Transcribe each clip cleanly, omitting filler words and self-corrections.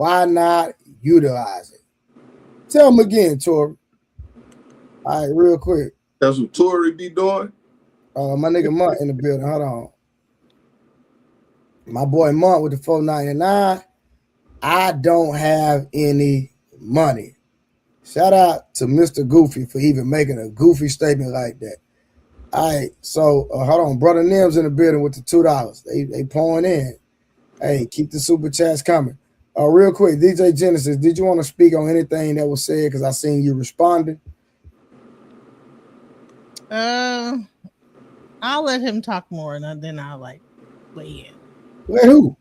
Why not utilize it? Tell them again, Tori. All right, real quick. That's what Tori be doing. My nigga Munt in the building. Hold on. My boy Munt with the $4.99. I don't have any money. Shout out to Mr. Goofy for even making a goofy statement like that. All right, so hold on. Brother Nim's in the building with the $2. They pouring in. Hey, keep the super chats coming. Real quick, DJ Genesis, did you want to speak on anything that was said? Because I seen you responding. I'll let him talk more, and then I'll weigh in. Wait, who?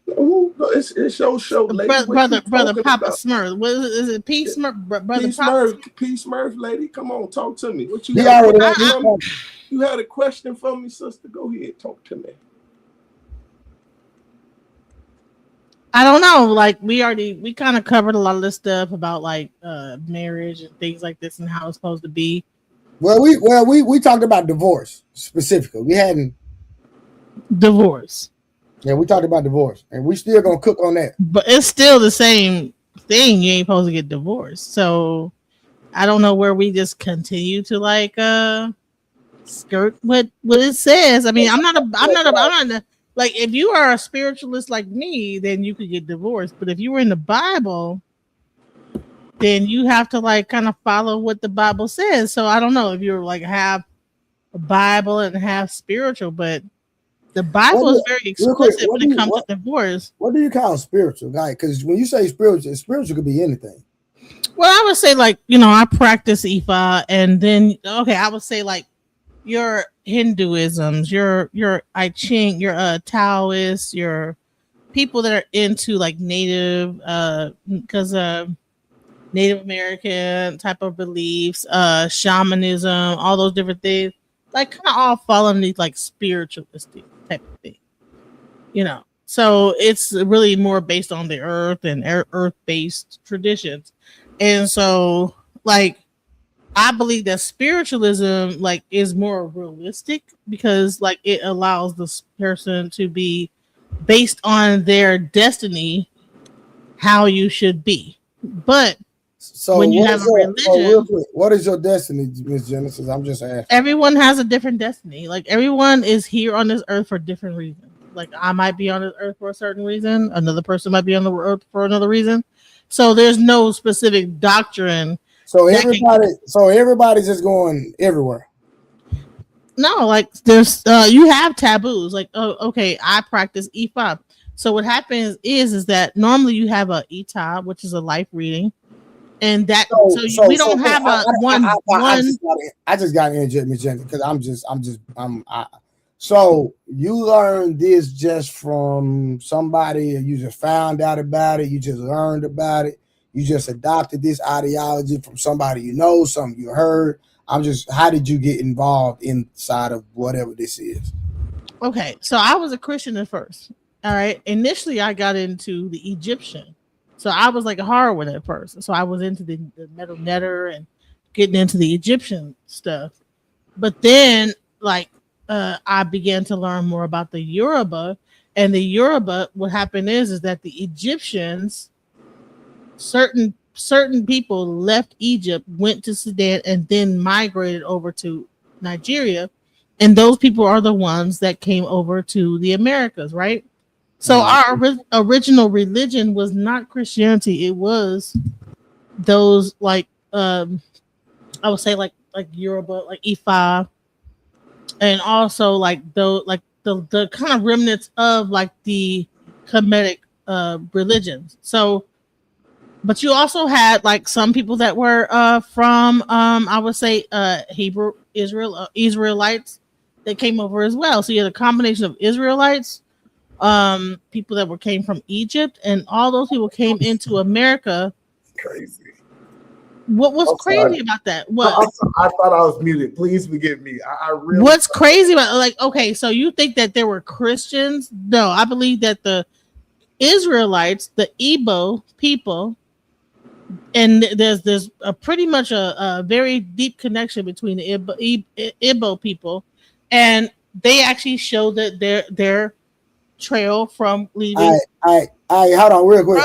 It's your show, lady. Brother Papa Smurf. What is it? P Smurf, brother P Smurf, lady. Come on, talk to me. What you you had a question for me, sister? Go ahead, talk to me. I don't know. We kind of covered a lot of this stuff about marriage and things like this and how it's supposed to be. Well, we talked about divorce specifically. We hadn't divorce. Yeah, we talked about divorce, and we still gonna cook on that. But it's still the same thing. You ain't supposed to get divorced. So I don't know where we just continue to skirt what it says. I mean, I'm not if you are a spiritualist like me, then you could get divorced. But if you were in the Bible, then you have to kind of follow what the Bible says. So I don't know if you're half a Bible and half spiritual, but the Bible is very explicit when it comes to divorce. What do you call spiritual, guy? Because when you say spiritual could be anything. Well, I would say I practice Ifa, and then I would say your Hinduisms, your I Ching, your Taoists, your people that are into Native, because Native American type of beliefs, shamanism, all those different things, kind of all fall underneath spiritualistic type of thing, So it's really more based on the earth and earth-based traditions, and so I believe that spiritualism is more realistic because it allows this person to be based on their destiny, how you should be. But when you have a religion, what is your destiny, Miss Genesis? I'm just asking. Everyone has a different destiny. Everyone is here on this earth for different reasons. I might be on this earth for a certain reason. Another person might be on the earth for another reason. So there's no specific doctrine. So everybody's just going everywhere. No, there's you have taboos. I practice Ifa. So what happens is that normally you have a Ita, which is a life reading, and that we don't have one. I just got to interject, Miss Jenny, because so you learned this just from somebody, or you just found out about it, you just learned about it, you just adopted this ideology from somebody something you heard. How did you get involved inside of whatever this is? Okay, so I was a Christian at first. All right. Initially, I got into the Egyptian. So I was a Harwood at first. So I was into the metal netter and getting into the Egyptian stuff. But then, I began to learn more about the Yoruba. And the Yoruba, what happened is that the Egyptians, certain people left Egypt, went to Sudan, and then migrated over to Nigeria. And those people are the ones that came over to the Americas, right? So our original religion was not Christianity. It was those I would say Yoruba, Ifa, and also the kind of remnants of the Kemetic religions. So, but you also had some people that were from I would say Hebrew Israelites that came over as well. So you had a combination of Israelites, people that came from Egypt, and all those people came into America. Crazy. What was crazy about that? What? I thought I was muted. Please forgive me. I really. What's crazy about okay? So you think that there were Christians? No, I believe that the Israelites, the Igbo people, and there's a pretty much a very deep connection between the Igbo people, and they actually showed that their trail from leaving. All right, hold on real quick.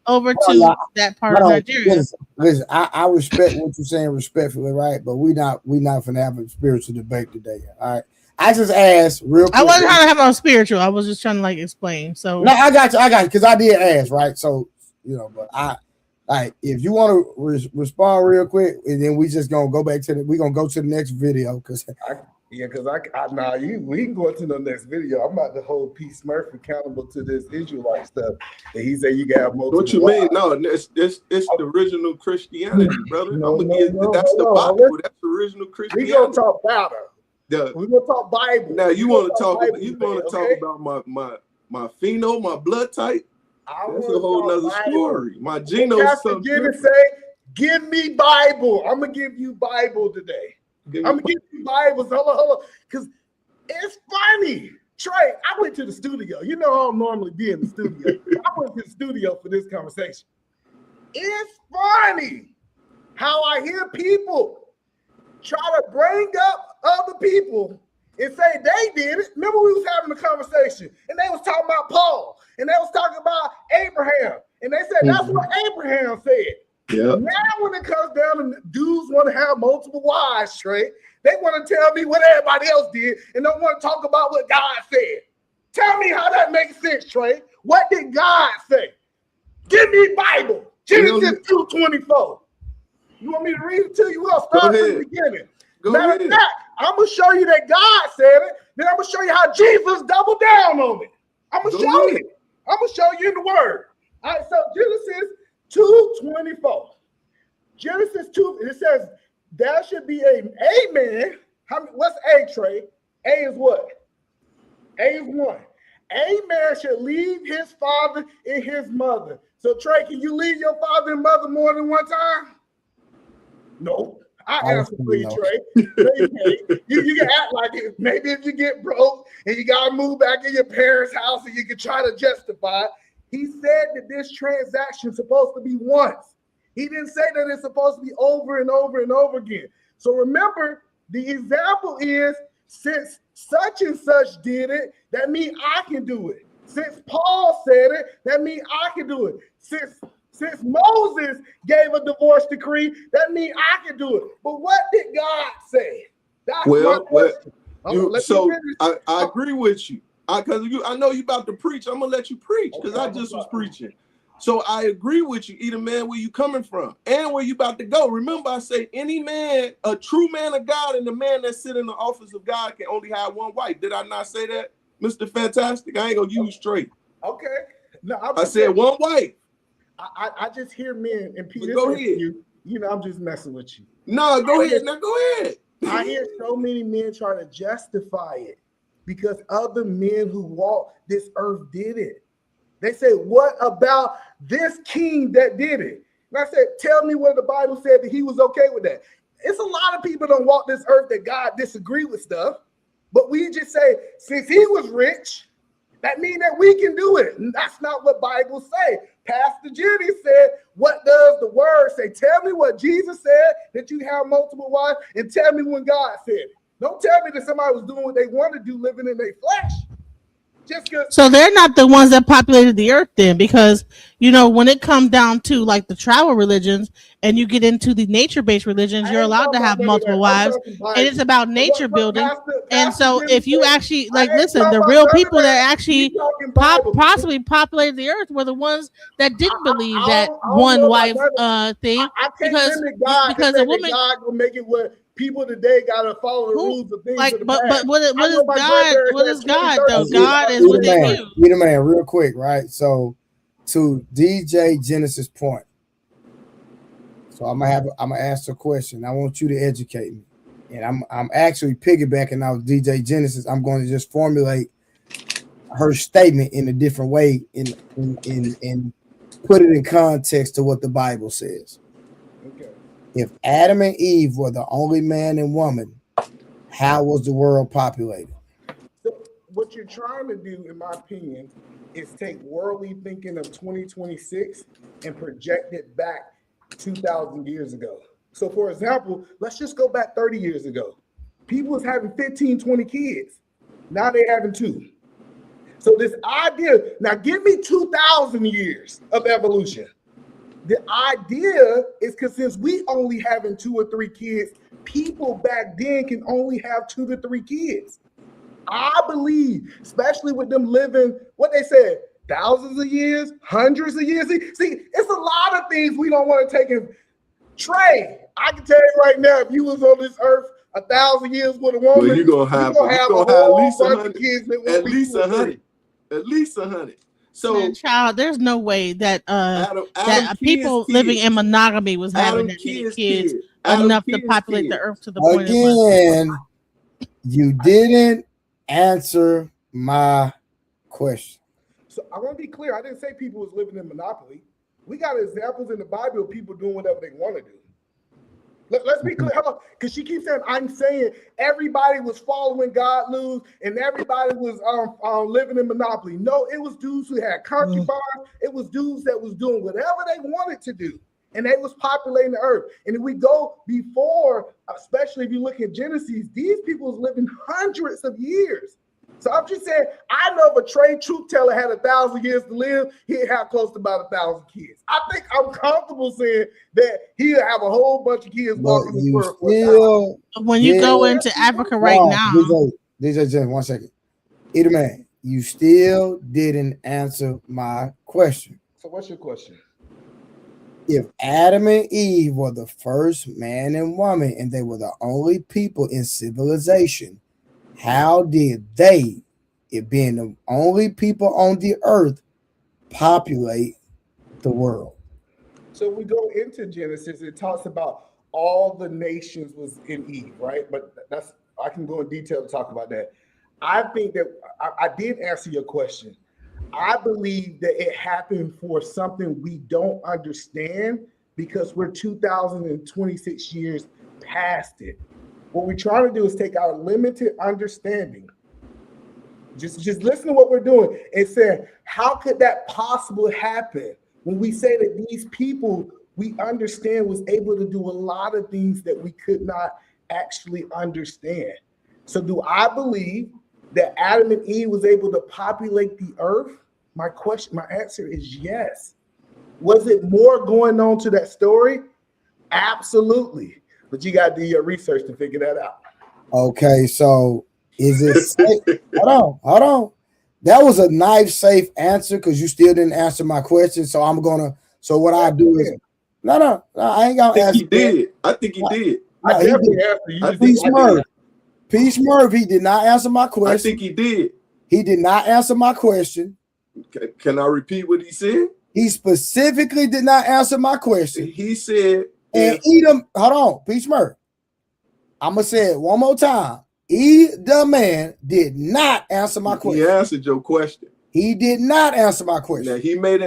Over to that part of Nigeria. Listen, I respect what you're saying respectfully, right? But we not gonna have a spiritual debate today. All right. I just asked real quick. I wasn't trying to have a spiritual. I was just trying to like explain. So no, I got you, because I did ask, right? So but if you want to respond real quick, and then we just gonna go back to we're gonna go to the next video because. We can go into the next video. I'm about to hold P. Smurf accountable to this Israelite stuff. And he said you can have multiple. What you mean? No, it's the original Christianity, brother. That's the Bible. That's the original Christianity. We're gonna talk about it. We're gonna talk Bible. Now you want to talk about my pheno, my blood type? That's a whole nother story. My genome. Give me Bible. I'm gonna give you Bible today. I'm gonna give you Bibles. Hold on. Because it's funny. Trey, I went to the studio. You know I don't normally be in the studio. I went to the studio for this conversation. It's funny how I hear people try to bring up other people and say they did it. Remember we was having a conversation and they was talking about Paul and they was talking about Abraham. And they said that's what Abraham said. Yeah. Now when it comes down to dudes want to have multiple wives, Trey, they want to tell me what everybody else did and don't want to talk about what God said. Tell me how that makes sense, Trey. What did God say? Give me Bible. Genesis 2:24. You want me to read it to you? We're going to start from the beginning. Matter of fact, I'm going to show you that God said it. Then I'm going to show you how Jesus doubled down on it. I'm going to show you. I'm going to show you in the word. All right, so Genesis 2:24. Genesis 2, it says there should be a man. What's A, Trey? A is what? A is one. A man should leave his father and his mother. So, Trey, can you leave your father and mother more than one time? No. I answer for you, Trey. You can act like it. Maybe if you get broke and you got to move back in your parents' house and you can try to justify it. He said that this transaction is supposed to be once. He didn't say that it's supposed to be over and over and over again. So remember, the example is since such and such did it, that means I can do it. Since Paul said it, that means I can do it. Since Moses gave a divorce decree, that means I can do it. But what did God say? That's my question. I agree with you. Because I know you about to preach. I'm gonna let you preach because I just was preaching. So I agree with you, either man, where you coming from and where you about to go. Remember, I say any man, a true man of God, and the man that sit in the office of God can only have one wife. Did I not say that, Mr. Fantastic? I ain't gonna use straight. Okay. No, I said one wife. I just hear men and Peter. Go ahead. You know, I'm just messing with you. No, go ahead. Now go ahead. I hear so many men try to justify it. Because other men who walked this earth did it. They say, what about this king that did it? And I said, tell me where the Bible said that he was okay with that. It's a lot of people that walk this earth that God disagreed with stuff. But we just say, since he was rich, that means that we can do it. And that's not what Bible say. Pastor Judy said, what does the word say? Tell me what Jesus said, that you have multiple wives, and tell me when God said it. Don't tell me that somebody was doing what they want to do, living in their flesh. So they're not the ones that populated the earth then, because, when it comes down to like the travel religions and you get into the nature-based religions, you're allowed to have multiple wives, and it's about nature building. And so if you actually, listen, the real people that actually possibly populated the earth were the ones that didn't believe that one wife thing. Because a woman will make it where people today gotta follow the rules of things. But what is God? What is God though? God is what they do. You the man, real quick, right? So to DJ Genesis point. So I'm gonna ask a question. I want you to educate me, and I'm actually piggybacking off DJ Genesis. I'm going to just formulate her statement in a different way, and put it in context to what the Bible says. If Adam and Eve were the only man and woman, how was the world populated? So what you're trying to do, in my opinion, is take worldly thinking of 2026 and project it back 2,000 years ago. So for example, let's just go back 30 years ago. People was having 15, 20 kids. Now they're having 2. So this idea, now give me 2,000 years of evolution. The idea is because since we only having 2 or 3 kids, people back then can only have 2 to 3 kids. I believe, especially with them living, what they said, thousands of years, hundreds of years. See, it's a lot of things we don't want to take in. Trey, I can tell you right now, if you was on this earth 1,000 years with a woman, Well, you're gonna have at least 100 kids. At least 100. At least 100. So, Man, child, there's no way that Adam that people living in monogamy was having that many kids enough to populate the earth to the point again. You didn't answer my question. So I want to be clear. I didn't say people was living in monopoly. We got examples in the Bible of people doing whatever they want to do. Let's be clear, because she keeps saying, I'm saying everybody was following God loose and everybody was living in monopoly. No, it was dudes who had concubines. It was dudes that was doing whatever they wanted to do. And they was populating the earth. And if we go before, especially if you look at Genesis, these people was living hundreds of years. So I'm just saying, I know if a Trey truth teller had 1,000 years to live, he'd have close to about 1,000 kids. I think I'm comfortable saying that he'll have a whole bunch of kids walking the world. When you go into Africa right now. DJ, just 1 second. Either man, you still didn't answer my question. So what's your question? If Adam and Eve were the first man and woman and they were the only people in civilization, how did they, it being the only people on the earth, populate the world? So we go into Genesis, it talks about all the nations was in Eve, right? But that's, I can go in detail to talk about that. I think that I did answer your question. I believe that it happened for something we don't understand because we're 2,026 years past it. What we're trying to do is take our limited understanding, just listen to what we're doing and say, how could that possibly happen when we say that these people we understand was able to do a lot of things that we could not actually understand? So do I believe that Adam and Eve was able to populate the earth? My answer is yes. Was it more going on to that story? Absolutely. But you got to do your research to figure that out. Okay, so is it safe? Hold on. That was a knife safe answer because you still didn't answer my question. So what I do is no, I ain't gonna answer. I think he did. I definitely answered you. Peace Murph, he did not answer my question. I think he did. He did not answer my question. Can I repeat what he said? He specifically did not answer my question. He said, and Edom, hold on, Peace Murph. I'm gonna say it one more time. The man did not answer my question. He answered your question. He did not answer my question. Now he made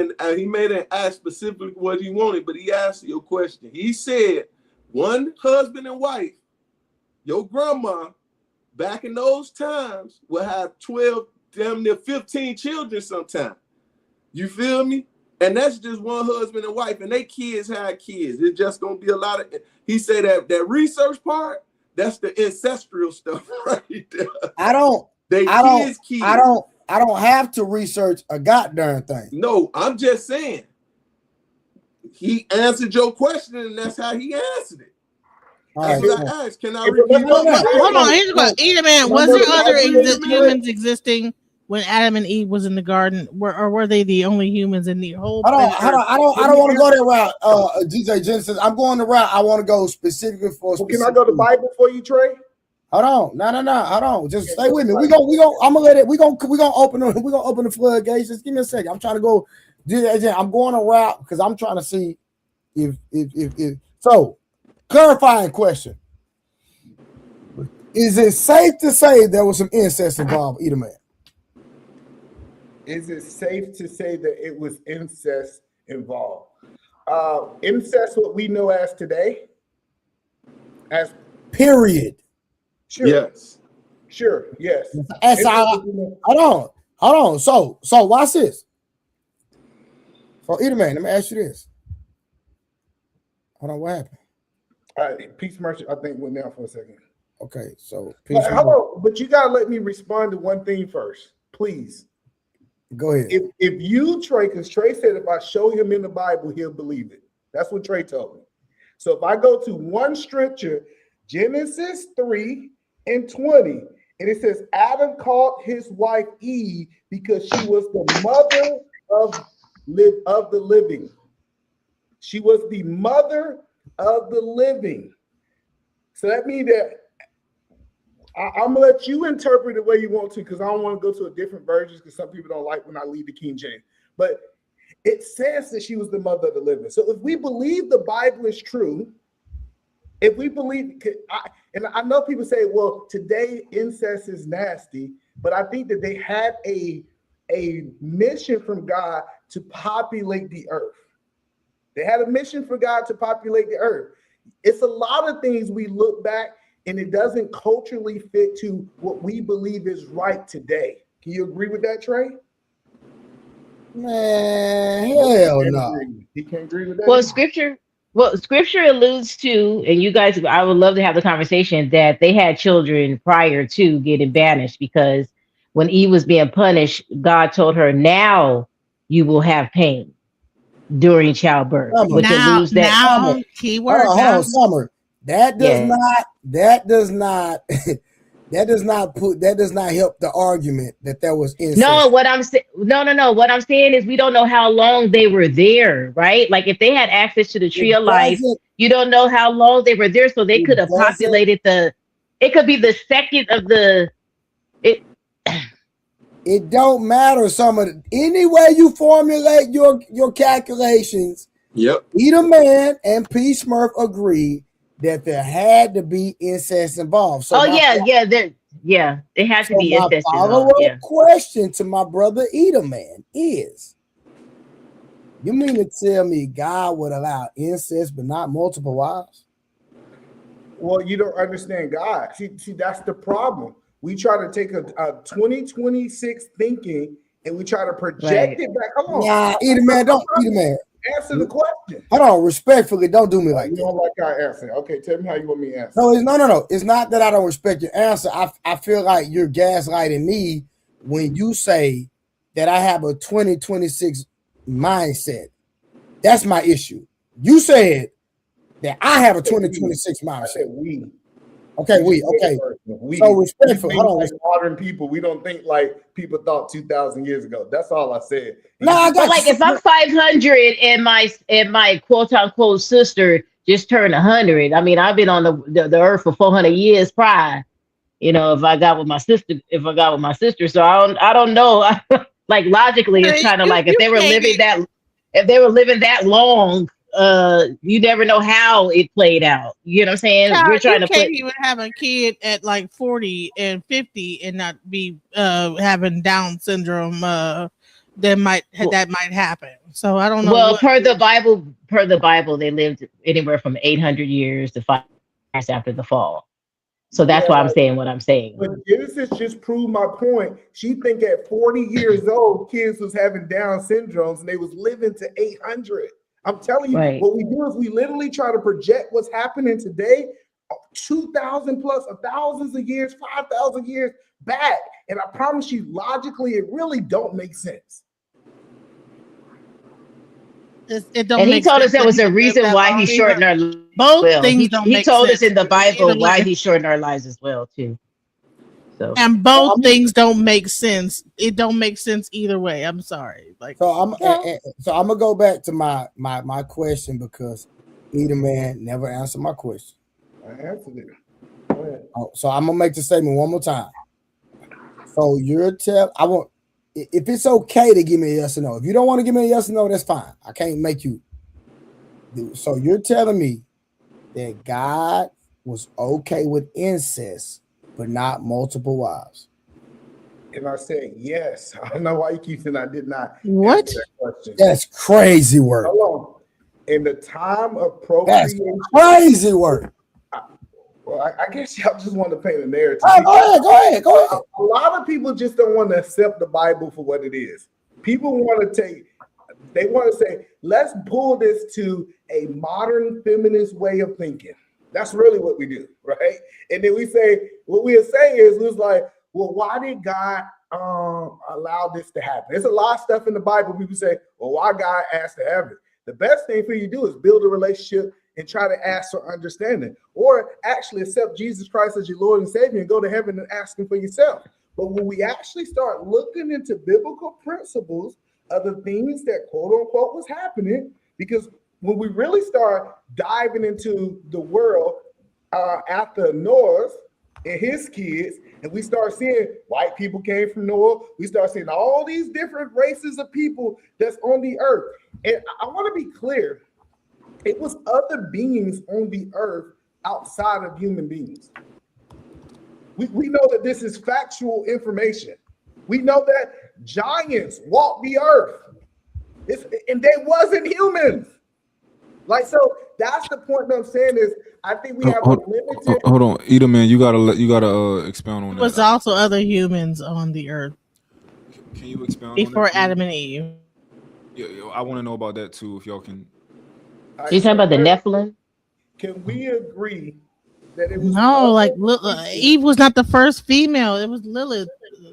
an ask specifically what he wanted, but he answered your question. He said, one husband and wife, your grandma, back in those times, will have 12, damn near 15 children sometime. You feel me? And that's just one husband and wife, and they kids have kids. It's just gonna be a lot of. He said that research part, that's the ancestral stuff right there. I don't have to research a goddamn thing. No, I'm just saying. He answered your question, and that's how he answered it. That's what I asked. Can I repeat? Hold on. Here's what Edom man. Was there other humans existing when Adam and Eve was in the garden? Were they the only humans in the whole? I don't want to go that route, DJ Genesis. I'm going the route I want to go specifically for. Can I go to the Bible for you, Trey? Hold on, no. Hold on, just stay with me. We gonna. I'm gonna let it. We gonna open the floodgates. Just give me a second. I'm trying to go. I'm going a route because I'm trying to see if so. Clarifying question: is it safe to say there was some incest involved, Edom man? Is it safe to say that it was incest involved? Incest, what we know as today, as period. Sure. Yes. Sure. Yes. Hold on. So watch this. So Edom man, let me ask you this. Hold on, what happened? Peace Merchant, I think, went down for a second. Okay, so hold on, but you gotta let me respond to one thing first, please. Go ahead. If you, Trey, because Trey said if I show him in the Bible, he'll believe it. That's what Trey told me. So if I go to one scripture, Genesis 3:20, and it says Adam called his wife Eve because she was the mother of the living. She was the mother of the living. So that means that I'm gonna let you interpret it the way you want to, because I don't want to go to a different version because some people don't like when I leave the King James. But it says that she was the mother of the living. So if we believe the Bible is true, if we believe, and I know people say, well, today incest is nasty, but I think that they had a mission from God to populate the earth. They had a mission for God to populate the earth. It's a lot of things we look back and it doesn't culturally fit to what we believe is right today. Can you agree with that, Trey? Man, hell no. He can't agree with that. Well, scripture alludes to, and you guys, I would love to have the conversation, that they had children prior to getting banished, because when Eve was being punished, God told her, now you will have pain during childbirth. Which alludes that now keyword. Hold on, Summer. That does not help the argument that there was incest. No, what I'm saying, no. What I'm saying is we don't know how long they were there, right? Like if they had access to the tree of life, you don't know how long they were there, so they could have populated it could be the second of it don't matter. Any way you formulate your calculations. Yep. Either man and P. Smurf agreed that there had to be incest involved. So it had to be incest involved. My question to my brother Edelman is, you mean to tell me God would allow incest but not multiple wives? Well, you don't understand God. See, that's the problem. We try to take a 2026 thinking and we try to project it back. Come on. Nah, Edelman. Answer the question. Hold on, respectfully, don't do me like that. You don't like our answer. Okay, tell me how you want me to answer. No. It's not that I don't respect your answer. I feel like you're gaslighting me when you say that I have a 2026 mindset. That's my issue. You said that I have a 2026 mindset. Okay. So respectful. Hold on. Like modern people, we don't think like people thought 2,000 years ago. That's all I said. No, I got like if I'm 500 and my quote unquote sister just turned 100. I mean, I've been on the earth for 400 years prior. You know, if I got with my sister, so I don't know. Like logically, it's kind of like if they were living that long. You never know how it played out. You know what I'm saying? Child, we're trying to can't even have a kid at like 40 and 50 and not be having Down syndrome. That might happen. So I don't know. Well, per the Bible, they lived anywhere from 800 years to 5 years after the fall. So that's why I'm saying what I'm saying. But Genesis just proved my point. She think at 40 years old, kids was having Down syndromes and they was living to 800. I'm telling you, What we do is we literally try to project what's happening today, 2,000 plus, thousands of years, 5,000 years back. And I promise you, logically, it really don't make sense. It don't. And he told us there was a reason why he shortened our lives. Both things don't make sense. He told us in the Bible why he shortened our lives as well, too. So. And both things don't make sense. It don't make sense either way. I'm sorry. So I'm gonna go back to my question because Edelman never answered my question. I answered it. Go ahead. So I'm gonna make the statement one more time. So if it's okay to give me a yes or no. If you don't want to give me a yes or no, that's fine. I can't make you. So you're telling me that God was okay with incest, but not multiple wives. And I said, yes. I don't know why you keep saying I did not. What? That question. That's crazy work. Hold on. In the time of procreation. That's crazy work. Well, I guess y'all just want to paint a narrative. Right, go ahead. A lot of people just don't want to accept the Bible for what it is. People want to say, let's pull this to a modern feminist way of thinking. That's really what we do, right? And then we say, what we'll say is, it was like, well, why did God allow this to happen? There's a lot of stuff in the Bible. People say, well, why God asked to have it? The best thing for you to do is build a relationship and try to ask for understanding, or actually accept Jesus Christ as your Lord and Savior and go to heaven and ask him for yourself. But when we actually start looking into biblical principles of the things that quote unquote was happening, because when we really start diving into the world after Noah and his kids, and we start seeing white people came from Noah, we start seeing all these different races of people that's on the earth. And I want to be clear, it was other beings on the earth outside of human beings. We know that this is factual information. We know that giants walked the earth, and they wasn't humans. Like, so that's the point that I'm saying is, I think we have a limited. Hold on, Edelman, you gotta expound on that. There was also other humans on the earth. Can you expound before on that, Adam and Eve? Yeah, I want to know about that too. If y'all can. You talking about the Nephilim? Can we agree that it was Eve was not the first female? It was Lilith.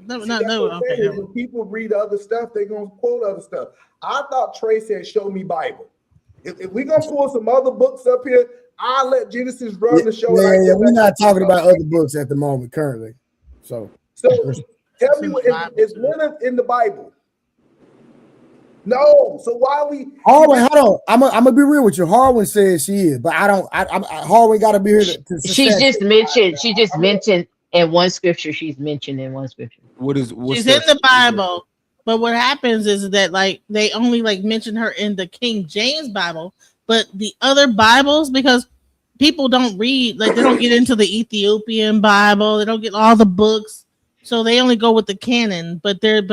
No. Okay. When people read other stuff, they're gonna quote other stuff. I thought Trey said, "Show me Bible." If we're gonna pull some other books up here, I'll let Genesis run the show. Yeah, we're not talking about other books at the moment currently. So tell me, is Lilith in the Bible? No. So why are we? Harwin, hold on. I'm gonna be real with you. Harwin says she is, but I don't. Harwin got to be here to She's just mentioned. She just mentioned in one scripture. She's mentioned in one scripture. She's in the Bible. But what happens is that like they only like mention her in the King James Bible, but the other Bibles, because people don't read, like they don't get into the Ethiopian Bible, they don't get all the books, so they only go with the canon. But there's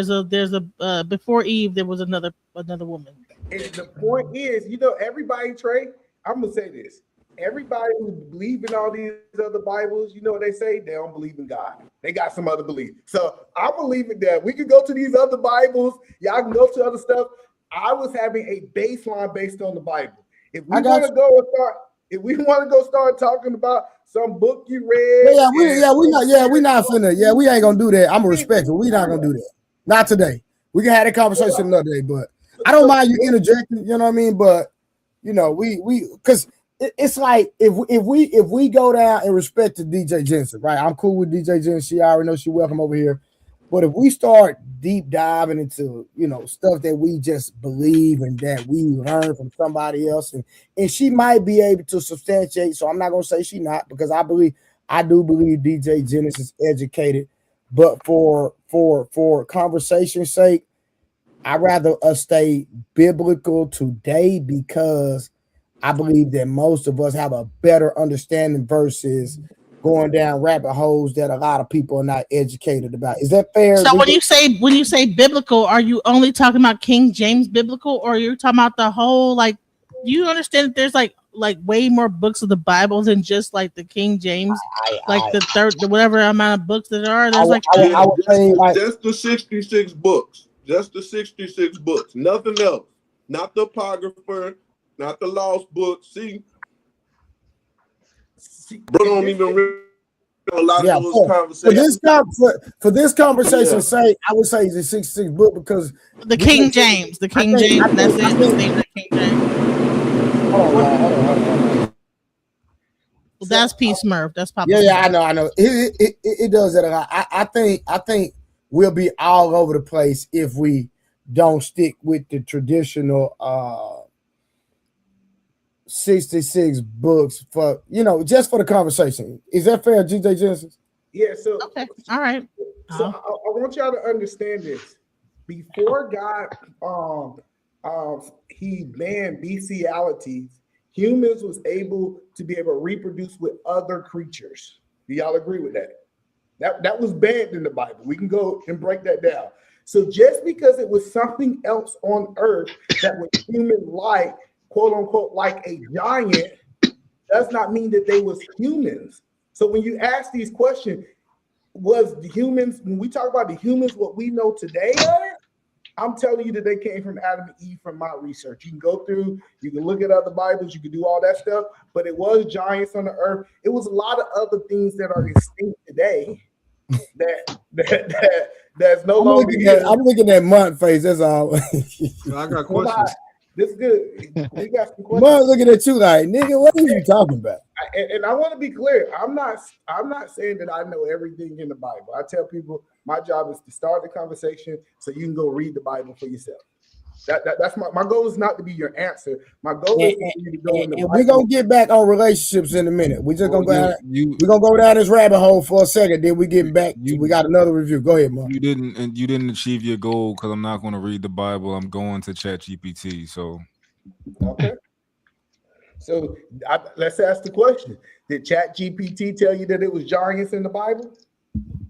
a before Eve there was another woman. And the point is, everybody, Trey, I'm gonna say this. Everybody who believes in all these other Bibles, you know what they say? They don't believe in God. They got some other belief. So I believe in that. We can go to these other Bibles. Y'all can go to other stuff. I was having a baseline based on the Bible. If we want to go start talking about some book you read. We're not finna. We ain't gonna do that. I'm respectful. We're not gonna do that. Not today. We can have that conversation another day, but I don't mind you interjecting, you know what I mean? But we because it's like if we go down and respect to DJ Jensen, right? I'm cool with DJ Jensen. She already knows she's welcome over here. But if we start deep diving into stuff that we just believe and that we learn from somebody else, and she might be able to substantiate. So I'm not gonna say she not, because I do believe DJ Jensen is educated. But for conversation's sake, I'd rather us stay biblical today, because I believe that most of us have a better understanding versus going down rabbit holes that a lot of people are not educated about. Is that fair? So when you say biblical, are you only talking about King James biblical, or you're talking about the whole, like, you understand that there's like way more books of the Bible than just like the King James, the whatever amount of books that are. There's just the 66 books. Just the 66 books. Nothing else. Not the Apocrypha. Not the lost book. See, bro, don't even read a lot of those conversations. For this conversation, I would say it's a 66 book, because the King James, that's it. King James. Hold on. Well, that's Peace Murph. That's Papa. Yeah, I know. It does that a lot. I think we'll be all over the place if we don't stick with the traditional 66 books for just for the conversation. Is that fair, DJ Genesis? Yeah. So okay, all right. So I want y'all to understand this. Before God, he banned bestialities. Humans was able to be able to reproduce with other creatures. Do y'all agree with that? That was banned in the Bible. We can go and break that down. So just because it was something else on earth that was human-like, quote unquote, like a giant, does not mean that they was humans. So when you ask these questions, was the humans, when we talk about the humans, what we know today are, I'm telling you that they came from Adam and Eve from my research. You can go through, you can look at other Bibles, you can do all that stuff, but it was giants on the earth. It was a lot of other things that are extinct today that's no I'm longer looking here. I'm looking at Munt face. That's all. I got Hold on. questions. This is good. We got some questions. Munt looking at you like, nigga, what are you talking about? And I want to be clear. I'm not saying that I know everything in the Bible. I tell people my job is to start the conversation so you can go read the Bible for yourself. That's my goal is not to be your answer. My goal is for you to go in the Bible. We're gonna get back on relationships in a minute. We're just gonna Well, we're gonna go down this rabbit hole for a second. Then we get back. We got another review. Go ahead, Mark. you didn't achieve your goal because I'm not going to read the Bible. I'm going to ChatGPT. So Okay. So let's ask the question: did ChatGPT tell you that it was giants in the Bible?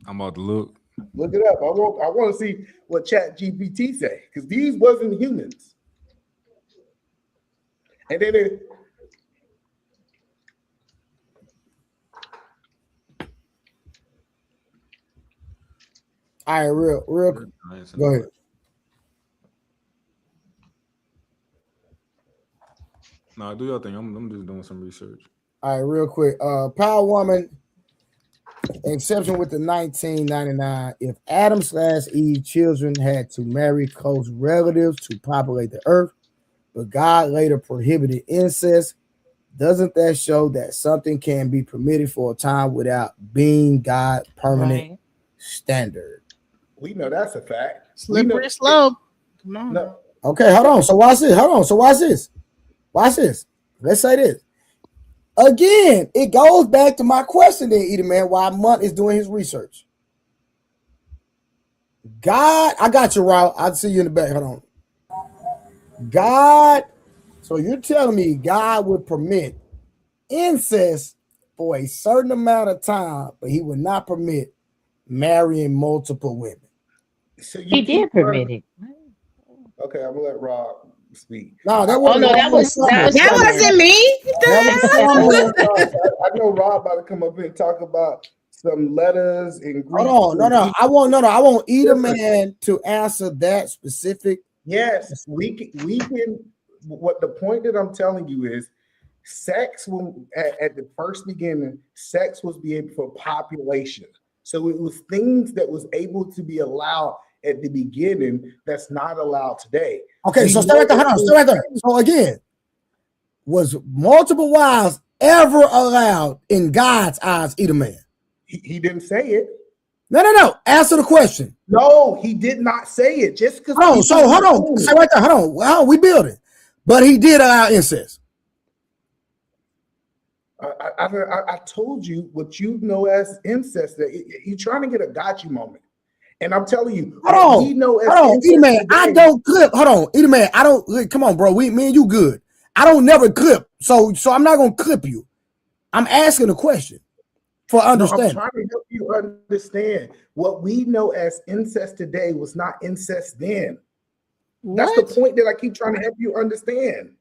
I'm about to look. Look it up. I want to see what ChatGPT say because these wasn't humans. And then All right, real quick. Go ahead. No, do your thing. I'm just doing some research. All right, real quick. Power Woman, exception with the 1999. If Adam/Eve children had to marry close relatives to populate the earth, but God later prohibited incest, doesn't that show that something can be permitted for a time without being God's permanent standard? we know that's a fact. Slippery slope. Come on. No, Okay, hold on. So watch this. Watch this. Let's say this. Again, it goes back to my question then, Edie Man, why Munt is doing his research. God, I got you, Raul. I'll see you in the back. Hold on. God, so you're telling me God would permit incest for a certain amount of time, but he would not permit marrying multiple women. so He did permit it. Okay, I'm gonna let Rob speak. No, that Oh wasn't. no, that wasn't me. I know Rob about to come up here and talk about some letters and Greek. Hold on, no. I want either man to answer that specific. Yes, we can. What the point that I'm telling you is, sex at the first beginning, sex was being for population. So it was things that was able to be allowed at the beginning that's not allowed today. Okay, so stay right there. Hold on, stay right there. So again, was multiple wives ever allowed in God's eyes, either man? He didn't say it. No. Answer the question. No, he did not say it. Just because. Hold on. Stay right there. Hold on. Well, we building, but he did allow incest. I told you what you know as incest. That you're trying to get a gotcha moment, and I'm telling you, Hold on, Edie Man. I don't clip. Hold on, Edie Man. I don't. Come on, bro. Me and you good. I don't never clip, so I'm not gonna clip you. I'm asking a question for understanding. I'm trying to help you understand what we know as incest today was not incest then. That's the point that I keep trying to help you understand.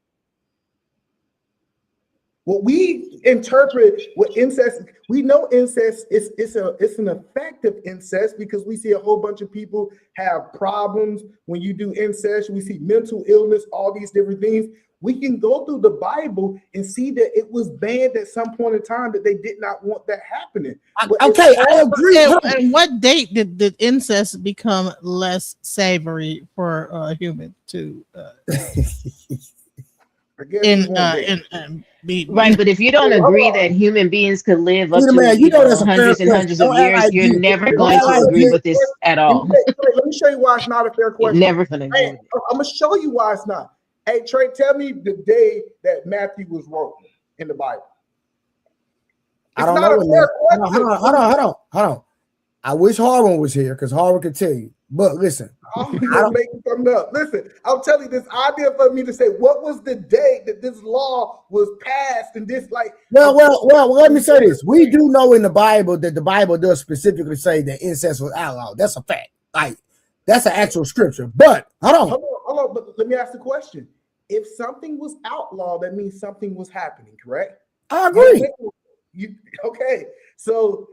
What we interpret what incest, we know incest is it's an effect of incest because we see a whole bunch of people have problems when you do incest. We see mental illness, all these different things. We can go through the Bible and see that it was banned at some point in time that they did not want that happening. Okay, I agree. And what date did incest become less savory for a human to be right? But if you don't agree that human beings could live up to hundreds and hundreds of years, you're never going to agree with this at all. Let me show you why it's not a fair question. You're never going to agree. I'm going to show you why it's not. Hey, Trey, tell me the day that Matthew was wrote in the Bible. I don't know. Hold on. I wish Harwin was here because Harwin could tell you. But listen, I'm making something up. Listen, I'll tell you this idea for me to say, what was the day that this law was passed and this like? Well, let me say this. We do know in the Bible that the Bible does specifically say that incest was outlawed. That's a fact. Like, that's an actual scripture. But hold on. But let me ask the question. If something was outlawed, that means something was happening, correct? I agree. Okay. So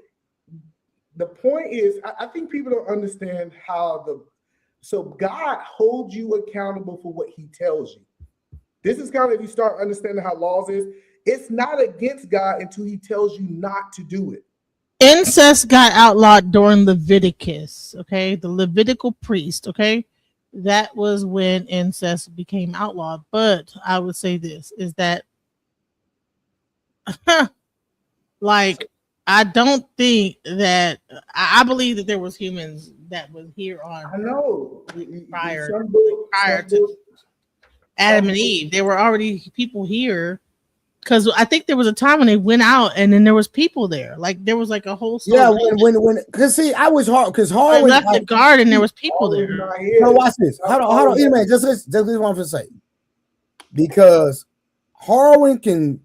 the point is, I think people don't understand so God holds you accountable for what he tells you. This is kind of, if you start understanding how laws is, it's not against God until he tells you not to do it. Incest got outlawed during Leviticus. Okay, the Levitical priest. Okay, that was when incest became outlawed. But I would say this is that, like, I don't think that I believe that there was humans that was here I on know. prior Some to books- Adam and Eve. There were already people here because I think there was a time when they went out and then there was people there. Like there was like a whole Yeah, celebration. when because see, I was hard because They Harwin left the garden. There was people all in there. my head. So watch this. Hold on, man. Just what I'm gonna say. Because Harwin can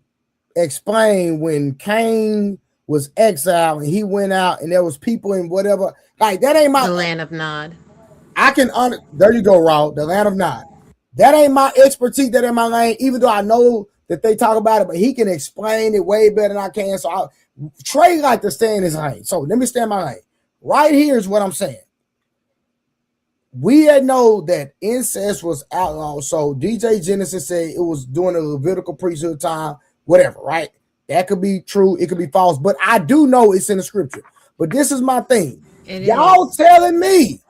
explain when Cain was exiled and he went out and there was people in whatever. Like that ain't my The land of Nod. I can there you go, Raw, the land of Nod. That ain't my expertise, that ain't my lane, even though I know that they talk about it, but he can explain it way better than I can. So Trey like to stay in his lane. So let me stay in my lane. Right here is what I'm saying. We had know that incest was outlawed. So DJ Genesis said it was during the Levitical priesthood time, whatever, right? That could be true, it could be false, but I do know it's in the scripture. But this is my thing. Y'all telling me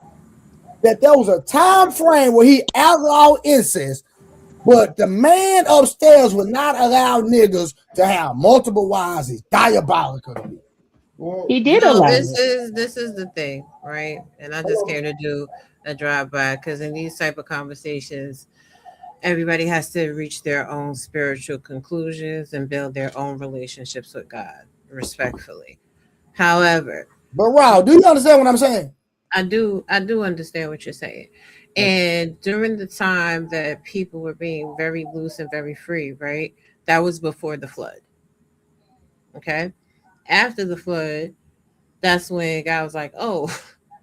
that there was a time frame where he outlawed incest, but the man upstairs would not allow niggas to have multiple wives. Is diabolical to me. He did No, allow this it. is the thing, right? And I just came to do a drive by because in these type of conversations, everybody has to reach their own spiritual conclusions and build their own relationships with God, respectfully. However, But Raul, do you understand what I'm saying? I do understand what you're saying. And during the time that people were being very loose and very free, right? That was before the flood. Okay. After the flood, that's when God was like, oh,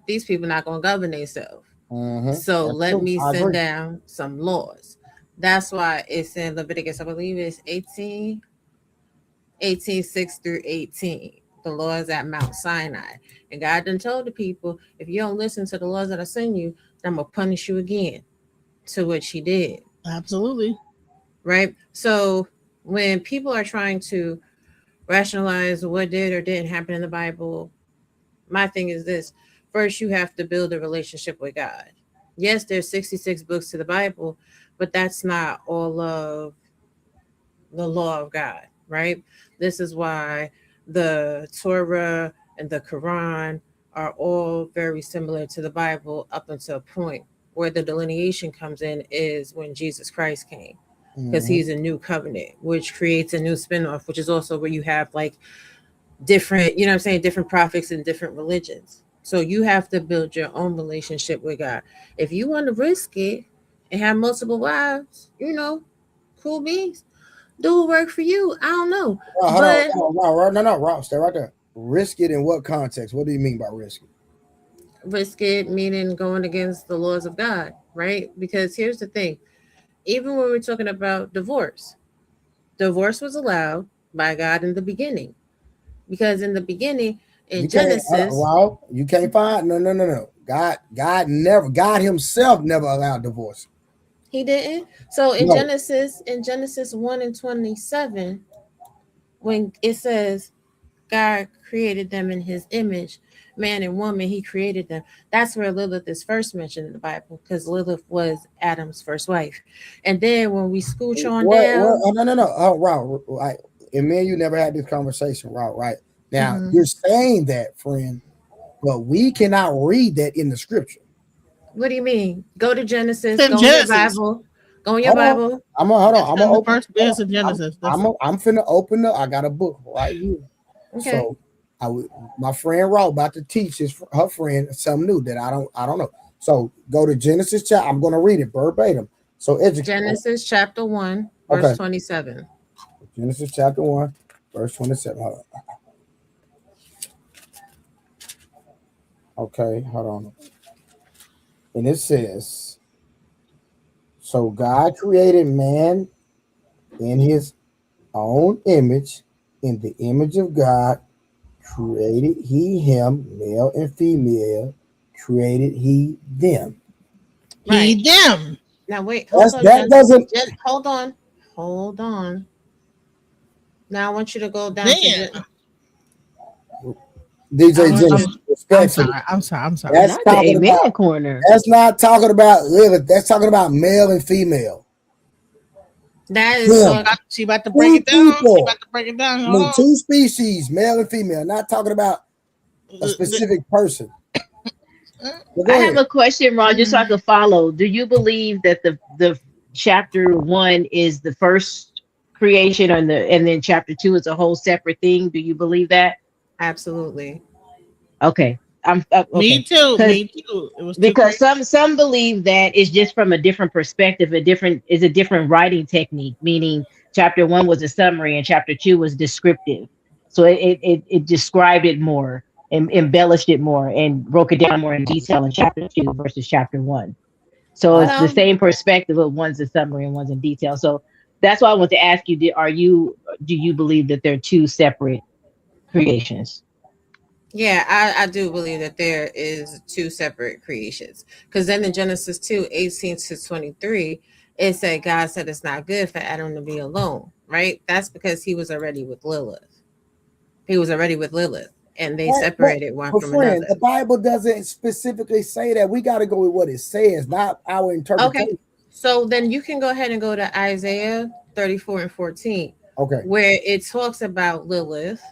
these people not going to govern themselves. Mm-hmm. So That's let true. me I send agree. down some laws. That's why it's in Leviticus, I believe it's 18, 6 through 18. The laws at Mount Sinai. And God done told the people, if you don't listen to the laws that I send you, I'm going to punish you again. To which he did. Absolutely. Right? So when people are trying to rationalize what did or didn't happen in the Bible, my thing is this. First, you have to build a relationship with God. Yes, there's 66 books to the Bible, but that's not all of the law of God, right? This is why the Torah and the Quran are all very similar to the Bible up until a point. Where the delineation comes in is when Jesus Christ came, because he's a new covenant, which creates a new spinoff, which is also where you have like different, different prophets and different religions. So you have to build your own relationship with God. If you want to risk it and have multiple wives, cool beans. Do it work for you? I don't know. Rob, stay right there. Risk it in what context? What do you mean by risk it? Risk it meaning going against the laws of God, right? Because here's the thing. Even when we're talking about divorce was allowed by God in the beginning. Because in the beginning, in Genesis, you can't find no. God himself never allowed divorce. He didn't. So in Genesis 1:27, when it says God created them in his image, man and woman, he created them. That's where Lilith is first mentioned in the Bible, because Lilith was Adam's first wife. And then when we scooch on down. No. Oh, Rob, right. And me and you never had this conversation, Rob, right? Now, you're saying that, friend, but we cannot read that in the scripture. What do you mean? Go to Genesis. Go in your Bible. Go in your Bible. I'm gonna open first bits of Genesis. I'm finna open up. I got a book right here. Okay. So my friend Raw about to teach her friend something new that I don't know. So go to Genesis chapter. I'm gonna read it verbatim. So Genesis chapter 1, verse 27. Genesis chapter 1, verse 27. Hold on. Okay, hold on. And it says, so God created man in his own image, in the image of God created he him, male and female, created he them. Right. He them. Now wait, hold on. Now I want you to go down to DJ I'm, Genesis, I'm respectfully. sorry. I'm sorry. That's Not the talking amen about. corner. That's not talking about Lilith. That's talking about male and female. That is Them. talk. She about to break Two it down. She people. about to break it down. I Hold mean, on. two species, male and female. Not talking about a specific person. But go I ahead. have a question, Ron, just so I can follow. Do you believe that the chapter 1 is the first creation, and then chapter 2 is a whole separate thing? Do you believe that? Absolutely. Okay, I'm Me okay. too. 'Cause- Me too. It was too Because crazy. some believe that it's just from a different perspective, a different writing technique, meaning chapter 1 was a summary and chapter 2 was descriptive. So it described it more and embellished it more and broke it down more in detail in chapter 2 versus chapter 1. So it's the Well, same perspective of one's a summary and one's in detail. So that's why I want to ask you: do you believe that they're two separate creations? yeah, I do believe that there is two separate creations. Because then in Genesis 2:18-23, it said God said it's not good for Adam to be alone, right? That's because he was already with Lilith. He was already with Lilith, and they separated one But from friend, another. the Bible doesn't specifically say that. We got to go with what it says, not our interpretation. Okay. So then you can go ahead and go to Isaiah 34:14, Okay. where it talks about Lilith,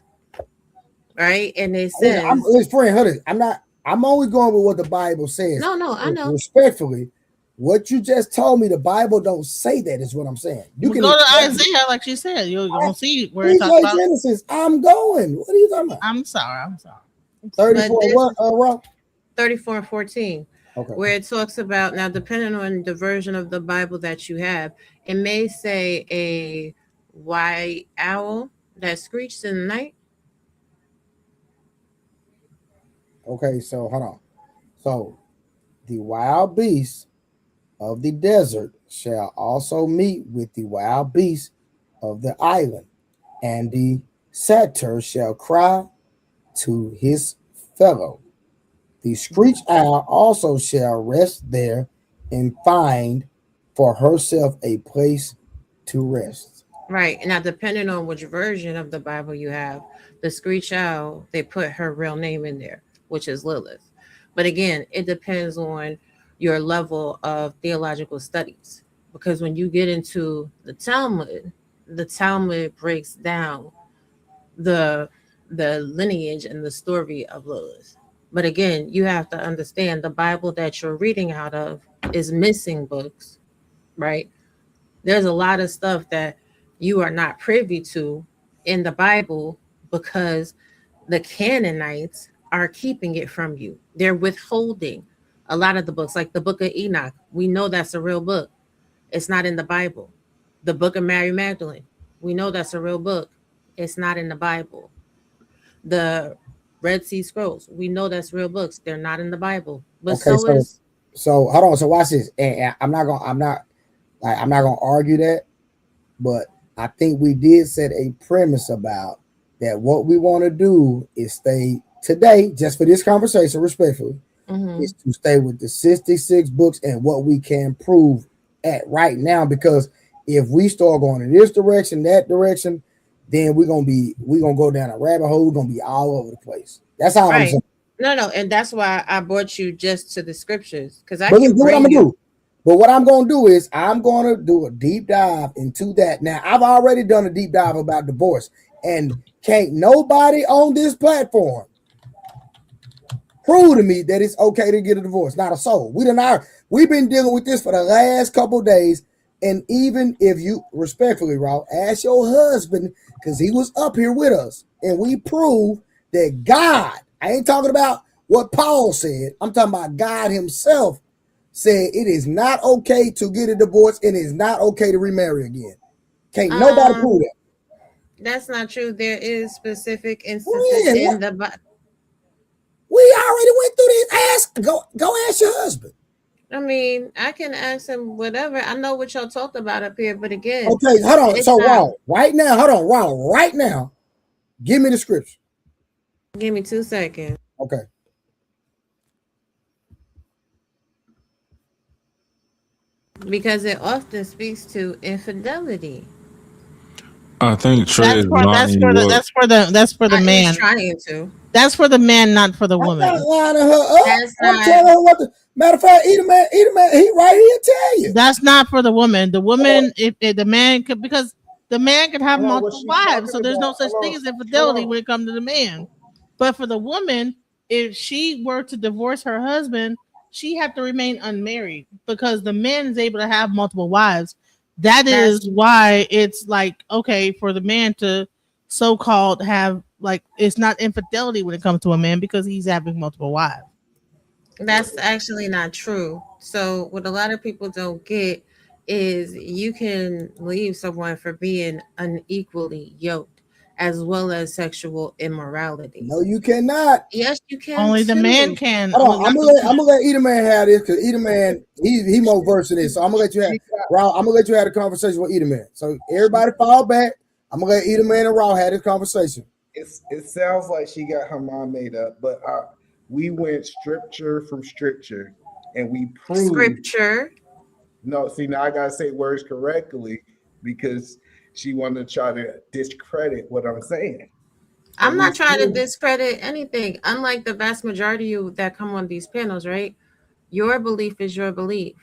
right? And it says, Listen, friend, hold it. I'm only going with what the Bible says. no, I know. Respectfully, what you just told me, the Bible don't say that, is what I'm saying. You We'll can go to Isaiah, like she said. You're gonna see where it talks DJ about. Genesis. I'm going. What are you talking about? I'm sorry. 34 this- what, Ron? 34:14, Okay. where it talks about, now depending on the version of the Bible that you have, it may say a white owl that screeched in the night. Okay, so hold on. So the wild beasts of the desert shall also meet with the wild beasts of the island, and the satyr shall cry to his fellow. The screech owl also shall rest there and find for herself a place to rest. Right. Now, depending on which version of the Bible you have, the screech owl, they put her real name in there, which is Lilith. But again, it depends on your level of theological studies. Because when you get into the Talmud breaks down the lineage and the story of Lilith. But again, you have to understand the Bible that you're reading out of is missing books, right? There's a lot of stuff that you are not privy to in the Bible because the Canaanites are keeping it from you. They're withholding a lot of the books, like the book of Enoch. We know that's a real book. It's not in the Bible. The book of Mary Magdalene. We know that's a real book. It's not in the Bible. The Red Sea Scrolls. We know that's real books. They're not in the Bible. But Okay, is so hold on. So watch this. And I'm not gonna argue that, but I think we did set a premise about that. What we want to do is stay today, just for this conversation, respectfully, is to stay with the 66 books and what we can prove at right now. Because if we start going in this direction, that direction, then we're gonna go down a rabbit hole. We're gonna be all over the place. That's how I'm saying. No, and that's why I brought you just to the scriptures, because I But can what I'm bring gonna you. do. But what I'm gonna do is I'm gonna do a deep dive into that. Now I've already done a deep dive about divorce, and can't nobody on this platform prove to me that it's okay to get a divorce. Not a soul. We've been dealing with this for the last couple of days. And even if you respectfully, Raw, ask your husband, because he was up here with us, and we prove that God, I ain't talking about what Paul said, I'm talking about God himself said it is not okay to get a divorce and it is not okay to remarry again. Can't nobody prove that. That's not true. There is specific instances in the Bible. We already went through this. Go ask your husband. I mean, I can ask him whatever. I know what y'all talked about up here, but again, Okay, hold on. So Ron, right now, give me the scripture. Give me 2 seconds. Okay. Because it often speaks to infidelity. I think Trey is That's for the man. He's trying to. That's for the man, not for the I'm woman. not lining her up. That's I'm not- telling her what the matter of fact, Eat a man, he right here tell you. That's not for the woman. The woman, if the man could, because the man could have Hold on, what multiple she's wives, talking so there's no about- such hold thing on, as infidelity hold on. when it comes to the man. But for the woman, if she were to divorce her husband, she had to remain unmarried because the man is able to have multiple wives. That is why it's like okay for the man to so-called have like it's not infidelity when it comes to a man because he's having multiple wives. That's actually not true. So what a lot of people don't get is you can leave someone for being unequally yoked as well as sexual immorality. No, you cannot. Yes, you can. Only the too. man can. Hold on, I'm gonna let Eat a man have this because Eat a man he more versed in this. So I'm gonna let you have Raw. I'm gonna let you have a conversation with Eat a man. So everybody fall back. I'm gonna let Eat a man and Raw have this conversation. It sounds like she got her mind made up, but we went scripture from scripture, and we proved. Scripture. No, see now I gotta say words correctly because she wanted to try to discredit what I'm saying. I'm not trying to discredit anything. Unlike the vast majority of you that come on these panels, right? Your belief is your belief.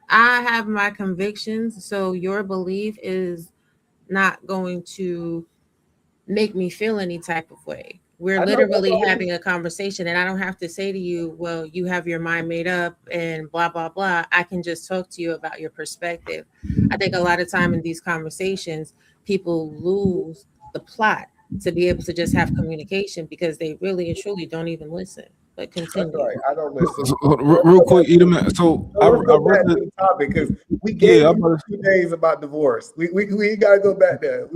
I have my convictions, so your belief is not going to make me feel any type of way. We're literally having a conversation, and I don't have to say to you, well, you have your mind made up and blah, blah, blah. I can just talk to you about your perspective. I think a lot of time in these conversations, people lose the plot to be able to just have communication because they really and truly don't even listen. But continue. That's right. I don't listen. So, real quick, Eat a man. So I Let's go read back to the topic because we gave you 2 days about divorce. We gotta go back there.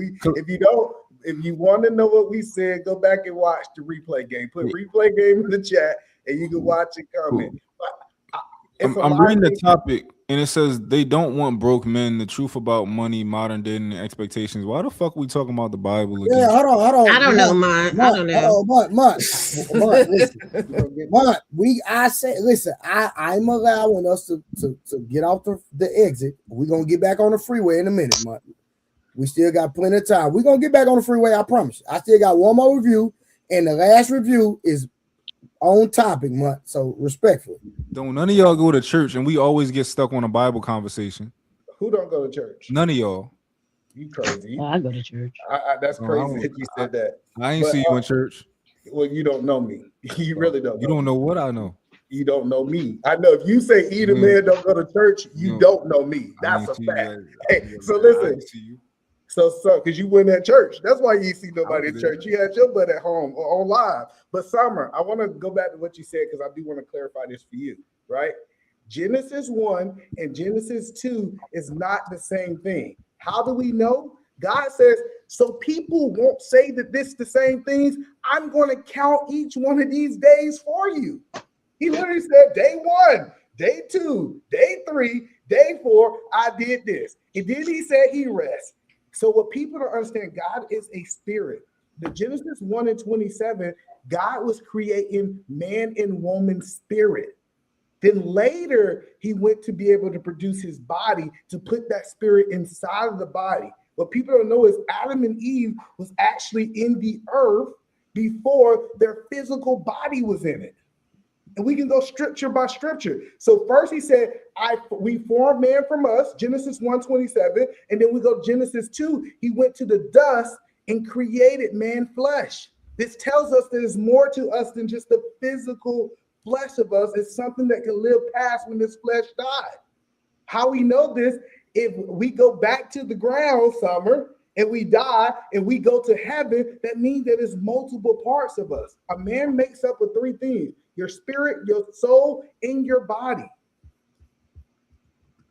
If you want to know what we said, go back and watch the replay game. Put replay game in the chat, and you can watch and comment. I'm reading the topic, and it says they don't want broke men. The truth about money, modern day, and expectations. Why the fuck we talking about the Bible again? Yeah, hold on. I don't know, man. I don't know. I'm allowing us to get off the exit. We're gonna get back on the freeway in a minute, Mont. We still got plenty of time. We're gonna get back on the freeway, I promise you. I still got one more review, and the last review is on topic, Mont. So respectfully. Don't none of y'all go to church, and we always get stuck on a Bible conversation. Who don't go to church? None of y'all. You crazy? I go to church. That's crazy that you said that. I ain't see you in church. Well, you don't know me. You really don't. You don't know what I know. You don't know me. I know if you say Eat a man don't go to church, you don't know me. That's a fact. Hey, so listen. So because you went at church. That's why you see nobody in church. You had your butt at home or on live. But Summer, I want to go back to what you said because I do want to clarify this for you, right? Genesis 1 and Genesis 2 is not the same thing. How do we know? God says, so people won't say that this the same things. I'm going to count each one of these days for you. He literally said day 1, day 2, day 3, day 4, I did this. And then he said he rests. So what people don't understand, God is a spirit. The Genesis 1 and 27, God was creating man and woman spirit. Then later, he went to be able to produce his body to put that spirit inside of the body. What people don't know is Adam and Eve was actually in the earth before their physical body was in it. And we can go scripture by scripture. So first he said, we formed man from us, Genesis 1:27, and then we go Genesis 2. He went to the dust and created man flesh. This tells us there's more to us than just the physical flesh of us. It's something that can live past when this flesh died. How we know this, if we go back to the ground, Summer, and we die and we go to heaven, that means that there's multiple parts of us. A man makes up of 3 things: your spirit, your soul, and your body.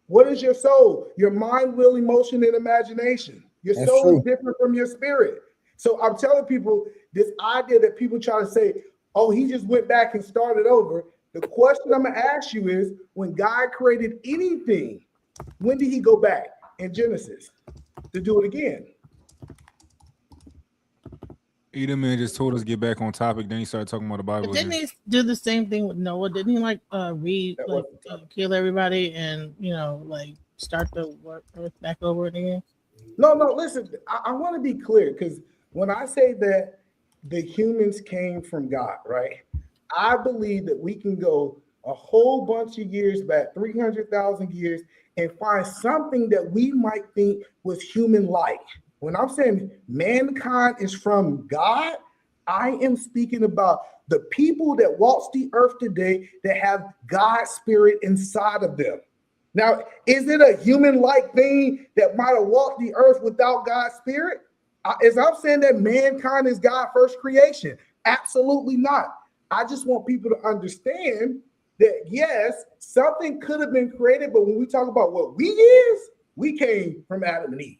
What is your soul? Your mind, will, emotion, and imagination. Your soul is different from your spirit. So I'm telling people this idea that people try to say, oh, he just went back and started over. The question I'm going to ask you is, when God created anything, when did he go back in Genesis to do it again? Eat a man just told us to get back on topic. Then he started talking about the Bible. But didn't he do the same thing with Noah? Didn't he kill everybody and start the earth back over again? No, listen, I want to be clear because when I say that the humans came from God, right? I believe that we can go a whole bunch of years back, 300,000 years, and find something that we might think was human-like. When I'm saying mankind is from God, I am speaking about the people that walk the earth today that have God's spirit inside of them. Now, is it a human-like thing that might have walked the earth without God's spirit? As I'm saying that mankind is God's first creation, absolutely not. I just want people to understand that, yes, something could have been created, but when we talk about what we is, we came from Adam and Eve.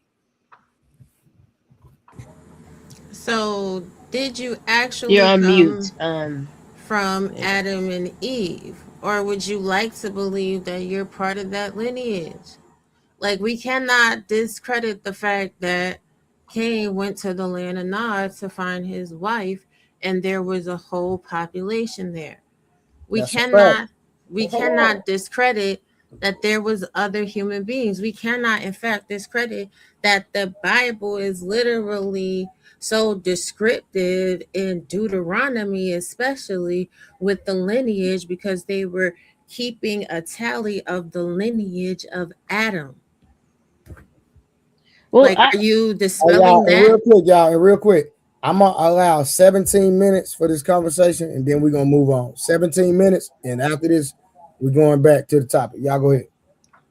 So did you actually You're on come mute. from Adam and Eve? Or would you like to believe that you're part of that lineage? Like, we cannot discredit the fact that Cain went to the land of Nod to find his wife, and there was a whole population there. We That's a cannot discredit that there was other human beings. We cannot, in fact, discredit that the Bible is literally so descriptive in Deuteronomy, especially with the lineage, because they were keeping a tally of the lineage of Adam. Well, Like, are you Hey, dispelling y'all, and that? real quick, I'm gonna allow 17 minutes for this conversation, and then we're gonna move on. 17 minutes, and after this, we're going back to the topic. Y'all go ahead.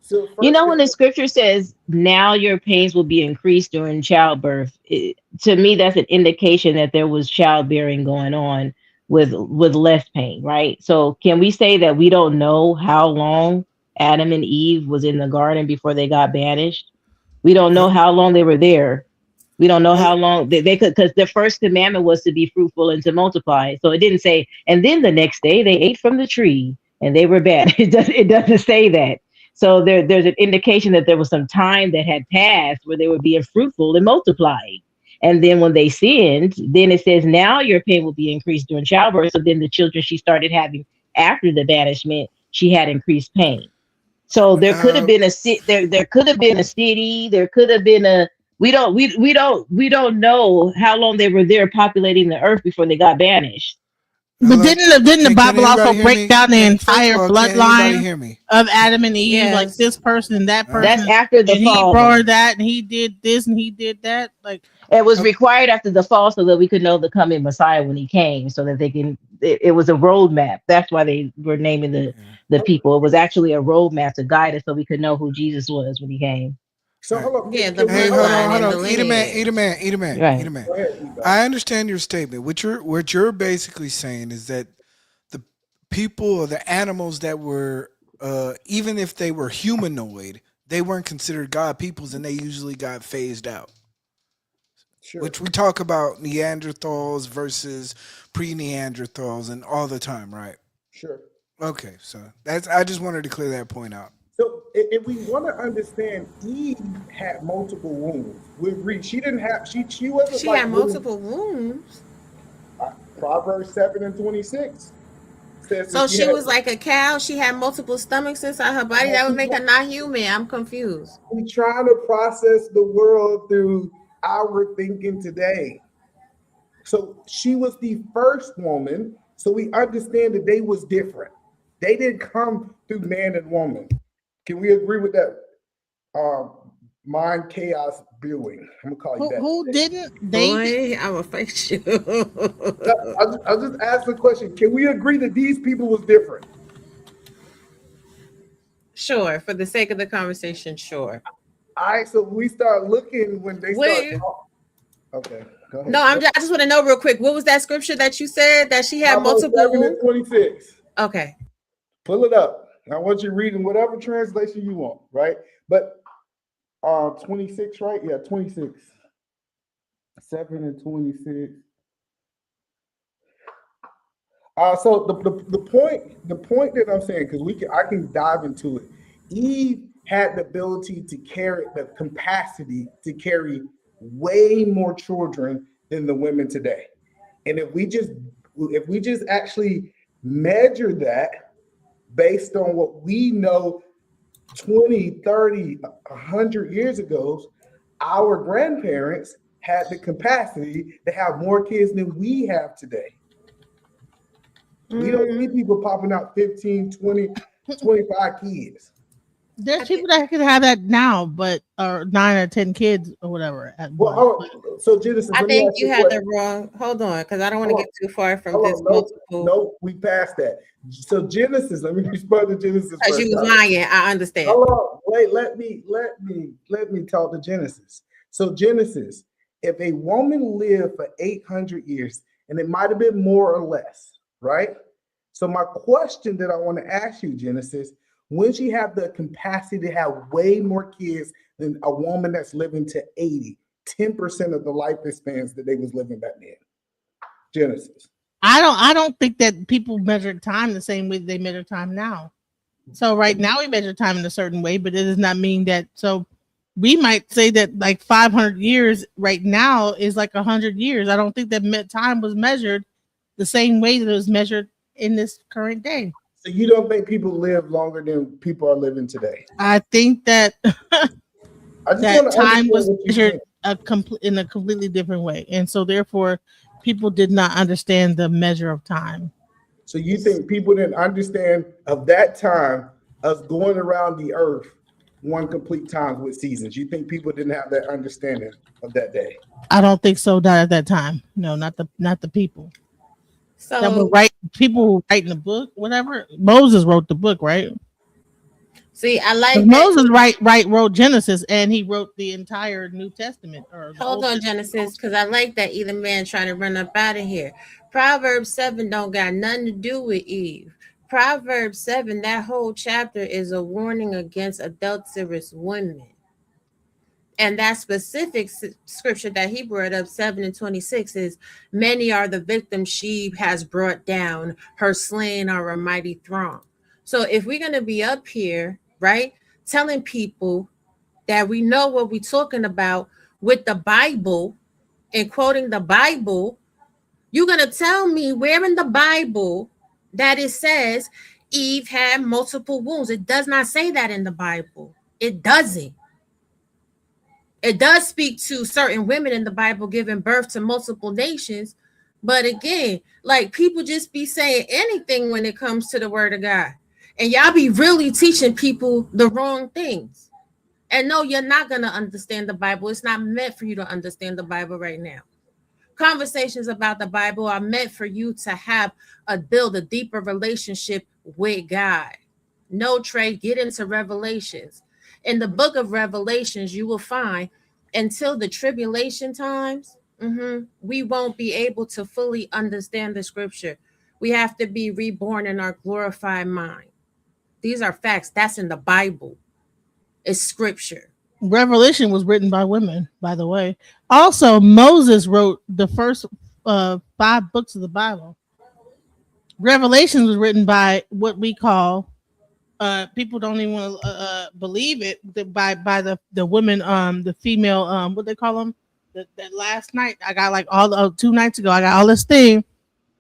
So you first know, when thing, the scripture says, now your pains will be increased during childbirth, to me, that's an indication that there was childbearing going on with less pain, right? So can we say that we don't know how long Adam and Eve was in the garden before they got banished? We don't know how long they were there. We don't know how long they could, because the first commandment was to be fruitful and to multiply. So it didn't say, and then the next day they ate from the tree and they were bad. It doesn't say that. So there's an indication that there was some time that had passed where they were being fruitful and multiplying. And then when they sinned, then it says, now your pain will be increased during childbirth. So then the children she started having after the banishment, she had increased pain. So there could have been there could have been a city, there could have been a we don't know how long they were there populating the earth before they got banished. But didn't the Can Bible also anybody hear break me? down the First of entire all, can anybody bloodline hear me? of Adam and Eve? Yes. Like this person and that person. That's after the and fall. he brought that, and he did this, and he did that. Like, It was required after the fall so that we could know the coming Messiah when he came, so that they can. It was a roadmap. That's why they were naming the people. It was actually a roadmap to guide us so we could know who Jesus was when he came. so hold up. Yeah, the Hey, bloodline hold and on. the Eat a lineage. man. Right. Go ahead, Eva. I understand your statement. What you're basically saying is that the people or the animals that were, even if they were humanoid, they weren't considered God peoples, and they usually got phased out. Sure. Which we talk about Neanderthals versus pre-Neanderthals and all the time, right? Sure. Okay, so I just wanted to clear that point out. So if we want to understand, Eve had multiple wombs. We agree. She didn't have. She wasn't. She like had multiple wombs. Proverbs 7:26 says. So she was like a cow. She had multiple stomachs inside her body. That would make her not human. I'm confused. We're trying to process the world through our thinking today. So she was the first woman. So we understand that they was different. They didn't come through man and woman. Can we agree with that? Mind chaos viewing. I'm gonna call you that. who didn't? They Boy, I will face you. I'll just ask the question. Can we agree that these people was different? Sure, for the sake of the conversation, sure. All right, so we start looking when they Wait. start. Okay, go ahead. No, I just want to know real quick. What was that scripture that you said that she had Proverbs multiple? 7:26. Okay. Pull it up. I want you to read in whatever translation you want, right? But 26, right? Yeah, 26. 7:26. So the point that I'm saying, because I can dive into it. Eve had the ability to carry the capacity to carry way more children than the women today. And if we just actually measure that based on what we know 20, 30, 100 years ago, our grandparents had the capacity to have more kids than we have today. We don't see people popping out 15, 20, 25 kids. There's people that can have that now, but or 9 or 10 kids or whatever. Well, so Genesis, I think you had the wrong. Hold on, because I don't want to get too far from this. No, we passed that. So Genesis, let me respond to Genesis. Because you was lying. I understand. Hold on, wait. Let me talk to Genesis. So Genesis, if a woman lived for 800 years, and it might have been more or less, right? So my question that I want to ask you, Genesis, when she have the capacity to have way more kids than a woman that's living to 80, 10% of the life spans that they was living back then. Genesis. I don't think that people measure time the same way they measure time now. So right now we measure time in a certain way, but it does not mean that. So we might say that like 500 years right now is like 100 years. I don't think that time was measured the same way that it was measured in this current day. So you don't think people live longer than people are living today? I think that that time was measured in a completely different way, and so therefore people did not understand the measure of time. So you think people didn't understand of that time, us going around the earth one complete time with seasons? You think people didn't have that understanding of that day? I don't think so. Not at that time. No, not the people. So that were people who writing the book, whatever. Moses wrote the book, right? See, I like Moses wrote Genesis, and he wrote the entire New Testament. Hold on, Genesis, because I like that either man trying to run up out of here. Proverbs 7 don't got nothing to do with Eve. Proverbs 7, that whole chapter is a warning against adulterous women. And that specific scripture that he brought up, 7:26, is many are the victims she has brought down, her slain are a mighty throng. So if we're going to be up here, right, telling people that we know what we're talking about with the Bible and quoting the Bible, you're going to tell me where in the Bible that it says Eve had multiple wombs. It does not say that in the Bible. It doesn't. It does speak to certain women in the Bible giving birth to multiple nations. But again, like people just be saying anything when it comes to the word of God. And y'all be really teaching people the wrong things. And no, you're not going to understand the Bible. It's not meant for you to understand the Bible right now. Conversations about the Bible are meant for you to build a deeper relationship with God. No, Trey, get into Revelations. In the book of Revelations, you will find until the tribulation times, we won't be able to fully understand the scripture. We have to be reborn in our glorified mind. These are facts. That's in the Bible. It's scripture. Revelation was written by women, by the way. Also, Moses wrote the first 5 books of the Bible. Revelation was written by what we call people don't even want to believe it, by the women, the female, what they call them. That last night I got like 2 nights ago I got all this thing.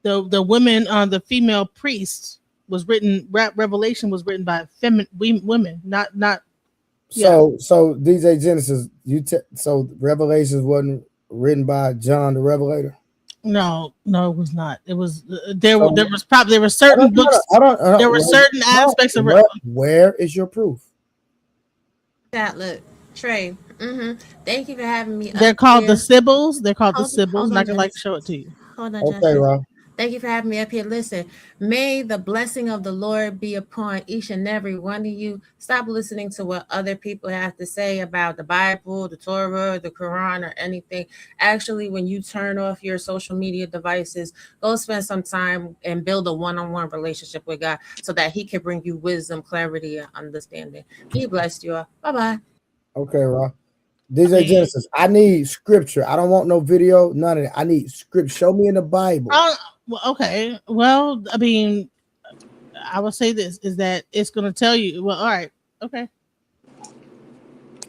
The women, the female priests was written. Revelation was written by women, not. So DJ Genesis, so Revelations wasn't written by John the Revelator. No, it was not. It was there were certain books. There were certain aspects of it. Where is your proof? That look, Trey. Thank you for having me. They're called the Sibyls. They're called the Sibyls, and I can show it to you. Hold on, okay, Rob. Thank you for having me up here. Listen, may the blessing of the Lord be upon each and every one of you. Stop listening to what other people have to say about the Bible, the Torah, the Quran, or anything. Actually, when you turn off your social media devices, go spend some time and build a one-on-one relationship with God so that he can bring you wisdom, clarity, and understanding. He blessed you all. Bye-bye. Okay, Rob. DJ Genesis, I need scripture. I don't want no video, none of that. I need scripture. Show me in the Bible. Okay. Well, I mean, I will say this is that it's going to tell you. Well, all right. Okay.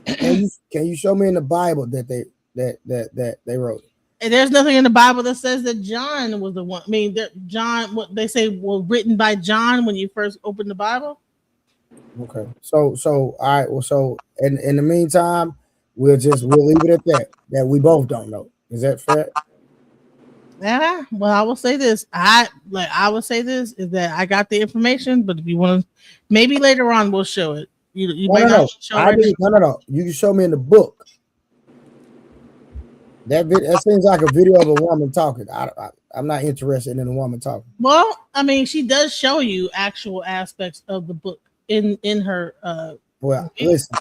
Can you show me in the Bible that they wrote it? And there's nothing in the Bible that says that John was the one. I mean, that John, what they say, were written by John when you first opened the Bible. Okay. So all right. Well, so in the meantime, we'll leave it at that. That we both don't know. Is that fair? Yeah. Well, I will say this. I would say this is that I got the information, but if you want to, maybe later on we'll show it. You might not show it. No. You can show me in the book. That seems like a video of a woman talking. I'm not interested in a woman talking. Well, I mean, she does show you actual aspects of the book in her. Well, listen,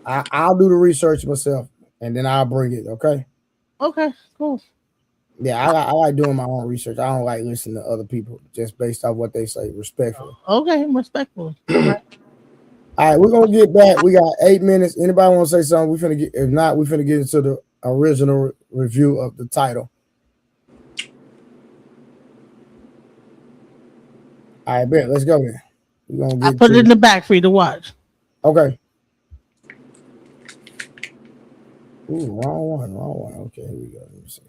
I'll do the research myself, and then I'll bring it. Okay. Okay. Cool. Yeah, I like doing my own research. I don't like listening to other people just based off what they say, respectfully. Okay, respectful. All right, we're gonna get back. We got 8 minutes. Anybody want to say something? We finna get. If not, we finna get into the original review of the title. All right, bet. Let's go then. We're gonna get. I put it in the back for you to watch. Okay. Ooh, wrong one. Okay, here we go. Let me see.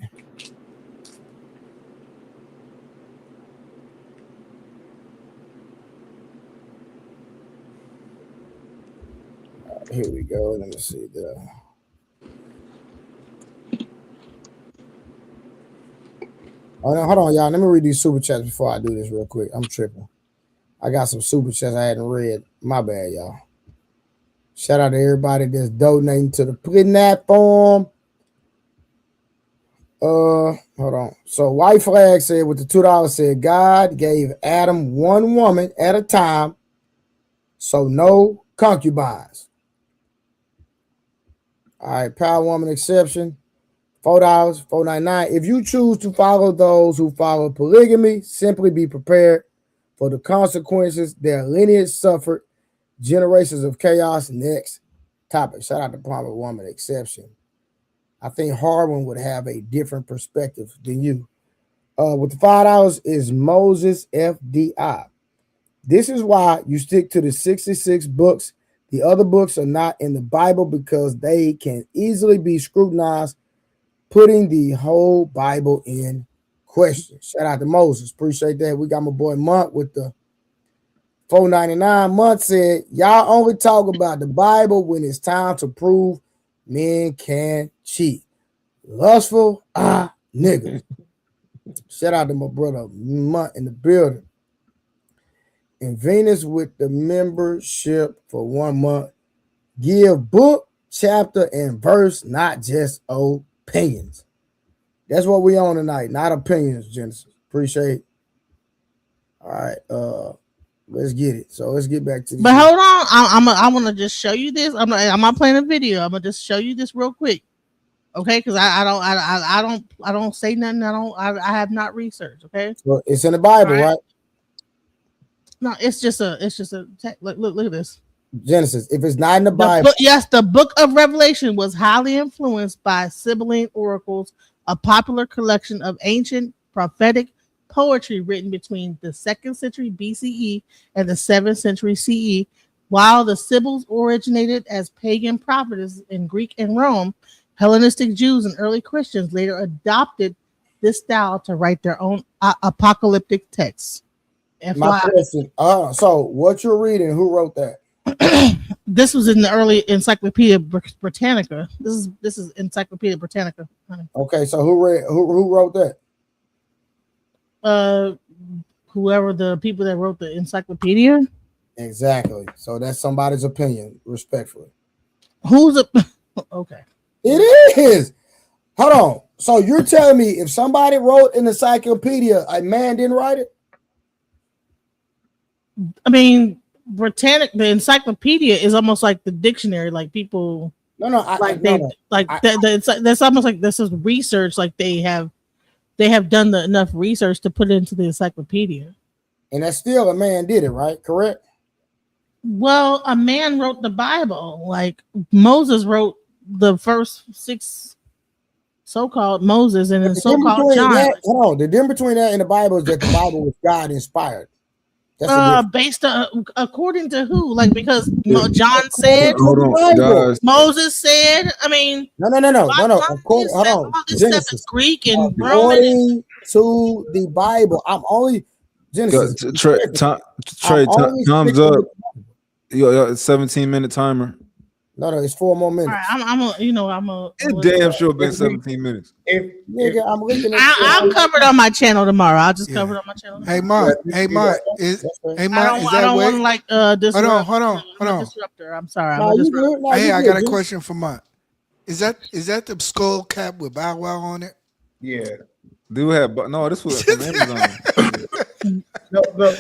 Here we go. Let me see. Oh, no, hold on, y'all. Let me read these super chats before I do this real quick. I'm tripping. I got some super chats I hadn't read. My bad, y'all. Shout out to everybody that's donating to the platform. Hold on. So White Flag said with the $2 said God gave Adam one woman at a time, so no concubines. All right, Power Woman exception, $4, $4.99. If you choose to follow those who follow polygamy, simply be prepared for the consequences their lineage suffered. Generations of chaos. Next topic. Shout out to Power Woman exception. I think Harwin would have a different perspective than you. With the $5 is Moses FDI. This is why you stick to the 66 books. The other books are not in the Bible because they can easily be scrutinized, putting the whole Bible in question. Shout out to Moses. Appreciate that. We got my boy Monk with the $4.99. Monk said, y'all only talk about the Bible when it's time to prove men can cheat. Lustful niggas. Shout out to my brother Monk in the building. And Venus with the membership for 1 month. Give book, chapter, and verse, not just opinions. That's what we on tonight, not opinions, Genesis. Appreciate it. All right, let's get it. So let's get back to this. But hold on, I want to just show you this. I'm not playing a video. I'm gonna just show you this real quick, okay? Because I don't say nothing. I have not researched. Okay, well, it's in the Bible, right? No, it's just a look at this. Genesis. If it's not in the Bible, the book of Revelation was highly influenced by Sibylline oracles, a popular collection of ancient prophetic poetry written between the 2nd century BCE and the 7th century CE. While the Sibyls originated as pagan prophetess in Greek and Rome, Hellenistic Jews and early Christians later adopted this style to write their own apocalyptic texts. My question. So what you're reading? Who wrote that? This was in the early Encyclopedia Britannica. This is Encyclopedia Britannica. Okay, so who wrote that? Whoever the people that wrote the encyclopedia. Exactly. So that's somebody's opinion, respectfully. Okay. It is. Hold on. So you're telling me if somebody wrote an encyclopedia, a man didn't write it? I mean, the encyclopedia is almost like the dictionary. Like people, that's almost like this is research. Like they have done enough research to put it into the encyclopedia. And that's still a man did it, right? Correct. Well, a man wrote the Bible. Like Moses wrote the first 6 so-called Moses and then so-called John. The difference between that and the Bible is that the Bible was God inspired. Based on according to who? Like because John said, Moses said. I mean, no. Hold on. Genesis, Greek and Roman. To the Bible, I'm only Genesis. Trey, time's up. 17-minute timer. No, it's 4 more All minutes. right, It damn sure been 17 minutes. Nigga, I'm looking at I'll cover it on my channel tomorrow. I'll just cover it on my channel. Hey, Mark. Hey, Mark. Is I that don't want way? to like disrupt. Hold on. I'm a disruptor. I'm sorry. No, I'm a you disruptor. good. No, Hey, you I good. got a question for Mark. Is that the skull cap with Bow Wow on it? Yeah. Dude had, but no, this was from Amazon. No, I'm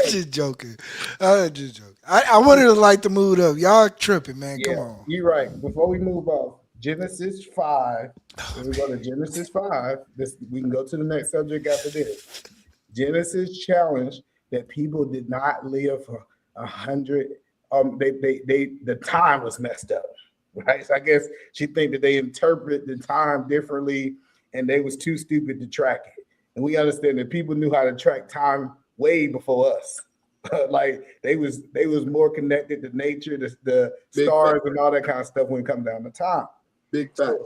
just joking. I wanted to light the mood up. Y'all tripping, man. Come on. You're right. Before we move on, Genesis 5. When we go to Genesis 5, we can go to the next subject after this. Genesis challenged that people did not live for 100. The time was messed up, right? So I guess she think that they interpret the time differently, and they was too stupid to track it. And we understand that people knew how to track time way before us. Like they was more connected to nature, the stars, and all that kind of stuff when it comes down to time. Big fact.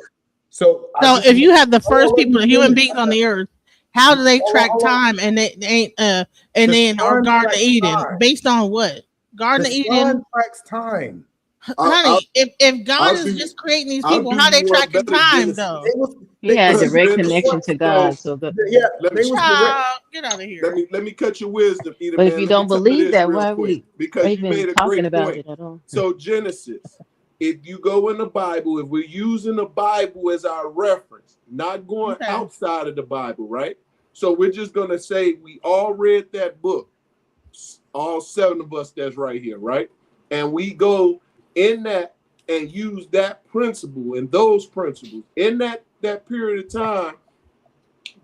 So if you have the first people, human beings on the earth, how do they track time? And they ain't or Garden of Eden based on what? Garden of Eden tracks time. Honey, if God is just creating these people, how they tracking time though? He had a direct connection to God. So get out of here. Let me cut your wisdom. But if you don't believe that, why are we even talking about it at all? So Genesis, if you go in the Bible, if we're using the Bible as our reference, not going outside of the Bible, right? So we're just going to say we all read that book, all 7 of us that's right here, right? And we go in that and use that principle and those principles. In that period of time,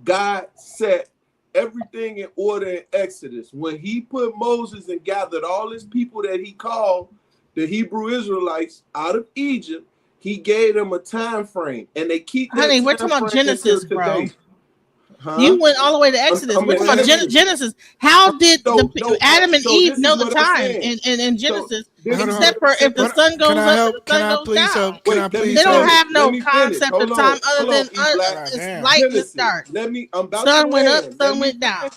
God set everything in order in Exodus. When he put Moses and gathered all his people that he called the Hebrew Israelites out of Egypt, he gave them a time frame, and they keep. Honey, we're talking about Genesis, bro. Huh? You went all the way to Exodus. We're talking about Genesis. How did Adam and Eve know the time in Genesis? Except for if the sun goes up, the sun goes down. They don't have no concept of time other than it's light to start. Sun went up, sun went down.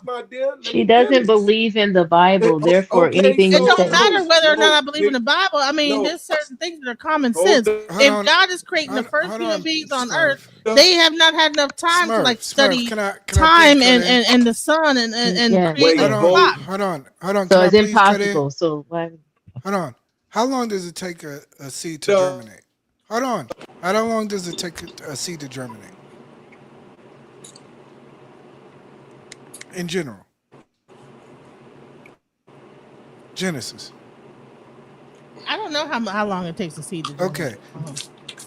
She doesn't believe in the Bible, therefore anything. It don't matter whether or not I believe in the Bible. I mean, there's certain things that are common sense. If God is creating the first human beings on earth, they have not had enough time to like study time and the sun and create a clock. Hold on. So it's impossible. So why? Hold on. How long does it take a seed to germinate? Hold on. How long does it take a seed to germinate? In general. Genesis. I don't know how long it takes a seed to germinate. Okay.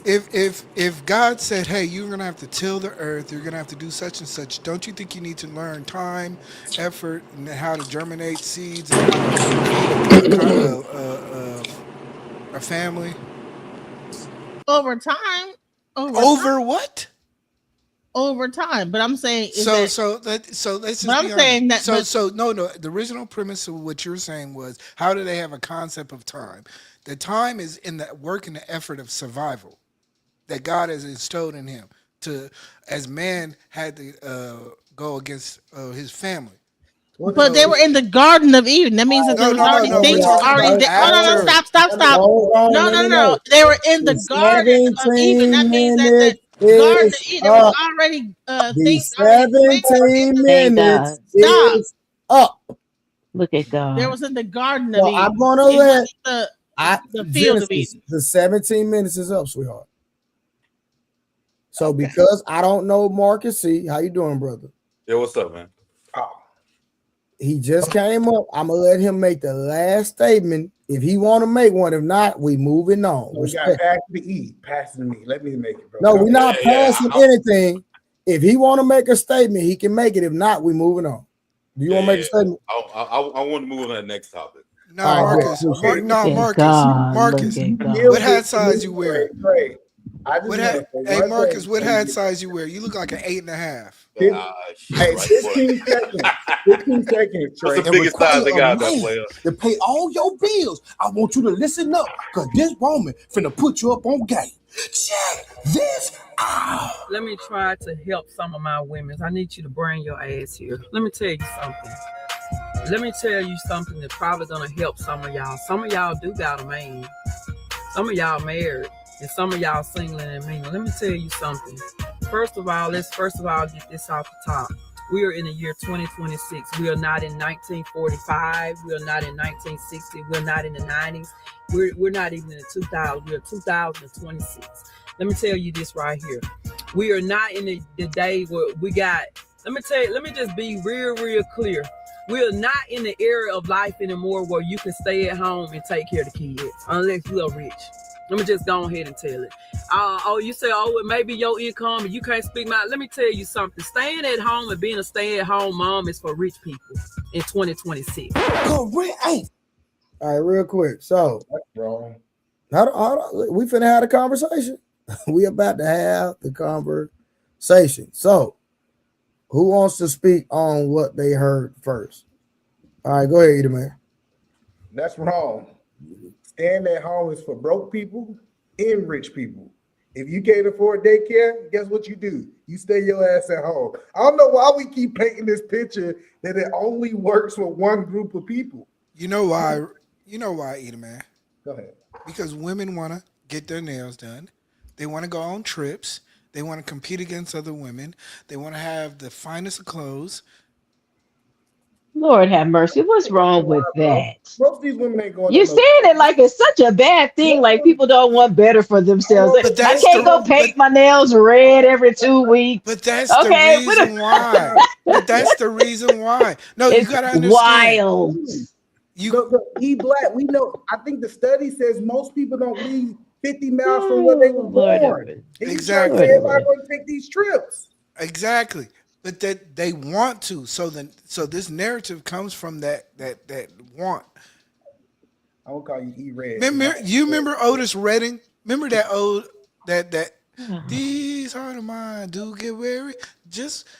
If God said, hey, you're going to have to till the earth, you're going to have to do such and such, don't you think you need to learn time, effort, and how to germinate seeds and how to feed a family? Over time. Over what? Over time. But I'm saying let's just I'm saying that the original premise of what you're saying was, how do they have a concept of time? The time is in the work and the effort of survival that God has instilled in him as man had to go against his family. But they were in the Garden of Eden. That means that there was already things already there. Oh, no, stop. No. They were in the Garden of Eden. That means that the Garden of Eden was already things. 17 minutes is up. Look at God. There was in the Garden of Eden. I'm gonna let the field of Eden. The 17 minutes is up, sweetheart. So because I don't know Marcus C, how you doing, brother? Yeah, what's up, man? He just came up. I'm gonna let him make the last statement if he want to make one. If not, we moving on. We got pass to E, pass to me. Let me make it, bro. No, we're not passing anything. If he want to make a statement, he can make it. If not, we moving on. Do you want to make a statement? I want to move on to the next topic. No, Marcus. Marcus. What hat size you wear? Hey, Marcus, what hat size you wear? You look like an 8.5. Hey, 15 seconds. 15 seconds, Trey. What's the biggest size they got, that player? To pay all your bills. I want you to listen up, because this woman finna put you up on game. Check this out. Let me try to help some of my women. I need you to bring your ass here. Let me tell you something. Let me tell you something that's probably gonna help some of y'all. Some of y'all do got a man. Some of y'all married and some of y'all single and mingle. Let me tell you something. First of all, let's get this off the top. We are in the year 2026. We are not in 1945. We are not in 1960. We're not in the 90s. We're not even in the 2000s. We're 2026. Let me tell you this right here. We are not in the day where we got, let me just be real clear. We are not in the era of life anymore where you can stay at home and take care of the kids, unless you are rich. Let me just go ahead and tell it. You say, it may be your income and you can't speak my. Let me tell you something. Staying at home and being a stay-at-home mom is for rich people in 2026. All right, real quick. So, That's wrong. we finna have a conversation. We about to have the conversation. So, who wants to speak on what they heard first? All right, go ahead, Edie, man. That's wrong. Staying at home is for broke people and rich people. If you can't afford daycare, guess what you do? You stay your ass at home. I don't know why we keep painting this picture that it only works for one group of people. You know why? You know why, Edie, man? Go ahead. Because women want to get their nails done. They want to go on trips. They want to compete against other women. They want to have the finest of clothes. Lord have mercy. What's wrong with that? Most of these women ain't going. You're saying it like it's such a bad thing, like people don't want better for themselves. But I can't go paint my nails red every 2 weeks. But that's the reason why. But that's the reason why. No, you gotta understand. Wild. Black. We know. I think the study says most people don't leave 50 miles from where they were born. Exactly. Everybody going to take these trips. Exactly. But that they want to. So this narrative comes from that want. I will call you E-Red. Remember Otis Redding? Remember that these heart of mine do get weary.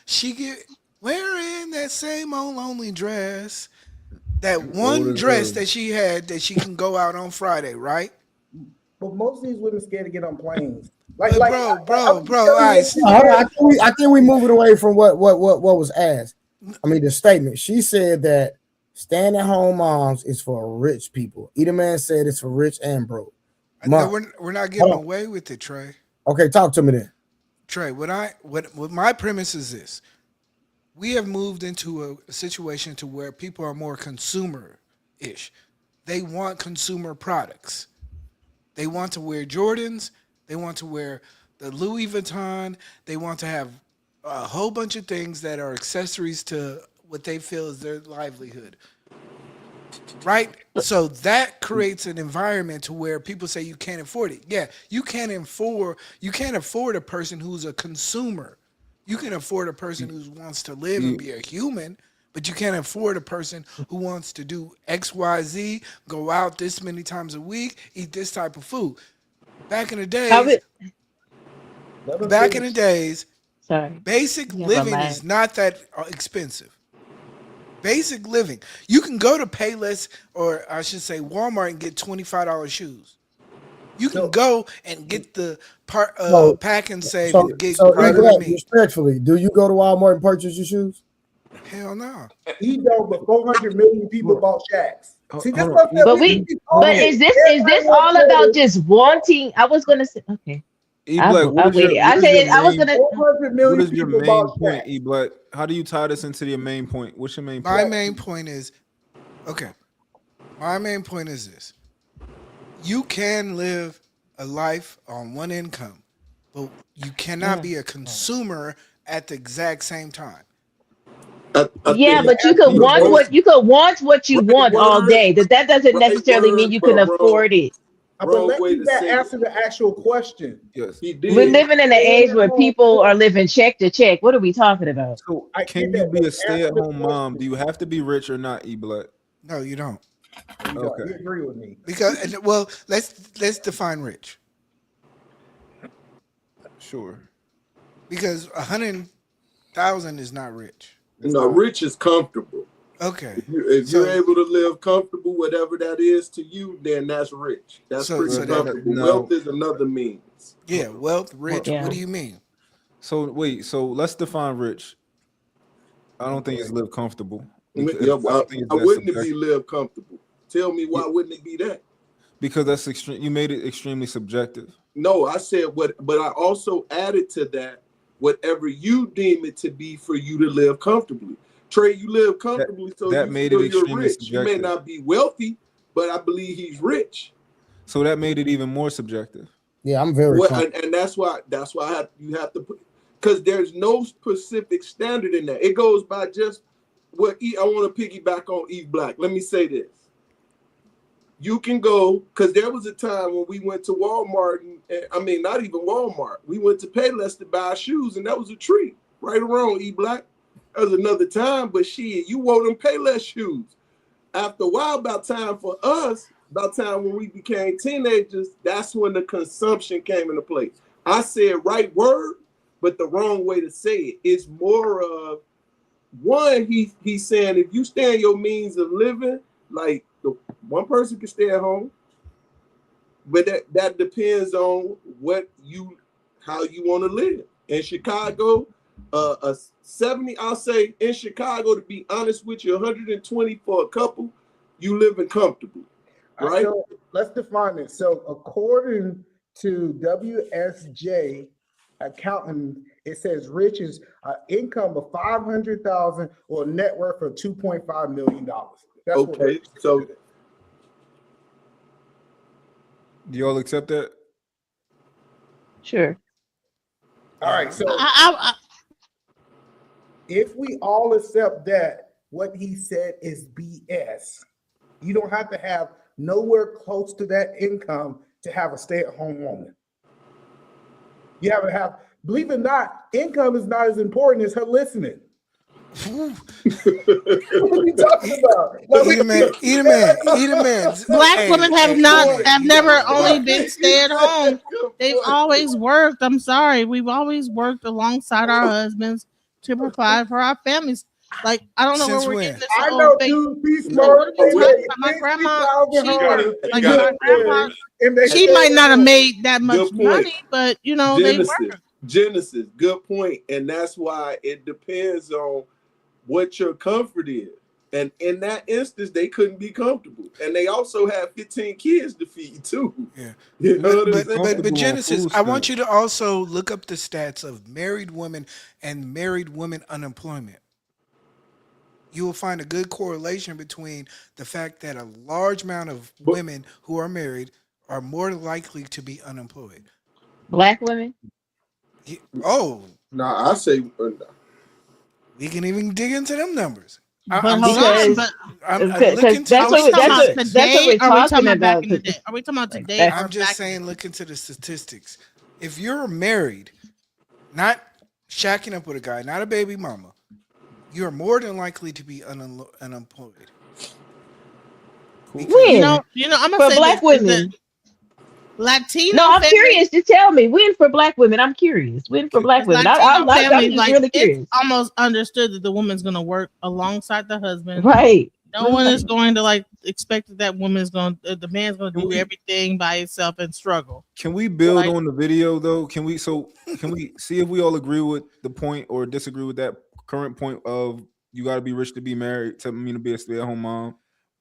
She get wearing that same old lonely dress. That one dress that she had that she can go out on Friday, right? But most of these women scared to get on planes. Bro. I think we moving away from what was asked. I mean, the statement. She said that staying at home moms is for rich people. Edie Man said it's for rich and broke. No, we're not getting away with it, Trey. Okay, talk to me then. Trey, what my premise is this. We have moved into a situation to where people are more consumer-ish. They want consumer products. They want to wear Jordans. They want to wear the Louis Vuitton. They want to have a whole bunch of things that are accessories to what they feel is their livelihood. Right? So that creates an environment to where people say you can't afford it. Yeah, you can't afford a person who's a consumer. You can afford a person who wants to live and be a human, but you can't afford a person who wants to do XYZ, go out this many times a week, eat this type of food. Back in the days, basic living is not that expensive. Basic living. You can go to Payless, or I should say Walmart, and get $25 shoes. You can go and get the pack and save and get regular meat. Respectfully, do you go to Walmart and purchase your shoes? Hell no. He don't, but 400 million people bought Shaqs. See, this but is this all about just wanting? I was gonna say, okay. What is your main point, E-Black? How do you tie this into your main point? What's your main point? My main point is, my main point is this. You can live a life on one income, but you cannot be a consumer at the exact same time. But you could want what you want all day. That doesn't necessarily mean you can afford it. But let me answer the actual question. Yes, he did. We're living in an age where people are living check to check. What are we talking about? So can you be a stay-at-home mom? Do you have to be rich or not, E-Black? No, you don't. Okay. You agree with me? Because let's define rich. Sure. Because 100,000 is not rich. Rich is comfortable. Okay. If you're able to live comfortable, whatever that is to you, then that's rich. That's pretty comfortable. Wealth is another means. Yeah, wealth, rich. Yeah. What do you mean? So let's define rich. I don't think it's live comfortable. Why wouldn't it be live comfortable? Tell me why wouldn't it be that? Because that's extreme. You made it extremely subjective. No, I said what, but I also added to that whatever you deem it to be for you to live comfortably. Trey, you live comfortably, so that you made feel it you're extremely rich. You may subjective. not be wealthy, but I believe he's rich. So that made it even more subjective. Yeah, I'm very. And that's why you have to put, because there's no specific standard in that. It goes by just what I want to piggyback on Eve Black. Let me say this. You can go, because there was a time when we went to Walmart, and I mean, not even Walmart. We went to Payless to buy shoes, and that was a treat. Right or wrong, E Black. That was another time, but shit, you wore them Payless shoes. After a while, about time when we became teenagers, that's when the consumption came into place. I said right word, but the wrong way to say it. It's more of, one, he's saying if you stay in your means of living, like one person can stay at home, but that depends on how you want to live. In Chicago, a 70, I'll say in Chicago, to be honest with you, 120 for a couple, you living comfortably, right? So let's define it. So according to WSJ accountant, it says rich is an income of 500,000 or a net worth of $2.5 million. That's okay. So do y'all accept that? Sure. All right. So if we all accept that what he said is BS, you don't have to have nowhere close to that income to have a stay-at-home woman. You have to have, believe it or not, income is not as important as her listening. What are you talking about? Eat a man. Black women have never only been stay at home. They've always worked. I'm sorry. We've always worked alongside our husbands to provide for our families. Like, I don't know Since where we're when? getting this. I know, dude, be smart. My grandma, she might not have made that much money, but you know, they work. Genesis, good point. And that's why it depends on what your comfort is. And in that instance, they couldn't be comfortable. And they also have 15 kids to feed too. Yeah. You know what I'm saying? But Genesis, I want you to also look up the stats of married women and married women unemployment. You will find a good correlation between the fact that a large amount of women who are married are more likely to be unemployed. Black women? Oh. I say we can even dig into them numbers. But hold on, that's what we're talking about. Are we talking about today? I'm just saying, look into the statistics. If you're married, not shacking up with a guy, not a baby mama, you're more than likely to be unemployed. When? You know, I'm gonna for say black women. Latino. No, I'm curious. Just tell me. When for black women? I'm curious. When for black women? I'm really curious. It's almost understood that the woman's going to work alongside the husband. Right. No one is going to expect that woman's going. The man's going to do everything by himself and struggle. Can we build on the video though? Can we see if we all agree with the point or disagree with that current point of you got to be rich to be married to be a stay-at-home mom?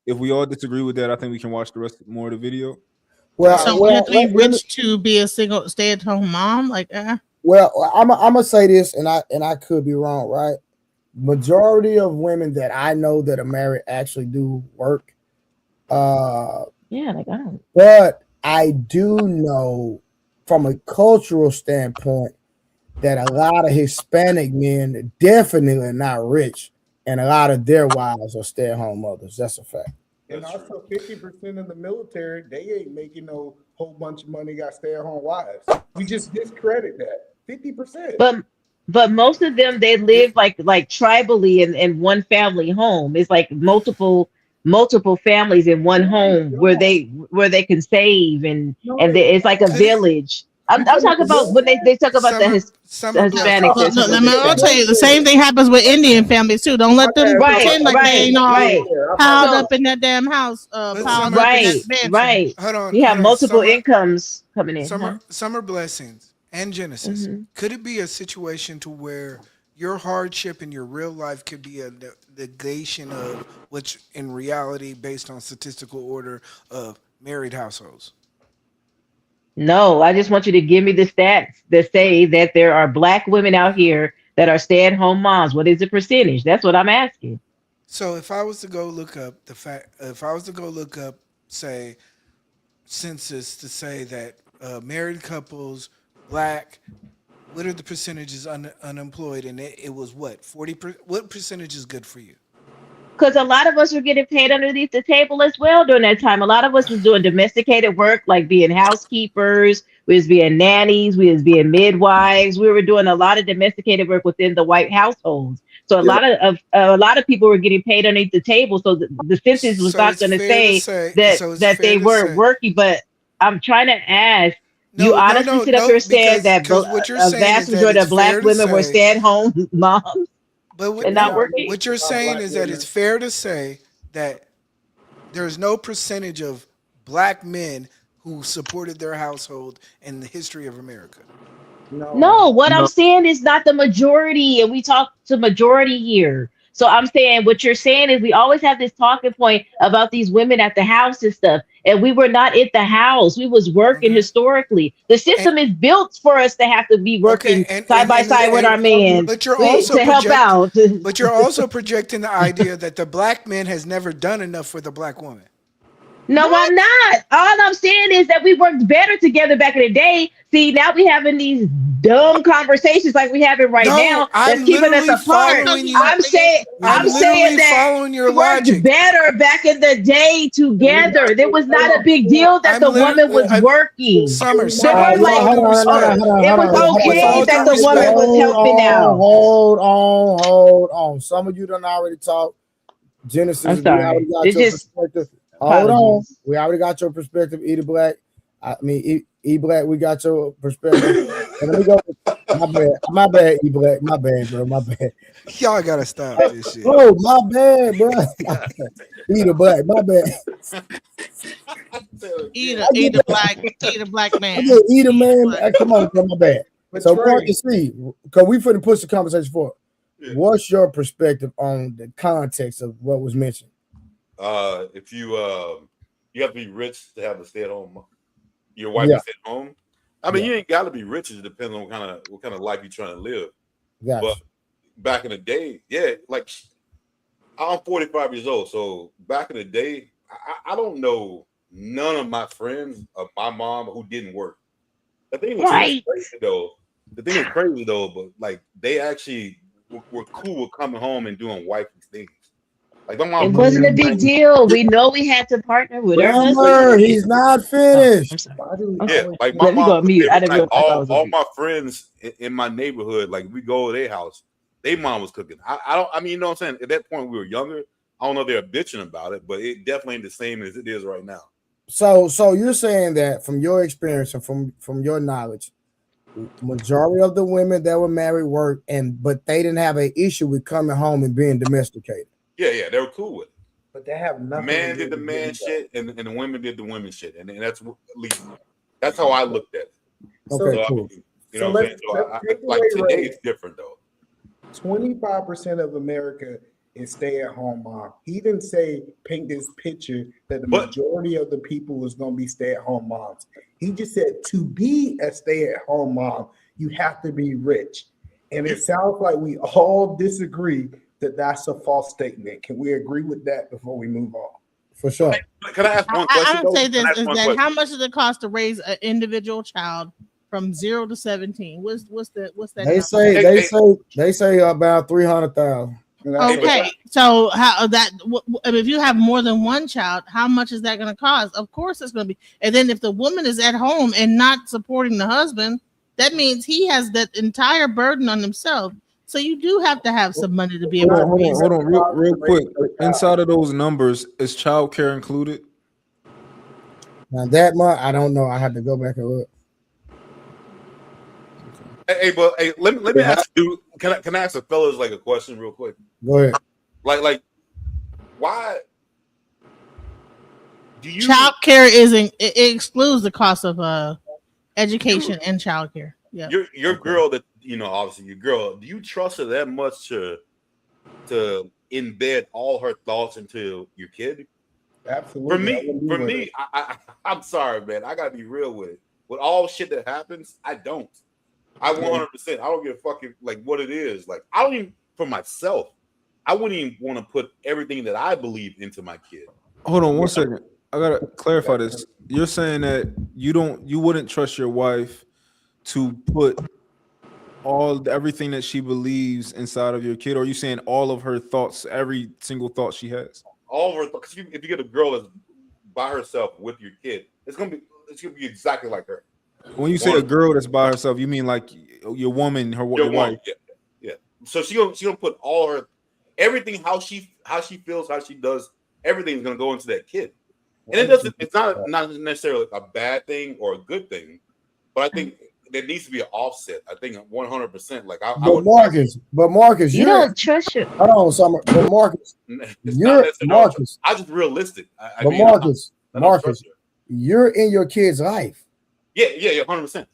If we all disagree with that, I think we can watch the rest more of the video. So we have to be rich to be a single stay-at-home mom, Well, I'm gonna say this, and I could be wrong, right? Majority of women that I know that are married actually do work. But I do know from a cultural standpoint that a lot of Hispanic men definitely are not rich, and a lot of their wives are stay-at-home mothers. That's a fact. And also 50% of the military, they ain't making no whole bunch of money, got stay-at-home wives. We just discredit that. 50%. But most of them, they live like tribally in one family home. It's like multiple families in one home where they can save and it's like a village. I'm talking about when they talk about the Hispanic. I'll tell you, the same thing happens with Indian families too. Don't let them pretend like they ain't all piled up in that damn house. Right. Hold on. You have multiple incomes coming in. Summer Blessings and Genesis. Mm-hmm. Could it be a situation to where your hardship in your real life could be a negation of which in reality, based on statistical order of married households? No, I just want you to give me the stats that say that there are Black women out here that are stay-at-home moms. What is the percentage? That's what I'm asking. So if I was to go look up say census to say that married couples, Black, what are the percentages unemployed? And it was what, 40%? What percentage is good for you? Because a lot of us were getting paid underneath the table as well during that time. A lot of us was doing domesticated work, like being housekeepers, we was being nannies, we was being midwives. We were doing a lot of domesticated work within the white households. So a lot of people were getting paid underneath the table. So the census was not going to say that they weren't working. But I'm trying to ask. You honestly sit up here saying that a vast majority of Black women were stay-at-home moms. But what you're saying is that it's fair to say that there's no percentage of Black men who supported their household in the history of America. No, what I'm saying is not the majority, and we talk to majority here. So I'm saying what you're saying is we always have this talking point about these women at the house and stuff, and we were not at the house. We was working historically. The system is built for us to have to be working side by side with our men to help out. But you're also projecting the idea that the Black man has never done enough for the Black woman. No, I'm not. All I'm saying is that we worked better together back in the day. See, now we having these dumb conversations like we having right now. That's keeping us apart. I'm saying that following your we worked logic. better back in the day together. There was not a big deal that the woman was working. It was okay that the woman was helping out. Hold on. Some of you done already talked. Genesis, I'm sorry. we already got your perspective. Hold on. We already got your perspective, E Black, we got your perspective. And let me go. My bad, E Black. My bad, bro. My bad. Y'all gotta stop this shit. Oh, my bad, bro. E Black, my bad. Eat a black man. Eat a man. Come on, bro, my bad. So point to see, because we finna push the conversation forward. Yeah. What's your perspective on the context of what was mentioned? If you have to be rich to have a stay-at-home, your wife is at home. I mean, you ain't got to be rich. It depends on what kind of life you're trying to live. Gotcha. But back in the day, like I'm 45 years old, so back in the day, I don't know none of my friends of my mom who didn't work. The thing was crazy though. But like they actually were cool with coming home and doing wifey things. Like my mom, it wasn't a big deal. We know we had to partner with her husband. He's not finished. Like my mom, like all my friends in my neighborhood, like we go to their house, their mom was cooking. I mean, you know what I'm saying? At that point, we were younger. I don't know if they're bitching about it, but it definitely ain't the same as it is right now. So you're saying that from your experience and from your knowledge, majority of the women that were married worked, but they didn't have an issue with coming home and being domesticated. Yeah, they were cool with it. But they have nothing. The man did the man shit, and the women did the women shit, and that's at least that's how I looked at it. Okay, so, cool. You know what I'm saying? So like today, it's different though. 25% of America is stay-at-home mom. He didn't say paint this picture that the majority of the people is going to be stay-at-home moms. He just said to be a stay-at-home mom, you have to be rich. And it sounds like we all disagree that that's a false statement. Can we agree with that before we move on? For sure. Can I ask one question? I would say this is that how much does it cost to raise an individual child from 0 to 17? What's that? They say about 300,000. Okay, so if you have more than one child, how much is that going to cost? Of course, it's going to be. And then if the woman is at home and not supporting the husband, that means he has that entire burden on himself. So you do have to have some money to be able to raise. Hold on, real quick. Inside of those numbers, is child care included? Now that much, I don't know. I have to go back and look. Hey, let me ask you. Can I ask the fellas like a question real quick? Go ahead. Like, why do you? Child care it excludes the cost of education and child care. Yeah, your girl that obviously your girl. Do you trust her that much to embed all her thoughts into your kid? Absolutely. For me, I'm sorry, man. I gotta be real with it. With all shit that happens, I don't. I 100%. I don't give a fuck like what it is. Like I don't even for myself. I wouldn't even want to put everything that I believe into my kid. Hold on 1 second. I gotta clarify this. You're saying that you wouldn't trust your wife to put everything that she believes inside of your kid, or are you saying all of her thoughts, every single thought she has? All of her thoughts. If you get a girl that's by herself with your kid, it's gonna be exactly like her. When you say a girl that's by herself, you mean like your woman, your wife? Yeah. So she gonna put all her everything, how she feels, how she does, everything's gonna go into that kid. And it's not necessarily a bad thing or a good thing, but I think there needs to be an offset. I think 100%. Like Marcus, you don't trust your. Hold on, Summer. But Marcus, Marcus. I just realistic. Marcus, you're in your kid's life. Yeah, 100%.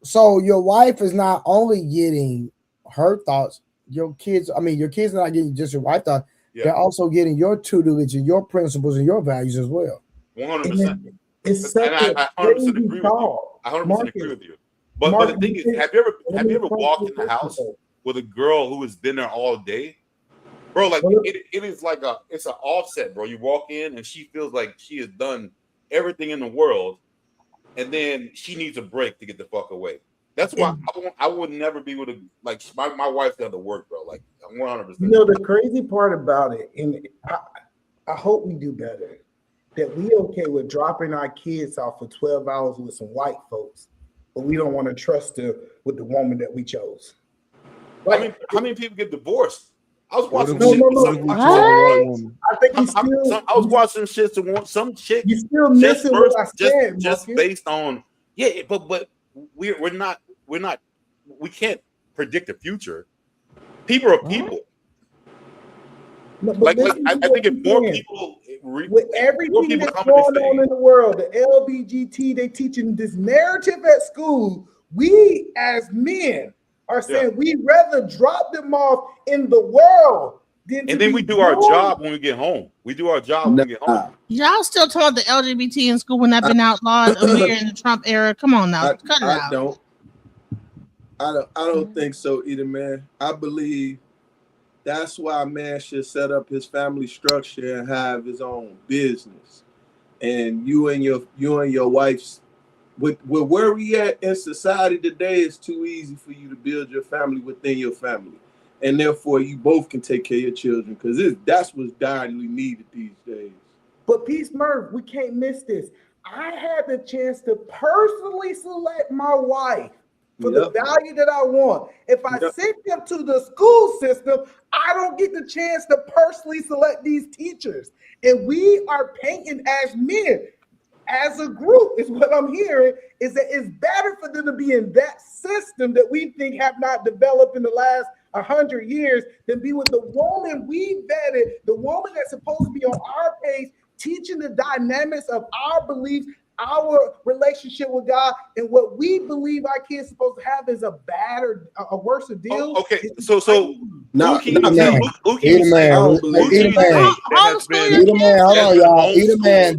So your wife is not only getting her thoughts. Your kids are not getting just your wife thoughts. Yeah. They're also getting your tutelage and your principles and your values as well. 100%. It's such I 100% agree with you. I 100% agree with you. But the thing is, have you ever walked in the house with a girl who has been there all day, bro? Like it is like it's an offset, bro. You walk in and she feels like she has done everything in the world, and then she needs a break to get the fuck away. That's why I would never be with my wife's got to work, bro. Like 100%. You know the crazy part about it, and I hope we do better. That we okay with dropping our kids off for 12 hours with some white folks, but we don't want to trust her with the woman that we chose. Like, how many people get divorced? I was watching I was watching shit to some chick. You still missing what I said, just based on but we can't predict the future. People are people. No, I think if more people with everything that's going on in the world, the LBGT, they teaching this narrative at school. We as men are saying we'd rather drop them off in the world than and then we do our job when we get home. We do our job when we get home. Y'all still taught the LGBT in school when that been outlawed here in the Trump era. Come on now, cut it out. I don't think so either, man. I believe that's why a man should set up his family structure and have his own business. And you and your wife's with where we at in society today, it's too easy for you to build your family within your family. And therefore you both can take care of your children because that's what's direly needed these days. But Peace Murph, we can't miss this. I had the chance to personally select my wife for the value that I want. If I send them to the school system, I don't get the chance to personally select these teachers. And we are painting as men, as a group, is what I'm hearing, is that it's better for them to be in that system that we think have not developed in the last 100 years than be with the woman we vetted, the woman that's supposed to be on our page, teaching the dynamics of our beliefs, our relationship with God, and what we believe our kids supposed to have is a worse deal. Okay, so who can you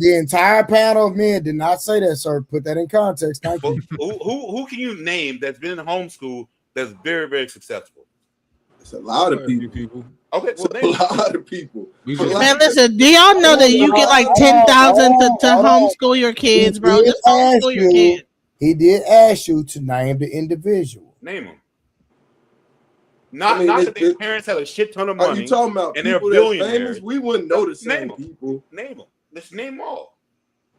the entire panel of men did not say that, sir. Put that in context. Thank you. Who can you name that's been in homeschool that's very, very successful? It's a lot of people. Okay, well, a lot of people. Man, listen, do y'all know that you get like 10,000 to homeschool your kids, bro? Just homeschool your kids. He did ask you to name the individual. Name them. Not that their parents have a shit ton of money. Are you talking about and they're people billionaires? Famous? We wouldn't know the same people. Name them. Let's name them all.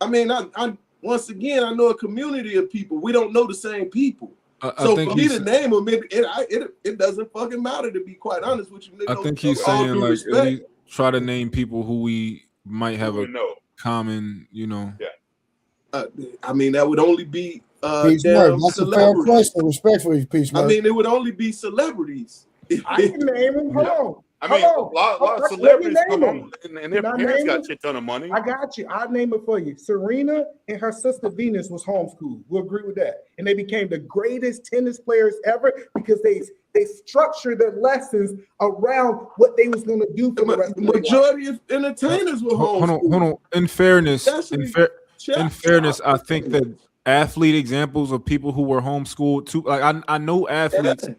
I mean, I once again, I know a community of people. We don't know the same people. So for me to name them, it doesn't fucking matter, to be quite honest with you. I think he's saying like at least try to name people who we might have a common, Yeah. I mean, that would only be Peace Murph. That's a fair question. Respectfully, Peace Murph. I mean, it would only be celebrities. I can name them. Hold on. I mean, a lot of celebrities come home and their parents got a shit ton of money. I got you. I'll name it for you. Serena and her sister Venus was homeschooled. We'll agree with that. And they became the greatest tennis players ever because they they structured their lessons around what they was going to do for the rest of The their life. majority of entertainers were Hold on, homeschooled. hold on. In fairness, Especially in fairness, I think that athlete examples of people who were homeschooled too. Like I know athletes. Yeah.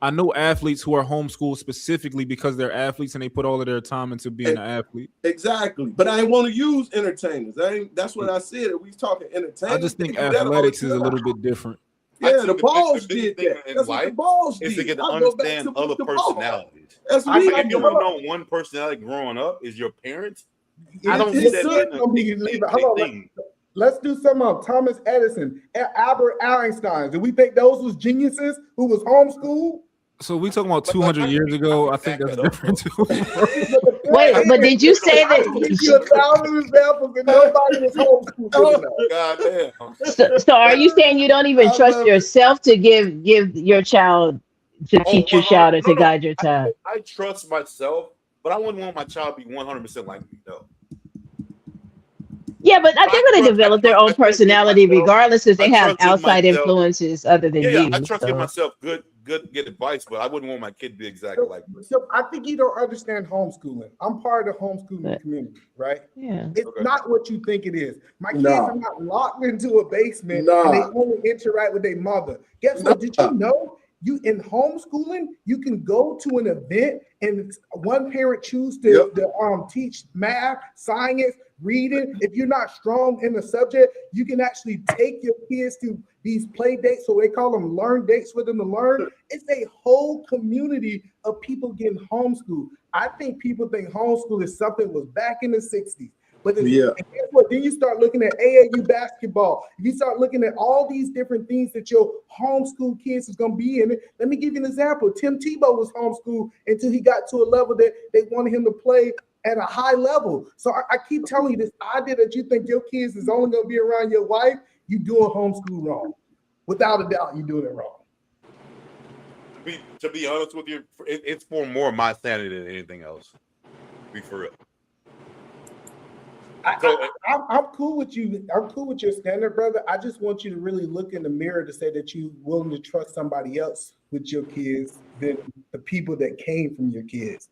I know athletes who are homeschooled specifically because they're athletes and they put all of their time into being an athlete. Exactly, but I ain't want to use entertainers. That's what I said. We talking entertainers. I just think They do that all athletics the is a time. little bit different. Yeah, the balls the did big thing that. in That's what the life balls is did. to get to I go back understand to other the balls. personalities. That's I me. think if you only know one personality growing up is your parents, I don't see that being a big thing. Let's do some of Thomas Edison, Albert Einstein. Do we think those was geniuses who was homeschooled? So we talking about 200 years ago. I think that's different too. Wait, but did you say I can give you 1,000 examples and nobody was homeschooled. God damn. so are you saying you don't even trust yourself to give your child to teach your child or to guide your child? I trust myself, but I wouldn't want my child to be 100% like me, though. Yeah, but they're going to develop their own personality regardless if they have outside influences other than you. I trust in myself. Good advice, but I wouldn't want my kid to be exactly like me. So I think you don't understand homeschooling. I'm part of the homeschooling community, right? Yeah. It's not what you think it is. My kids are not locked into a basement and they only interact with their mother. Guess what? Did you know you in homeschooling, you can go to an event and one parent choose to teach math, science, reading. If you're not strong in the subject, you can actually take your kids to these play dates, so they call them learn dates for them to learn. It's a whole community of people getting homeschooled. I think people think homeschool is something that was back in the 60s. But and guess what? Then you start looking at AAU basketball. You start looking at all these different things that your homeschool kids is going to be in it. Let me give you an example. Tim Tebow was homeschooled until he got to a level that they wanted him to play at a high level. So I keep telling you this idea that you think your kids is only going to be around your wife, you doing homeschool wrong. Without a doubt, you're doing it wrong. To be honest with you, it's for more of my sanity than anything else. Be for real. I'm cool with you. I'm cool with your standard, brother. I just want you to really look in the mirror to say that you're willing to trust somebody else with your kids than the people that came from your kids.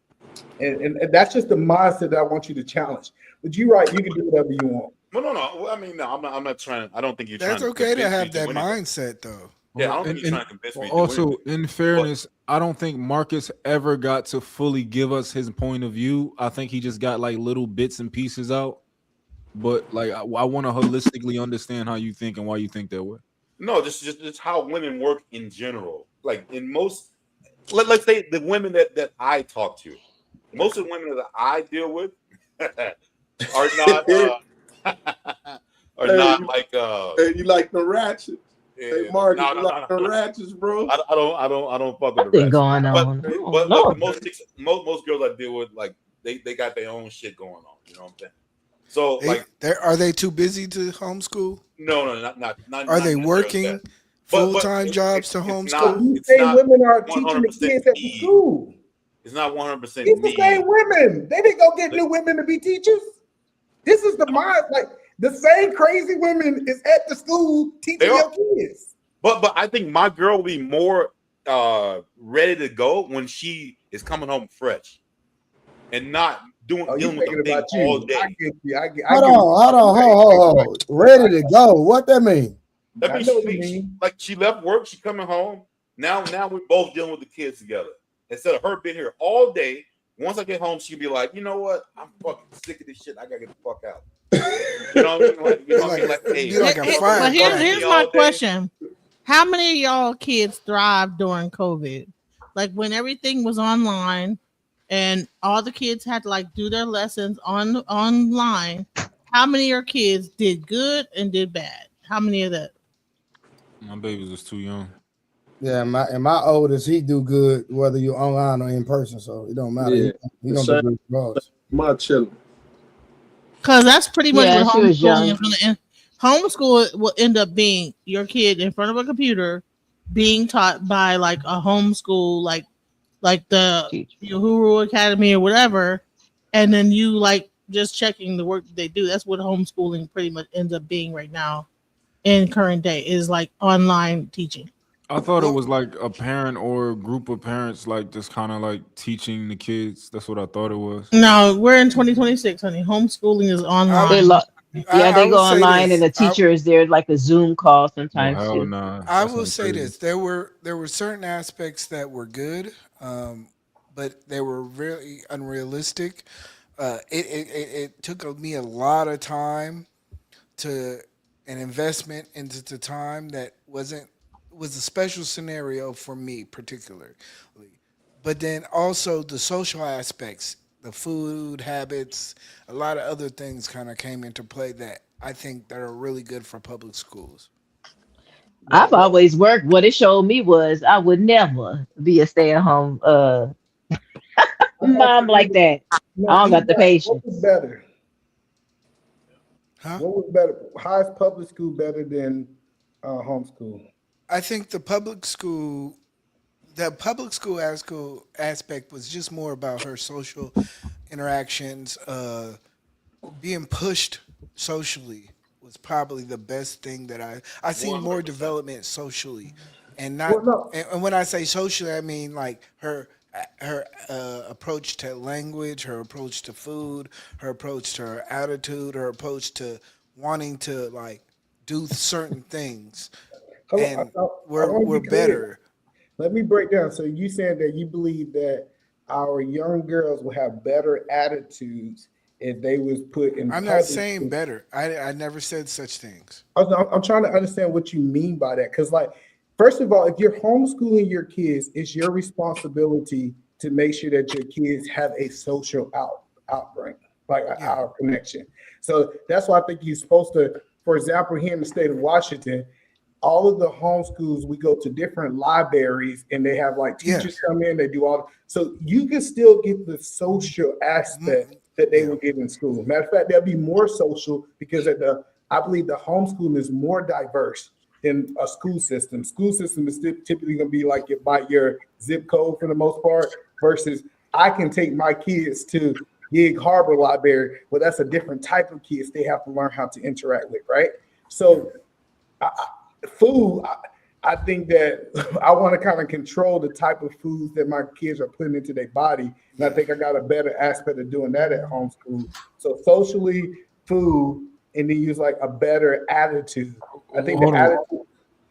And that's just the mindset that I want you to challenge. But you're right. You can do whatever you want. No. Well, I mean, no. I'm not trying. I don't think you're That's trying. okay to have that mindset, though. Yeah, I don't think you're trying to convince me. Also, in fairness, I don't think Marcus ever got to fully give us his point of view. I think he just got like little bits and pieces out. But like, I want to holistically understand how you think and why you think that way. No, just how women work in general. Like in most, let's say the women that I talk to, most of the women that I deal with are not not like Hey, you like the ratchets? Yeah, hey, Mark, you like the ratchets, bro? I don't fuck with the ratchets. Going on. But most girls I deal with, like they got their own shit going on. You know what I'm saying? So are they too busy to homeschool? No, not. Are they working full-time jobs to homeschool? You say women are teaching the kids at the school. It's not 100%. It's the same women. They didn't go get new women to be teachers. This is the mind. Like the same crazy women is at the school teaching your kids. But I think my girl will be more ready to go when she is coming home fresh and not dealing with the thing all day. I get you. Hold on. Ready to go. What that mean? That means like she left work, she coming home. Now we're both dealing with the kids together. Instead of her being here all day, once I get home, she'll be like, you know what? I'm fucking sick of this shit. I gotta get the fuck out. You know what I mean? Like, hey, but here's my question. How many of y'all kids thrived during COVID? Like when everything was online and all the kids had to like do their lessons online. How many of your kids did good and did bad? How many of that? My baby was too young. Yeah, my oldest, he do good whether you're online or in person, so it don't matter. Yeah. He gonna do good regardless. My children. Because that's pretty much what she was homeschooling young. is going to end. Homeschool will end up being your kid in front of a computer being taught by like a homeschool, like the Uhuru Academy or whatever, and then you like just checking the work that they do. That's what homeschooling pretty much ends up being right now in current day is like online teaching. I thought it was like a parent or a group of parents, like just kind of like teaching the kids. That's what I thought it was. No, we're in 2026, honey. Homeschooling is They online. yeah, I they go will say online and this. the teacher is there like a Zoom call Oh sometimes hell too. nah. I That will sounds say crazy. this: there were certain aspects that were good, but they were really unrealistic. It took me a lot of time to an investment into the time that wasn't was a special scenario for me particularly. But then also the social aspects, the food habits, a lot of other things kind of came into play that I think that are really good for public schools. I've always worked. What it showed me was I would never be a stay-at-home I got mom to like that. now, I don't got the what was patience. better? Huh? What was better? How is public school better than homeschool? I think the public school aspect was just more about her social interactions, being pushed socially was probably the best thing that I seen more 100%. development socially, and not Well, no. and when I say socially, I mean like her approach to language, her approach to food, her approach to her attitude, her approach to wanting to like do certain things, Hold on, and I want to we're be clear. better. Let me break down. So you saying that you believe that our young girls will have better attitudes if they was put in I'm not public saying school? better. I never said such things. I'm trying to understand what you mean by that. Because, like, first of all, if you're homeschooling your kids, it's your responsibility to make sure that your kids have a social outbreak, like Yeah. our connection. So that's why I think you're supposed to, for example, here in the state of Washington, all of the homeschools, we go to different libraries and they have like Yes. teachers come in, they do all, so you can still get the social aspect that they Yeah. would get in school. Matter of fact, they'll be more social because I believe the homeschooling is more diverse than a school system. School system is typically going to be like by your zip code for the most part, versus I can take my kids to Gig Harbor Library, but that's a different type of kids they have to learn how to interact with, right? So food, I think that I want to kind of control the type of foods that my kids are putting into their body. And I think I got a better aspect of doing that at homeschool. So socially, food, and then use like a better attitude. I think Hold the on. attitude.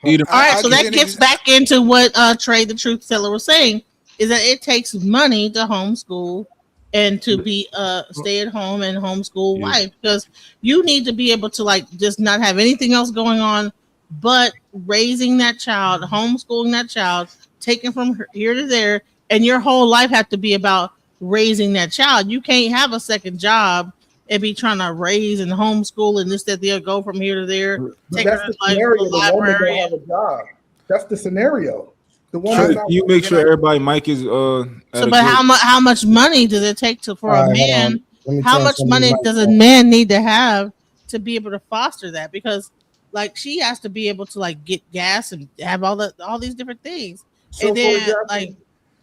Edom, All right, I'll so give you that an gets back into what Trey, the truth teller, was saying, is that it takes money to homeschool and to be a stay-at-home and homeschool Yeah. wife, because you need to be able to like just not have anything else going on but raising that child, homeschooling that child, taking from here to there, and your whole life have to be about raising that child. You can't have a second job and be trying to raise and homeschool and this, that, the other, go from here to there, But take her that's to the like scenario. the The woman library. don't have a job. That's the scenario. The Trey, woman's can not. you make Can sure I- everybody mic is at So, a but good? how much money does it take for All a right, hold on. man? Let me How turn much some of these money mics does a off. man need to have to be able to foster that? Because like she has to be able to like get gas and have all these different things. So, And for then example,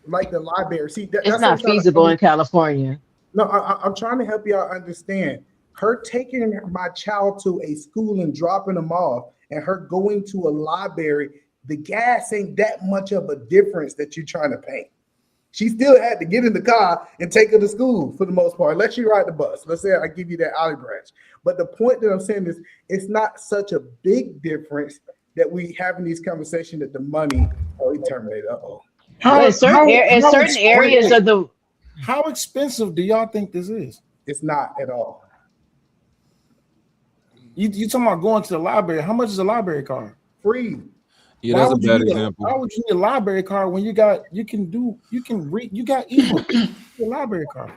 like the library. See, It's that's what I'm not trying to. feasible in California. No, I'm trying to help y'all understand. Her taking my child to a school and dropping them off, and her going to a library, the gas ain't that much of a difference that you're trying to paint. She still had to get in the car and take her to school for the most part, unless she ride the bus. Let's say I give you that olive branch. But the point that I'm saying is it's not such a big difference that we having these conversations that the money, oh, he terminated. Uh-oh. Well, in certain areas of the How expensive do y'all think this is? It's not at all. You talking about going to the library? How much is a library card? Free. Yeah, Why that's a would you bad need example. Why would you need a library card when you got read, you got ebooks? Your library card.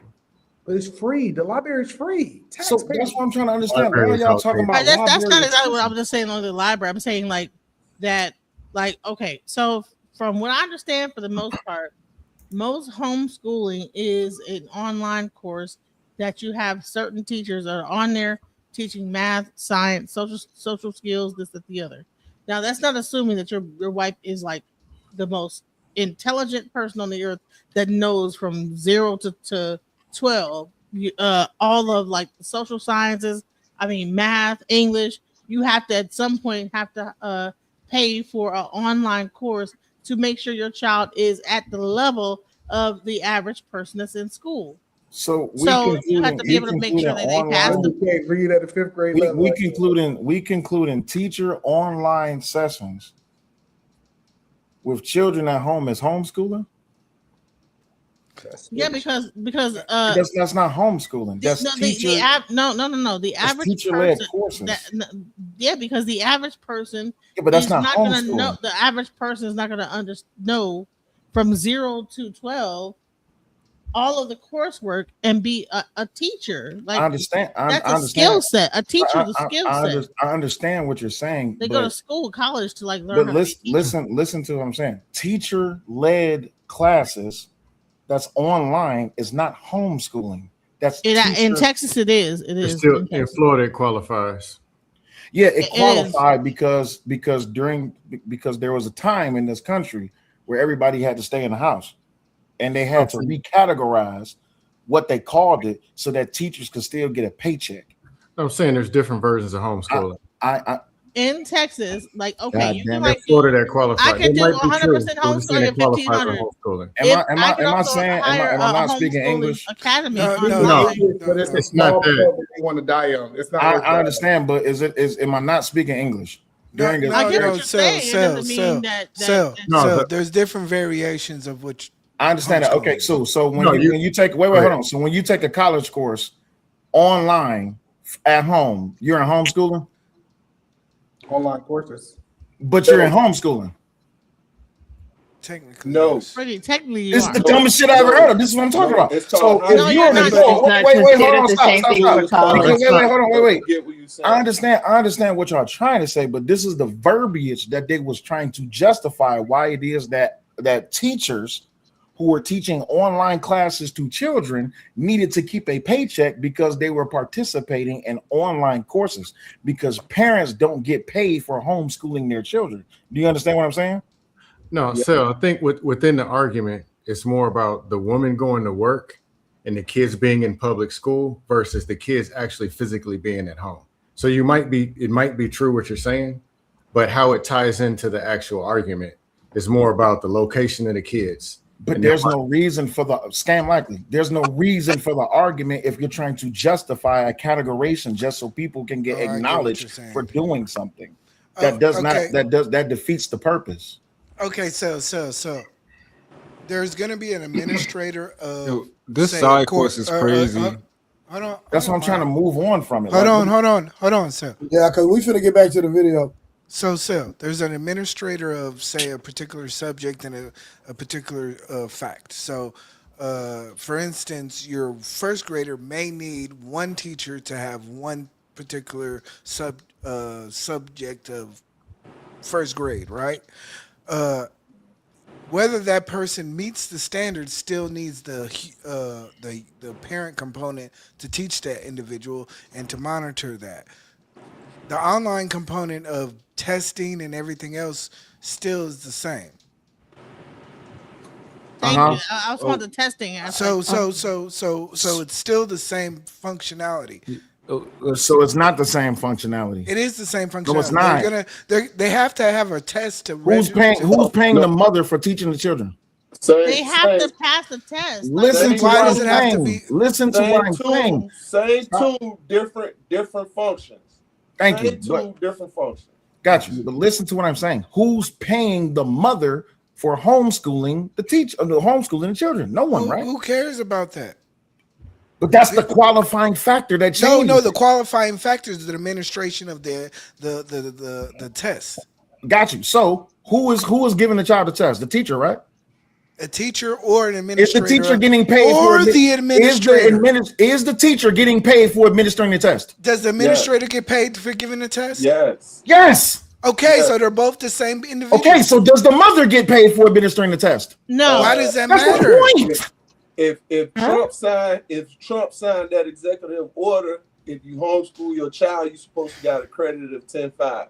But it's free. The library is free. So Taxpayers. that's what I'm trying to understand. Why Library is y'all talking outrageous. about that's not library exactly what I expensive? was just saying on the library. I'm saying like that, like, okay, so from what I understand, for the most part, most homeschooling is an online course that you have certain teachers that are on there teaching math, science, social skills, this, that, the other. Now that's not assuming that your wife is like the most intelligent person on the earth that knows from 0 to 12 all of like the social sciences. I mean, math, English. You have to at some point have to pay for an online course to make sure your child is at the level of the average person that's in school. So You have to be able to make sure that they pass You can't read at the 5th grade level. we concluding teacher online sessions with children at home as homeschooling. Yeah, because that's not homeschooling. That's teacher. No. The average teacher-led person, courses. Because the average person, but that's is not going to homeschooling. know. The average person is not going to know from 0 to 12 all of the coursework and be a teacher. Like, I understand. That's a skill set. A teacher is a skill set. I understand what you're saying. They go to school, college to like learn. But listen to what I'm saying. Teacher-led classes that's online is not homeschooling. That's in Texas. It is. It is. Still in Florida, it qualifies. Yeah, it qualified because there was a time in this country where everybody had to stay in the house, and they had to recategorize what they called it so that teachers could still get a paycheck. I'm saying there's different versions of homeschooling. In Texas, like, okay, you can like Florida that qualifies. I can do 100% homeschooling at 1,500. Am I not speaking English? Academy. No, it's not that. They want to die on. It's not. I understand, but am I not speaking English? There's different variations of which. I understand that. Okay, so when you take hold on. So when you take a college course online at home, you're in homeschooling. Online courses, but you're in homeschooling. Technically, no. Technically, this is the dumbest shit I ever heard of. This is what I'm talking about. So if you're in stop. I understand what y'all trying to say, but this is the verbiage that they was trying to justify why it is that teachers who were teaching online classes to children needed to keep a paycheck because they were participating in online courses, because parents don't get paid for homeschooling their children. Do you understand what I'm saying? No, so I think within the argument, it's more about the woman going to work and the kids being in public school versus the kids actually physically being at home. So it might be true what you're saying, but how it ties into the actual argument is more about the location of the kids. But there's no reason for the scam likely. There's no reason for the argument if you're trying to justify a categorization just so people can get acknowledged for doing something. That that defeats the purpose. Okay, so there's going to be an administrator of this side course is crazy. Hold on. That's why I'm trying to move on from it. Hold on, sir. Yeah, because we finna get back to the video. So there's an administrator of, say, a particular subject and a particular fact. So, for instance, your first grader may need one teacher to have one particular subject of first grade, right? Whether that person meets the standards still needs the parent component to teach that individual and to monitor that. The online component of testing and everything else still is the same. Thank you. I was on the testing aspect. So it's still the same functionality. So it's not the same functionality. It is the same functionality. No, it's not. They have to have a test to. Who's paying the mother for teaching the children? They have to pass the test. Listen to what I'm saying. Listen to what I'm saying. Say two different functions. Thank you. Two different functions. Got you. But listen to what I'm saying. Who's paying the mother for homeschooling the homeschooling the children? No one, right? Who cares about that? But that's the qualifying factor that changes. No, the qualifying factor is the administration of the test. Got you. So who is giving the child the test? The teacher, right? A teacher or an administrator. Is the teacher getting paid or the administrator? Is the teacher getting paid for administering the test? Does the administrator get paid for giving the test? Yes. Yes. Okay, so they're both the same individual. Okay, so does the mother get paid for administering the test? No. Why does that That's matter? the point. If Trump signed that executive order, if you homeschool your child, you're supposed to get a credit of 10.5.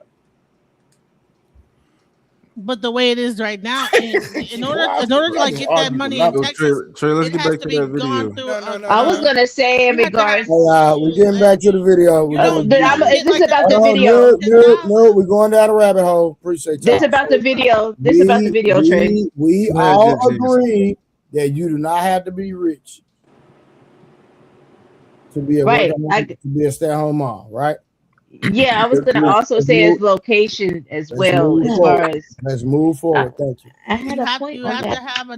But the way it is right now, in order to like get that money in Texas, Trey, let's it get has back to to be that gone video. through. I was gonna say in regards. We're getting back to the video. This is about the No, video. no, we're going down a rabbit hole. Appreciate This y'all. about the video. This about the video, Trey. We Go ahead, all Jig Jigs. agree that you do not have to be rich to be a Right. to be a stay-at-home mom, right? Yeah, I was gonna also say his location as well, as far as. Let's move forward. Thank you. I had You a have, point you on have to that. have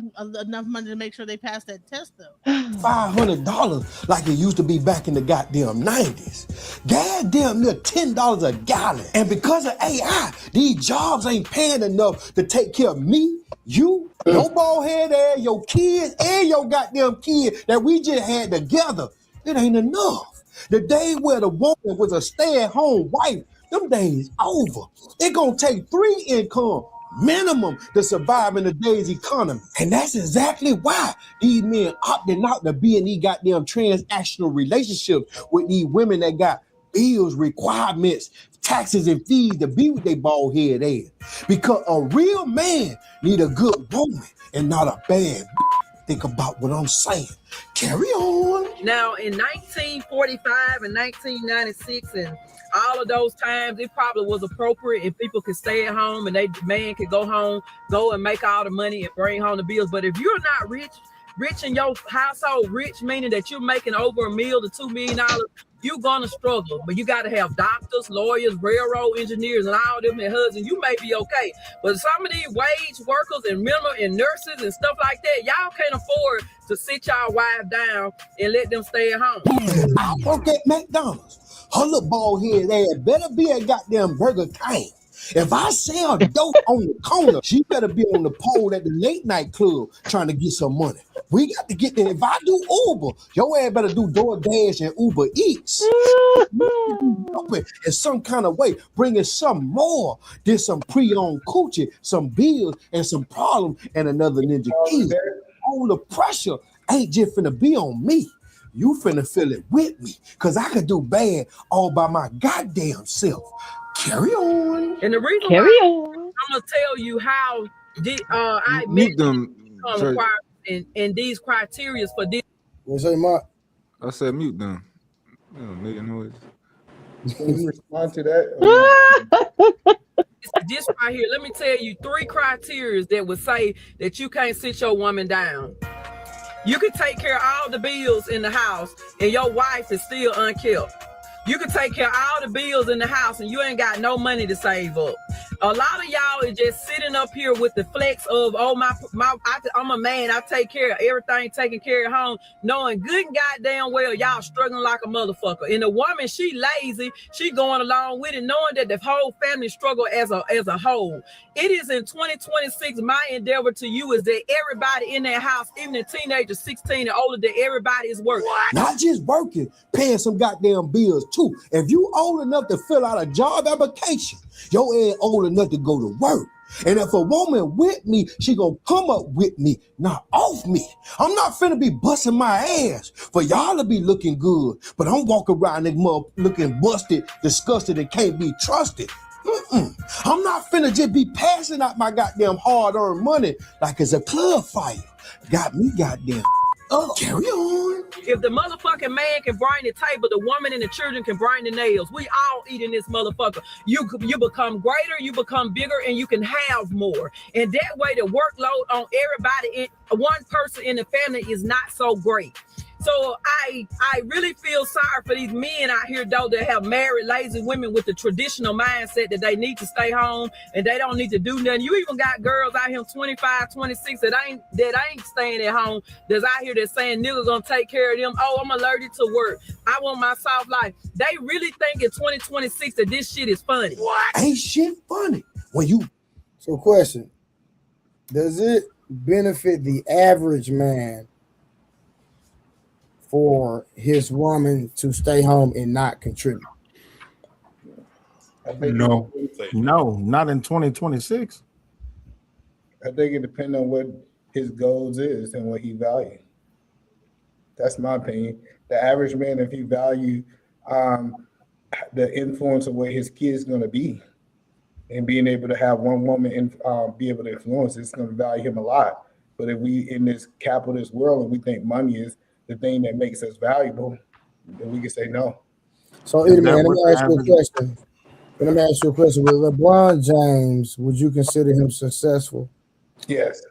enough money to make sure they pass that test, though. $500 like it used to be back in the goddamn 90s. Goddamn near $10 a gallon. And because of AI, these jobs ain't paying enough to take care of me, you, your bald head ass, your kids, and your goddamn kid that we just had together. It ain't enough. The day where the woman was a stay-at-home wife, them days over. It gonna take 3 income minimum to survive in today's economy. And that's exactly why these men opting out to be in these goddamn transactional relationships with these women that got bills, requirements, taxes, and fees to be with their bald head ass. Because a real man need a good woman and not a bad. Think about what I'm saying. Carry on. Now, in 1945 and 1996 and all of those times, it probably was appropriate if people could stay at home and they man could go home, go and make all the money and bring home the bills. But if you're not rich in your household, rich meaning that you're making over $1 million to $2 million, you're gonna struggle. But you gotta have doctors, lawyers, railroad engineers, and all them and husbands. You may be okay. But some of these wage workers and minimum and nurses and stuff like that, y'all can't afford to sit y'all wife down and let them stay at home. I work at McDonald's. Her little bald head ass better be at goddamn Burger King. If I sell dope on the corner, she better be on the pole at the late night club trying to get some money. We got to get there. If I do Uber, your ass better do DoorDash and Uber Eats. In some kind of way, bringing some more. There's some pre-owned coochie, some bills, and some problems, and another ninja key. All the pressure ain't just finna be on me. You finna feel it with me, because I could do bad all by my goddamn self. Carry on. And the reason Carry why on. I'm gonna tell you how I Meet them. Trey. and these criteria for this. What's that, Mark? I said mute them. Oh, nigga noise. Can you respond to that? This right here, let me tell you 3 criteria that would say that you can't sit your woman down. You can take care of all the bills in the house and your wife is still unkept. You can take care of all the bills in the house and you ain't got no money to save up. A lot of y'all is just sitting up here with the flex of, oh, I'm a man, I take care of everything, taking care of home, knowing good and goddamn well y'all struggling like a motherfucker. And the woman, she lazy, she going along with it, knowing that the whole family struggle as a whole. It is in 2026, my endeavor to you is that everybody in that house, even the teenagers 16 and older, that everybody is working. Not just working, paying some goddamn bills too. If you old enough to fill out a job application, your ass old enough to go to work. And if a woman with me, she gonna come up with me, not off me. I'm not finna be busting my ass for y'all to be looking good, but I'm walking around this mother looking busted, disgusted, and can't be trusted. I'm not finna just be passing out my goddamn hard-earned money like it's a club fight. Got me goddamn up. Carry on. If the motherfucking man can bring the table, the woman and the children can bring the nails. We all eating this motherfucker. You become greater, you become bigger, and you can have more. And that way the workload on everybody, one person in the family is not so great. So I really feel sorry for these men out here, though, that have married lazy women with the traditional mindset that they need to stay home and they don't need to do nothing. You even got girls out here 25, 26 that ain't staying at home, that's out here that's saying niggas gonna take care of them. Oh, I'm allergic to work. I want my soft life. They really think in 2026 that this shit is funny. What? Ain't shit funny. When you. So question, does it benefit the average man for his woman to stay home and not contribute? No, not in 2026. I think it depends on what his goals is and what he values. That's my opinion. The average man, if he value the influence of where his kid's going to be, and being able to have one woman and be able to influence, it's going to value him a lot. But if we in this capitalist world and we think money is the thing that makes us valuable, then we can say no. So, Is Eddie, man, that let what me the ask you a average? question. Let me ask you a question. With LeBron James, would you consider him successful? Yes.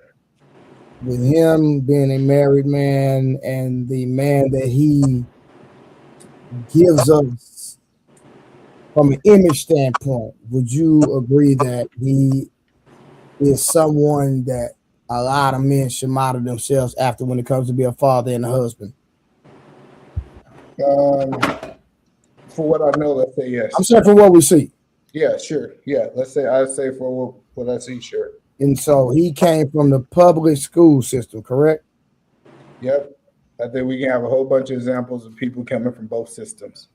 With him being a married man and the man that he gives us from an image standpoint, would you agree that he is someone that a lot of men should model themselves after when it comes to be a father and a husband? For what I know, let's say yes. I'm saying for what we see. Yeah, sure. Yeah, let's say I'd say for what I see, sure. And so he came from the public school system, correct? Yep. I think we can have a whole bunch of examples of people coming from both systems.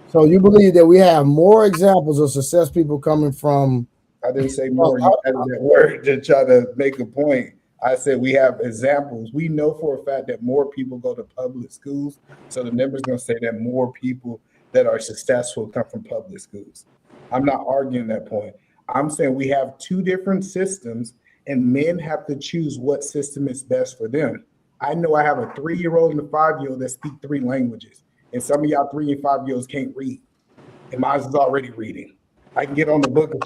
So you believe that we have more examples of success people coming from? I didn't say more. You added that word to try to make a point. I said we have examples. We know for a fact that more people go to public schools. So the number's going to say that more people that are successful come from public schools. I'm not arguing that point. I'm saying we have two different systems and men have to choose what system is best for them. I know I have a 3-year-old and a 5-year-old that speak 3 languages. And some of y'all 3 and 5-year-olds can't read. And mine is already reading. I can get on the book and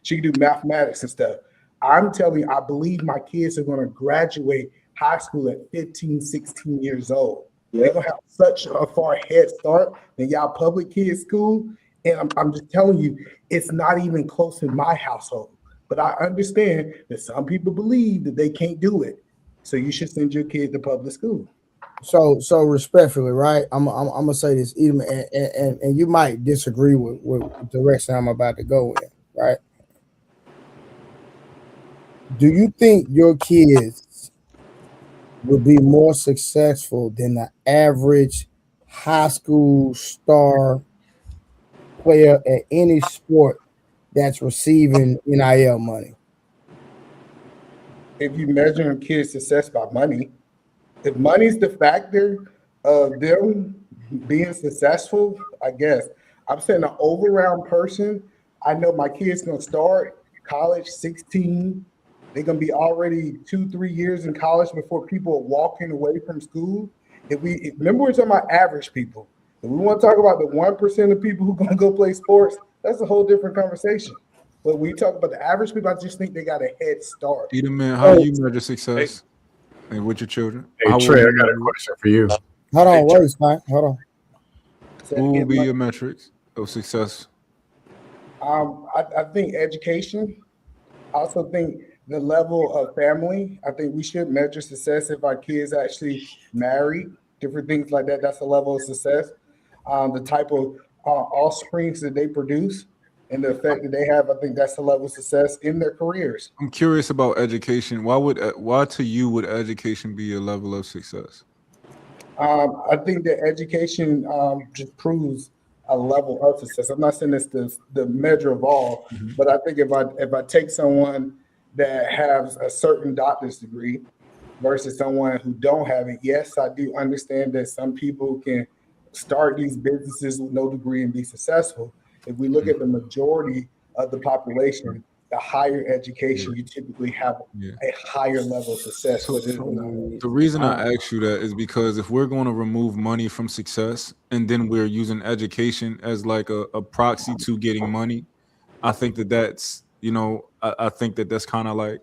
she can do mathematics and stuff. I'm telling you, I believe my kids are going to graduate high school at 15, 16 years old. They're going to have such a far head start than y'all public kids school. And I'm just telling you, it's not even close in my household. But I understand that some people believe that they can't do it. So you should send your kid to public school. So respectfully, right? I'm gonna say this, even and you might disagree with the direction I'm about to go in, right? Do you think your kids would be more successful than the average high school star player at any sport that's receiving NIL money? If you measure a kid's success by money, if money's the factor of them being successful, I guess. I'm saying an all-around person. I know my kid's gonna start college 16. They're gonna be already 2-3 years in college before people are walking away from school. Remember we're talking about average people. If we want to talk about the 1% of people who gonna go play sports, that's a whole different conversation. But when you talk about the average people, I just think they got a head start. Eddie, man, how do you measure success and with your children? Hey, Trey, I got a question for you. Hold on, wait, Spike. Hold on. What will be your metrics of success? I think education. I also think the level of family. I think we should measure success if our kids actually marry, different things like that. That's a level of success. The type of offsprings that they produce and the effect that they have, I think that's the level of success in their careers. I'm curious about education. Why to you would education be a level of success? I think that education just proves a level of success. I'm not saying it's the measure of all, but I think if I take someone that has a certain doctor's degree versus someone who don't have it, yes, I do understand that some people can start these businesses with no degree and be successful. If we look at the majority of the population, the higher education, you typically have a higher level of success. The reason I ask you that is because if we're going to remove money from success and then we're using education as like a proxy to getting money, I think that's, I think that's kind of like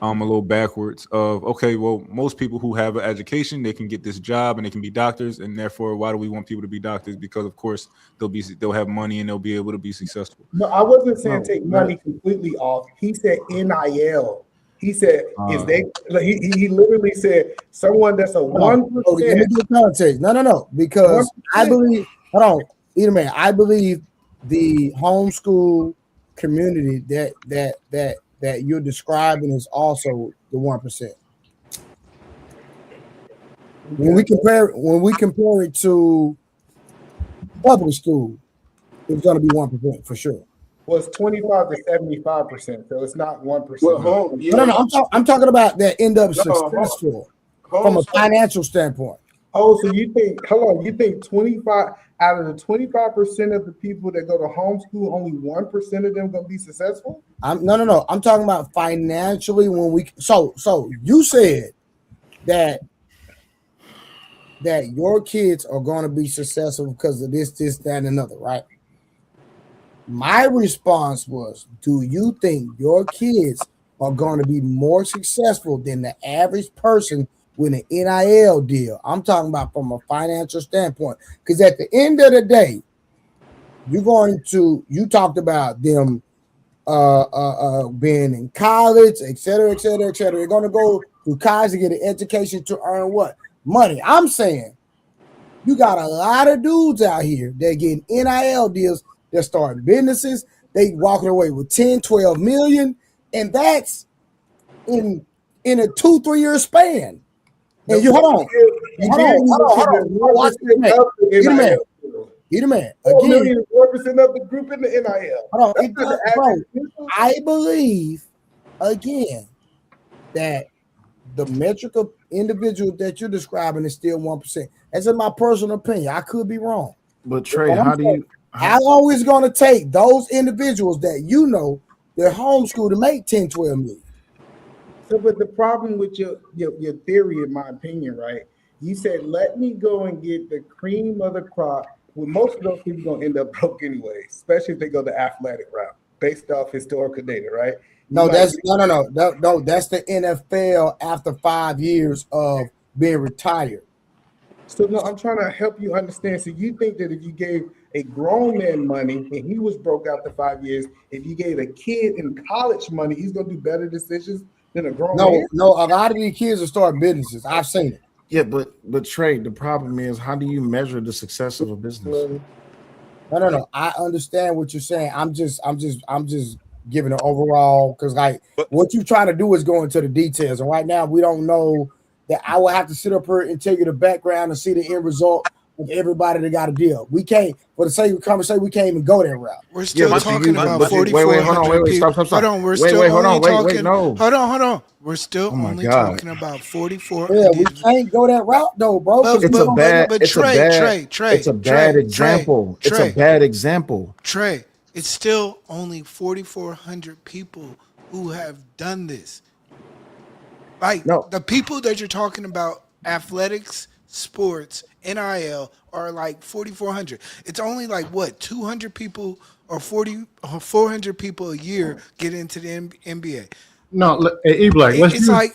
a little backwards of, okay, well, most people who have an education, they can get this job and they can be doctors. And therefore, why do we want people to be doctors? Because of course they'll have money and they'll be able to be successful. No, I wasn't saying take money completely off. He said NIL. He said, he literally said someone that's a 1%. Let me get context. No. Because 1%. I believe, hold on, either man, I believe the homeschool community that you're describing is also the 1%. When we compare it to public school, it's going to be 1% for sure. Well, it's 25 to 75%, so it's not 1%. No. I'm talking about that end up successful from a financial standpoint. Oh, so you think, hold on, you think 25 out of the 25% of the people that go to homeschool, only 1% of them gonna be successful? No. I'm talking about financially when we so you said that your kids are going to be successful because of this, that, and another, right? My response was, do you think your kids are going to be more successful than the average person with an NIL deal? I'm talking about from a financial standpoint. Because at the end of the day, you talked about them being in college, et cetera, et cetera, et cetera. They're going to go to college to get an education to earn what? Money. I'm saying you got a lot of dudes out here that getting NIL deals. They're starting businesses. They walking away with 10, 12 million. And that's in a 2-3 year span. And you hold on. Watch this man. He the man. Again, 4% of the group in the NIL. Hold on. I believe again that the metric of individual that you're describing is still 1%. That's in my personal opinion. I could be wrong. But Trey, how do you? How long is it going to take those individuals that you know they're homeschooled to make 10, 12 million? So, but the problem with your theory, in my opinion, right? You said, let me go and get the cream of the crop. Well, most of those people gonna end up broke anyway, especially if they go the athletic route, based off historical data, right? No, that's no. That's the NFL after 5 years of being retired. So no, I'm trying to help you understand. So you think that if you gave a grown man money and he was broke after 5 years, if you gave a kid in college money, he's gonna do better decisions than a grown man? No, a lot of these kids are starting businesses. I've seen it. Yeah, but Trey, the problem is, how do you measure the success of a business? No. I understand what you're saying. I'm just giving an overall, because like what you're trying to do is go into the details, and right now we don't know that. I will have to sit up here and tell you the background and see the end result of everybody that got a deal. We can't, for the sake of conversation, we can't even go that route. We're still talking about 4,400 wait, stop. Hold on, we're still no. Hold on. We're still only talking about 44. Yeah, we can't go that route though, bro. It's a bad example. Trey, it's still only 4,400 people who have done this. Like the people that you're talking about, athletics, sports, NIL, are like 4,400. It's only like what, 200 people or 400 people a year get into the NBA. No, E-Black, it's like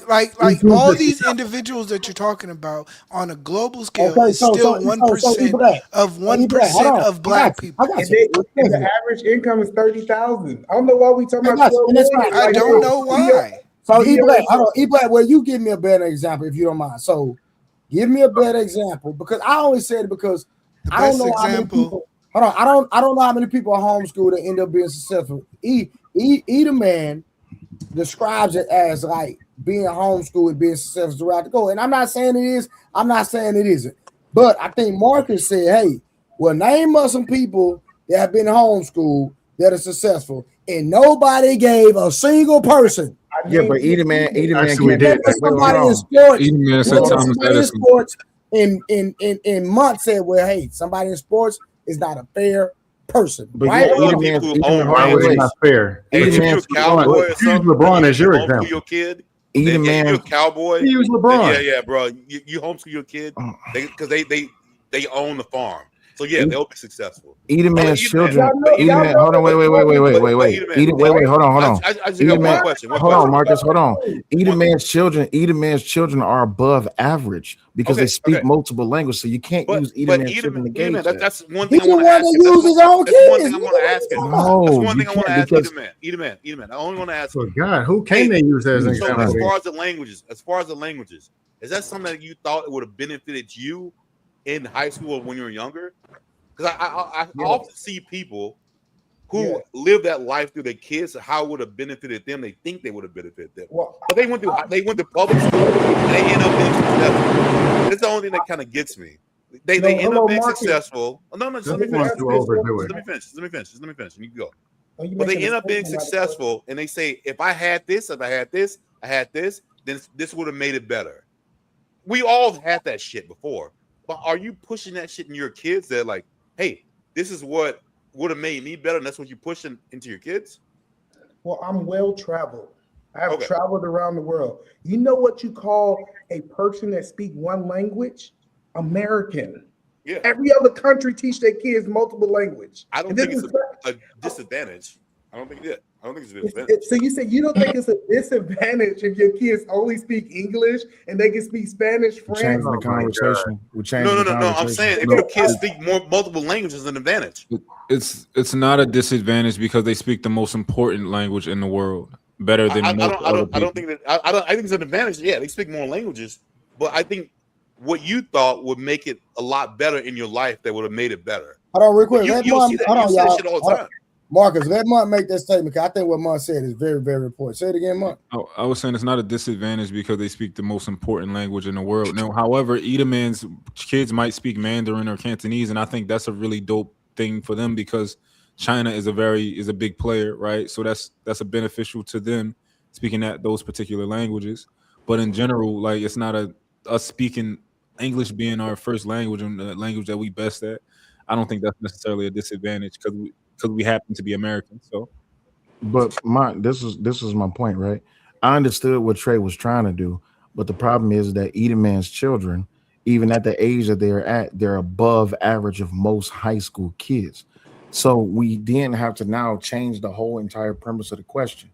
all these individuals that you're talking about on a global scale is still 1% of 1% of black people. And the average income is 30,000. I don't know why we talking about. I don't know why. So E-Black, well, you give me a better example if you don't mind. So give me a better example, because I always said it because I don't know how many people. Hold on, I don't know how many people are homeschooled that end up being successful. The man describes it as like being homeschooled and being successful throughout the go. And I'm not saying it is. I'm not saying it isn't. But I think Marcus said, "Hey, well, name us some people that have been homeschooled that are successful," and nobody gave a single person. Yeah, but Edelman in sports in months said, "Well, hey, somebody in sports is not a fair person." But right? Edelman's not fair. Use LeBron as your example. Your kid. Edelman, you're a cowboy. Use LeBron. Yeah, bro. You homeschool your kid because they own the farm. So yeah, they'll be successful. Edelman's children. Hold on, wait. Hold on. I just got one question. Hold on, Marcus. Hold on. Edelman's children are above average because they speak multiple languages. So you can't use Edelman's children to gauge that. That's one thing I want to ask. Use his own kids. One thing I want to ask him. That's one thing I want to ask Edelman. I only want to ask him. God, who can they use as an example? As far as the languages, is that something that you thought it would have benefited you in high school or when you were younger? Because I often see people who live that life through their kids, how it would have benefited them. They think they would have benefited them, but they went to public school and they end up being successful. That's the only thing that kind of gets me. They end up being successful. No, let me finish. Let me finish. And you go. But they end up being successful, and they say, if I had this, then this would have made it better. We all had that shit before. but are you pushing that shit in your kids that like, hey, this is what would have made me better, and that's what you're pushing into your kids? Well, I'm well traveled. I have traveled around the world. You know what you call a person that speak one language? American. Yeah. Every other country teach their kids multiple language. I don't think it's a disadvantage. I don't think it's a disadvantage. So you say you don't think it's a disadvantage if your kids only speak English and they can speak Spanish, French? Change the conversation. No. I'm saying if your kids speak multiple languages, it's an advantage. It's not a disadvantage because they speak the most important language in the world better than most other people. I don't think that. I think it's an advantage. Yeah, they speak more languages, but I think what you thought would make it a lot better in your life that would have made it better. Hold on, real quick. You see that shit all the time. Marcus, let Mark make that statement because I think what Mark said is very, very important. Say it again, Mark. I was saying it's not a disadvantage because they speak the most important language in the world. Now, however, Edom's kids might speak Mandarin or Cantonese, and I think that's a really dope thing for them because China is a big player, right? So that's a beneficial to them speaking those particular languages. But in general, like it's not us speaking English being our first language and the language that we best at. I don't think that's necessarily a disadvantage because we happen to be American. So, but this is my point, right? I understood what Trey was trying to do, but the problem is that Edom's children, even at the age that they're at, they're above average of most high school kids. So we then have to now change the whole entire premise of the question,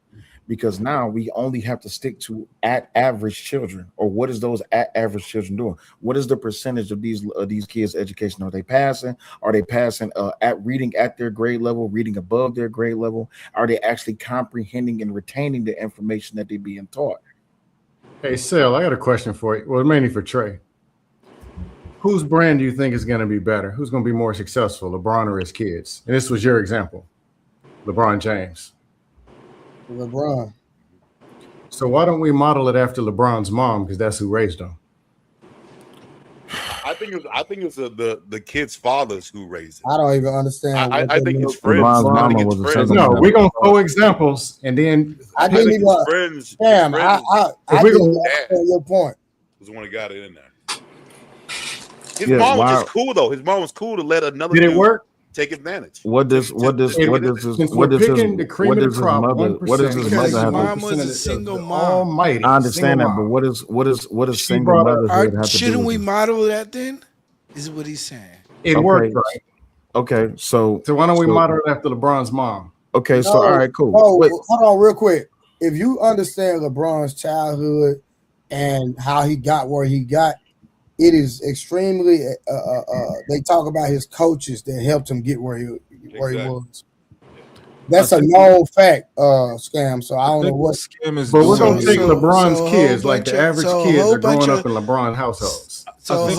because now we only have to stick to at average children, or what is those at average children doing? What is the percentage of these kids' education? Are they passing? Are they passing at reading at their grade level, reading above their grade level? Are they actually comprehending and retaining the information that they're being taught? Hey, Sil, I got a question for you. Well, mainly for Trey. Whose brand do you think is going to be better? Who's going to be more successful, LeBron or his kids? And this was your example, LeBron James. LeBron. So why don't we model it after LeBron's mom? Because that's who raised him. I think it's the kids' fathers who raised it. I don't even understand. I think his friends. No, we're gonna throw examples, and then I didn't even. Friends. Damn, I didn't understand your point. Was the one who got it in there. His mom was just cool though. His mom was cool to let another. Did it work? Take advantage. What does his mother have to do? Almighty. I understand that, but what is single motherhood have to do? Shouldn't we model that then? Is what he's saying. It worked, right? Okay, so why don't we model it after LeBron's mom? Okay, so all right, cool. Hold on, real quick. If you understand LeBron's childhood and how he got where he got, it is extremely. They talk about his coaches that helped him get where he was. That's a known fact, Scam. So I don't know what Scam is. But we're gonna take LeBron's kids, like the average kids are growing up in LeBron households. I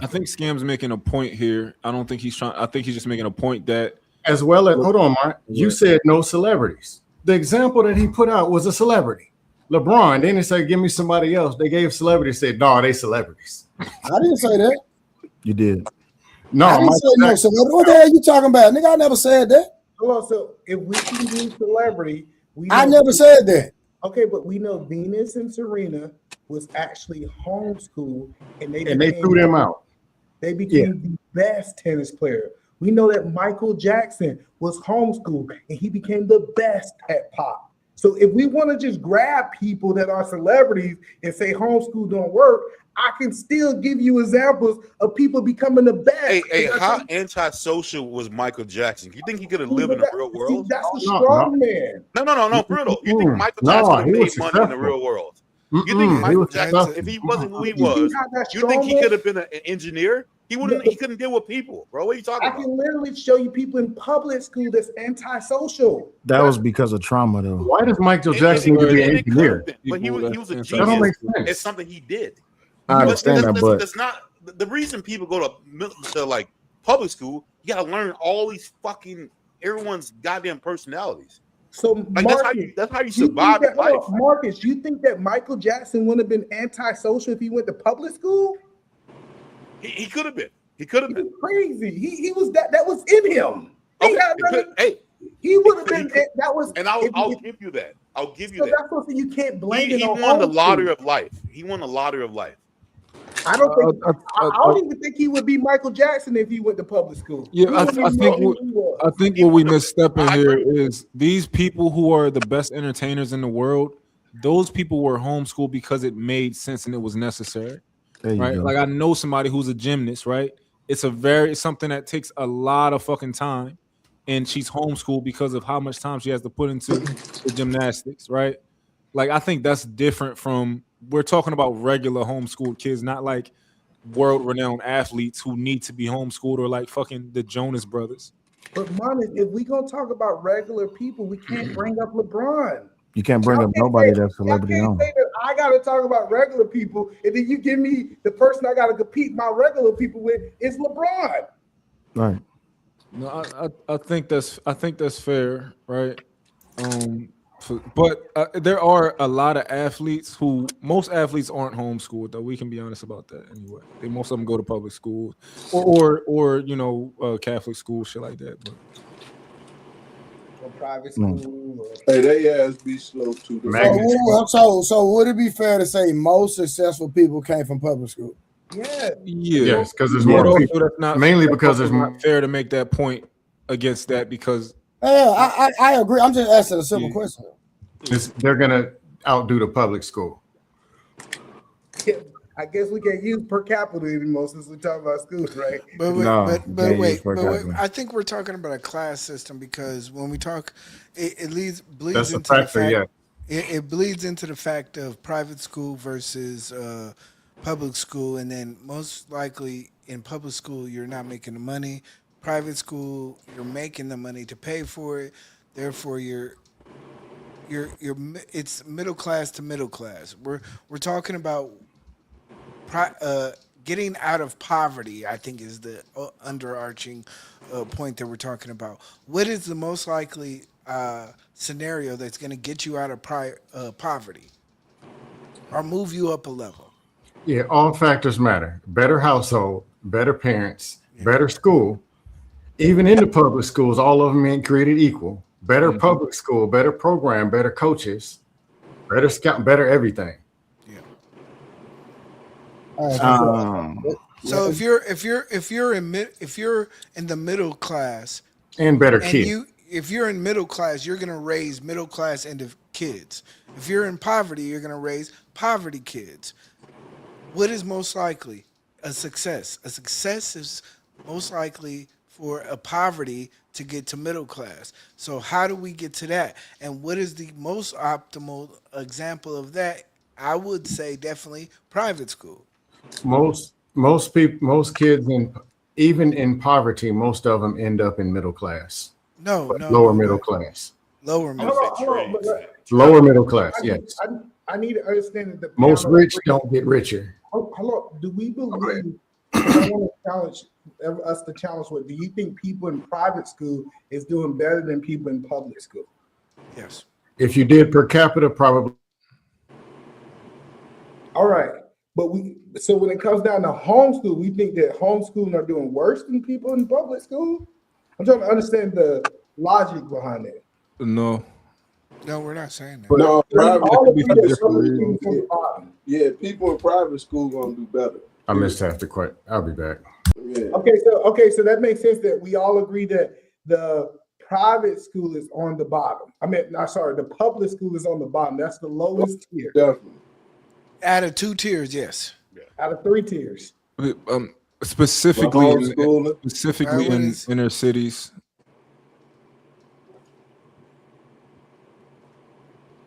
think Scam's making a point here. I don't think he's trying. I think he's just making a point that, as well as hold on, Mark. You said no celebrities. The example that he put out was a celebrity. LeBron, they didn't say give me somebody else. They gave celebrities, said no, they celebrities. I didn't say that. You did. No, I didn't say no celebrity. What the hell are you talking about? Nigga, I never said that. Hold on, so if we can use celebrity, I never said that. Okay, but we know Venus and Serena was actually homeschooled, and they threw them out. They became the best tennis player. We know that Michael Jackson was homeschooled, and he became the best at pop. So if we want to just grab people that are celebrities and say homeschool don't work, I can still give you examples of people becoming the best. Hey, how antisocial was Michael Jackson? You think he could have lived in the real world? That's a strong man. No, Bruno. You think Michael Jackson would have made money in the real world? You think Michael Jackson, if he wasn't who he was, you think he could have been an engineer? He wouldn't. He couldn't deal with people, bro. What are you talking about? I can literally show you people in public school that's antisocial. That was because of trauma, though. Why does Michael Jackson need to be an engineer? But he was a genius. That don't make sense. It's something he did. I understand that, but that's not the reason people go to like public school. You got to learn all these fucking everyone's goddamn personalities. So like, Marcus, that's how you survive in life. Marcus, you think that Michael Jackson wouldn't have been antisocial if he went to public school? He could have been. He could have been crazy. He was that was in him. He would have been. That was. And I'll give you that. I'll give you that. That's what you can't blame. He won the lottery of life. He won the lottery of life. I don't even think he would be Michael Jackson if he went to public school. Yeah, I think what we misstepping here is these people who are the best entertainers in the world. Those people were homeschooled because it made sense and it was necessary, right? go. Like I know somebody who's a gymnast, right? It's something that takes a lot of fucking time, and she's homeschooled because of how much time she has to put into the gymnastics, right? Like I think that's different from we're talking about regular homeschooled kids, not like world-renowned athletes who need to be homeschooled or like fucking the Jonas Brothers. But Monty, if we gonna talk about regular people, we can't bring up LeBron. You can't bring up nobody that's celebrity owned. I gotta talk about regular people, and then you give me the person I gotta compete my regular people with is LeBron. Right. No, I think that's fair, right? But there are a lot of athletes who most athletes aren't homeschooled, though. We can be honest about that anyway. Most of them go to public school or Catholic school, shit like that. But Or private school. Hey, they ass be slow too. So would it be fair to say most successful people came from public school? Yeah. Yes, because there's more people. Mainly because there's more. Not fair to make that point against that because. Yeah, I agree. I'm just asking a simple question. They're gonna outdo the public school. I guess we can't use per capita anymore since we talk about schools, right? But wait, I think we're talking about a class system because when we talk, it bleeds That's into a factor, the fact, yeah. it bleeds into the fact of private school versus public school, and then most likely in public school you're not making the money. Private school you're making the money to pay for it. Therefore, it's middle class to middle class. We're talking about getting out of poverty, I think, is the underarching point that we're talking about. What is the most likely scenario that's going to get you out of poverty or move you up a level? Yeah, all factors matter. Better household, better parents, better school. Even in the public schools, all of them ain't created equal. Better public school, better program, better coaches, better scout, better everything. So if you're in the middle class and better kids, if you're in middle class, you're gonna raise middle class into kids. If you're in poverty, you're gonna raise poverty kids. What is most likely a success? A success is most likely for a poverty to get to middle class. So how do we get to that? And what is the most optimal example of that? I would say definitely private school. Most kids even in poverty, most of them end up in middle class. Lower middle class. Lower middle class. Yes. I need to understand that most rich don't get richer. Hello, do we believe? I want to challenge what do you think people in private school is doing better than people in public school? Yes. If you did per capita, probably. All right. But so when it comes down to homeschool, we think that homeschooling are doing worse than people in public school? I'm trying to understand the logic behind it. No, we're not saying that. No, yeah, people in private school gonna do better. I missed half the question. I'll be back. Yeah. Okay, so that makes sense that we all agree that the private school is on the bottom. The public school is on the bottom. That's the lowest tier. Definitely. Out of 2 tiers, yes. Out of 3 tiers. Specifically in inner cities.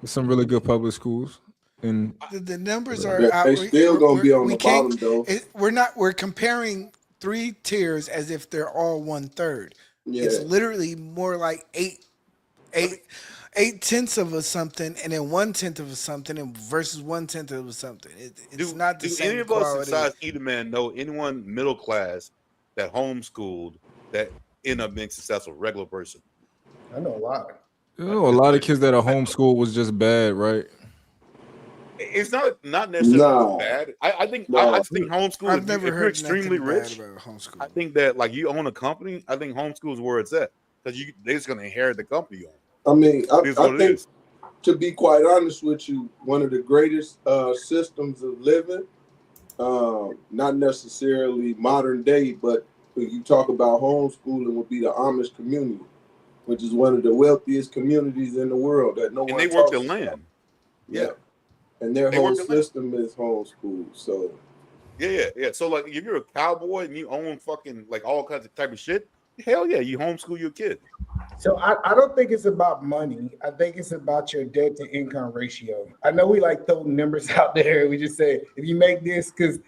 There's some really good public schools. And the numbers are out. They still gonna be on the bottom though. We're comparing 3 tiers as if they're all 1/3. Yeah. It's literally more like 8/10 of a something, and then 1/10 of a something, and versus 1/10 of a something. It's not the same. Do any of us besides either man know anyone middle class that homeschooled that end up being successful, regular person? I know a lot. A lot of kids that are homeschooled was just bad, right? It's not necessarily bad. I think homeschool. I've never heard extremely rich. About homeschool. I think that like you own a company. I think homeschool is where it's at because they're just gonna inherit the company on. I mean, I think to be quite honest with you, one of the greatest systems of living not necessarily modern day, but when you talk about homeschooling, would be the Amish community, which is one of the wealthiest communities in the world that no And one they work talks the land. about. Yeah. And their They whole work the land. system is homeschooled. So Yeah. So like, if you're a cowboy and you own fucking like all kinds of type of shit, hell yeah, you homeschool your kid. So I don't think it's about money. I think it's about your debt to income ratio. I know we like throw numbers out there. We just say if you make this, because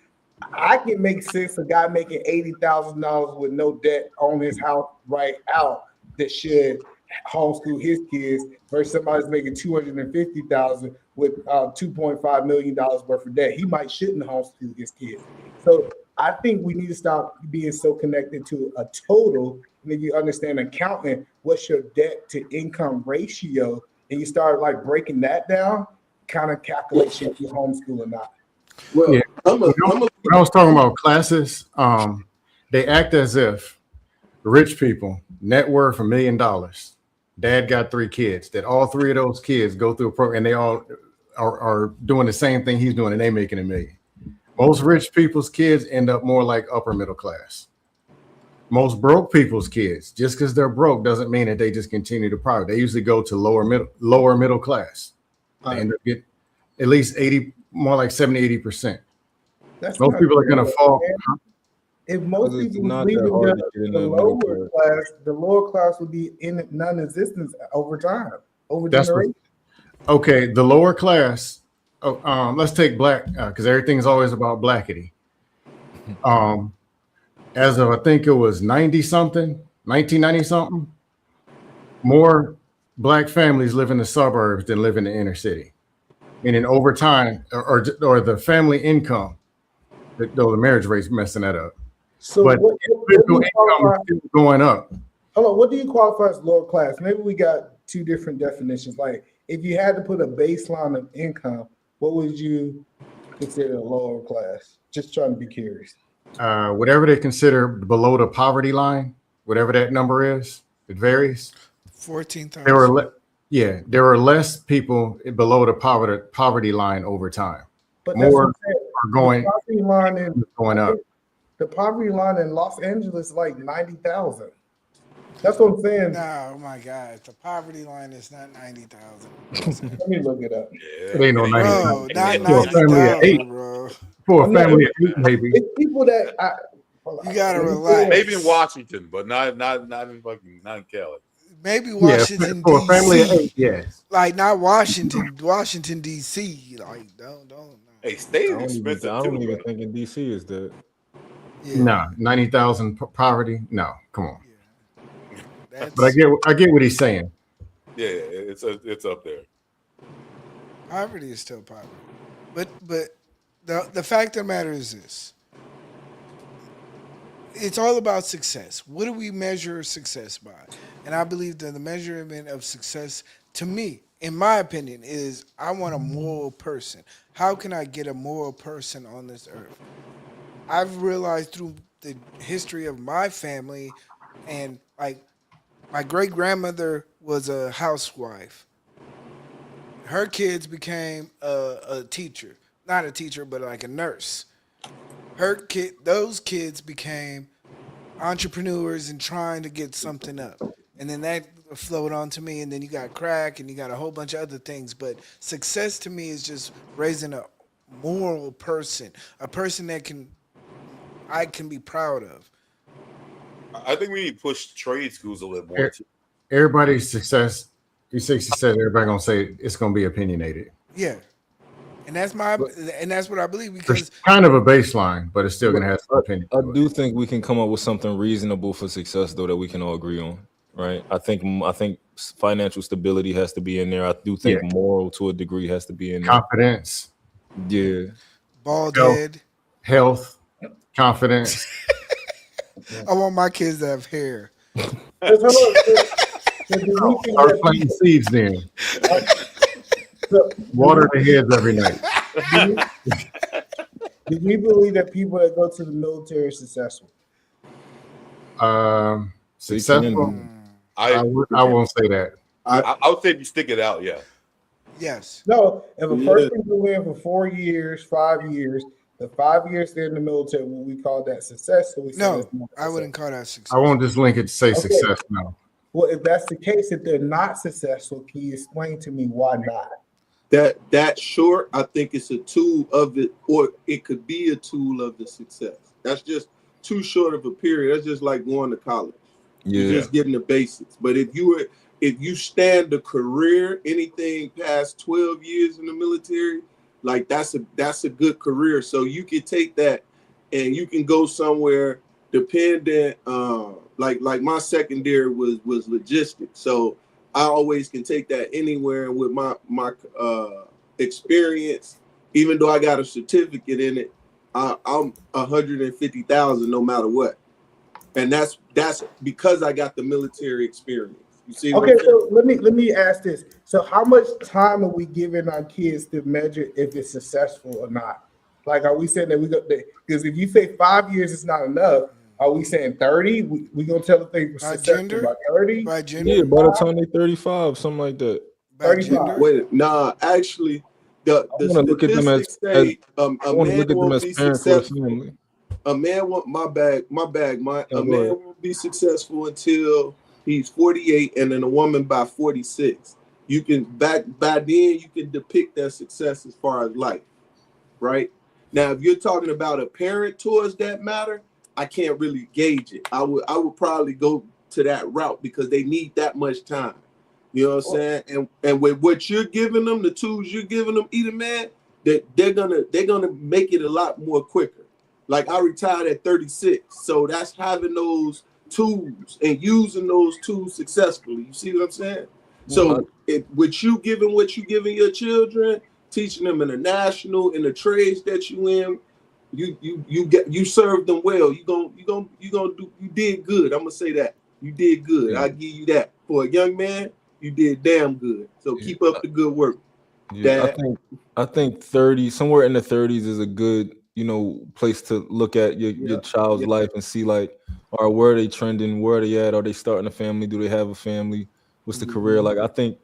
I can make sense a guy making $80,000 with no debt on his house right out that should homeschool his kids versus somebody's making $250,000 with $2.5 million worth of debt. He shouldn't homeschool his kids. So I think we need to stop being so connected to a total. And if you understand accounting, what's your debt to income ratio, and you start like breaking that down, kind of calculate if you homeschool or not. Well, Yeah. When I was talking about classes, they act as if rich people, net worth $1 million. Dad got 3 kids. That all 3 of those kids go through a program, and they all are doing the same thing he's doing, and they making $1 million. Most rich people's kids end up more like upper middle class. Most broke people's kids, just because they're broke doesn't mean that they just continue to poverty. They usually go to lower middle class. They end up getting at least 80, more like 70, 80%. Most people are going to fall. If most people was leaving the lower class would be in non-existence over time, over generations. Okay, the lower class. Let's take black, because everything's always about blackity. As of I think it was 1990 something, more black families live in the suburbs than live in the inner city. Meaning over time, or the family income, though the marriage rate's messing that up. So but individual income is still going up. Hold on, what do you qualify as lower class? Maybe we got 2 different definitions. Like if you had to put a baseline of income, what would you consider a lower class? Just trying to be curious. Whatever they consider below the poverty line, whatever that number is, it varies. 14,000. There are less people below the poverty line over time. But more are going up. The poverty line in Los Angeles is like 90,000. That's what I'm saying. No, oh my God, the poverty line is not 90,000. Let me look it up. It ain't no 90,000. Bro, not For a family of 8, bro. For a family of 8, maybe. It's people that you gotta relax. Maybe in Washington, but not in Cali. Maybe Washington for a family of 8, D.C. yes. Like not Washington D.C. Like don't. Hey, state I don't expensive even too. think in DC is that. Yeah. No, 90,000 poverty. No, come on. Yeah. But I get what he's saying. Yeah, it's up there. Poverty is still poverty, but the fact of the matter is this: it's all about success. What do we measure success by? And I believe that the measurement of success, to me, in my opinion, is I want a moral person. How can I get a moral person on this earth? I've realized through the history of my family, and like my great grandmother was a housewife. Her kids became a teacher, not a teacher, but like a nurse. Those kids became entrepreneurs and trying to get something up. And then that flowed on to me, and then you got crack, and you got a whole bunch of other things. But success to me is just raising a moral person, a person that I can be proud of. I think we need to push trade schools a little more. Everybody's success, you say success, everybody gonna say it's gonna be opinionated. Yeah. And that's what I believe, because It's kind of a baseline, but it's still gonna have some opinion. I do think we can come up with something reasonable for success, though, that we can all agree on, right? I think financial stability has to be in there. I do think moral, to a degree, has to be in there. Confidence. Yeah. Bald head. Health. Confidence. I want my kids to have hair. Start planting seeds then. Water the heads every night. Do we believe that people that go to the military are successful? Successful? I won't say that. I would say if you stick it out, yeah. Yes. No, if a person go in for 4 years, 5 years, the 5 years they're in the military, will we call that success? Or we say No, it's not I wouldn't success? call that success. I won't just link it to say Okay. success now. Well, if that's the case, if they're not successful, can you explain to me why not? That short, I think it's a tool of it, or it could be a tool of the success. That's just too short of a period. That's just like going to college. You're just getting the basics. But if you stand a career, anything past 12 years in the military, like that's a good career. So you can take that and you can go somewhere dependent. Like my secondary was logistics, so I always can take that anywhere. And with my experience, even though I got a certificate in it, I'm 150,000 no matter what. And that's because I got the military experience. You see? Okay, so let me ask this. So how much time are we giving our kids to measure if it's successful or not? Like, are we saying that we got because if you say 5 years is not enough, are we saying 30? We gonna tell the thing successful by 30? By gender? Yeah, by the time they 35, something like that. 35. Wait, nah, actually, the look at them as- statistics say I a want to man look at them won't as be parents for the successful. family. A man won't a go man ahead. won't be successful until he's 48, and then a woman by 46. You can by then you can depict that success as far as life, right? Now, if you're talking about a parent towards that matter, I can't really gauge it. I would probably go to that route because they need that much time. You know what I'm saying? And with what you're giving them, the tools you're giving them, either man, that they're gonna make it a lot more quicker. Like I retired at 36, so that's having those tools and using those tools successfully. You see what I'm saying? So what you giving your children, teaching them in the national, in the trades that you in, you served them well. You did good. I'm gonna say that. You did good. I give you that. For a young man, you did damn good. So keep up the good work. Yeah, I think 30, somewhere in the 30s is a good, place to look at your child's life and see like, all right, where are they trending? Where are they at? Are they starting a family? Do they have a family? What's the career? Like, I think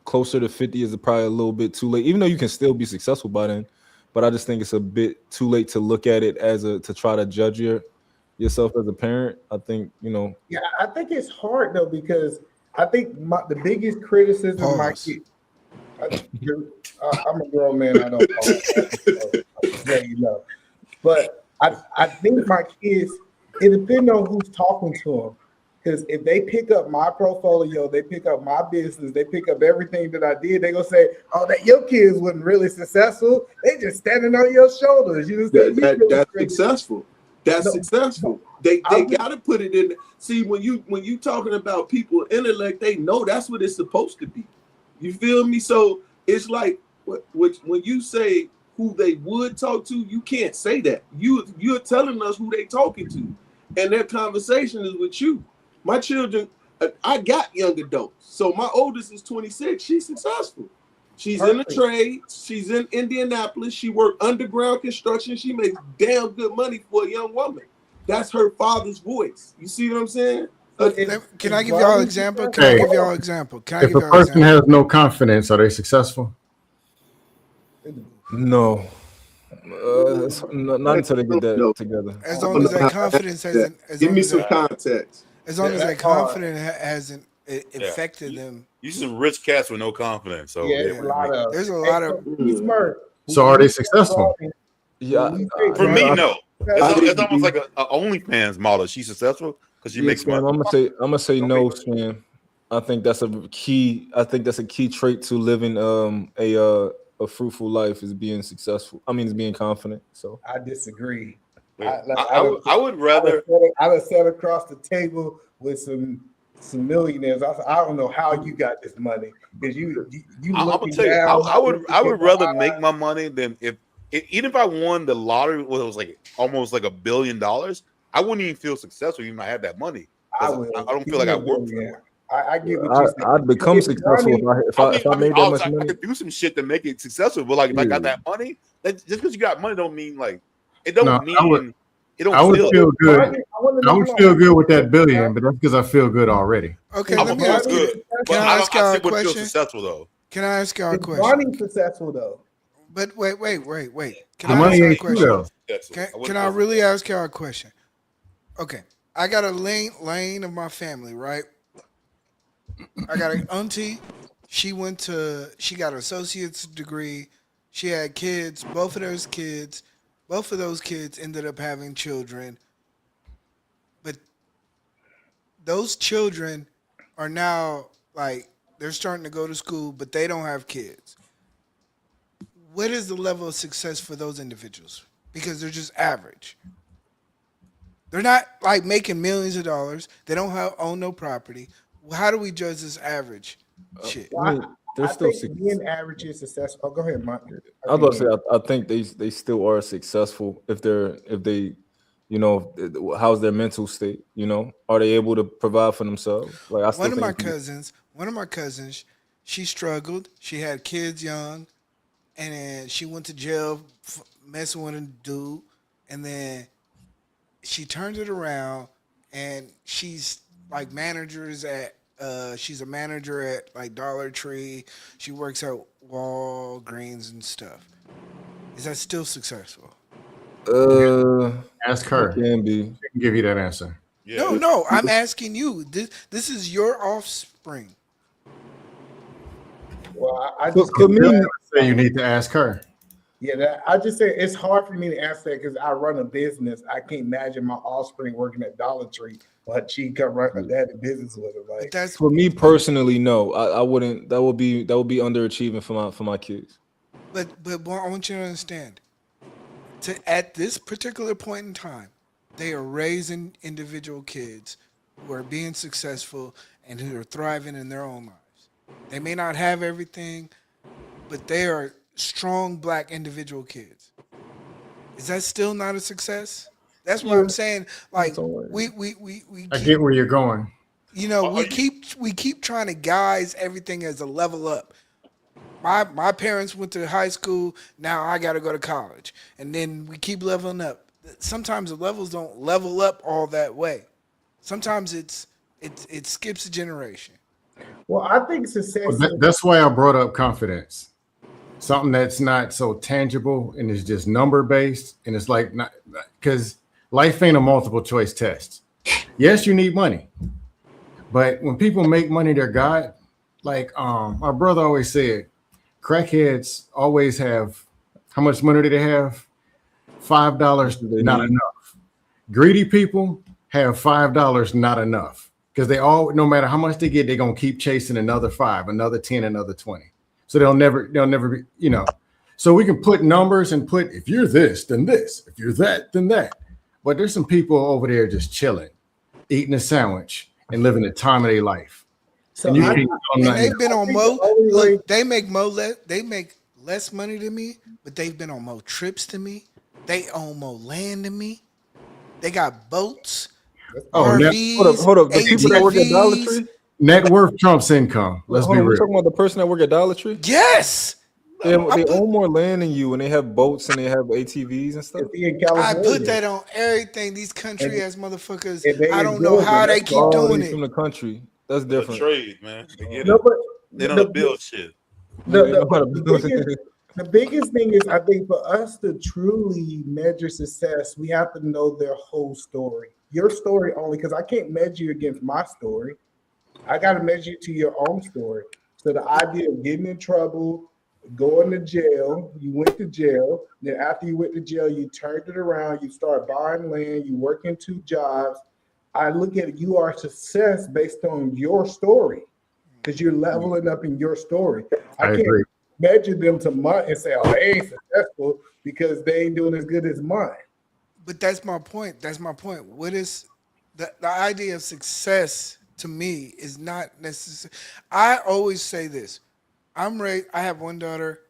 closer to 50 is probably a little bit too late, even though you can still be successful by then. But I just think it's a bit too late to look at it to try to judge yourself as a parent. I think, Yeah, I think it's hard though, because I think the biggest criticism of my kids. I'm a grown man. I don't know. But I think my kids, it depends on who's talking to them. Because if they pick up my portfolio, they pick up my business, they pick up everything that I did, they gonna say, "Oh, that your kids wasn't really successful. They just standing on your shoulders." You know, That's successful. That's successful. They gotta put it in. See, when you talking about people intellect, they know that's what it's supposed to be. You feel me? So it's like when you say who they would talk to, you can't say that. You're telling us who they talking to, and their conversation is with you. My children, I got young adults. So my oldest is 26. She's successful. She's in the trade. She's in Indianapolis. She worked underground construction. She makes damn good money for a young woman. That's her father's voice. You see what I'm saying? Can I give y'all an example? Can I give y'all an example? If a person has no confidence, are they successful? No. Not until they get that together. As long as that confidence hasn't, Give me some context. As long as that confidence hasn't affected them. You some rich cats with no confidence. So there's a lot of. So are they successful? Yeah. For me, no. It's almost like a OnlyFans model. She's successful because she makes money. I'm gonna say no, Sam. I think that's a key. I think that's a key trait to living a fruitful life is being successful. I mean, it's being confident. So I disagree. I would rather. I would sat across the table with some millionaires. I don't know how you got this money because you. I'm gonna tell you, I would rather make my money than even if I won the lottery, it was like almost like $1 billion. I wouldn't even feel successful even if I had that money. I don't feel like I worked for it. I get what you're saying. I'd become successful if I made that much money. I could do some shit to make it successful, but like if I got that money, just because you got money don't mean like it don't mean it don't. I would feel good. I would feel good with that billion, but that's because I feel good already. Okay, let me ask you. Can I ask y'all a question? Successful though. Can I ask y'all a question? Money successful though. But wait. Can The I money ask y'all a ain't true question? though. Can I really ask y'all a question? Okay, I got a lane of my family, right? I got an auntie. She got an associate's degree. She had kids. Both of those kids ended up having children. But those children are now like, they're starting to go to school, but they don't have kids. What is the level of success for those individuals? Because they're just average. They're not like making millions of dollars. They don't own no property. How do we judge this average shit? They're still being average is successful. Oh, go ahead, Mike. I was about to say, I think they still are successful if they, you know, how's their mental state? You know, are they able to provide for themselves? Like, I still One of think my cousins, she struggled. She had kids young, and then she went to jail messing with a dude, and then she turned it around, and she's like she's a manager at like Dollar Tree. She works at Walgreens and stuff. Is that still successful? Ask her. It can be. She can give you that answer. Yeah. No, I'm asking you. This is your offspring. Well, I So just for me, say you need to ask her. Yeah, I just say it's hard for me to answer that because I run a business. I can't imagine my offspring working at Dollar Tree, but she could run her daddy business with her. Like, that's for me personally, no. I wouldn't. That would be underachieving for my kids. But I want you to understand. At this particular point in time, they are raising individual kids who are being successful and who are thriving in their own lives. They may not have everything, but they are strong black individual kids. Is that still not a success? That's what I'm saying. Like we I get where you're going. You know, we keep trying to guise everything as a level up. My parents went to high school. Now I got to go to college, and then we keep leveling up. Sometimes the levels don't level up all that way. Sometimes it skips a generation. well, I think success. That's why I brought up confidence. Something that's not so tangible and is just number based, and it's like not because life ain't a multiple choice test. Yes, you need money, but when people make money their God, like my brother always said, crackheads always have how much money do they have? $5 not enough. Greedy people have $5 not enough because they all, no matter how much they get, they're gonna keep chasing another 5, another 10, another 20. So they'll never be, you know. So we can put numbers and put if you're this, then this. If you're that, then that. But there's some people over there just chilling, eating a sandwich and living the time of their life. So and they've been on Look, they make less money than me, but they've been on more trips than me. They own more land than me. They got boats. RVs, hold up. The people that work at Dollar Tree? Net worth trumps income. Let's be real. We're talking about the person that work at Dollar Tree? Yes. They own more land than you, and they have boats and they have ATVs and stuff. I put that on everything. These country ass motherfuckers. I don't know how they keep doing it. From the country, that's different. Trade, man. They don't build shit. The biggest thing is, I think for us to truly measure success, we have to know their whole story. Your story only, because I can't measure you against my story. I got to measure you to your own story. So the idea of getting in trouble, going to jail, you went to jail. Then after you went to jail, you turned it around. You start buying land. You work in 2 jobs. I look at it, you are success based on your story because you're leveling up in your story. I can't agree. measure them to mine and say, oh, they ain't successful because they ain't doing as good as mine. But that's my point. What is the idea of success to me is not necessary. I always say this. I have one daughter.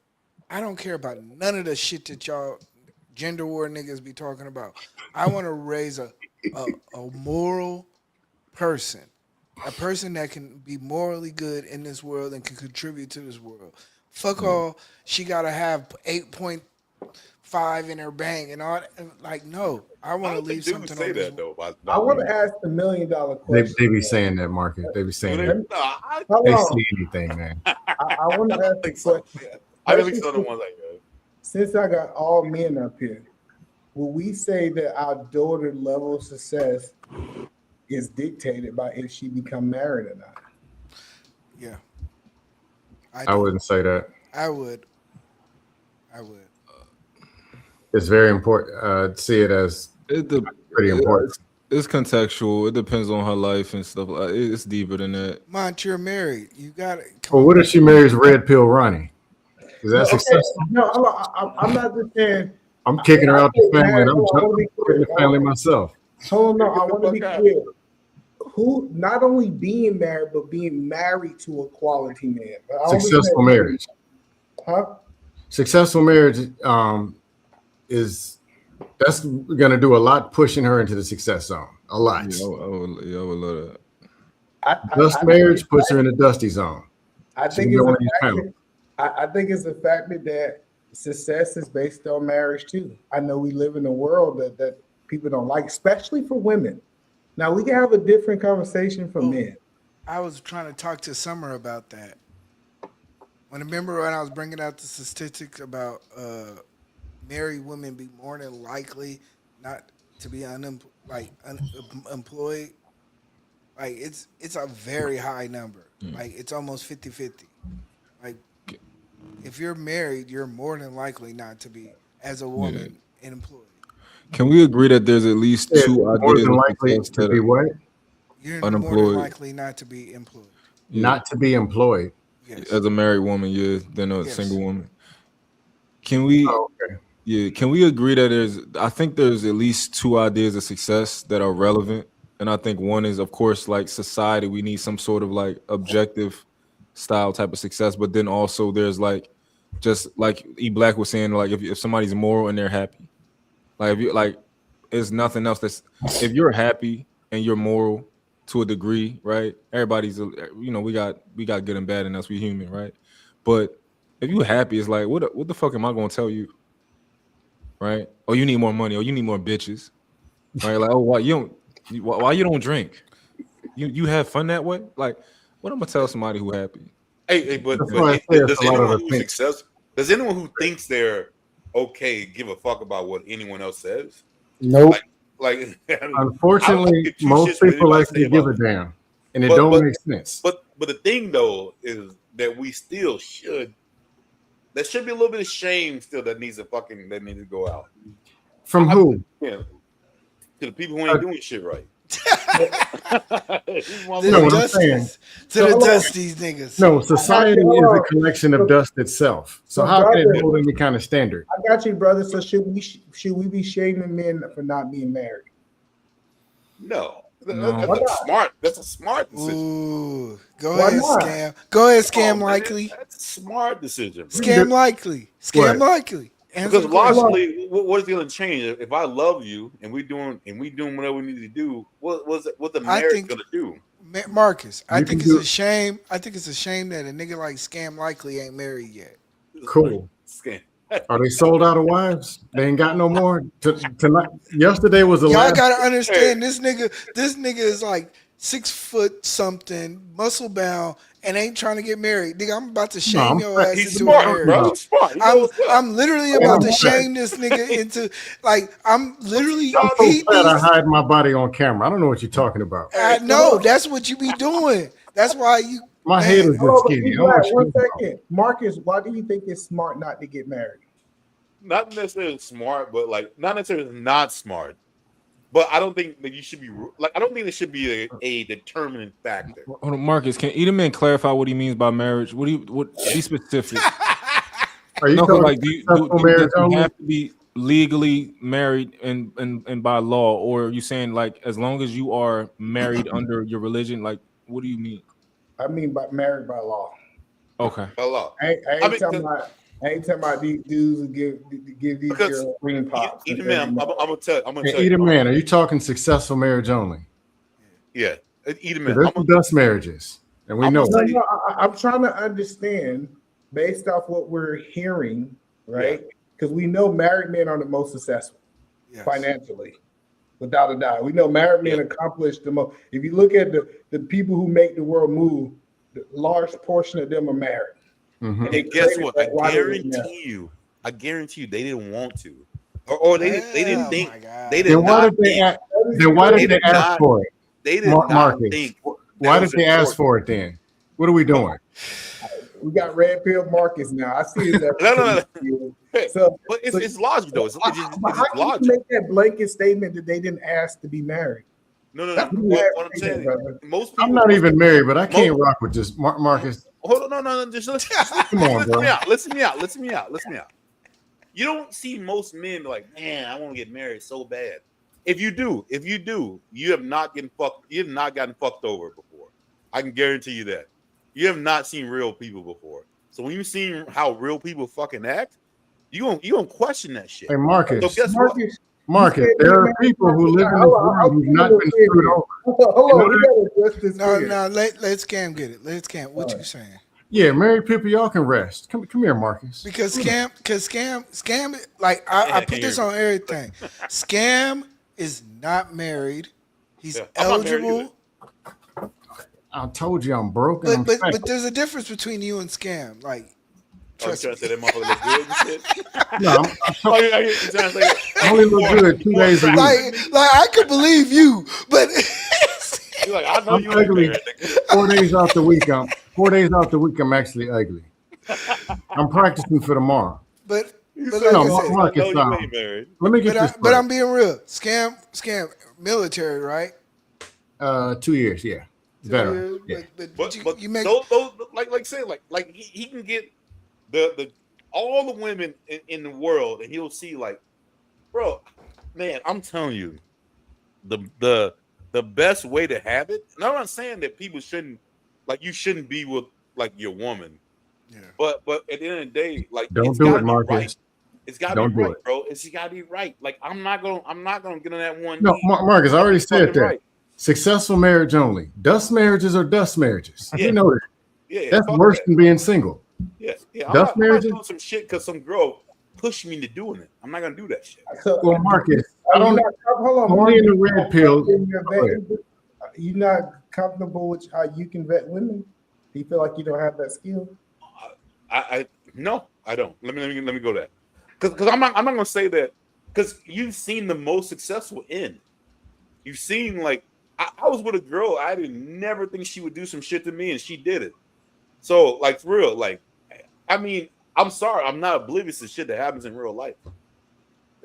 I don't care about none of the shit that y'all gender war niggas be talking about. I want to raise a moral person, a person that can be morally good in this world and can contribute to this world. Fuck all. She gotta have 8.5 in her bank and all. Like, no, I want to leave something. Say that though. I want to ask the $1 million question. They be saying that, Market. They be saying that. They see anything, man. I want to ask the question. I really saw the ones like that. Since I got all men up here, will we say that our daughter's level of success is dictated by if she become married or not? Yeah. I wouldn't say that. I would. It's very important. See it as pretty important. It's contextual. It depends on her life and stuff. It's deeper than that. Mont, you're married. You got it. Well, what if she marries Red Pill Ronnie? Is that Okay, successful? no, I'm not just saying. I'm kicking her out the I family, and I'm wanna be kicking the clear. family myself. Hold on, I want to be clear. Who not only being married, but being married to a quality man. I Successful understand- marriage. Huh? Successful marriage is that's gonna do a lot pushing her into the success zone. A lot. Yeah, I would love that. Dust I marriage think- puts her in the dusty zone. I She think can it's go a on these fact panels. I think it's the fact that success is based on marriage too. I know we live in a world that people don't like, especially for women. Now we can have a different conversation for men. I was trying to talk to Summer about that. Remember when I was bringing out the statistics about married women be more than likely not to be unemployed? Like it's a very high number. Like it's almost 50-50. Like if you're married, you're more than likely not to be as a woman employed. Can we agree that there's at least Yeah, two more ideas than of likely success to that be are what? You're more unemployed? than likely not to be employed. Yeah. Not to be employed. Yes. As a married woman, yeah, than a Yes. single woman. Can we? Oh, okay. Yeah, can we agree that I think there's at least two ideas of success that are relevant, and I think one is, of course, like society. We need some sort of like objective style type of success, but then also there's like, just like E Black was saying, like if somebody's moral and they're happy, like if you like, it's nothing else. That's if you're happy and you're moral to a degree, right? Everybody's, we got good and bad in us. We human, right? But if you're happy, it's like what the fuck am I gonna tell you? Right? Oh, you need more money. Oh, you need more bitches. Right? Like, oh, why you don't drink? You have fun that way? Like, what I'm gonna tell somebody who happy? Hey, but That's why I say it's does a lot of anyone the who's things. successful, does anyone who thinks they're okay give a fuck about what anyone else says? Nope. Like, I mean, I don't Unfortunately, give two most shits what people anybody actually say give a about damn, and it But- don't but- make sense. But the thing though is that we still should. There should be a little bit of shame still that needs to go out. From who? Yeah, to the people who ain't doing shit right. To No, the what I'm saying. Dusties. To the Dusties niggas. No, society is a collection of dust itself. So So, how can it brother- hold any kind of standard? I got you, brother. So should we be shaming men for not being married? No, No. that's a smart. That's a smart decision. Ooh, go Why ahead, not? scam. Go ahead, scam Oh, man, likely. That's a smart decision. Bro. Scam likely. Scam What? likely. Answer Because the question. logically, what is going to change if I love you and we doing whatever we need to do? What the I marriage think- going to do? Marcus, I You think can it's do a shame. I think it's a shame that a nigga like Scam Likely ain't married yet. Cool. Scam. Are they sold out of wives? They ain't got no more. Tonight, yesterday was the Y'all last. gotta understand this nigga is like 6 foot something, muscle bound, and ain't trying to get married. Nigga, I'm about to shame I'm your fat. ass He's into a smart, marriage. bro. He's smart. He knows what's up. I'm literally about to I'm fat. shame this nigga into like I'm literally I'm so he fat I needs- hide my body on camera. I don't know what you're talking about. I know that's what you be doing. That's why you My man, head is just Hold on, skinny. be I don't know glad. what One you're second, Marcus. Why do you think it's smart not to get married? Not necessarily smart, but like not necessarily not smart. But I don't think that you should be like. I don't think there should be a determining factor. Hold on, Marcus, can Edelman clarify what he means by marriage? What be specific? Are you No, 'cause, talking like, do you marriage only? have to be legally married and by law, or are you saying like as long as you are married under your religion? Like, what do you mean? I mean, by married by law. Okay. Hello. I ain't I mean, talking about these dudes who give these Because girls green pops. Either man, I'm gonna tell you. Hey, Eat a man. Are you talking successful marriage only? Yeah, either man. There's some dust marriages, and we know. No, I'm trying to understand based off what we're hearing, right? Because we know married men are the most successful financially, without a doubt. We know married men accomplish the most. If you look at the people who make the world move, the large portion of them are married. Mhm. And guess what? Why I they didn't guarantee you, they didn't want to. or they didn't Oh think my God. they did Then why not did they think ask, then why they did they did ask not for it? they did not Marcus, think why that did was they ask important. for it then? What are we doing? We got red pill Marcus now. I see his No. So, But it's logic though. It's but just how can you logic. make that blanket statement that they didn't ask to be married? No. That's What I'm saying, most people. I'm not even married, but I can't most- rock with just Marcus. Hold on, no. Just listen Come on, bro. Listen me out. You don't see most men be like, man, I want to get married so bad. If you do, you have not gotten fucked over before. I can guarantee you that. You have not seen real people before. So when you see how real people fucking act, you gonna question that shit. Hey, Marcus. So guess what? Marcus, there are people who live in this world who've not been screwed over. Hold on, we gotta address this. No, let Cam get it. Let Cam. What you saying? Yeah, married people, y'all can rest. Come here, Marcus. Because Scam, like I put this on everything. Scam is not married. He's eligible. I told you I'm broken. But there's a difference between you and Scam. Like, trust me. Trying to say that motherfucker look good and shit. No, I only look good 2 days a week. Like I could believe you, but you're like, I know you ugly. married, 4 days out the week, 4 days out the week, I'm actually ugly. I'm practicing for tomorrow. But like no, I said, Marcus, let me get this. But I'm being real. Scam, military, right? 2 years, yeah. Better. Yeah. But you make those like he can get the all the women in the world, and he'll see like, bro, man, I'm telling you, the best way to have it. And I'm not saying that people shouldn't, like, you shouldn't be with like your woman. Yeah. But at the end of the day, like, don't do it, Marcus. Right. It's gotta be right, bro. It's gotta be right. Like, I'm not gonna get on that one. No, Marcus, I already said that. Right. Successful marriage only. Dust marriages are dust marriages. Yeah. You know that. Yeah, that's worse than being single. Yeah. Dust I'm not marriages. doing some shit because some girl pushed me into doing it. I'm not gonna do that shit. Well, Marcus, I don't. Hold on. Only in the red pill. You're not comfortable with how you can vet women? Do you feel like you don't have that skill? No, I don't. Let me go there. Because I'm not gonna say that, because you've seen the most successful end. You've seen, like, I was with a girl, I didn't never think she would do some shit to me, and she did it. So, like, for real, like, I mean, I'm sorry, I'm not oblivious to shit that happens in real life.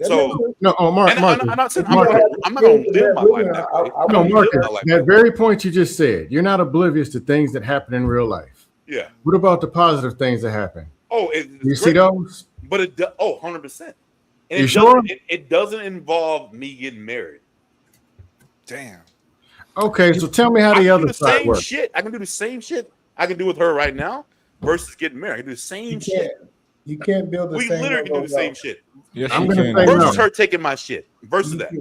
So no, Marcus, I'm not saying I'm not gonna live my life that way. No, Marcus, that very point you just said, you're not oblivious to things that happen in real life. Yeah. What about the positive things that happen? Oh, you see those? But 100%. And you sure? It doesn't involve me getting married. Damn. Okay, so tell me how the other side works. Shit. I can do the same shit I can do with her right now versus getting married. I can do the same shit. You can't build the same. We literally can do the same shit. Yes, I'm you gonna can. say Versus no. her taking my shit. Versus that.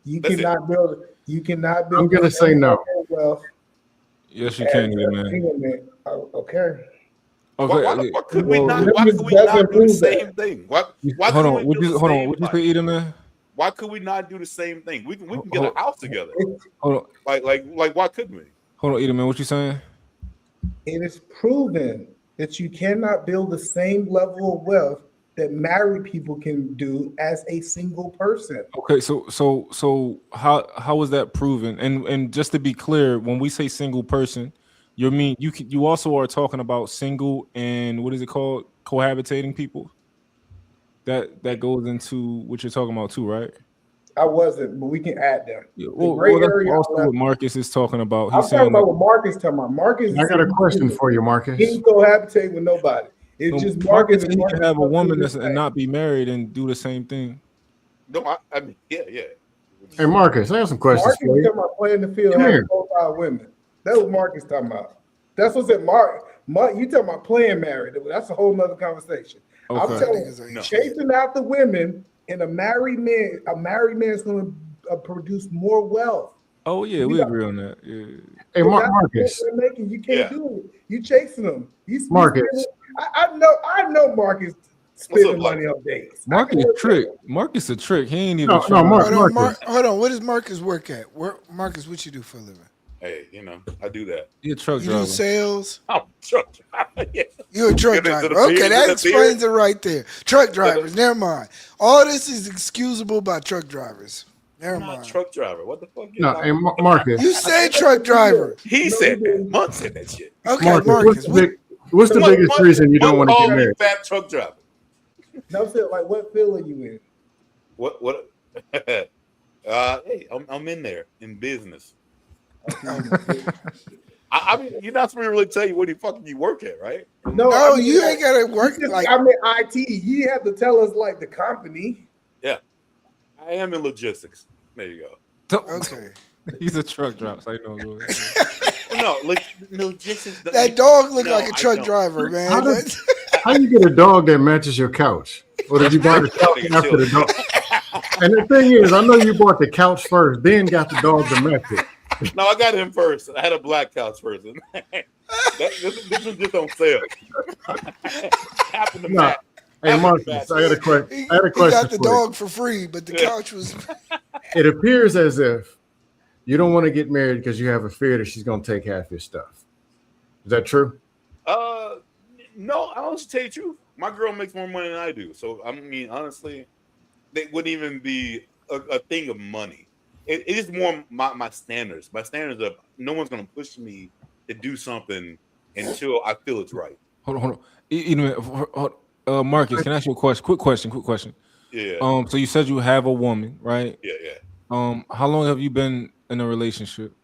You That's cannot build. You cannot build. I'm gonna say no. Well, Yes, you can, man. Okay. Okay. Why could we not do the same thing? Why hold on. Would you say Edom, man? Why could we not do the same thing? We can get a house together. Hold on. Like why couldn't we? Hold on, Edom, man. What you saying? It is proven that you cannot build the same level of wealth that married people can do as a single person. Okay, so how is that proven? And just to be clear, when we say single person, you also are talking about single and what is it called? Cohabitating people. That goes into what you're talking about too, right? I wasn't, but we can add them. Yeah, well, that's also what Marcus is talking about. I'm talking about what Marcus talking about. Marcus. I got a question for you, Marcus. He can cohabitate with nobody. It's just Marcus. He can have a woman and not be married and do the same thing. No, I mean, yeah. Hey, Marcus, I have some questions Marcus for you. talking about playing the field, Come having here. profile women. That's what Marcus talking about. That's what said Mark. You talking about playing married? That's a whole nother conversation. Okay. I'm telling you, chasing after women and a married man is going to produce more wealth. Oh yeah, we agree on that. Yeah. Hey, Marcus. You can't do it. You chasing them. Marcus. I know Marcus spending money on dates. Marcus a trick. He ain't even. Hold on. What does Marcus work at? Marcus, what you do for a living? Hey, you know, I do that. You're a truck You do driver. sales. I'm a truck driver. Yeah. You're a truck Get into driver. the Okay, beard, that get the explains it right there. Truck drivers. Never mind. All this is excusable by truck drivers. Never I'm not a mind. truck driver. What the fuck? No, hey, Marcus. You said truck driver. He said that. Monk said that shit. Okay, Marcus, Marcus. what's the biggest reason you don't want to get married? Fat truck driver. No, I'm saying, like, what field are you in? What? Hey, I'm in there in business. I mean, you're not supposed to really tell you what the fucking you work at, right? No, No, I mean, you ain't gotta work like. I mean, IT. You have to tell us like the company. Yeah, I am in logistics. There you go. Okay. He's a truck driver. So I know. No, logistics. That dog looked No, like a I truck don't. driver, man. How you get a dog that matches your couch? Or did you buy the couch after the dog? And the thing is, I know you bought the couch first, then got the dog to match it. No, I got him first. I had a black couch first. This was just on sale. Happened to No. match. Hey, Marcus, I had a question. He I had a question got the for you. dog for free, but the couch was. It appears as if you don't want to get married because you have a fear that she's going to take half your stuff. Is that true? No, I don't tell you the truth. My girl makes more money than I do. So, I mean, honestly, they wouldn't even be a thing of money. It is more my standards. My standards of no one's going to push me to do something until I feel it's right. Hold on. Marcus, can I ask you a question? Quick question. Yeah. So you said you have a woman, right? Yeah. How long have you been in a relationship?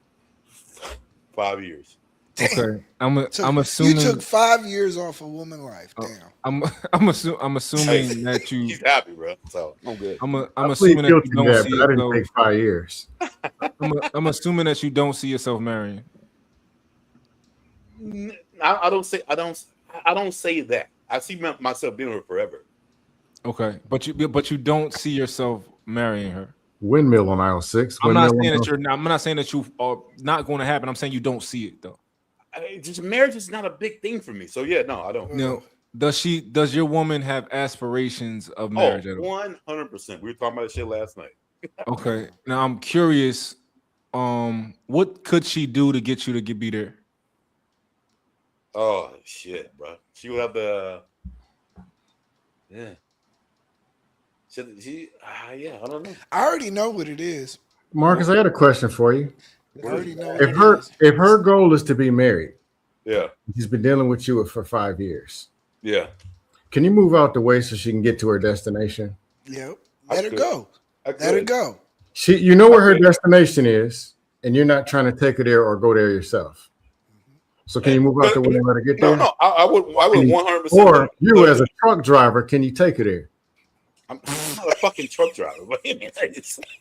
5 years. Okay. I'm assuming You took 5 years off a woman life. Damn. I'm assuming that you. He's happy, bro. So I'm good. I'm I assuming plead that guilty you to don't that, see but I didn't yourself. take 5 years. I'm assuming that you don't see yourself marrying. I don't say that. I see myself being with her forever. Okay, but you don't see yourself marrying her. Windmill on aisle 6. I'm not windmill saying on- that I'm not saying that you are not going to happen. I'm saying you don't see it though. Just marriage is not a big thing for me. So yeah, no, I don't. No. Does your woman have aspirations of marriage at all? 100%. We were talking about this shit last night. Okay. Now I'm curious. What could she do to get you to be there? Oh shit, bro. She would have to. Yeah. Yeah, I don't know. I already know what it is. Marcus, I had a question for you. I already know. If her goal is to be married, yeah, she's been dealing with you for 5 years. Yeah. Can you move out the way so she can get to her destination? Yep. Let her go. Let her go. You know where her destination is, and you're not trying to take her there or go there yourself. So can you move out the way and let her get there? No, I would 100%. Or you as a truck driver, can you take her there? I'm not a fucking truck driver.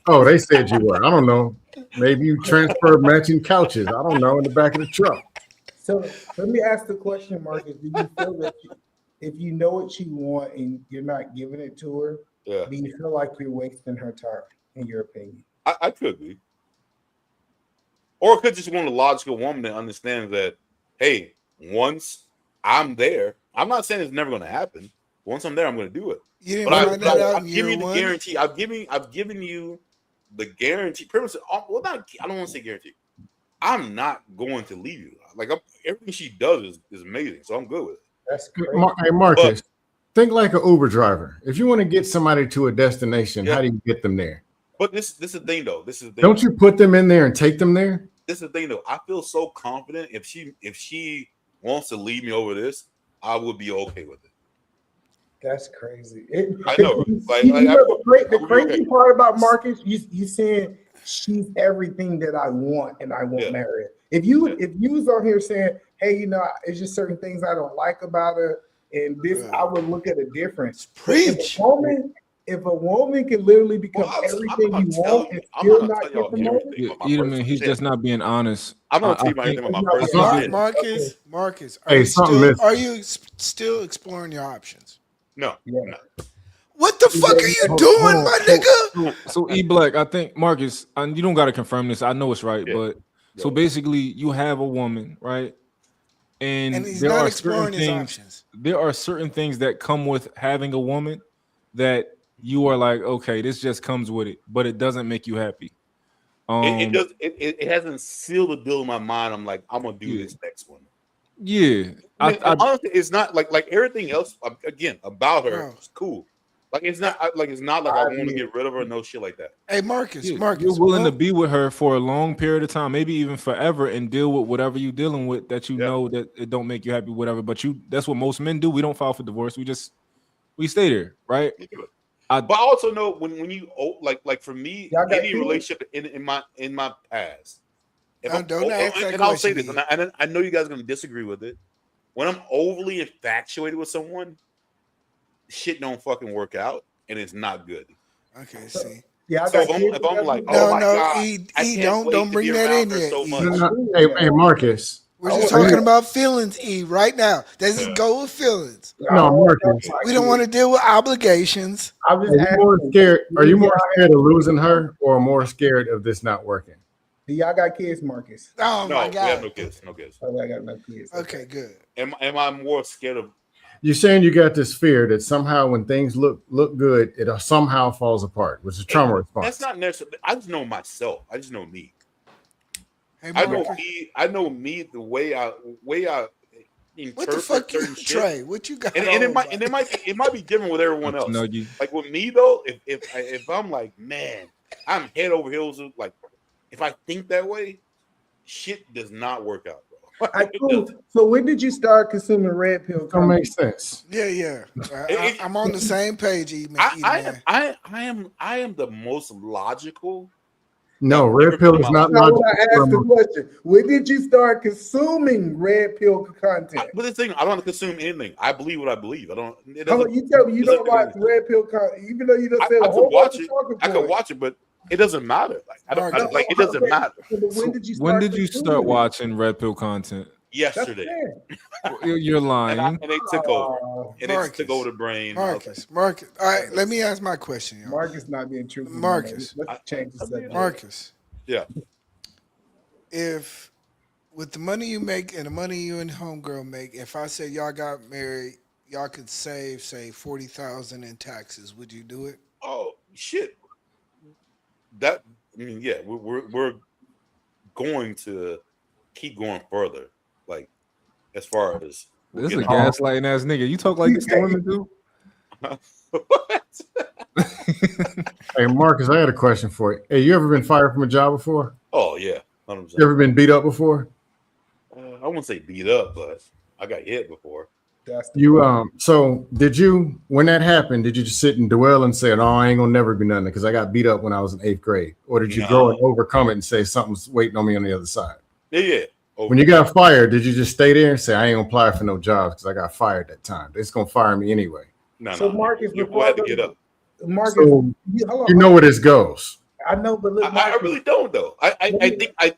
Oh, they said you were. I don't know. Maybe you transfer matching couches. I don't know, in the back of the truck. So let me ask the question, Marcus. Do you feel that if you know what you want and you're not giving it to her, do you feel like you're wasting her time, in your opinion? I could be. Or I could just want a logical woman that understands that, hey, once I'm there, I'm not saying it's never going to happen. Once I'm there, I'm going to do it. You didn't find that out in giving you year the one? guarantee. I've given you the guarantee. Pretty much, well, not. I don't want to say guarantee. I'm not going to leave you. Like everything she does is amazing, so I'm good with it. That's great. Hey, Marcus, think like an Uber driver. If you want to get somebody to a destination, how do you get them there? But this is the thing, though. This is the thing. Don't you put them in there and take them there? This is the thing, though. I feel so confident if she wants to lead me over this, I would be okay with it. That's crazy. I know. The crazy part about Marcus, you saying she's everything that I want, and I won't marry her. If you was on here saying, hey, it's just certain things I don't like about her, and this, I would look at a difference. Preach. If a woman can literally become everything you want and still not get the money, He's just not being honest. I'm not telling you anything about my personal. Marcus, Hey, are you still exploring your options? No. What the fuck are you doing, my nigga? So E Black, I think Marcus, and you don't got to confirm this. I know it's right, but so basically, you have a woman, right? And he's there not are exploring certain his things. options. There are certain things that come with having a woman that you are like, okay, this just comes with it, but it doesn't make you happy. It does. It hasn't sealed the deal in my mind. I'm like, I'm gonna do this next one. Yeah, I mean, honestly, it's not like everything else. Again, about her, it's cool. Like it's not like I want to get rid of her. No shit like that. Hey, Marcus, you're well, willing to be with her for a long period of time, maybe even forever, and deal with whatever you're dealing with that you know that it don't make you happy, whatever. But that's what most men do. We don't file for divorce. We stay there, right? But I also know when you like for me, any relationship in my past. I'll say this, and I know you guys are gonna disagree with it. When I'm overly infatuated with someone, shit don't fucking work out, and it's not good. Okay, see. Yeah, so if I'm like, oh my God, don't bring that in yet. So Hey, Marcus. We're just talking about feelings, E, right now. Let's just go with feelings. No, Marcus. We don't want to deal with obligations. Are you more scared of losing her or more scared of this not working? Do y'all got kids, Marcus? Oh my God. We have no kids. No kids. Oh, I got no kids. Okay, good. Am I more scared of? You're saying you got this fear that somehow when things look good, it somehow falls apart, which is trauma response. That's not necessarily. I just know myself. I just know me. Hey, I know me the way I interpret what the fuck certain you shit. Trey? What you got? And it might be different with everyone else. Like with me though, if I'm like, man, I'm head over heels. Like if I think that way, shit does not work out, bro. Cool. So when did you start consuming red pill? That makes sense. Yeah. I'm on the same page, I am the most logical. No, red pill is not logical. I asked the question. When did you start consuming red pill content? But the thing, I don't want to consume anything. I believe what I believe. I don't. You tell me you don't watch red pill content, even though you don't say a whole bunch of talking points. I could watch it, but it doesn't matter. Like I don't like it doesn't matter. When did you start watching red pill content? Yesterday. You're lying. And they took over. And it took over the brain. Marcus. All right, let me ask my question. Y'all. Marcus not being true. Marcus. Let's change the subject. Marcus. Yeah. If with the money you make and the money you and homegirl make, if I said y'all got married, y'all could save, say, $40,000 in taxes, would you do it? Oh shit. Yeah, we're going to keep going further. Like, as far as this is a gaslighting ass nigga. You talk like this to women do. Hey, Marcus, I had a question for you. Hey, you ever been fired from a job before? Oh yeah, 100%. You ever been beat up before? I wouldn't say beat up, but I got hit before. So did you, when that happened, did you just sit and dwell and say, "No, I ain't gonna never be nothing because I got beat up when I was in 8th grade," or did you go and overcome it and say something's waiting on me on the other side? Yeah. When you got fired, did you just stay there and say, "I ain't gonna apply for no jobs because I got fired that time"? It's gonna fire me anyway. So Marcus, you had to get up. Marcus, so you know where this goes. I know, but look, I really don't though. I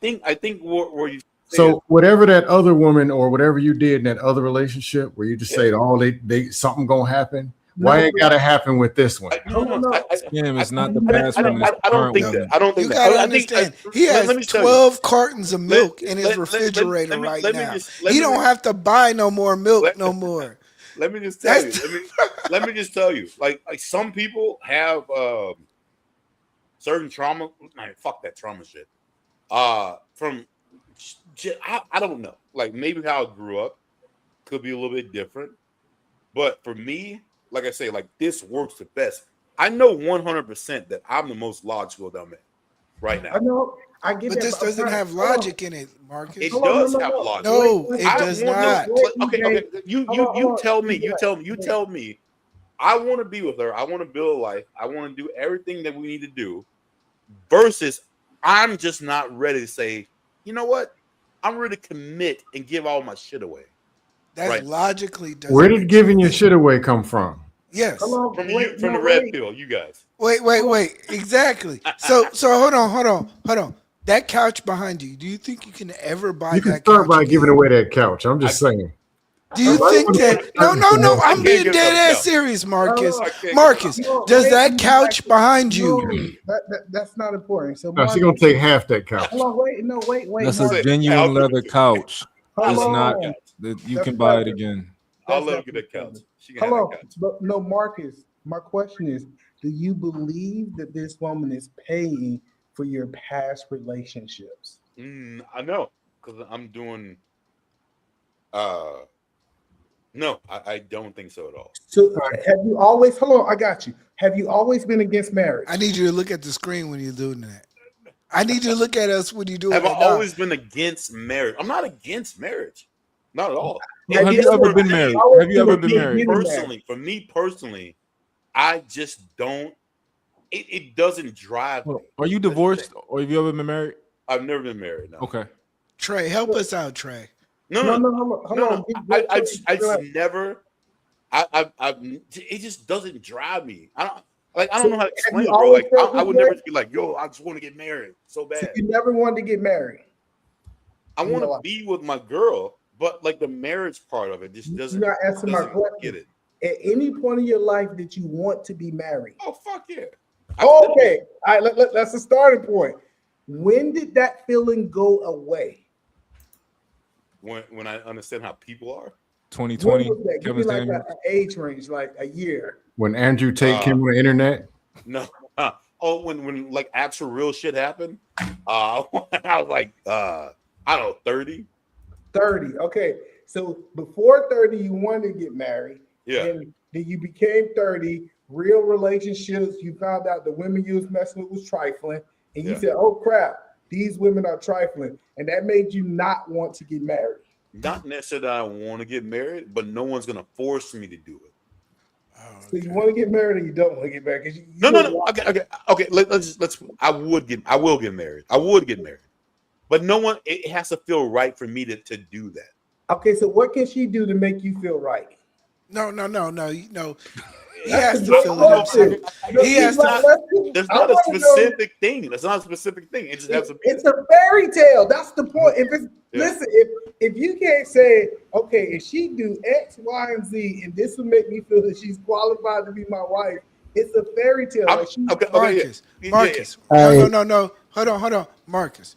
think where you. So whatever that other woman or whatever you did in that other relationship, where you just say, "Oh, they something gonna happen." Why it gotta happen with this one? It's not the past one. I don't think that. I don't think you that. gotta understand. He has 12 cartons of milk in his refrigerator right now. He don't have to buy no more milk no more. Let me just tell you. Let me just tell you. Like some people have certain trauma. Man, fuck that trauma shit. From I don't know. Like maybe how I grew up could be a little bit different. But for me, like I say, like this works the best. I know 100% that I'm the most logical dumb man right now. I know. I get but this doesn't have logic in it, Marcus. It does have logic. No, it does not. Okay. You tell me. You tell me. I want to be with her. I want to build a life. I want to do everything that we need to do. Versus, I'm just not ready to say, you know what? I'm ready to commit and give all my shit away. That logically doesn't. Where did giving your shit away come from? Yes. From the red pill, you guys. Wait. Exactly. So hold on. That couch behind you, do you think you can ever buy that couch? You can start by giving away that couch. I'm just saying. Do you think that? No. I'm being dead ass serious, Marcus. Marcus, does that couch behind you? That's not important. So no, she's gonna take half that couch. Hold on, wait. That's a genuine leather couch. It's not that you can buy it again. I'll let her get that couch. Hello, but no, Marcus. My question is: do you believe that this woman is paying for your past relationships? I know, because I'm doing. No, I don't think so at all. So have you always? Hold on, I got you. Have you always been against marriage? I need you to look at the screen when you're doing that. I need you to look at us when you do it. Have I always been against marriage? I'm not against marriage, not at all. Have you ever been married? Have you ever been married? Personally, for me personally, I just don't. It doesn't drive me. Are you divorced or have you ever been married? I've never been married. No. Okay. Trey, help us out, Trey. No. Hold on. I just never. It just doesn't drive me. I don't know how to explain it, bro. Like I would never be like, yo, I just want to get married so bad. So you never wanted to get married. I want to be with my girl, but like the marriage part of it just doesn't. You're not answering my question. Get it. At any point in your life that you want to be married? Oh fuck yeah. Okay, all right. That's the starting point. When did that feeling go away? When I understand how people are. 2020. Give me like an age range, like a year. When Andrew Tate came on the internet. No. When like actual real shit happened. I was like, I don't know, 30. 30. Okay. So before 30, you wanted to get married. Yeah. And then you became 30, real relationships. You found out the women you was messing with was trifling. And you said, oh crap, these women are trifling. And that made you not want to get married. Not necessarily that I want to get married, but no one's gonna force me to do it. So you want to get married or you don't want to get married? No. Okay. Let's. I will get married. I would get married, but no one. It has to feel right for me to do that. Okay. So what can she do to make you feel right? No. He has to feel it himself. He has to. There's not a specific thing. That's not a specific thing. It just has to be. It's a fairy tale. That's the point. If it's listen, if you can't say, okay, if she do X, Y, and Z, and this will make me feel that she's qualified to be my wife, it's a fairy tale. Marcus. No. Hold on, Marcus.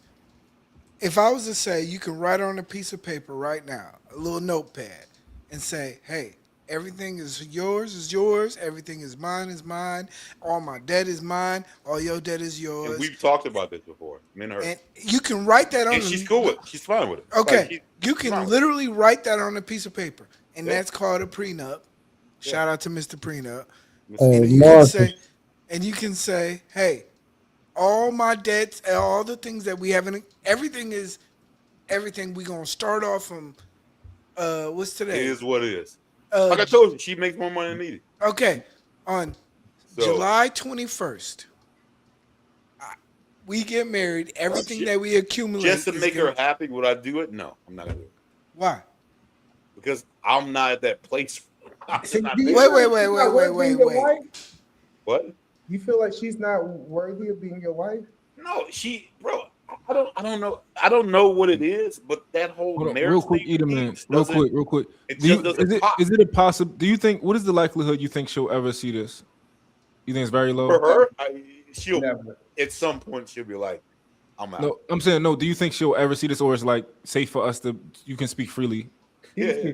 If I was to say you can write on a piece of paper right now, a little notepad, and say, hey, everything is yours. Everything is mine. All my debt is mine. All your debt is yours. And we've talked about this before. Me and her. And you can write that on. And she's cool with it. She's fine with it. Okay. You can literally write that on a piece of paper. And that's called a prenup. Shout out to Mr. Prenup. And you can say, hey, all my debts and all the things that we have in everything. We're gonna start off from what's today? It is what it is. Like I told you, she makes more money than me. Okay. On July 21st, we get married. Everything that we accumulate. Just to make her happy, would I do it? No, I'm not going to do it. Why? Because I'm not at that place. Wait. What? You feel like she's not worthy of being your wife? No, bro. I don't know. I don't know what it is, but that whole marriage real quick, real quick. Is it a possible? Do you think? What is the likelihood you think she'll ever see this? You think it's very low? For her, she'll never. At some point she'll be like, "I'm out." No, I'm saying no. Do you think she'll ever see this, or is like safe for us to? You can speak freely. Yeah.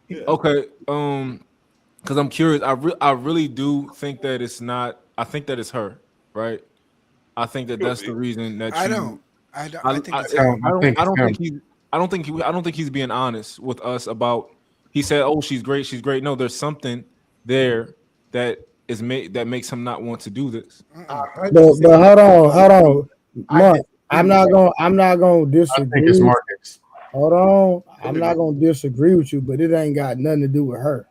Okay. Because I'm curious. I really do think that it's not. I think that it's her, right? I think that's the reason that I don't think he's being honest with us about. He said, "Oh, she's great." No, there's something there that makes him not want to do this. But hold on, Mark. I'm not gonna disagree. I think it's Marcus. Hold on, I'm not gonna disagree with you, but it ain't got nothing to do with her.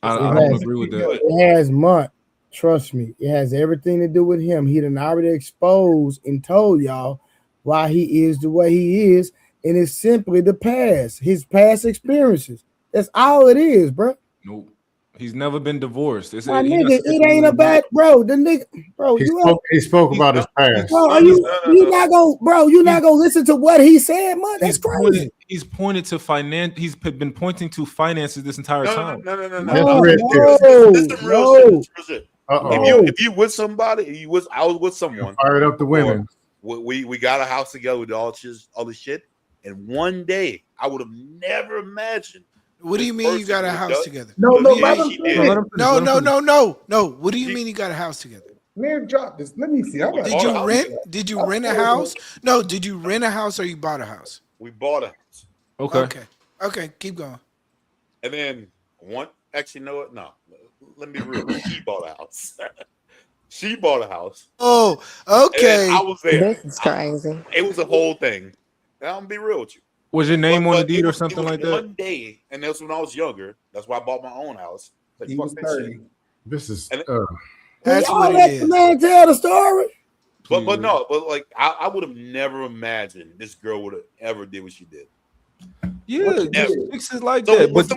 I don't agree with that. It has Monk. Trust me, it has everything to do with him. He done already exposed and told y'all why he is the way he is, and it's simply the past, his past experiences. That's all it is, bro. Nope. He's never been divorced. It ain't about, bro. The nigga, bro. He spoke about his past. Bro, you not gonna listen to what he said, man. That's crazy. He's pointed to finance. He's been pointing to finances this entire time. No. This is real shit. If you with somebody, I was with someone. Fired up the women. We got a house together with all this shit, and one day I would have never imagined. What do you mean you got a house together? No. What do you mean you got a house together? Man, drop this. Let me see. I got Did you rent? Did you rent a house? No. Did you rent a house or you bought a house? We bought a house. Okay. Okay. Keep going. And then actually, know what? No, let me be real. She bought a house. She bought a house. Oh, okay. I was there. This is crazy. It was a whole thing. And I'm gonna be real with you. Was your name on the deed it or was- something it was like that? One day, and that's when I was younger. That's why I bought my own house. Like, He fuck was that 30. shit. This is That's Y'all what let it the is. man tell the story. But no, but like I would have never imagined this girl would have ever did what she did. Yeah, Never. chicks is like So that. when But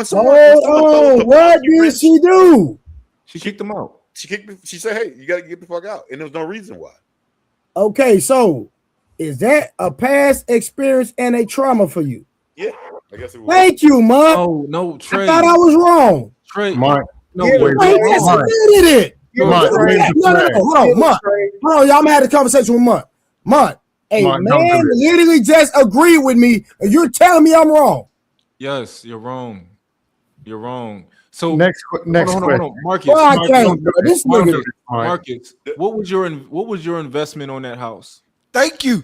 someone Hold told on. the What monkey did wrench, she do? she kicked him out. she kicked me. She said, "Hey, you gotta get the fuck out," and there was no reason why. Okay, so is that a past experience and a trauma for you? Yeah, I guess it was. Thank you, Mark. No, Trey. I thought I was wrong. Trey. Mark. No, Yeah, wait. Well, he just admitted it. Mark, No, where's the no, flag? hold on, Mark. Hold on, y'all might have a conversation with Mark. Mark, a Mark, don't man do this. literally just agreed with me, and you're telling me I'm wrong. Yes, you're wrong. You're wrong. So Next hold question. on. Marcus. Well, I Mark, can't, don't do bro. This Mark, nigga. don't do this, Mark. Marcus, what was your investment on that house? Thank you,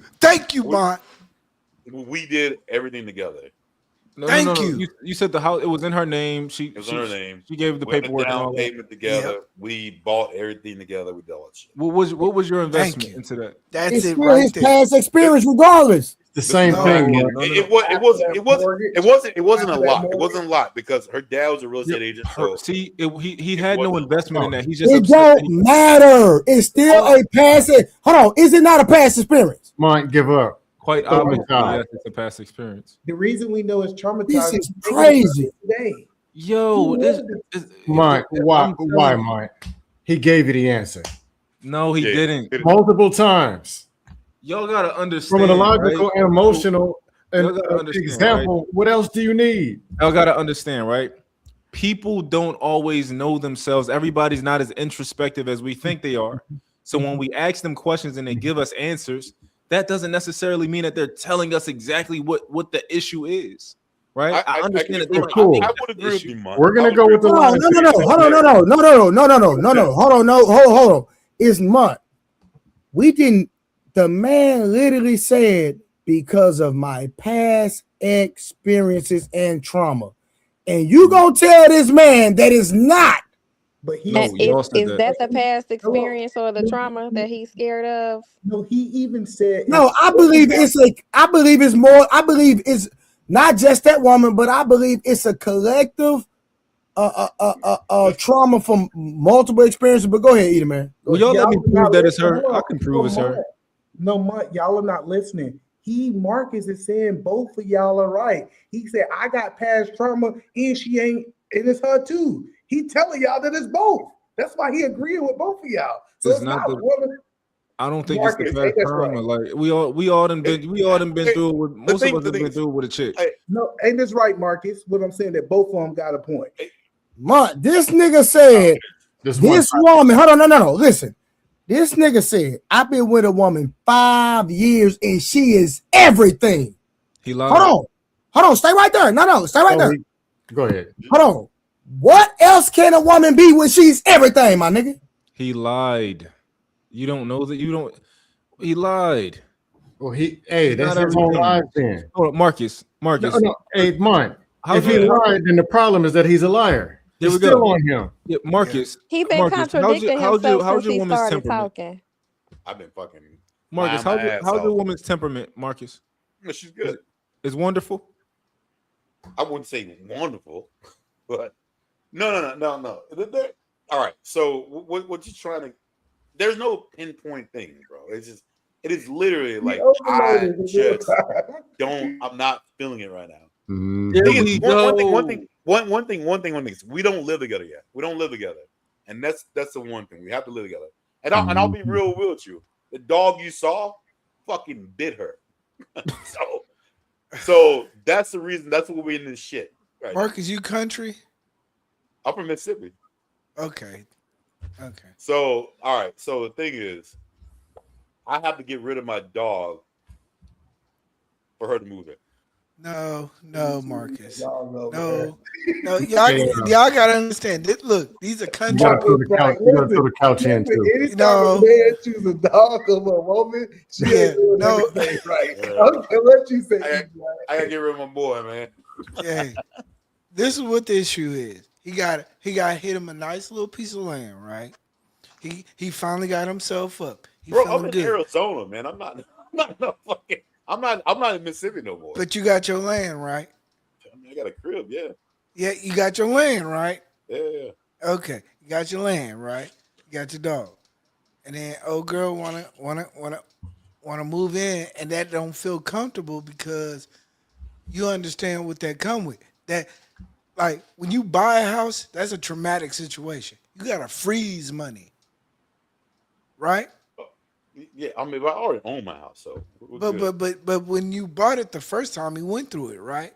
Mark. We did everything together. No, Thank you. You said the house. It was in her name. It was in her name. She gave the We had a paperwork and all down that. payment together. We bought everything together. We did all that shit. What was your Thank investment you. into that? That's It's it still right his there. past experience, regardless. The same No, thing, no, Mark. no, It wasn't a lot. It wasn't a lot because her dad was a real estate agent. So See, he had no wasn't- investment in that. He's just It upset that don't matter. It's still a past. Hold on. Is it not a past experience? Mark, give up. quite Oh my obviously, God. yes, it's a past experience. The reason we know it's traumatizing. This is crazy. Today. Yo, Mark, why, I'm telling why, you. Mark? He gave you the answer No, he didn't. multiple times Y'all gotta understand. from an illogical right? and emotional Y'all gotta understand, example. What else do you need? Y'all gotta understand, right? People don't always know themselves. Everybody's not as introspective as we think they are. So when we ask them questions and they give us answers, that doesn't necessarily mean that they're telling us exactly what the issue is. Right? I understand that they might Cool. think I that's would the agree with issue. you, Mark. We're gonna go with the No, line. no, no, no. Hold on, no. Hold on. It's Mark. We didn't. The man literally said because of my past experiences and trauma, and you gonna tell this man that is not. But he No, And y'all is, said is that. that the past experience or the trauma that he's scared of? no, he even said No, I believe it's more. I believe it's not just that woman, but I believe it's a collective trauma from multiple experiences. But go ahead, Edie, man. Well, y'all let me Y'all prove not that it's her. listening. I can prove it's her. No, Mark, y'all are not listening. Marcus is saying both of y'all are right. He said, I got past trauma and she ain't, and it's her too. He telling y'all that it's both. That's why he agreeing with both of y'all. So It's it's not not the- woman. I don't think Marcus, it's the hey, past that's trauma. right. Like we all done been through it with most of us have been through it with a chick. No, ain't this right, Marcus? What I'm saying that both of them got a point. Mark, this nigga said this woman. Hold on, no. Listen, this nigga said I've been with a woman 5 years and she is everything. He lied. Hold on, stay right there. No, stay right there. Go ahead. Hold on. What else can a woman be when she's everything, my nigga? He lied. You don't know that. You don't. He lied. Well, hey, that's Not his whole everything. life then. Hold on, Marcus. No. Hey, Mark. How's If he it- lied, then the problem is that he's a liar. There It's we still go. on him. Yeah, Marcus. He been Marcus, contradicting himself how's since your he woman's started temperament? talking. I've been fucking Marcus, lying my ass how's your off. woman's temperament, Marcus? No, she's good. It's wonderful. I wouldn't say wonderful, but no. All right. So what you trying to? There's no pinpoint thing, bro. It is literally like I just don't. I'm not feeling it right now. There we go. One thing. We don't live together yet. We don't live together, and that's the one thing. We have to live together. And I'll be real with you. The dog you saw, fucking bit her. so that's the reason. That's what we're in this shit. Right? Marcus, you country? I'm from Mississippi. Okay. So all right. So the thing is, I have to get rid of my dog for her to move it. No, Marcus. Y'all No, y'all gotta understand. Look, these are You country gotta throw the people. couch. You gotta throw the couch in too. Anytime a man chooses a dog over a woman, she ain't doing everything right. I don't care what you say. I gotta get rid of my boy, man. Hey, this is what the issue is. He got hit him a nice little piece of land, right? He finally got himself up. He Bro, I'm feeling in good. Arizona, man. I'm not in Mississippi no more. But you got your land, right? I got a crib, yeah. Yeah, you got your land, right? Yeah. Okay, you got your land, right? You got your dog, and then old girl wanna move in, and that don't feel comfortable because you understand what that come with. That, like, when you buy a house, that's a traumatic situation. You gotta freeze money, right? Yeah, I mean, I already own my house, so we're good. But when you bought it the first time, you went through it, right?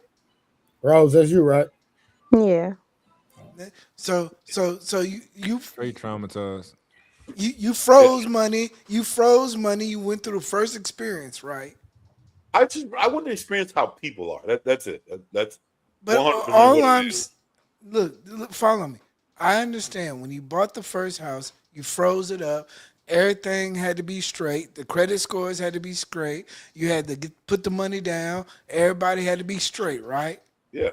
Rose, that's you, right? Yeah. So you Straight traumatized. you froze money. You froze money. You went through the first experience, right? I want to experience how people are. That's it. That's But 100% all what I'm it is. look, follow me. I understand when you bought the first house, you froze it up. Everything had to be straight. The credit scores had to be straight. You had to put the money down. Everybody had to be straight, right? Yeah.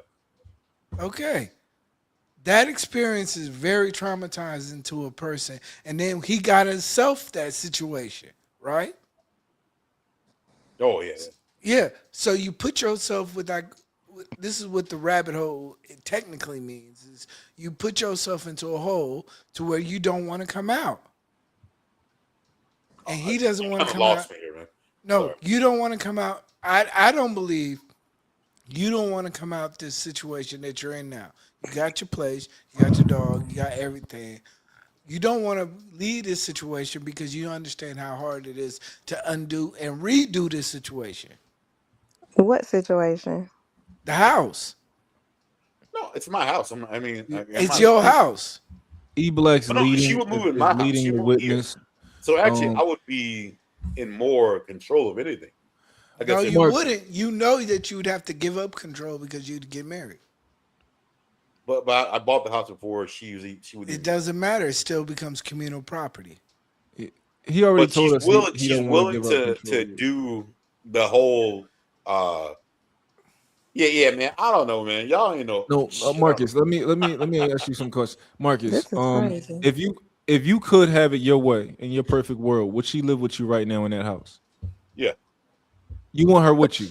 Okay. That experience is very traumatizing to a person. And then he got himself that situation, right? Oh yeah. Yeah. So you put yourself with that. This is what the rabbit hole technically means: is you put yourself into a hole to where you don't want to come out, and he doesn't want to come out. Me here, man. No, Sorry. you don't want to come out. I don't believe you don't want to come out this situation that you're in now. You got your place, you got your dog, you got everything. You don't want to leave this situation because you understand how hard it is to undo and redo this situation. What situation? The house. No, it's my house. It's your house. E-Blex But no, leading, she would move in is my house. leading She the moved here. witness. So actually, Um, I would be in more control of anything. I guess No, if- you wouldn't. You know that you would have to give up control because you'd get married. But I bought the house before she would. It doesn't matter. It still becomes communal property. He already But told she's us willing. he She's don't want to willing give up to control. do the whole. Yeah, man. I don't know, man. Y'all ain't know. No, Marcus, let me ask you some questions. Marcus, This is crazy. if you could have it your way in your perfect world, would she live with you right now in that house? Yeah. You want her with you?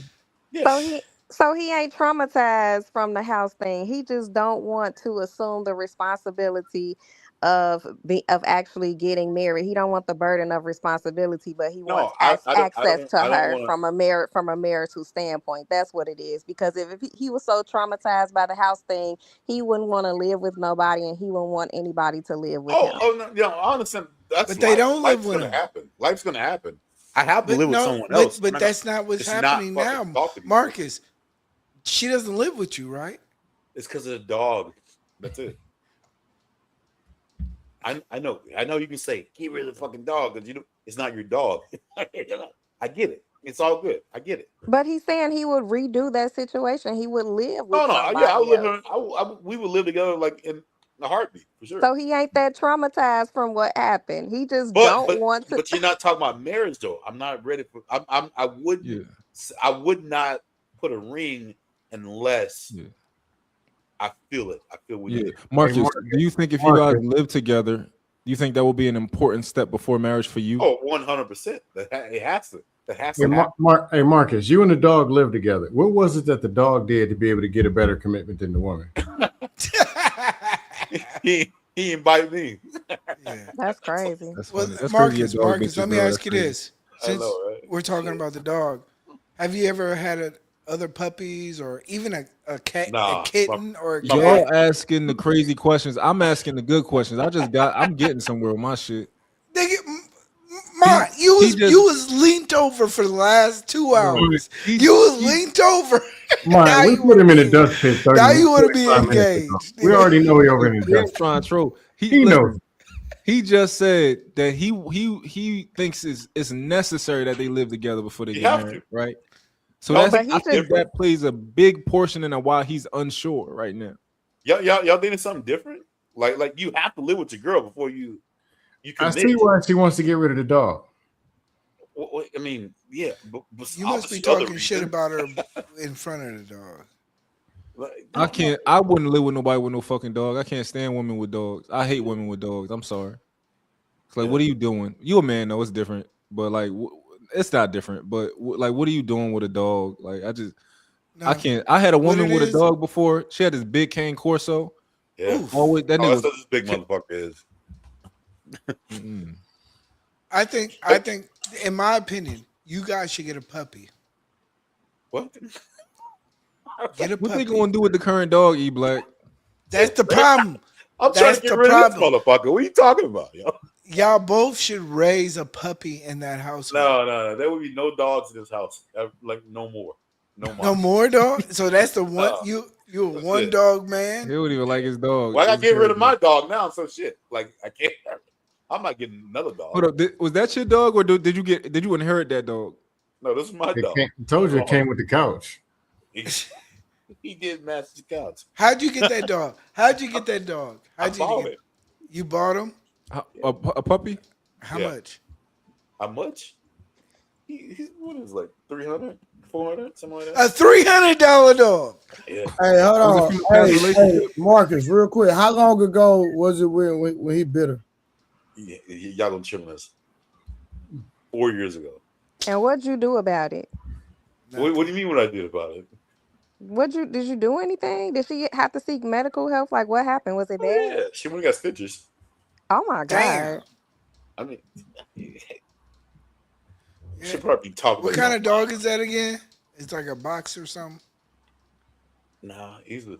So he ain't traumatized from the house thing. He just don't want to assume the responsibility of actually getting married. He don't want the burden of responsibility, but he wants access to her from a marital standpoint. That's what it is. Because if he was so traumatized by the house thing, he wouldn't want to live with nobody, and he wouldn't want anybody to live with him. No, I understand. That's But they don't live life's with gonna him. happen. Life's gonna happen. I have to But live with no, someone else. but that's not what's It's not happening now, fucking talk to me. Marcus. She doesn't live with you, right? It's because of the dog. That's it. I know you can say get rid of the fucking dog because it's not your dog. I get it. It's all good. I get it. But he's saying he would redo that situation. He would live with No, somebody yeah, else. we would live together like in a heartbeat for sure. So he ain't that traumatized from what happened. He just don't want to. But you're not talking about marriage though. I'm not ready for. I would not put a ring unless I feel it. I feel we Yeah, do. Marcus, do you think if you guys live together, do you think that will be an important step before marriage for you? Oh, 100%. It has to. That has Hey, to happen. hey, Marcus, you and the dog live together. What was it that the dog did to be able to get a better commitment than the woman? He invited me. That's crazy. Well, That's Marcus, crazy a dog Marcus, bitch let you, me girl. ask That's you crazy. this: I since know, right? we're talking about the dog, have you ever had other puppies or even a cat, a kitten, or a cat? Y'all asking the crazy questions. I'm asking the good questions. I'm getting somewhere with my shit. Mark, you was leaned over for the last 2 hours. You was leaned over. Mark, we put him in a dust pit. Now you want to be 45 minutes ago. engaged. We already know he over in the Damn dust trying to troll. He knows. He just said that he thinks it's necessary that they live together before they You get have married, to. right? So No, that's But he I just think that plays a big portion in why he's unsure right now. y'all thinking something different? Like you have to live with your girl before you I commit. see why she wants to get rid of the dog. Well, I mean, yeah, but You must be obviously other talking shit reasons. about her in front of the dog. I can't. I wouldn't live with nobody with no fucking dog. I can't stand women with dogs. I hate women with dogs. I'm sorry. It's like, what are you doing? You a man, though. It's different, but like, it's not different. But like, what are you doing with a dog? Like, I No. can't. I had a What woman it with a is- dog before. She had this big cane Corso. Yeah. Oof. Always that Oh, nigga that's what this big motherfucker is. Mm-mm. I think, in my opinion, you guys should get a puppy. What? Get a What puppy. they gonna do with the current dog, E Black? That's the problem. I'm trying That's to get the rid of this problem. motherfucker. What are you talking about, yo? Y'all both should raise a puppy in that household. No. There would be no dogs in this house. Like no more. No more. No more dog. So that's the one. No. You a That's one it. dog He man. don't even like his dog. Well, I gotta It's get rid of crazy. my dog now. So shit. Like I can't. I'm not getting another dog. Hold up, was that your dog, or did you inherit that dog? No, this is my It dog. told you it came with the couch. He did match the couch. How'd you get that dog? How'd you get that dog? How'd I you bought get it. You bought him? A puppy? How Yeah. much? How much? He's what is it, like 300, 400, something like A that. $300 dog. Yeah. Hey, hold Was it on. from a past Hey, relationship? Marcus, real quick. How long ago was it when he bit her? Yeah, y'all don't chill this. 4 years ago. and what'd you do about it? What do you mean what I did about it? Did you do anything? Did she have to seek medical help? Like what happened? Was it bad? Yeah, she went and got stitches. Oh my Damn. god. I mean, should probably talk about What kind of dog is that again? It's like a box or something. Nah, he's a.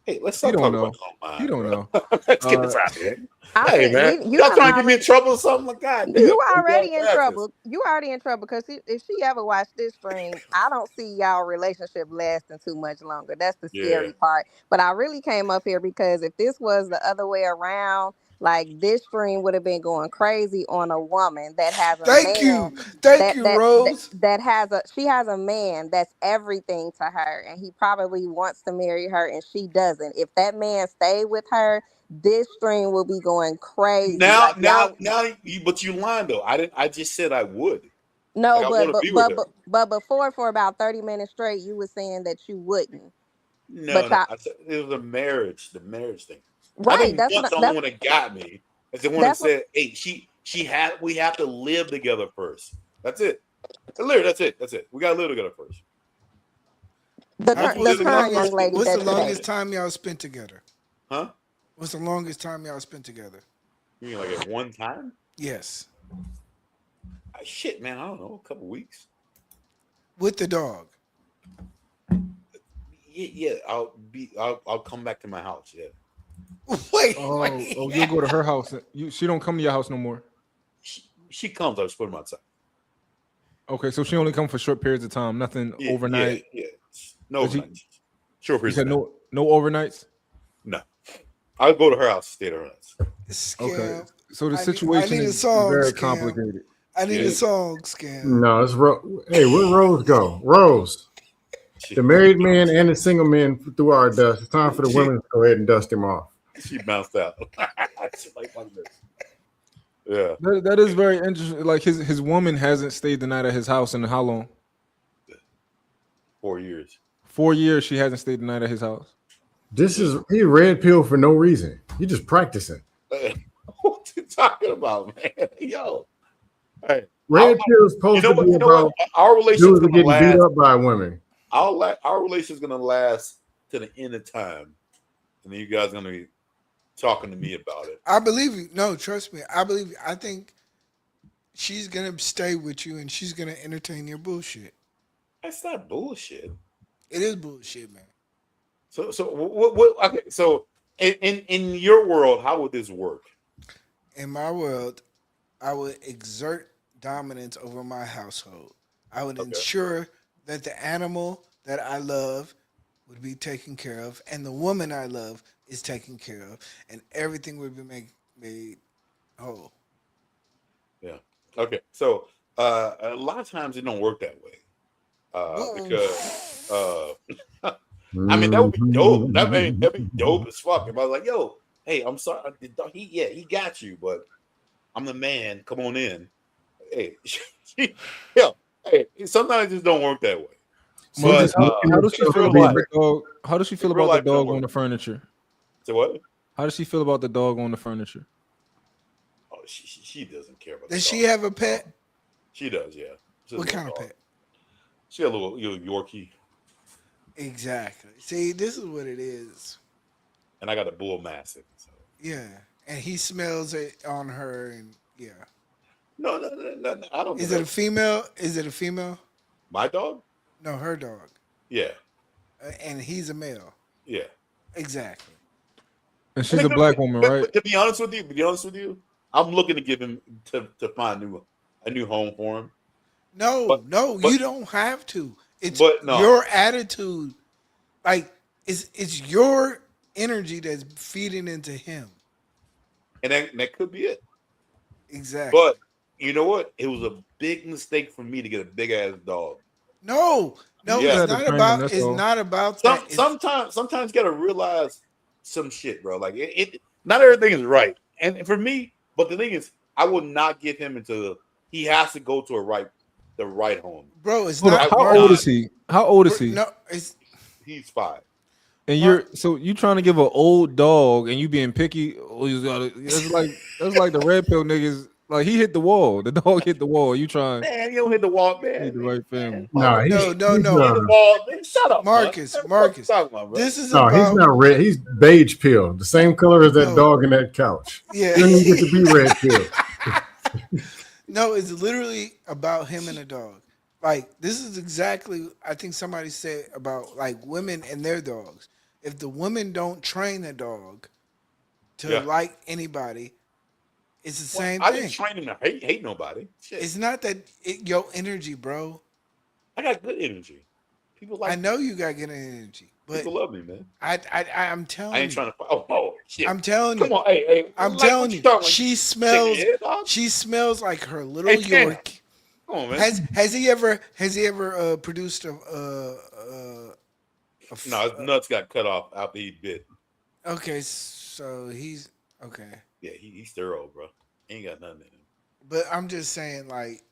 Hey, let's He stop don't talking know. about online. He don't know. Let's get this out here. I Hey mean, man, you y'all done trying to get me in already- trouble or something like that? You already in trouble. You already in trouble because if she ever watched this stream, I don't see y'all relationship lasting too much longer. That's the scary Yeah. part. But I really came up here because if this was the other way around, like this stream would have been going crazy on a woman that has a Thank man you. Thank you, Rose. that has she has a man that's everything to her, and he probably wants to marry her, and she doesn't. If that man stayed with her, this stream will be going crazy. Now, Like, y'all- but you lying though. I didn't. I just said I would. No, Like, I wanna be with her. but before for about 30 minutes straight, you were saying that you wouldn't. No, but no. y'all- I said it was the marriage thing. I Right, think that's that's what the only one that got me. Is the one that that's what- said, "Hey, we have to live together first." That's it. Literally, that's it. We gotta live together first. The What's current young lady. What's the that's longest today. time y'all spent together? Huh? What's the longest time y'all spent together? You mean like at one time? Yes. Shit, man. I don't know. A couple weeks. With the dog. Yeah. I'll come back to my house. Yeah. Wait. Oh, you'll go to her house. She don't come to your house no more. She comes. I just put them outside. Okay, so she only come for short periods of time. Nothing Yeah, overnight. Yeah. No Did she- overnights. Sure. You periods said of time. no overnights. No. I'll go to her house. Stay at her house. Okay, so the I situation need a is song, very Scam. complicated. I need Yeah. a song, Scam. No, it's Hey, where Rose go? Rose. The married men and the single men threw our dust. It's time for the women to go ahead and dust him off. She bounced out. She's like this. Yeah. That is very interesting. Like his woman hasn't stayed the night at his house in how long? 4 years. 4 years she hasn't stayed the night at his house. He red pill for no reason. You just practicing. What you talking about, man? Yo. Hey, Red pill is supposed to be about our relationship dudes gonna getting last. beat up by women. Our relationship is gonna last to the end of time, and then you guys gonna be talking to me about it. I believe you. No, trust me. I believe you. I think she's gonna stay with you and she's gonna entertain your bullshit. That's not bullshit. It is bullshit, man. So what? Okay, so in your world, how would this work? In my world, I would exert dominance over my household. I would ensure that the animal that I love would be taken care of, and the woman I love is taken care of, and everything would be made whole. Yeah. Okay. So a lot of times it don't work that way. because I mean that would be dope. That'd be dope as fuck. If I was like, yo, hey, I'm sorry, he got you, but I'm the man. Come on in. Hey, hey, sometimes it just don't work that way. But, how does she feel about the dog? How does she feel about the dog on the furniture? So what? How does she feel about the dog on the furniture? Oh, she doesn't care about. Does she have a pet? She does, yeah. What kind of pet? She got a little Yorkie. Exactly. See, this is what it is. And I got a bull mastiff. So. Yeah, and he smells it on her, and yeah. No, I don't. Is it a female? Is it a female? My dog? No, her dog. Yeah. And he's a male. Yeah. Exactly. And she's a black woman, right? But to be honest with you, I'm looking to give him to find a new home for him. No, you don't have to. It's no. your attitude. Like it's your energy that's feeding into him. And that could be it. Exactly. But you know what? It was a big mistake for me to get a big ass dog. No, Yeah. it's not about that. Sometimes you gotta realize some shit, bro. Like it not everything is right. And for me, but the thing is, I will not get him he has to go to the right home. Bro, it's not. How old is he? How old is he? No, he's 5. And you trying to give an old dog and you being picky? That's like the red pill niggas. Like he hit the wall. The dog hit the wall. You trying? Man, you don't hit the wall, man. Hit the right family. No. Hit the wall, man. Shut up, Marcus. This is no, he's not red. He's beige pill, the same color as that dog in that couch. Yeah, you don't even get to be red pill. No, it's literally about him and a dog. Like this is exactly I think somebody said about like women and their dogs. If the women don't train a dog to like anybody, it's the same I thing. didn't train him to hate nobody. Shit. It's not that your energy, bro. I got good energy. People like. I know you got good energy, but people love me, man. I'm telling you. I ain't trying to. Oh shit! I'm telling you. Come on, hey. I'm like, telling you. Like, she smells. She smells like her little York. Come on, man. Has he ever produced a no, his nuts got cut off after he bit. Okay, so he's okay. Yeah, he's sterile, bro. He ain't got nothing in him. But I'm just saying, like,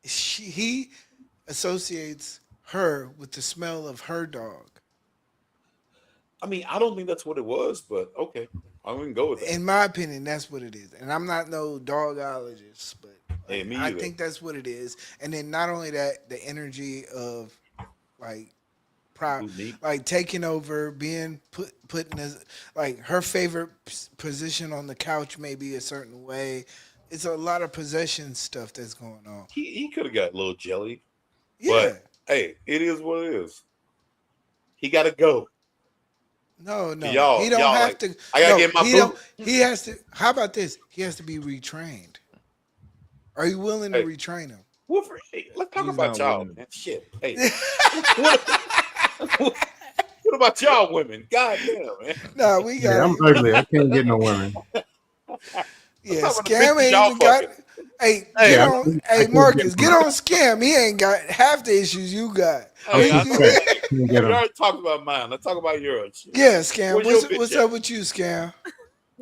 he associates her with the smell of her dog. I mean, I don't think that's what it was, but okay, I'm gonna go with that. In my opinion, that's what it is. And I'm not no dogologist, but hey, me I either. think that's what it is. And then not only that, the energy of like taking over, being put in like her favorite position on the couch, maybe a certain way. It's a lot of possession stuff that's going on. He could have got a little jelly. Yeah. But hey, it is what it is. He got to go. No, y'all, he don't have like, to. I gotta get my boot. He has to. How about this? He has to be retrained. Are you willing to retrain him? Wolford, hey, let's talk about y'all, man. Shit. Hey, what about y'all women? God damn, man. No, we got. Yeah, I'm ugly. I can't get no women. Yeah, Scam ain't even got. Hey, Marcus, get on Scam. He ain't got half the issues you got. Hey, we already talked about mine. Let's talk about yours. Yeah, Scam. What's up with you, Scam?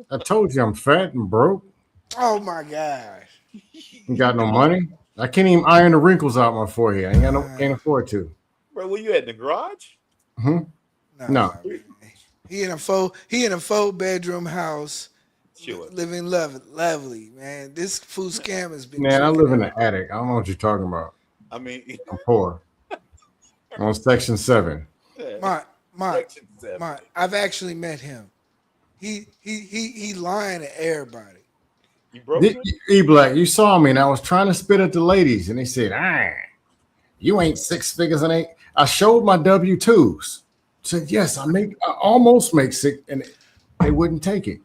I told you I'm fat and broke. Oh my gosh. Ain't got no money. I can't even iron the wrinkles out my forehead. I can't afford to. Bro, where you at, in the garage? No. He in a 4-bedroom house. Sure. Living lovely, man. This food scam has been. Man, I live in the attic. I don't know what you're talking about. I mean, I'm poor. I'm on Section 7. I've actually met him. He lying to everybody. You broke E-Black, you saw me and I was trying to spit at the ladies and they said, you ain't 6 figures and 8. I showed my W-2s. Said, yes, I almost make 6, and they wouldn't take it.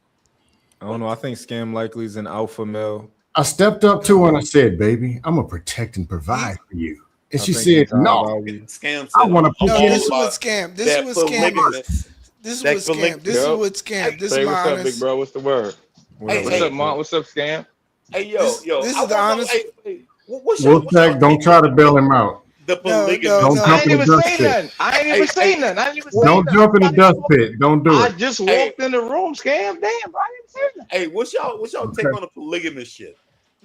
I don't know. I think Scam likely is an alpha male. I stepped up to her and I said, baby, I'm going to protect and provide for you. And she said, no. Scam I want to put No, this is what scam. This is what scam is. This is what scam. This is what scam. This is my what's up, honest. big bro? What's the word? What's up, Mont? What's up, Scam? Hey, yo. This is the honest. What's Wolfpack, don't try to bail him out. The polygamous. Don't I jump ain't in the even dust say pit. nothing. I ain't even say nothing. I ain't even say Don't nothing. jump in the dust pit. Don't do I it. just walked in the room, scam. Damn, bro, I didn't say nothing. Hey, what's y'all take on the polygamous shit?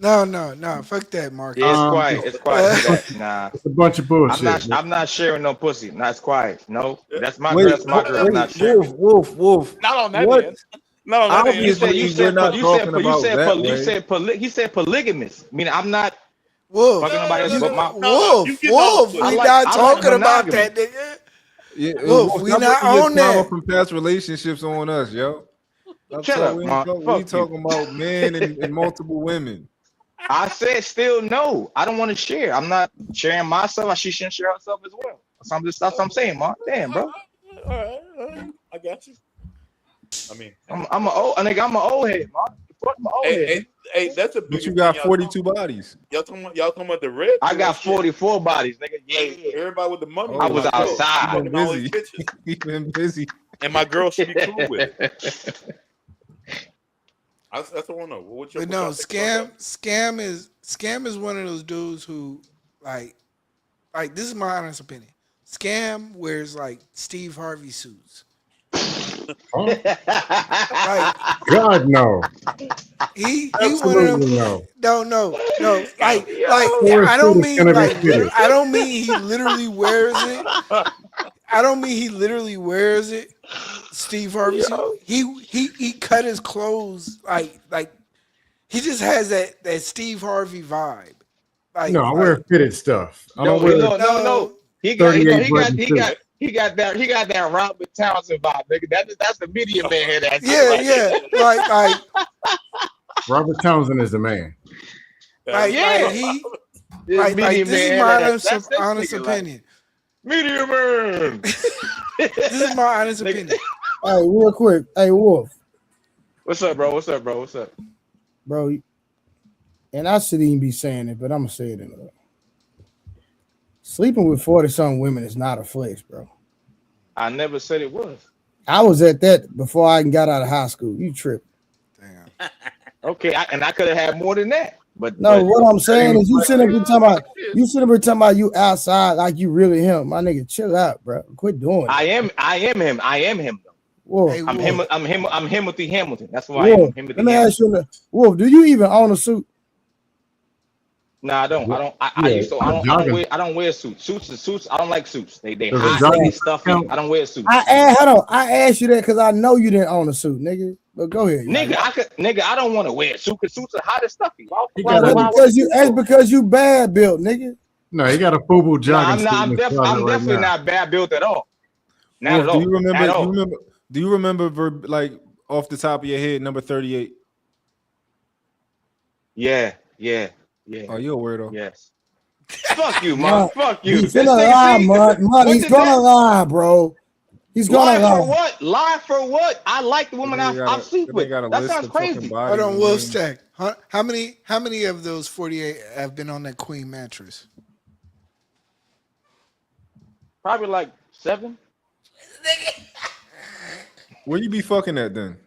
No, fuck that, Marcus. Yeah, it's quiet. It's quiet for that. Nah, It's a bunch of bullshit. I'm not sharing no pussy. Nah, it's quiet. No, that's my Wait, girl. That's my girl. I'm not sharing. Wolf. Not on that What? end. Not on that end. Obviously, we're not talking about that way. you said polygamous. Meaning I'm not Wolf, fucking nobody else but my Wolf. We not talking about that, nigga. Yeah, Wolf, we stop not bringing your on trauma that. from past relationships on us, yo. Shut up, We Mark. talking about men and multiple women. I said still no. I don't want to share. I'm not sharing myself. She shouldn't share herself as well. That's what I'm saying, Mark. Damn, bro. All right. I got you. I mean, I'm an old head, Mark. Fuck my old head. Hey, that's a big. But you got 42 bodies. Y'all talking about the red? I got 44 bodies, nigga. Yeah. Everybody with the money. I was outside. He been busy. He been busy. And my girl should be cool with it. That's what I want to know. What's your, But no, scam is one of those dudes who like this is my honest opinion. Scam wears like Steve Harvey suits. Like, God no. He Absolutely one of them. no. No. Like I don't mean he literally wears it. I don't mean he literally wears it. Steve Harvey suit. He cut his clothes like he just has that Steve Harvey vibe. Like, No, I wear fitted stuff. I don't wear. No. He got that Robert Townsend vibe, nigga. That's the media man here. That's Like Robert Townsend is the man. This is my honest opinion. Media man. This is my honest opinion. Hey, real quick. Hey, Wolf. What's up, bro? What's up? Bro, and I shouldn't even be saying it, but I'm going to say it anyway. Sleeping with 40-something women is not a flex, bro. I never said it was. I was at that before I even got out of high school. You tripping. Okay, I could have had more than that. But what I'm saying is you sitting here talking about you outside like you really him. My nigga, chill out, bro. Quit doing it. I am him though. Wolf, Hey, I'm Timothy Hamilton. That's why Wolf, I am. let me ask you, Wolf, do you even own a suit? No, I don't. I don't wear suits. Suits. I don't like suits. They hot, they stuffy. I don't wear suits. I asked you that because I know you didn't own a suit, nigga. But go ahead, I don't want to wear a suit because suits are hot and stuffy. That's because you bad built, nigga. No, he got a FUBU jogging suit. I'm definitely not bad built at all. Not at all. Do you remember like off the top of your head number 38? Yeah. Oh, you're a weirdo. Yes. Fuck you, man. Fuck you. He's gonna lie, man. He's gonna lie, bro. He's gonna lie. For what? Lie for what? I like the woman I sleep with. That sounds crazy. Hold on, Will Stack. How many of those 48 have been on that queen mattress? Probably like 7. Where you be fucking at then?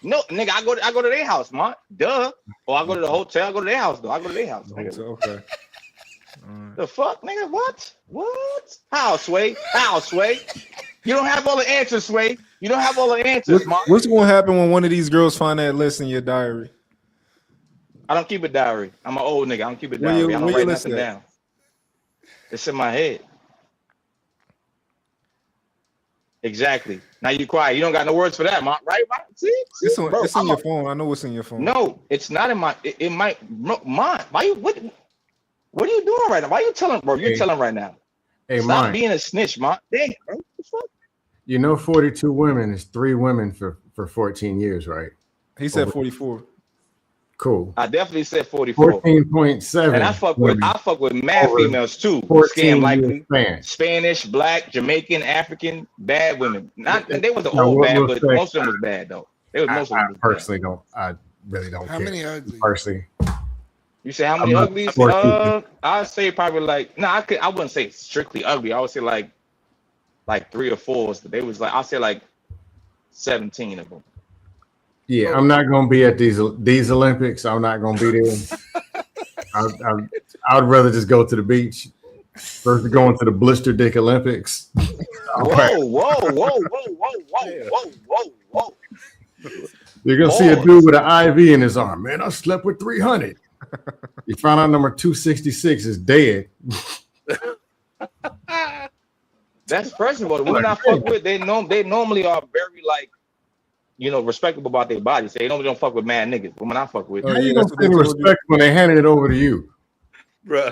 No, nigga, I go to their house, man. Duh. Or I go to the hotel. I go to their house, though. I go to their house. Okay. The fuck, nigga? What? How, Sway? You don't have all the answers, Sway. You don't have all the answers, man. What's gonna happen when one of these girls find that list in your diary? I don't keep a diary. I'm an old nigga. I don't keep a diary. I don't write nothing down. It's in my head. Exactly. Now you quiet. You don't got no words for that, man. Right? See, It's bro, in your phone. I know it's in your phone. No, it's not in my. It might. Mine. Why you? What are you doing right now? Why you telling, bro? You're telling right now. Hey, Stop being a snitch, man. Damn, bro. What the fuck? 42 women is 3 women for 14 years, right? He said 44. Cool. I definitely said 44. 14.7. And I fuck with mad females too. Scam likely. Spanish, black, Jamaican, African, bad women. They wasn't all bad, but most of them was bad though. I really don't. How many ugly? Personally. You say how many uglies? I'd say probably like I wouldn't say strictly ugly. I would say like 3 or 4. They was like I'll say like 17 of them. Yeah, I'm not gonna be at these Olympics. I'm not gonna be there. I would rather just go to the beach versus going to the blister dick Olympics. Whoa. You're gonna see a dude with an IV in his arm. Man, I slept with 300. You found out number 266 is dead. That's first of all, the women I fuck with, they normally are very like, respectable about their bodies. They normally don't fuck with mad niggas. Women I fuck with. How you gonna feel respect when they handed it over to you, bro?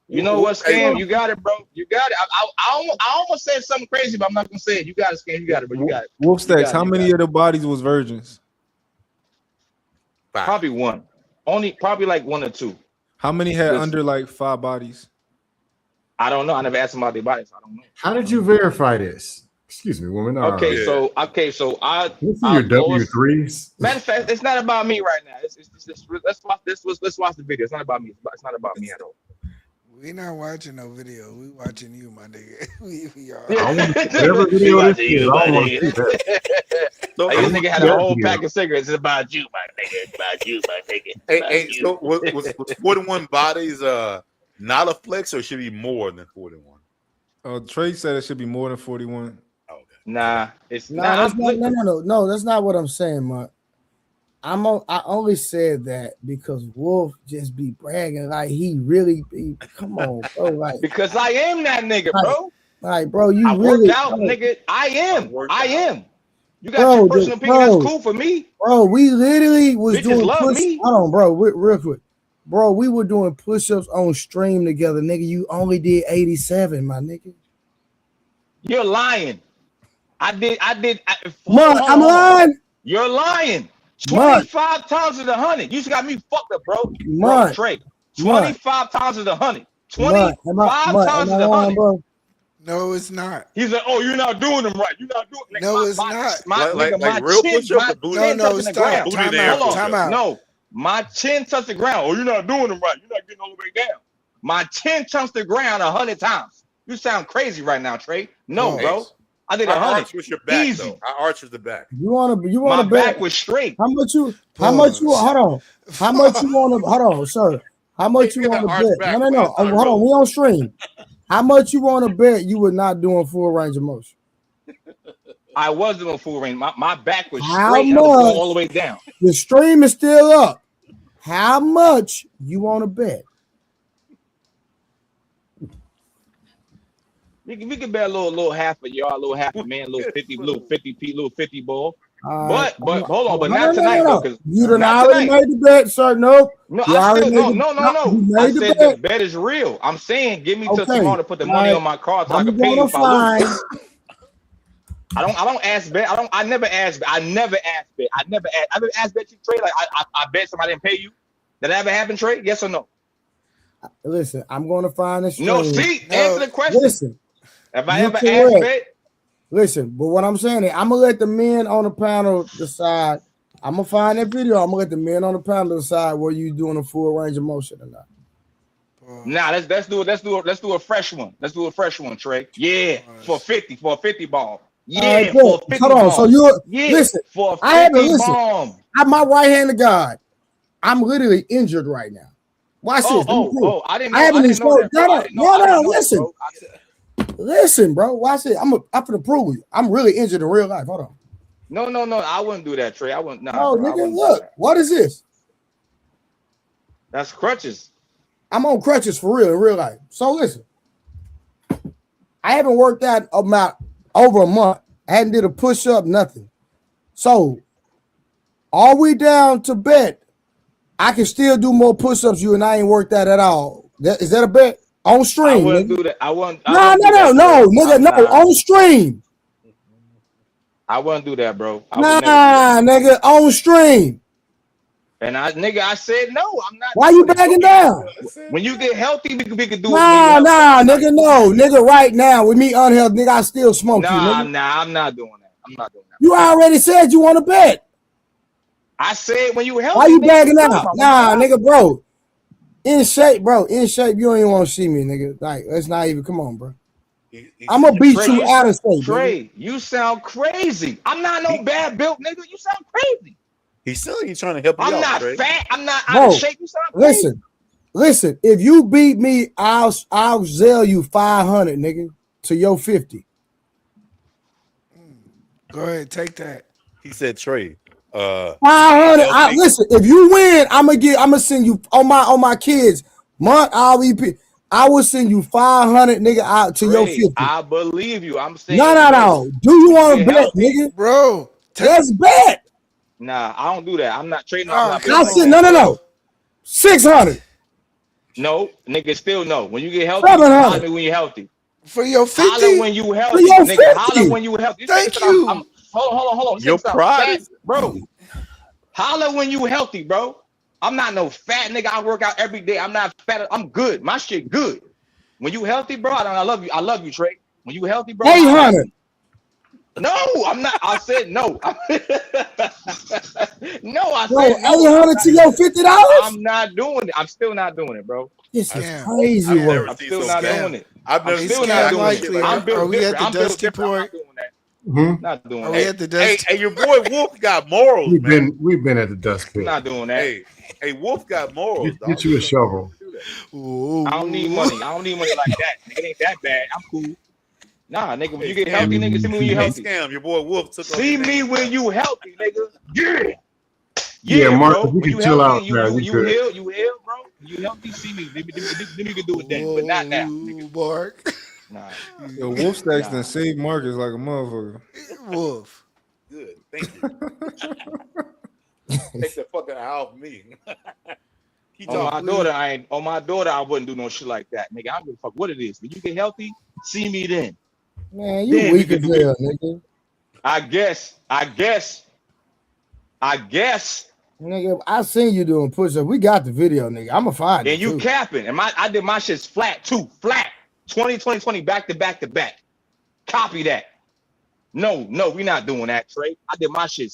You know what, Scam? You got it, bro. You got it. I almost said something crazy, but I'm not gonna say it. You got it, Scam. You got it, bro. You got it. Wolf Stacks, how many of the bodies was virgins? Probably one. Probably like one or two. How many had under like 5 bodies? I don't know. I never asked them about their bodies. I don't know. How did you verify this? Excuse me, woman. Okay, so I your W3s. Matter of fact, it's not about me right now. Let's watch this. Let's watch the video. It's not about me. It's not about me at all. We not watching no video. We watching you, my nigga. We are. Whatever video this is, I don't want to see that. So this nigga had a whole pack of cigarettes. It's about you, my nigga. It's about you, my nigga. Hey, so was 41 bodies not a flex, or should be more than 41? Trey said it should be more than 41. Okay. Nah, it's No, that's not what I'm saying, Mark. I only said that because Wolf just be bragging like he really be. Come on, bro. Like, because I am that nigga, bro. Like, bro, you I really work out, nigga. I am. You got your personal opinion. That's cool for me. Bro, we literally was Bitches doing love me. Hold on, bro, real quick. Bro, we were doing push-ups on stream together, nigga. You only did 87, my nigga. You're lying. I did. Mark, I'm lying. You're lying. 25 times of the 100. You just got me fucked up, bro. Mark, Trey. 25 times of the 100. 25 times of the 100. Bro? No, it's not. He's like, oh, you're not doing them right. You're not doing. Nigga, no, it's not. My real chin, push-up. No, stop. Time out. No, my chin touched the ground. Oh, you're not doing them right. You're not getting all the way down. My chin touched the ground 100 times. You sound crazy right now, Trey. No, bro. I did 100. Arch with your back, easy. Though. I arch with the back. You want to my bet? Back was straight. How much you? Hold on. How much you want to? Hold on, sir. How much you want to bet? No. Hold on. We on stream. How much you want to bet you were not doing full range of motion? I was doing full range. My back was How straight. Much? I was going all the way down. The stream is still up. How much you want to bet? We can bet a little half a yard, a little half a man, little 50 ball. But hold on, but not tonight though, because you done already made the bet, sir. Nope. No. I said the bet is real. I'm saying give me till tomorrow to put the money on my card so I can pay you if I lose. I don't ask bet. I never ask bet. I never ask bet you, Trey. Like I bet somebody didn't pay you. Did that ever happen, Trey? Yes or no? Listen, I'm going to find this. No, answer the question. Listen. Have I ever asked bet? Listen, but what I'm saying is I'm gonna let the men on the panel decide. I'm gonna find that video. I'm gonna let the men on the panel decide whether you doing a full range of motion or not. Nah, let's do a fresh one. Let's do a fresh one, Trey. Yeah, for a 50 ball. Yeah, for a 50 hold on. bomb. So you yeah, listen. For a 50 I haven't listened. bomb. I'm my right hand of God. I'm literally injured right now. Watch this. I didn't know. I haven't exposed. No, listen. Bro. Listen, bro. Watch it. I'm gonna prove you. I'm really injured in real life. Hold on. No. I wouldn't do that, Trey. I wouldn't. Nah, no, nigga. Look. What is this? That's crutches. I'm on crutches for real in real life. So listen. I haven't worked out about over a month. I hadn't did a push up, nothing. So are we down to bet? I can still do more push-ups you and I ain't worked out at all. Is that a bet? On stream. I wouldn't do that. No, nigga, no, on stream. I wouldn't do that, bro. Nigga, on stream. And I said no. I'm not. Why you backing down? When you get healthy, we can do it. Nigga, no, nigga. Right now, with me unhealthy, nigga, I still smoke you. Nigga. I'm not doing that. You already said you want to bet. I said when you healthy. Why you backing out? Nigga, bro. In shape, bro. In shape, you don't even want to see me, nigga. Like, let's not even. Come on, bro. I'm gonna beat you out of shape. Trey, you sound crazy. I'm not no bad built nigga. You sound crazy. He's trying to help you out. I'm not Trey. fat. I'm not out of shape. You sound crazy. Listen, if you beat me, I'll sell you 500, nigga, to your 50. Go ahead, take that. He said trade. 500. Listen, if you win, I'm gonna send you on my kids. Month RVP. I will send you 500, nigga, out to your 50. I believe you. I'm saying No. Do you want to bet, nigga? Bro, let's bet. Nah, I don't do that. I'm not trading. I said no. 600. No, nigga, still no. When you get healthy, 700. holler when you're healthy. For your 50? Holler when you healthy, your nigga. 50. Holler when you healthy. Thank you. Hold on. Your pride, bro. Holler when you healthy, bro. I'm not no fat nigga. I work out every day. I'm not fat. I'm good. My shit good. When you healthy, bro, I love you. I love you, Trey. When you healthy, bro. 800. No, I'm not. I said no. No, I said no. 800 to your $50. I'm not doing it. I'm still not doing it, bro. This is crazy work. I'm still not doing it. I've never still seen not that. doing it. I'm built Are we at different. the I'm built dusty different. I'm point? not doing that. Mhm. Not doing Are that. we at the dusty? Hey, your boy Wolf got morals, man. We've been at the dust pit. I'm not doing that. Hey, Wolf got morals. Get you a shovel. I don't need money. I don't need money like that. Nigga, it ain't that bad. I'm cool. Nah, nigga, when you get healthy, nigga, see me when you healthy. Scam, your boy Wolf took See me when you healthy, nigga. Yeah. Yeah, Mark, bro. you When can chill out, healthy, man. you heal, bro. You healthy, see me. Then you can do it then, but not now. Nigga. Mark. Nah. Yo, Wolf Stacks done saved Marcus like a motherfucker. Wolf. Good, thank you. Take the fucking eye off me. On my daughter, I wouldn't do no shit like that, nigga. I don't give a fuck what it is. When you get healthy, see me then. Man, you Then weak we as can do hell, it. nigga. I guess. Nigga, I seen you doing push-up. We got the video, nigga. I'ma find it. And you too. capping. And I did my shit's flat too. Flat. 20 back to back. Copy that. No, we not doing that, Trey. I did my shit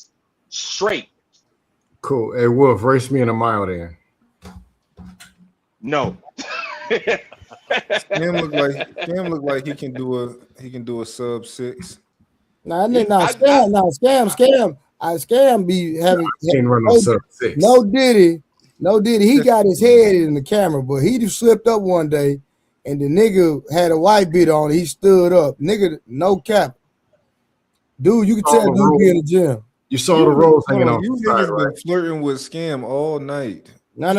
straight. Cool. Hey, Wolf, race me in a mile then. No. Scam look like he can do a sub 6. Scam. Scam be having sub-6. No Diddy. He got his head in the camera, but he just slipped up one day, and the nigga had a white beat on. He stood up, nigga. No cap, dude. You can tell dude be in the gym. You saw the rolls hanging off. You niggas been flirting with Scam all night. No. What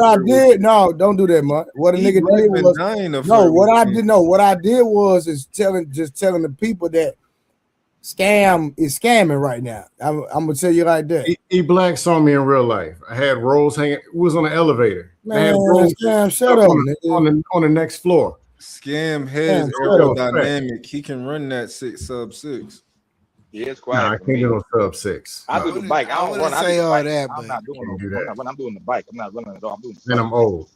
I did, don't do that, man. What a nigga did was what I did was telling the people that Scam is scamming right now. I'm gonna tell you like that. E Black saw me in real life. I had rolls hanging. It was on the elevator. Man, I had rolls Scam, shut up, on the next floor. Scam head is aerodynamic. He can run that sub 6. Yeah, it's quiet. Nah, I can't do no sub 6. I do the bike. I don't run. I say do the all bike. that, I'm but not doing do that. I'm doing the bike. I'm not running at all. I'm doing And I'm old.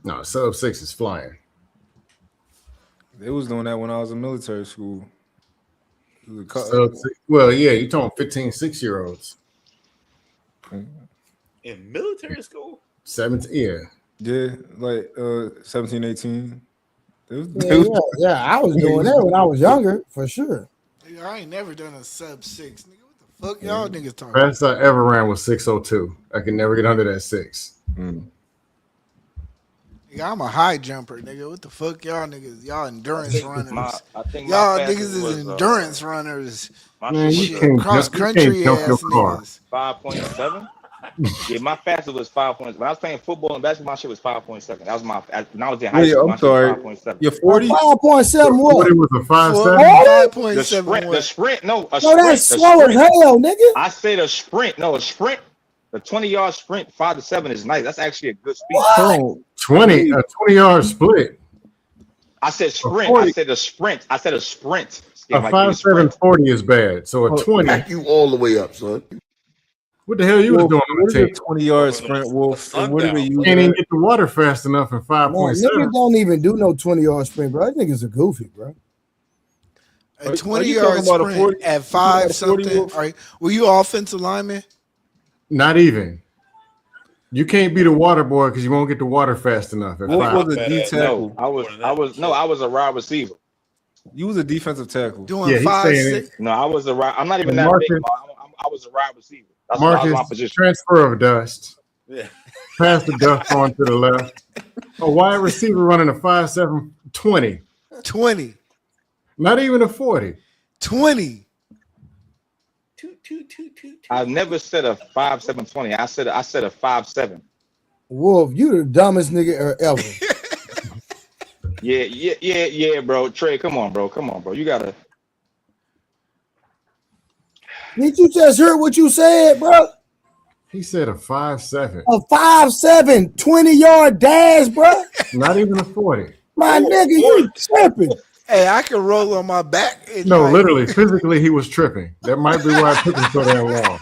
No, sub 6 is flying. They was doing that when I was in military school. Well, yeah, you're talking 15, 6-year-olds. In military school? 17, yeah. Yeah, like 17, 18. Yeah, I was doing that when I was younger, for sure. Nigga, I ain't never done a sub 6. Nigga, what the fuck y'all niggas talking about? Best I ever ran was 602. I can never get under that 6. Nigga, I'm a high jumper, nigga. What the fuck y'all niggas? Y'all endurance runners. Y'all niggas is endurance runners. Man, you Shit, can't cross country jump ass your car. niggas. 5.7. Yeah, my fastest was 5 points. When I was playing football and basketball, my shit was 5.7. That was when I was in high school. I'm sorry. 5.7. You're 40. 5.7 what? It was a 5.7. The sprint. No, a No, sprint. that's slow as hell, nigga. I said a sprint. No, a sprint. The 20-yard sprint, 5 to 7 is nice. That's actually a good speed. Oh, 20-yard split. I said sprint. I said a sprint. A 5.7 40 is bad. So a 20. Back you all the way up, son. What the hell you was doing on the tape? 20-yard sprint, Wolf. And what do they use? Can't even get the water fast enough in 5.7. Niggas don't even do no 20-yard sprint, bro. That niggas are goofy, bro. A 20-yard sprint at 5 something. All right. Were you offensive lineman? Not even. You can't be the water boy because you won't get the water fast enough. At What was a D tackle? I was a wide receiver. You was a defensive tackle. Doing 5, 6. No, I was a right. I'm not even that big. I was a wide receiver. That's what I was my Marcus, position. transfer of dust. Yeah. Pass the dust on to the left. A wide receiver running a 5'7", 20. 20. Not even a 40. 20. I never said a 5'7", 20. I said a 5'7". Wolf, you the dumbest nigga ever. Yeah, bro. Trey, come on, bro. You gotta. Did you just hear what you said, bro? He said a 5'7". A 5'7", 20-yard dash, bro. Not even a 40. My nigga, you tripping. Hey, I can roll on my back. And No, literally, physically, he was tripping. That might be why I took him so damn long.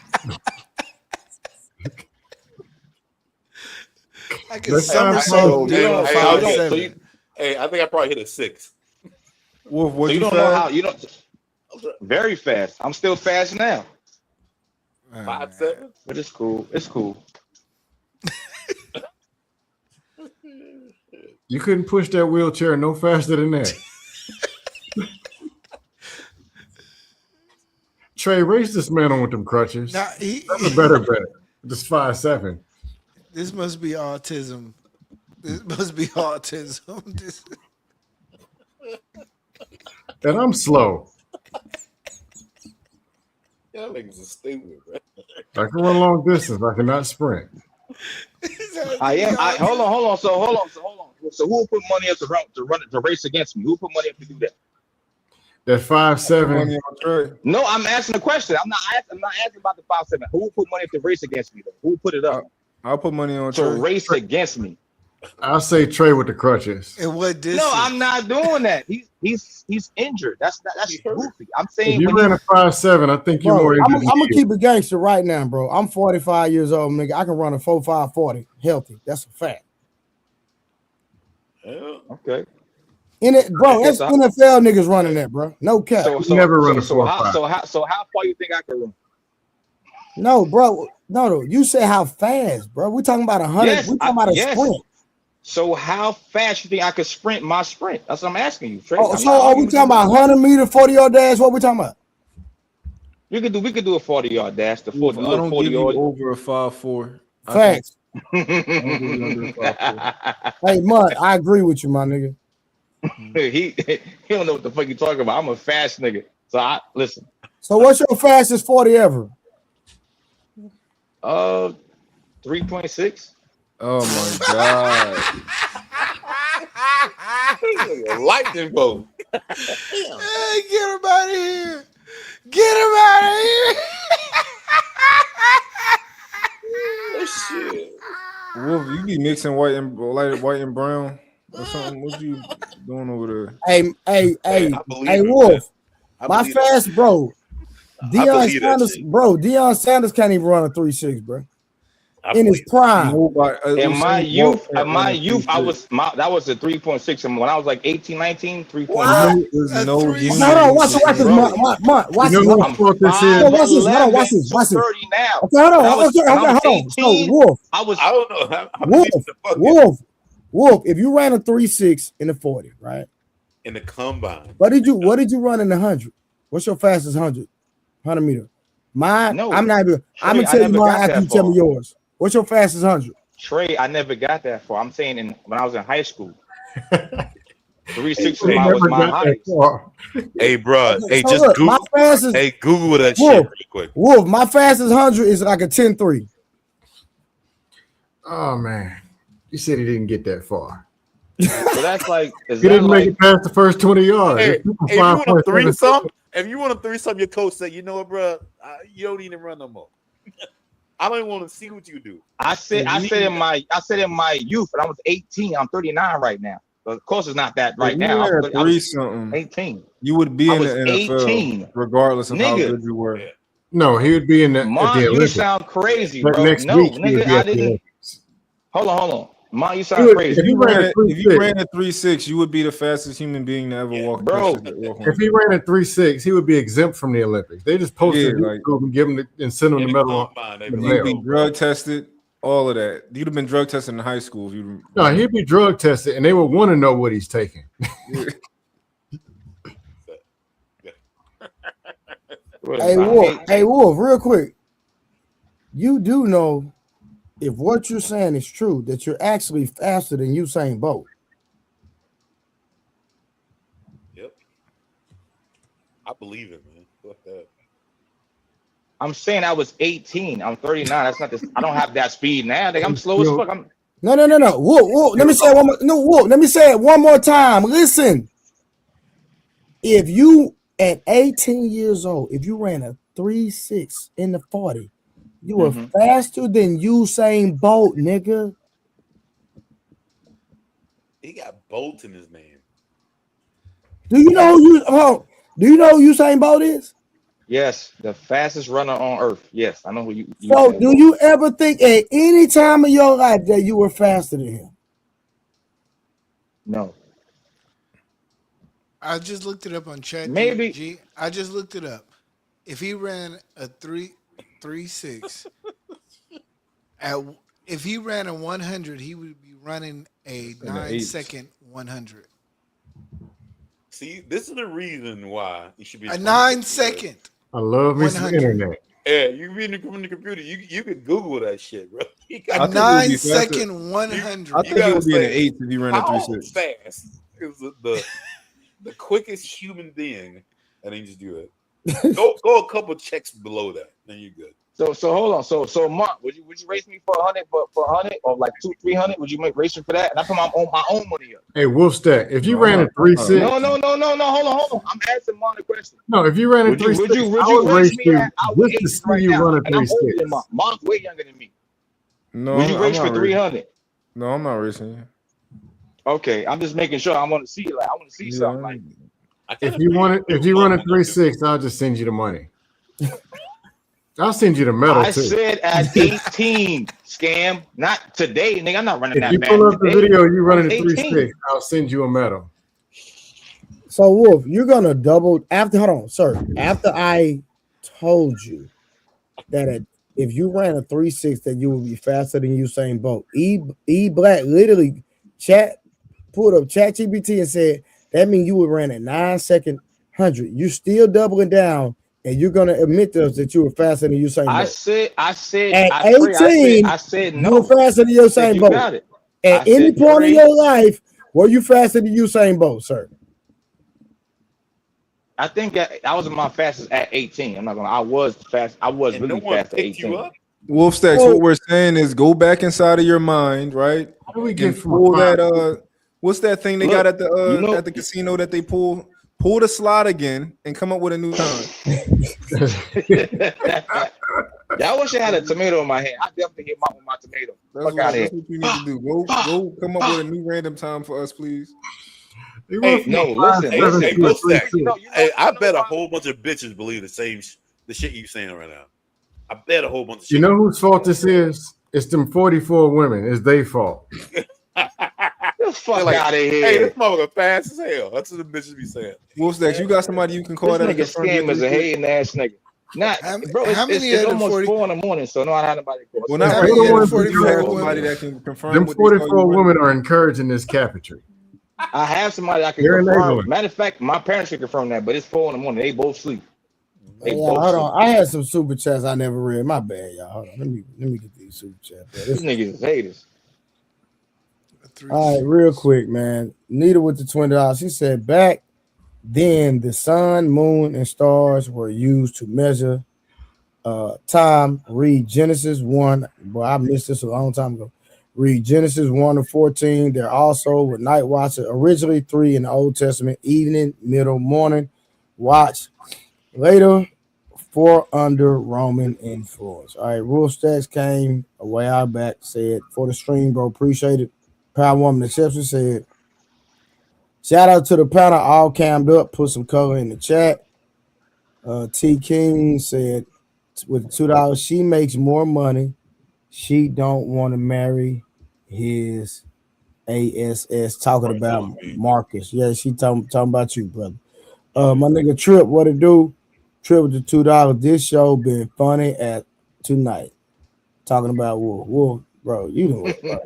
I can somersault down 5'7". Hey, I think I probably hit a 6. Wolf, So you don't know how you don't. Very fast. I'm still fast now. 5'7". But it's cool. It's cool. You couldn't push that wheelchair no faster than that. Trey, race this man on with them crutches. Nah, That's a better bet. Just 5'7". This must be autism. And I'm slow. Y'all niggas are stupid, bro. I can run long distance. I cannot sprint. I am. Hold on. So hold on. So who will put money up to race against me? Who put money up to do that? That 5'7". No, I'm asking a question. I'm not asking about the 5'7". Who will put money up to race against me? Though? Who will put it up? I'll put money on to Trey. Race against me. I'll say Trey with the crutches. And what distance? No, I'm not doing that. He's injured. That's goofy. I'm saying If you ran a 5'7", I think you're more I'm injured. gonna keep it gangster right now, bro. I'm 45 years old, nigga. I can run a 4.5 40 healthy. That's a fact. Okay. In it, bro. That's NFL niggas running that, bro. No cap. So never run a 4.5. So how far you think I can run? No, bro. No. You say how fast, bro? We talking about 100. Yes, we talking about a sprint. So how fast you think I could sprint my sprint? That's what I'm asking you, Trey. Oh, so are we talking about 100-meter, 40-yard dash? What we talking about? We could do a 40-yard dash. The 40 I don't 40 give you yard. over a 5'4". Facts. Hey, Mud, I agree with you, my nigga. he don't know what the fuck you talking about. I'm a fast nigga. So I listen. So what's your fastest 40 ever? 3.6. Oh my god. Lightning bolt. Hey, get him out of here. Get him out of here. Oh, shit. Wolf, you be mixing white and brown or something? What you doing over there? Hey, it, Wolf. I My believe fast, bro. Deion believe that Sanders, shit. bro. Deion Sanders can't even run a 3.6, bro. In his prime. In my youth, I was that was a 3.6. And when I was like 18, 19, 3.6. Hold on, watch this. Watch this. I'm 5'11", Watch this. Watch this. 30 now. Okay, hold on. So, Wolf. I don't know. Wolf, if you ran a 3.6 in the 40, right? In the combine. What did you run in the 100? What's your fastest 100 meter? Mine, No, I'm not even. I'm Trey, gonna tell I you never mine got after that you tell me far. yours. What's your fastest 100? Trey, I never got that far. I'm saying when I was in high school. 3.6 Hey, was my highest. Hey, bro. Hey, So just look, Google. my fastest. Hey, Google that Wolf, shit real quick. Wolf, my fastest 100 is like a 10.3. Oh man, you said he didn't get that far. So that's like, is He that didn't make like it past the first 20 yards. Hey, It's people if you want to 5.7. threesome, your coach said, you know what, bro, you don't need to run no more. I don't even want to see what you do. I said in my youth, and I was 18. I'm 39 right now. So of course, it's not that right If you now. ran a I was 3-something, 18. you would be I in the was NFL 18. regardless of how Nigga. good you were. No, he would be in the, at Mom, the you Olympics. sound crazy, But bro. next No, week, he would nigga, be I at the didn't. Olympics. Hold on. Mom, you He sound would- crazy. if he ran a If you 3.6, ran a 3.6, you would be the fastest human being to ever walk. Bro, if he ran a 3.6, he would be exempt from the Olympics. They just posted Yeah, like- and give him and send him the medal. You'd be drug tested, all of that. You'd have been drug tested in high school if you. No, he'd be drug tested, and they would want to know what he's taking. Hey Wolf, real quick. You do know if what you're saying is true, that you're actually faster than Usain Bolt. Yep. I believe it, man. Fuck that. I'm saying I was 18. I'm 39. That's not this. I don't have that speed now. I'm slow as fuck. No. Wolf. Let me say it one more. No, Wolf. Let me say it one more time. Listen. If you at 18 years old, if you ran a 3.6 in the 40, you were faster than Usain Bolt, nigga. He got Bolt in his name. Do you know who Usain Bolt is? Yes, the fastest runner on earth. Yes, I know who you. So, do you ever think at any time of your life that you were faster than him? No. I just looked it up on Chat. Maybe. I just looked it up. If he ran a 3.6, if he ran a 100, he would be running a 9-second 100. See, this is the reason why you should be a 9-second. I love me some internet. Yeah, you read it from the computer. You could Google that shit, bro. A 9-second 100. I think he would be in the 8s if he ran a 3.6. Fast. It was the quickest human being, and then just do it. Go a couple checks below that, then you're good. So hold on. So Mark, would you race me for 100, for 100 or like 200-300? Would you make race me for that? And I put my own money up. Hey, Wolfstack, if you ran a 3.6, no. Hold on. I'm asking Mark the question. No, if you ran a 3.6, would you race me just to see you run a 3.6. Mark's way younger than me. No, would you race for 300? No, I'm not racing you. Okay, I'm just making sure. I want to see something. Like, if you run a 3.6, I'll just send you the money. I'll send you the medal I too. said at 18, scam. Not today, nigga. I'm not running that. If you pull up the video, you running a 3.6, I'll send you a medal. So Wolf, you're gonna double after. Hold on, sir. After I told you that if you ran a 3.6, that you would be faster than Usain Bolt. E Black literally pulled up ChatGPT and said that means you would run a 9-second 100. You're still doubling down. And you're gonna admit to us that you were faster than Usain Bolt. I said at 18. I said no. You were faster than Usain Bolt. At any point in your life, were you faster than Usain Bolt, sir? I think I was my fastest at 18. I'm not gonna. I was fast. I was really fast at 18. Wolfstacks, what we're saying is go back inside of your mind, right? How do we get from pull that? What's that thing they got at the at the casino that they pull? Pull the slot again and come up with a new time. I wish I had a tomato in my hand. I definitely hit with my tomato. That's what you need to do. Go come up with a new random time for us, please. Hey, no, listen. Hey, I bet a whole bunch of bitches believe the shit you saying right now. I bet a whole bunch of shit. You know whose fault this is? It's them 44 women. It's their fault. Fuck out of here. Hey, this motherfucker fast as hell. That's what the bitches be saying. Wolfstacks, you got somebody you can call this that? Nigga scam is a hating ass nigga. Not, bro. It's almost 4 in the morning, so no, I had nobody call. Well, not right yet. You have somebody that can confirm. Them 44 women are encouraging this cabinetry. I have somebody I can confirm. Matter of fact, my parents can confirm that, but it's 4 in the morning. They both sleep. Hold on. I had some super chats I never read. My bad, y'all. Hold on. Let me get these super chats. These niggas is haters. All right, real quick, man. Nita with the $20. She said back then the sun, moon, and stars were used to measure time. Read Genesis 1. Boy, I missed this a long time ago. Read Genesis 1-14. There also were night watches, originally 3 in the Old Testament, evening, middle, morning watch. Later, 4 under Roman influence. All right, Wolfstacks came a way out back, said, for the stream, bro, appreciate it. Power Woman Exception said, shout out to the panel, all cammed up, put some color in the chat. T King said, with $2, she makes more money. She don't want to marry his ASS. Talking about Marcus. Yeah, she talking about you, brother. My nigga Trip, what it do? Trip with the $2. This show been funny at tonight. Talking about Wolf. Bro, you know what, bro.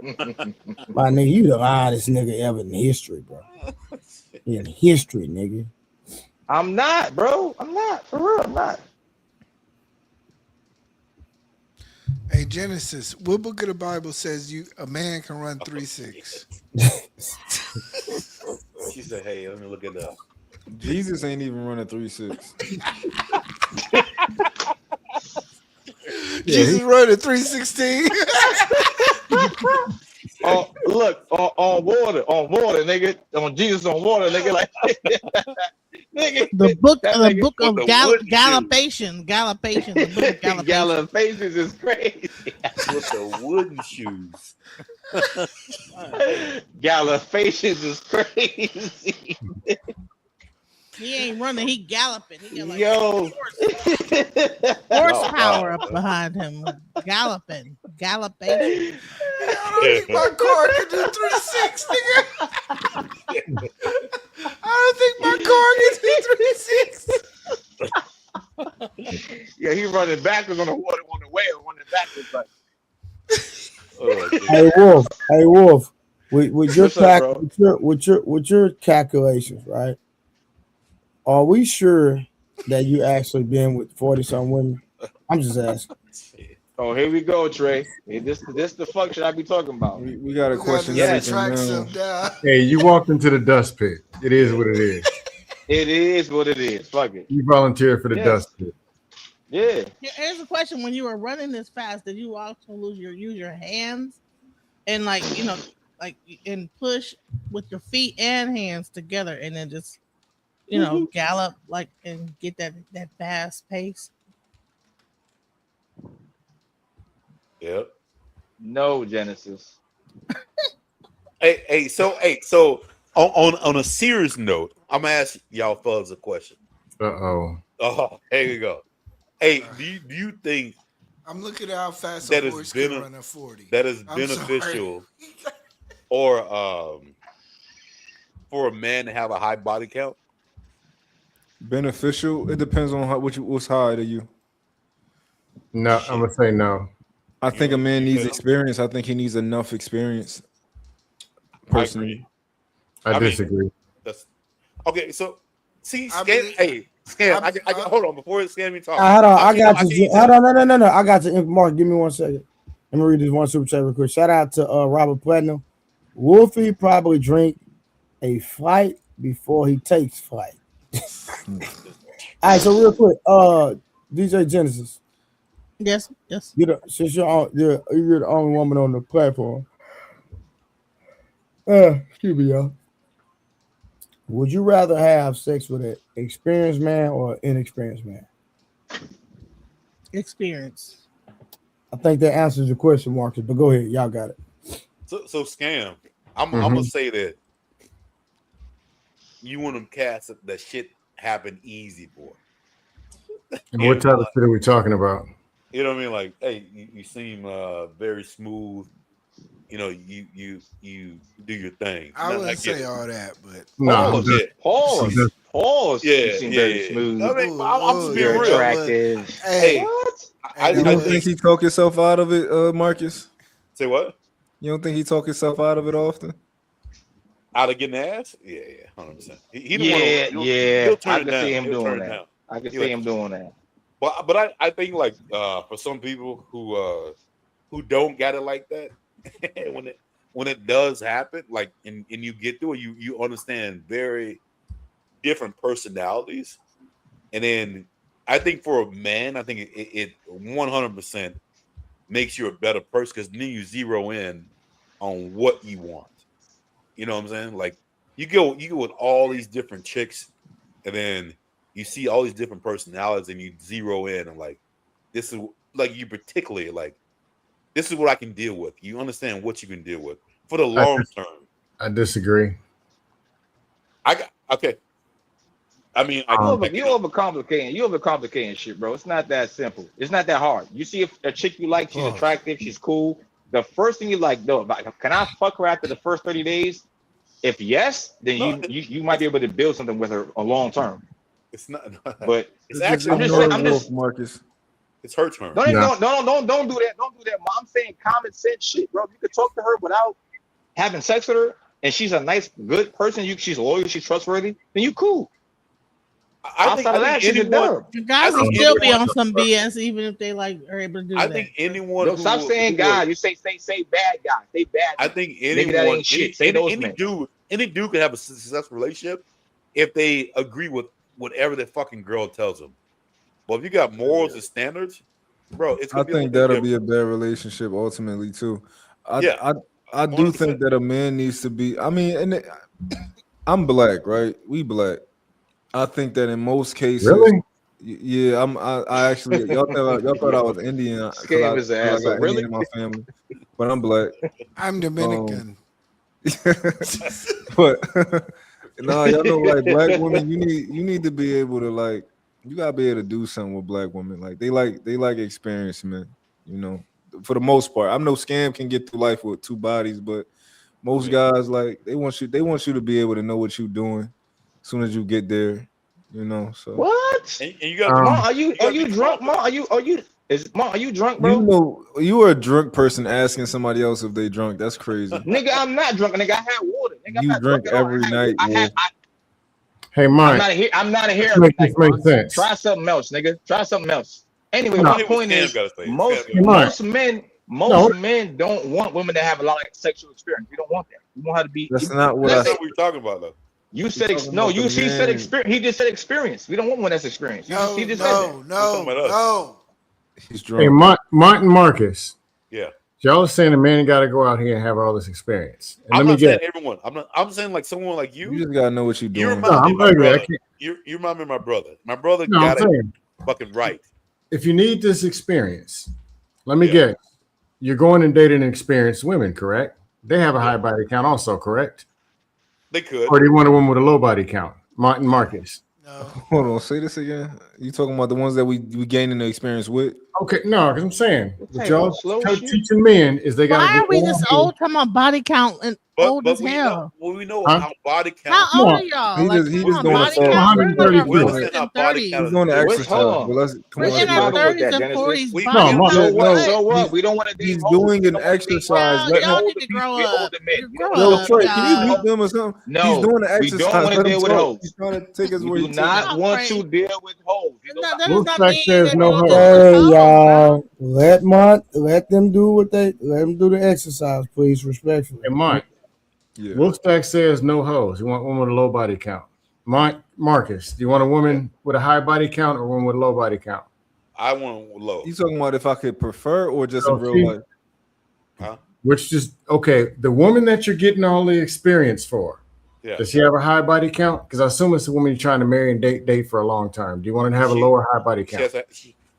My nigga, you the honest nigga ever in history, bro. In history, nigga. I'm not, bro. I'm not. For real, I'm not. Hey, Genesis, what book of the Bible says a man can run 3.6? She said, "Hey, let me look it up." Jesus ain't even running 3.6. Jesus running 3.16. Oh, look, on water, nigga. On Jesus on water, nigga. Like, nigga. The book That of Gallopation. The book of Gallopation. Gallopation is crazy. With the wooden shoes. Gallopation is crazy. He ain't running, he galloping. He got like Yo. horsepower up behind him. Galloping. Gallopation. I don't think my car can do 3.6, nigga. I don't think my car can do 3.6. Yeah, he running backwards on the water on the whale, running backwards like. Hey Wolf. With your What's up, bro? with your calculations, right? Are we sure that you actually been with 40-something women? I'm just asking. Oh, here we go, Trey. Hey, this the fuck should I be talking about? We got a question. Yes. Hey, you walked into the dust pit. It is what it is. It is what it is. Fuck it. You volunteered for the Yes. dust pit. Yeah. Here's a question: when you were running this fast, did you also use your hands and and push with your feet and hands together, and then just gallop and get that fast pace? Yep. No, Genesis. So on a serious note, I'm gonna ask y'all fellas a question. Uh-oh. Oh, here we go. Hey, do you think I'm looking at how fast that a is horse can run at 40? that is I'm beneficial or for a man to have a high body count? Beneficial? It depends on what's high to you. No, I'm gonna say no. I think a man needs experience. I think he needs enough experience. Personally, I disagree. That's okay. So see, Scam. I hold on before Scam me talk. Hold on, I got you. Hold on, no. I got you. Mark, give me 1 second. Let me read this one super chat real quick. Shout out to Robert Platinum. Wolfie probably drink a flight before he takes flight. All right, so real quick, DJ Genesis. Yes. Since you're the only woman on the platform. Excuse me, y'all. Would you rather have sex with an experienced man or an inexperienced man? Experience. I think that answers your question, Marcus. But go ahead, y'all got it. So Scam. I'm gonna say that you want them cats that shit happen easy, boy. And what type of shit are we talking about? You know what I mean? Like, hey, you seem very smooth. You know, you do your thing. I wouldn't say all that, but Pause. Yeah, You seem very smooth. I mean, I'm just being real. Attractive. Hey, you don't think he talk himself out of it, Marcus? Say what? You don't think he talk himself out of it often? Out of getting ass? Yeah, 100%. He'll turn I can see him doing that. I can see him doing that. But I think like for some people who don't got it like that, when it does happen, like and you get through it, you understand very different personalities, and then I think for a man, I think it 100% makes you a better person because then you zero in on what you want. You know what I'm saying? Like you go with all these different chicks, and then you see all these different personalities, and you zero in and like this is like you particularly like this is what I can deal with. You understand what you can deal with for the long term. I disagree. Okay. I mean, you overcomplicating shit, bro. It's not that simple. It's not that hard. You see a chick you like, she's attractive, she's cool. The first thing you like, no, can I fuck her after the first 30 days? If yes, then you might be able to build something with her a long term. It's not, but it's actually I'm just Marcus. It's her turn. Don't do that. Don't do that. I'm saying common sense shit, bro. You could talk to her without having sex with her, and she's a nice, good person. She's loyal, she's trustworthy. Then you cool. Outside of that, she's a dub. The guys will still be on some BS, even if they like are able to do that. I think anyone. Yo, stop saying guys. You say bad guys. Say bad. I think Nigga, anyone. that ain't shit. Say those any men. dude can have a successful relationship if they agree with whatever the fucking girl tells them. But if you got morals and standards, bro, it's. I think that'll be a bad relationship ultimately too. I do think that a man needs to be. I mean, and I'm black, right? We black. I think that in most cases, Really? Yeah, I actually y'all thought I was Indian. Scam his ass up, really? In my family, but I'm black. I'm Dominican. But no, y'all know, like black women, you need to be able to like, you gotta be able to do something with black women. Like they like experience, man. You know, for the most part. I know Scam can get through life with two bodies, but most guys like they want you to be able to know what you're doing as soon as you get there. You know, so what? And you got Ma, are you drunk, Ma? Are you drunk, bro? You know, you are a drunk person asking somebody else if they drunk. That's crazy. Nigga, I'm not drunk, nigga. I had water. Nigga, You drink every night. Hey, Mike. I'm not a hair. Make this make sense. Try something else, nigga. Try something else. Anyway, No. my point is, most men don't want women to have a lot of sexual experience. We don't want that. We want her to be. That's not what That's what we're talking about, though. You said he said experience. He just said experience. We don't want one that's experienced. He just said that. No. He's Hey, drunk. Martin Marcus. Yeah. Y'all are saying a man got to go out here and have all this experience. And I'm let not me saying get. everyone. I'm saying like someone like you. You just gotta know what you're You doing. remind me of my I'm ugly. I brother. can't- You remind me of my brother. My brother No, got I'm it saying, fucking right. if you need this experience, let me get. You're going and dating experienced women, correct? They have a high body count, also, correct? They could. Or do you want a woman with a low body count? Martin Marcus. Hold on, say this again. You talking about the ones that we gaining the experience with? Okay, no, because I'm saying what type y'all of slow shit? teaching men is they got. Why are we this old? Talking about body count and old as we hell. know Huh? how body count. How old are y'all? He Like, just come on, doing body it for count. We're in our 132. 40s and 30s. He's doing the exercise. But let's come We're on. in our bro. 30s and 40s. We- body No, count. So what? We don't want to date. He's hoes. doing We an don't wanna date exercise. hoes. Let Y'all him- need to grow We're up. older men. You We grow don't Yo, up, Troy, can y'all. you mute them or something? No, He's doing the we exercise. don't want to Let him deal with talk. hoes. He's trying to take us We where do he not want Right. to deal with hoes. You That know, does Wolf not Pack mean says that no you hoes. don't Hey deal with hoes, y'all, let them do the exercise, please, respectfully. And Mike, Yeah. Wolfstack says no hoes. You want one with a low body count. Marcus, do you want a woman with a high body count or one with a low body count? I want low. You talking about if I could prefer or just So in real she- life? Huh? Which just okay. The woman that you're getting all the experience for, Yeah. does she have a high body count? Because I assume it's a woman you're trying to marry and date for a long term. Do you want her to have a lower high body She count?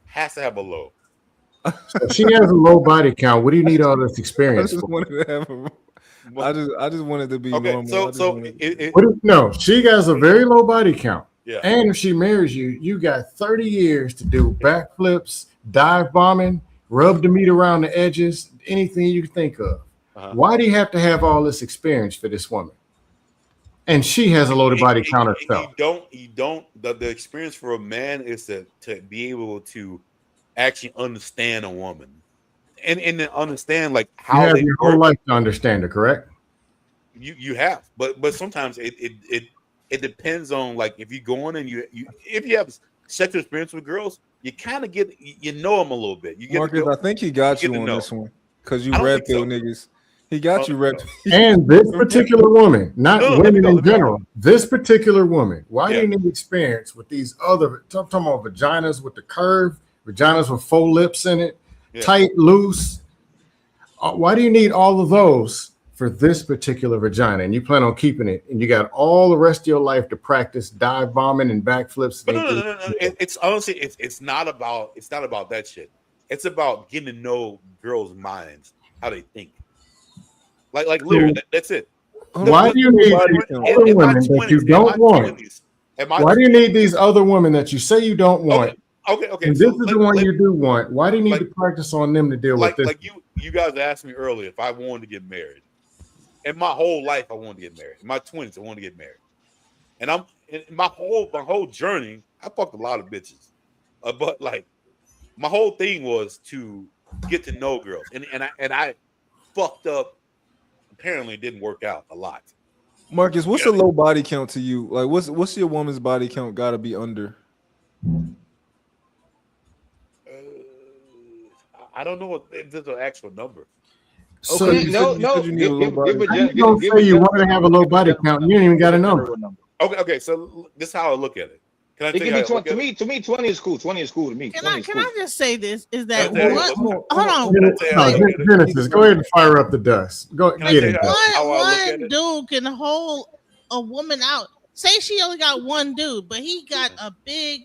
has to have a low. So if she has a low body count, what do you need all this I experience just for? wanted to have a. I just wanted to be Okay, normal. so I just so wanted- No, she has a very low body count. Yeah. And if she marries you, you got 30 years to do backflips, dive bombing, rub the meat around the edges, anything you can think of. Why do you have to have all this experience for this woman? And she has a loaded body count herself. You don't. The experience for a man is to be able to actually understand a woman, and then understand like You how have they your whole work. life to understand her, correct? You have, but sometimes it depends on like if you go on and you if you have sexual experience with girls, you kind of get you know them a little bit. You get Marcus, to know, I think he got you you get to on know. this one because you I don't red think so. pill niggas. He got you red. And this particular woman, not No, let me women go, in let me go. general, this particular woman, why do Yeah. you need experience with these other, I'm talking about vaginas with the curve, vaginas with faux lips in it, Yeah. tight, loose? Why do you need all of those for this particular vagina? And you plan on keeping it, and you got all the rest of your life to practice dive bombing and backflips. But no. It's honestly it's not about that shit. It's about getting to know girls' minds, how they think. Like literally, that's it. Why do you need these other women that you don't want? Why do you need these other women that you say you don't want? Okay. And So this is the one you do want. Why do you need to practice on them to deal with this? like you guys asked me earlier if I wanted to get married. In my whole life, I wanted to get married. In my 20s, I wanted to get married. And I'm in my whole journey, I fucked a lot of bitches. But like my whole thing was to get to know girls. And I fucked up. Apparently it didn't work out a lot. Marcus, what's a low body count to you? Like, what's your woman's body count got to be under? I don't know if there's an actual number. So Okay, you no, no. you need a low body. How you gonna say you want to have a low body count? You ain't even got a number. Okay. So this is how I look at it. Can I It tell can you be how I 20 look to at me. it? To me, 20 is cool. 20 is cool to me. Can 20 I is can cool. I just say this? Is that Can I tell you- what? hold Hold on. Can I tell you how I Like, look at it? Genesis, go ahead and fire up the dust. Go Can I get tell it. you Dust. how I look at one it? dude can hold a woman out. Say she only got one dude, but he got a big.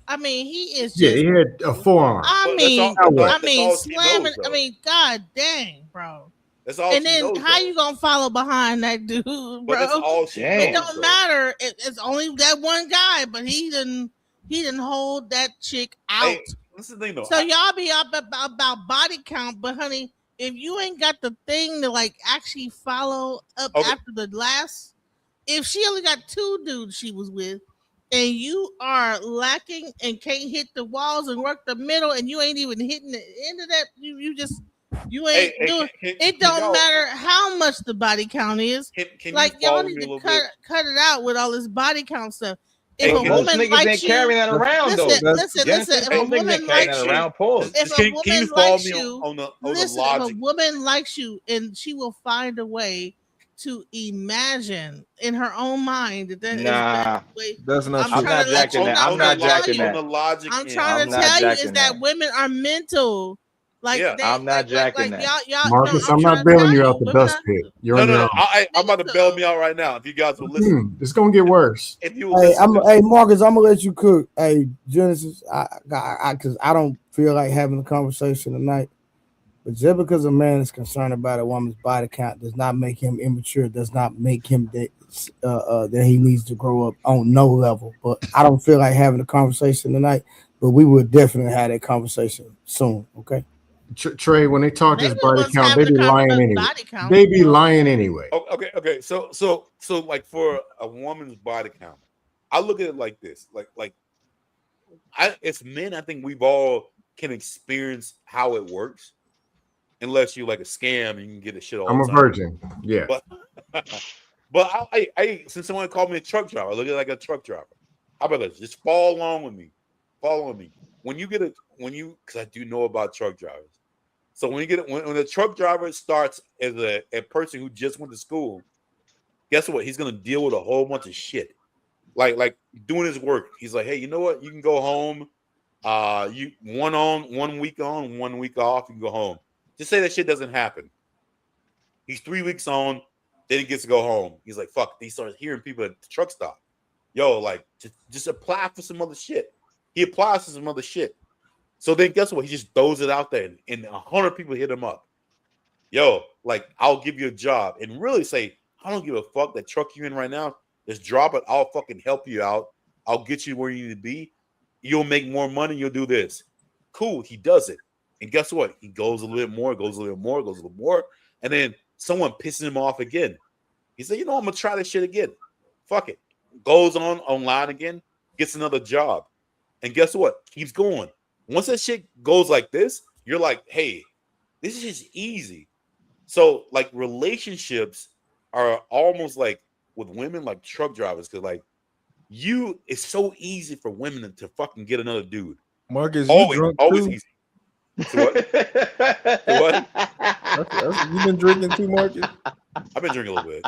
I mean, he is Yeah, just. he had a forearm. I But mean, that's all- I that's mean, all she slamming. knows, I though. mean, god dang, bro. That's all And she then knows, how though. you gonna follow behind that dude, bro? But that's all she It knows, don't though. matter. It's only that one guy, but he didn't hold that chick out. Hey, this is the thing, though. So y'all be up about body count, but honey, if you ain't got the thing to like actually follow up Okay. after the last, if she only got two dudes she was with, and you are lacking and can't hit the walls and work the middle, and you ain't even hitting the end of that, you ain't Hey, doing. can It don't y'all- matter how much the body count is. Can Like you y'all follow need me a to little cut bit? it out with all this body count stuff. If Hey, a Most woman niggas likes ain't you, carrying that around though. listen. Genesis, If a most niggas woman ain't carrying likes that you, around. Pause. if a Can you woman follow likes me you, on the listen. If a logic? woman likes you, and she will find a way to imagine in her own mind that is Nah, the way. That's not I'm true. I'm trying not to let jacking you that. know. I'm I'm not trying to tell jacking you. On that. the logic I'm end. trying I'm to not tell you is jacking that that. women are mental. Like Yeah. they, I'm not jacking like that. y'all. Marcus, No, I'm trying not to bailing tell you out the women dust are pit. You're No, on no, your no. own. I'm about to bail me out right now. If you guys will listen, It's gonna get worse. if you will listen to Hey, Marcus, I'm gonna let you cook. Hey, Genesis, because I don't feel like having a conversation tonight. But just because a man is concerned about a woman's body count does not make him immature. Does not make him that he needs to grow up on no level. But I don't feel like having a conversation tonight. But we will definitely have that conversation soon. Okay. Trey, when they talk this Maybe body what's count, they having be a lying conversation anyway. body count. They be lying anyway. Oh, okay. So like for a woman's body count, I look at it like this. As men, I think we've all can experience how it works, unless you like a scam and you can get the shit all I'm the a time. virgin. Yeah. But I since someone called me a truck driver, I look at it like a truck driver. How about this? Just follow along with me. Follow me. Because I do know about truck drivers. So when the truck driver starts as a person who just went to school, guess what? He's gonna deal with a whole bunch of shit. Like doing his work. He's like, hey, you know what? You can go home. You 1 week on, 1 week off, you can go home. Just say that shit doesn't happen. He's 3 weeks on, then he gets to go home. He's like, fuck. He starts hearing people at the truck stop. Yo, like, just apply for some other shit. He applies for some other shit. So then guess what? He just throws it out there and 100 people hit him up. Yo, like, I'll give you a job. And really say, I don't give a fuck that truck you're in right now. Just drop it. I'll fucking help you out. I'll get you where you need to be. You'll make more money. You'll do this. Cool. He does it. And guess what? He goes a little bit more, goes a little more, goes a little more. And then someone pisses him off again. He said, you know, I'm going to try this shit again. Fuck it. Goes online again, gets another job. And guess what? Keeps going. Once that shit goes like this, you're like, hey, this is just easy. So, like, relationships are almost like with women, like truck drivers, because, like, it's so easy for women to fucking get another dude. Marcus, always too? easy. So what? You been drinking too, Marcus? I've been drinking a little bit.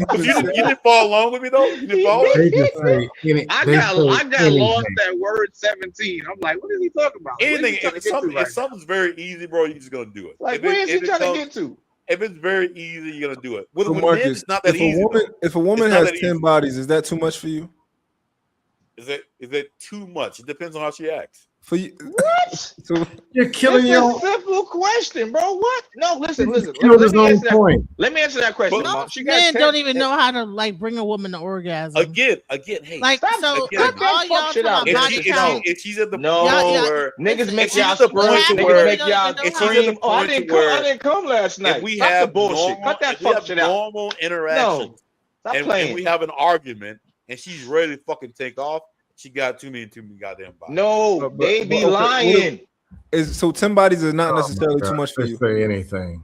But you didn't follow along with me though. You didn't follow. I got lost at word 17. I'm like, what is he talking about? Anything. If something's very easy, bro, you're just gonna do it. Like, where is he trying to get to? If it's very easy, you're gonna do it. With men, Marcus, it's not that easy. If a woman has 10 bodies, is that too much for you? Is it too much? It depends on how she acts. For you, what? So you're killing It's your a simple question, bro. What? No, listen. killed his own point. Let me answer that question. Mom. Most men don't even know how to like bring a woman to orgasm. Again, hey, like so. Cut all that y'all fuck shit talk out. about body count. If she's at the No, point where niggas make y'all the squirt, point niggas where make y'all scream. Oh, I didn't come last night. If we Stop have the bullshit. normal, Cut that if we have fuck shit out. normal interactions, Stop and playing. we have an argument, and she's ready to fucking take off, she got too many goddamn bodies. No, they be lying. So 10 bodies is not necessarily too much for Just you. say anything.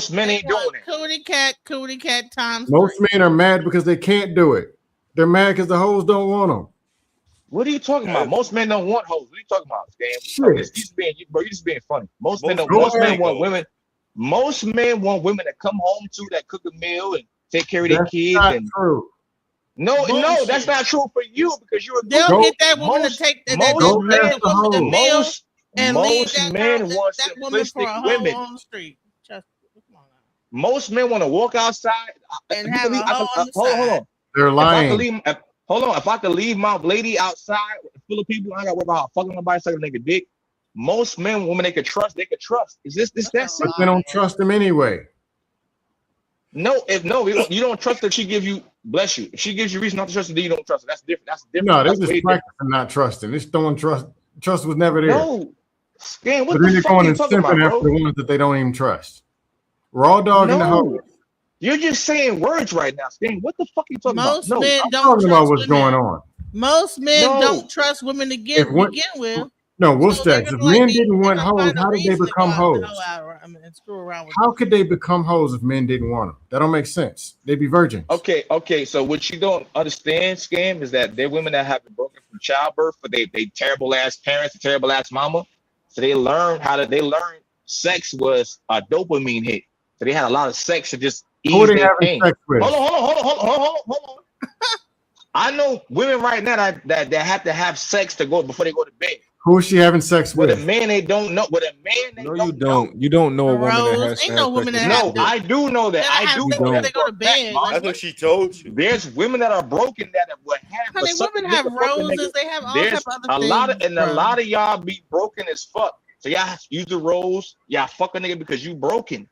Most men ain't doing it. Cootie cat times Most 3. men are mad because they can't do it. They're mad because the hoes don't want them. What are you talking about? Most men don't want hoes. What are you talking about, damn? You just being funny. Most men want women. Most men want women that come home to that cook a meal and take care of their kids. Not and true. No, Bullshit. that's not true for you because you're. They'll get that woman to take that woman to meal and leave Most that men girl, want that woman for a simplistic hoe women. on the street. Just, come on now. Most men want to walk outside And have a hoe on the hold side. on. They're If I could lying. leave, hold on. If I could leave my lady outside full of people, I got to worry about fucking nobody, sucking a nigga dick. Most men, women they could trust. Is this that But simple? they don't trust them anyway. No, you don't trust that she gives you, bless you. If she gives you reason not to trust her, then you don't trust her. That's different. That's different. No, they're That's just way practicing not trusting. They're throwing trust. Trust was never there. No, Scan, what But then the they're fuck are going you and talking about, simping after bro? the ones that they don't even trust. Raw dog in the hoe. No, you're just saying words right now, Scan. What the fuck are you talking Most about? No, men I'm don't talking about trust what's women. going on. Most men No. don't trust women to If begin what- with. No, So Wolfstacks. they're If gonna like men be, didn't they're want gonna hoes, find a how did they reason to go become out the hoes? hell out and screw around with How could they become hoes if men didn't want them? That don't make sense. They'd be virgins. Okay. So what you don't understand, Scam, is that they're women that have been broken from childbirth, but they terrible ass parents, terrible ass mama. So they learn sex was a dopamine hit. So they had a lot of sex to just Who are ease they their having pain. sex with? Hold on. I know women right now that have to have sex to go before they go to bed. Who is she having sex With a with? man they don't know. With a man they No, don't you don't. You don't know a woman that Rose, has to ain't have no sex woman with that you. has No, to- I do know that. They I have do sex know before that. they go to bed. Mom. Like, That's what she told you. There's women that are broken that would have. honey, women have roses. They have all type There's of other a things. lot of bro. a lot of y'all be broken as fuck. So y'all use the rose. Y'all fuck a nigga because you broken.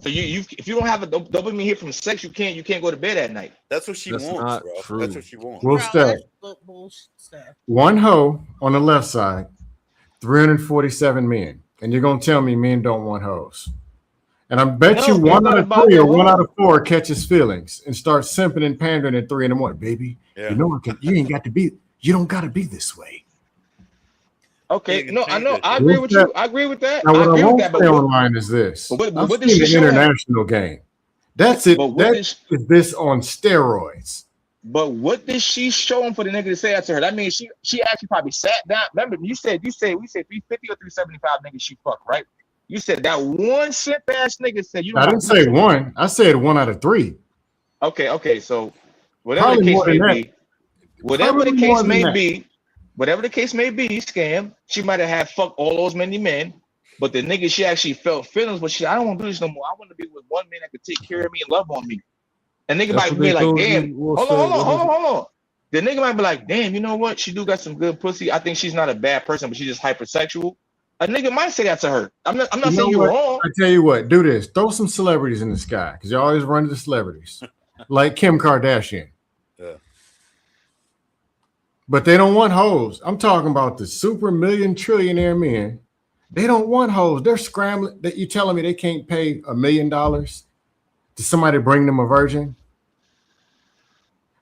So you if you don't have a dopamine hit from sex, you can't go to bed at night. That's what she That's wants, not bro. true. That's what she wants. Wolfstack. That's bullshit stuff. One hoe on the left side, 347 men. And you're going to tell me men don't want hoes. And I bet you No, one it's out not of about three the or one hoe. out of four catches feelings and starts simping and pandering at 3 a.m. Baby, Yeah. you know you don't got to be this way. Okay, Nigga no, I think know. that I shit. agree with you. I agree with that. Now, I what I agree with won't that. say But what, online is this. but I've what did seen she the show him? international game. That's it. But what That did is this on steroids. But what did she show him for the nigga to say that to her? That means she actually probably sat down. Remember, we said 350 or 375 niggas she fucked, right? You said that one simp ass nigga said you don't I have didn't say one. I said 1 out of 3. Okay. So whatever Probably the case more than may that. be, whatever the Probably more case than may that. be, Scam, she might have had fucked all those many men, but the nigga she actually felt feelings, but I don't want to do this no more. I want to be with one man that could take care of me and love on me. And nigga That's might what be they like, told damn, you, Will hold said. on. The nigga might be like, damn, you know what? She do got some good pussy. I think she's not a bad person, but she's just hypersexual. A nigga might say that to her. I'm not You know saying you're what? wrong. I tell you what, do this. Throw some celebrities in the sky because you always run into celebrities like Kim Kardashian. Yeah. But they don't want hoes. I'm talking about the super million trillionaire men. They don't want hoes. They're scrambling. That you telling me they can't pay $1 million to somebody bring them a virgin?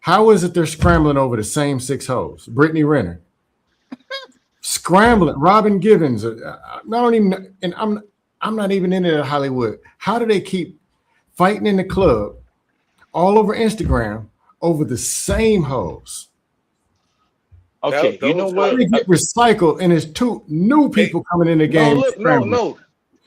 How is it they're scrambling over the same 6 hoes? Brittany Renner. Scrambling. Robin Givens. I don't even, and I'm not even into Hollywood. How do they keep fighting in the club all over Instagram over the same hoes? Okay, you know what? They get recycled, and it's 2 new people coming in the game. No.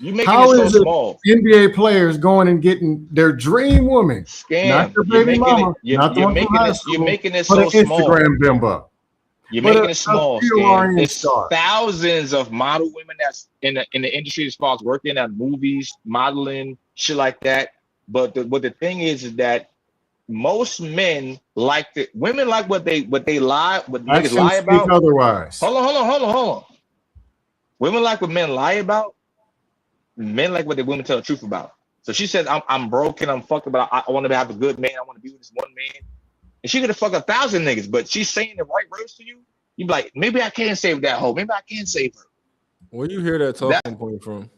You making How it so is it small. NBA players going and getting their dream woman, Scam. not their You're baby making mama, it. not the You're one from making high it. school, You're making it but so an small. Instagram bimbo. You're But making it small, Scam. PRN It's star. thousands of model women that's in the industry as far as working at movies, modeling, shit like that. But the thing is that most men like women like what niggas Actions lie speak about. otherwise. Hold on. Women like what men lie about. Men like what the women tell the truth about. So she says, I'm broken, I'm fucked, but I want to have a good man. I want to be with this one man. And she could have fucked 1,000 niggas, but she's saying the right words to you. You be like, maybe I can save that hoe. Maybe I can save her. Where you hear that talking point from?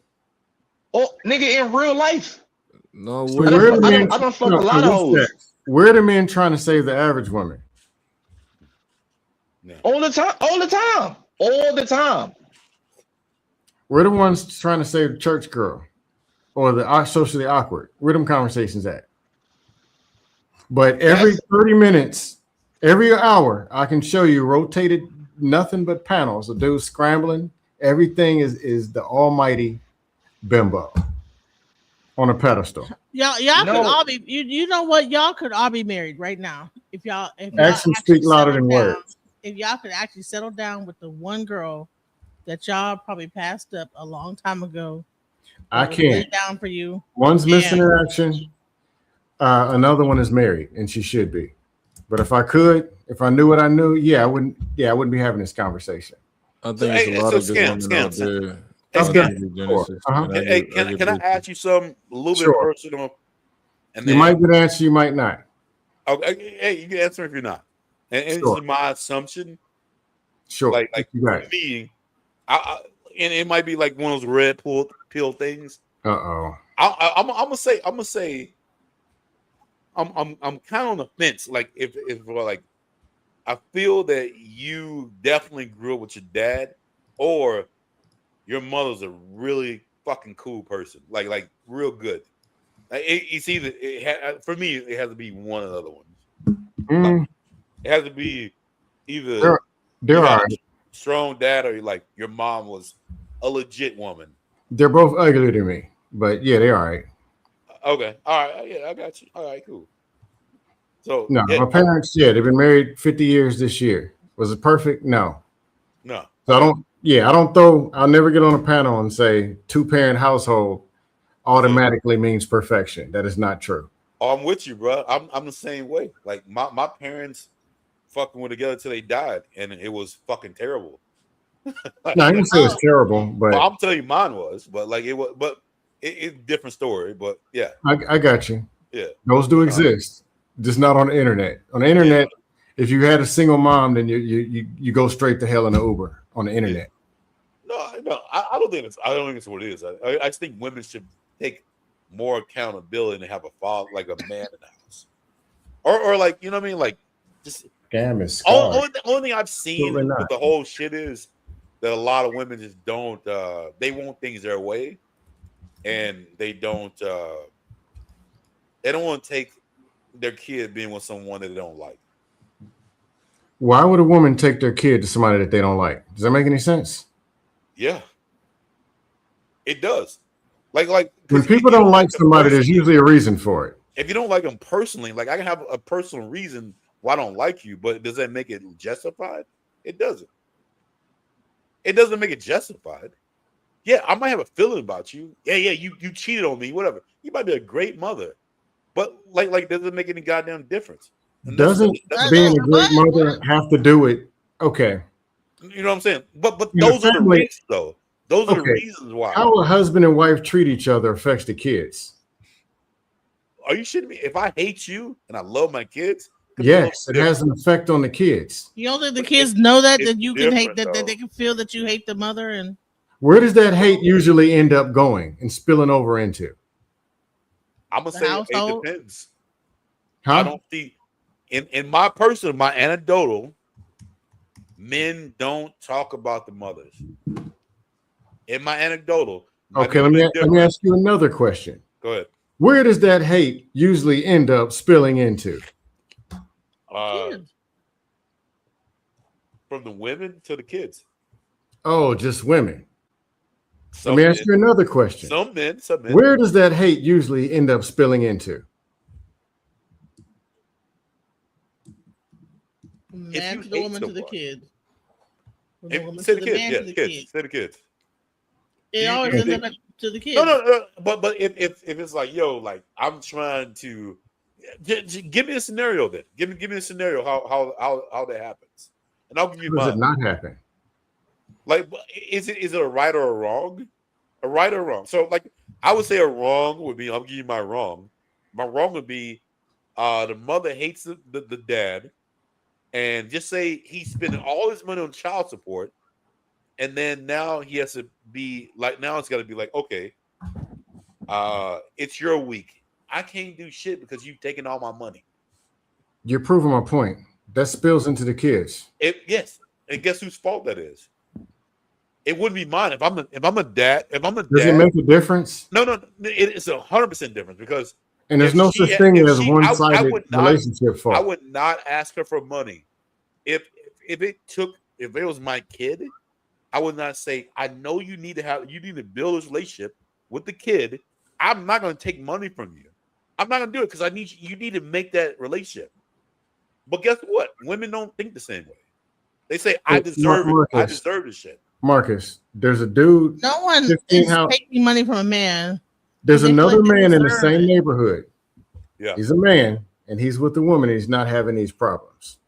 Oh, nigga, in real life. No, So where I don't fuck a lot of hoes. Where are the men trying to save the average woman? All the time. We're the ones trying to save the church girl or the socially awkward. Where them conversations at? But every 30 minutes, every hour, I can show you rotated nothing but panels of dudes scrambling. Everything is the almighty bimbo. on a pedestal. Y'all could all be. You know what? Y'all could all be married right now if y'all Actions speak louder than down, words. If y'all could actually settle down with the one girl that y'all probably passed up a long time ago. I that was can't. laid down for you. One's missing and- in action. Another one is married, and she should be. But if I knew what I knew, I wouldn't be having this conversation. I think it's a lot of good women out there. Hey, can I ask you something a little bit personal? And you might get an answer, you might not. Okay, hey, you can answer if you're not. And this is my assumption. Sure. Like for me, and it might be like one of those red pill things. I'm gonna say I'm kind of on the fence. Like if like I feel that you definitely grew up with your dad, or your mother's a really fucking cool person, like real good. It's either for me, it has to be one of the other ones. Like, it has to be either there are strong dad or like your mom was a legit woman. They're both ugly to me, but yeah, they're all right. Okay, all right, yeah, I got you. All right, cool. So no, my parents, they've been married 50 years this year. Was it perfect? No. No. So I'll never get on a panel and say 2-parent household automatically means perfection. That is not true. Oh, I'm with you, bro. I'm the same way. Like my parents fucking were together till they died, and it was fucking terrible. No, I didn't say it was terrible, but well, I'm telling you, mine was. But like it was, but it's a different story. But yeah, I got you. Yeah, those do exist, just not on the internet. On the internet, if you had a single mom, then you go straight to hell in an Uber on the internet. No, I don't think it's what it is. I just think women should take more accountability and have a father, like a man in the house, or like, you know what I mean, like just. Only thing I've seen with the whole shit is that a lot of women just don't. They want things their way, and they don't want to take their kid being with someone that they don't like. Why would a woman take their kid to somebody that they don't like? Does that make any sense? Yeah, it does. Like when people don't like somebody, there's usually a reason for it. If you don't like them personally, like I can have a personal reason why I don't like you, but does that make it justified? It doesn't. It doesn't make it justified. Yeah, I might have a feeling about you. Yeah, you cheated on me, whatever. You might be a great mother, but like doesn't make any goddamn difference. Doesn't being a great mother have to do it? Okay. You know what I'm saying? But those are the reasons, though. Those are the reasons why. How a husband and wife treat each other affects the kids. Are you shitting me? If I hate you and I love my kids, yes, it has an effect on the kids. You don't think the kids know that you can hate that they can feel that you hate the mother? And where does that hate usually end up going and spilling over into? I'm gonna say household? It depends. Huh? I don't see in my personal, my anecdotal, men don't talk about the mothers. In my anecdotal, okay, let me ask you another question. Go ahead. Where does that hate usually end up spilling into? From the women to the kids. Oh, just women. Let me ask you another question. Some men. Where does that hate usually end up spilling into? Man to the woman to the kids. Say the kids. Say the kids. It always ends up to the kids. No. But if it's like, yo, like I'm trying to give me a scenario then. Give me a scenario how that happens, and I'll give you mine. Does it not happen? Like, is it a right or a wrong? A right or a wrong? So, like, I would say a wrong would be, I'll give you my wrong. My wrong would be the mother hates the dad, and just say he's spending all his money on child support, and then now he has to be like, now it's got to be like, okay, it's your week. I can't do shit because you've taken all my money. You're proving my point. That spills into the kids. Yes, and guess whose fault that is? It wouldn't be mine if I'm a dad. Does it make a difference? No, it's 100% difference because. And there's no such thing as one-sided relationship fault. I would not ask her for money. If it was my kid, I would not say, I know you need to build this relationship with the kid. I'm not going to take money from you. I'm not going to do it because you need to make that relationship. But guess what? Women don't think the same way. They say, I deserve it. I deserve this shit. Marcus, there's a dude. No one is taking money from a man. There's They feel another like they man in the deserve same it. neighborhood. Yeah. He's a man and he's with a woman and he's not having these problems.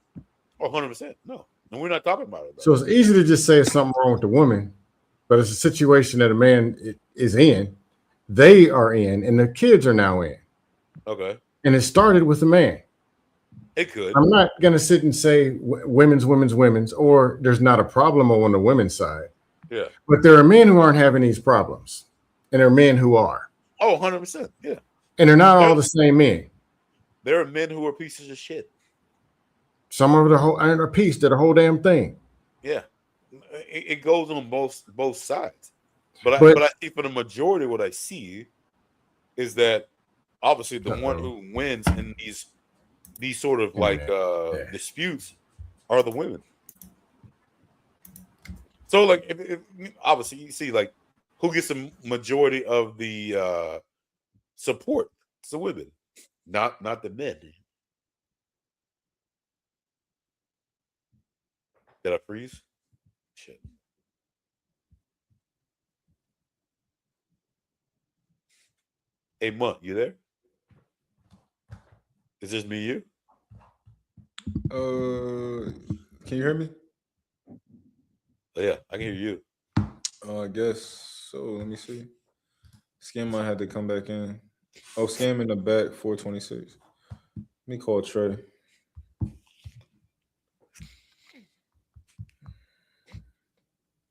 Oh, 100%. No. And we're not talking about it. So it's easy to just say it's something wrong with the woman, but it's a situation that a man is in, they are in, and the kids are now in. Okay. And it started with a man. It could. I'm not going to sit and say women's, or there's not a problem on the women's side. Yeah. But there are men who aren't having these problems, and there are men who are. Oh, 100%. Yeah. And they're not all the same men. There are men who are pieces of shit. Some of the whole aren't a piece, they're the whole damn thing. Yeah. It goes on both sides. But I see for the majority, what I see is that obviously the one who wins in these sort of like disputes are the women. So like if obviously you see like who gets the majority of the support? It's the women, not the men. Did I freeze? Shit. Hey, Monk, you there? Is this me, you? Can you hear me? Oh, yeah, I can hear you. I guess so. Let me see. Scam might have to come back in. Oh, Scam in the back, 426. Let me call Trey.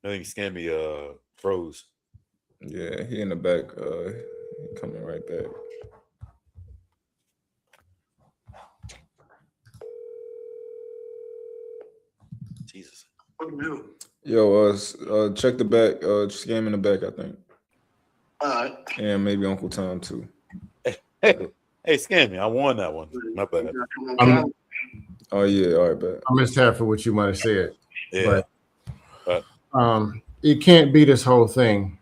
I think Scammy froze. Yeah, he in the back. Coming right back. Jesus. Yo, check the back. Scam in the back, I think. All right. And maybe Uncle Tom too. Hey, Scammy, I won that one. My bad. Oh yeah, all right, bet. I missed half of what you might have said. Yeah. But it can't be this whole thing.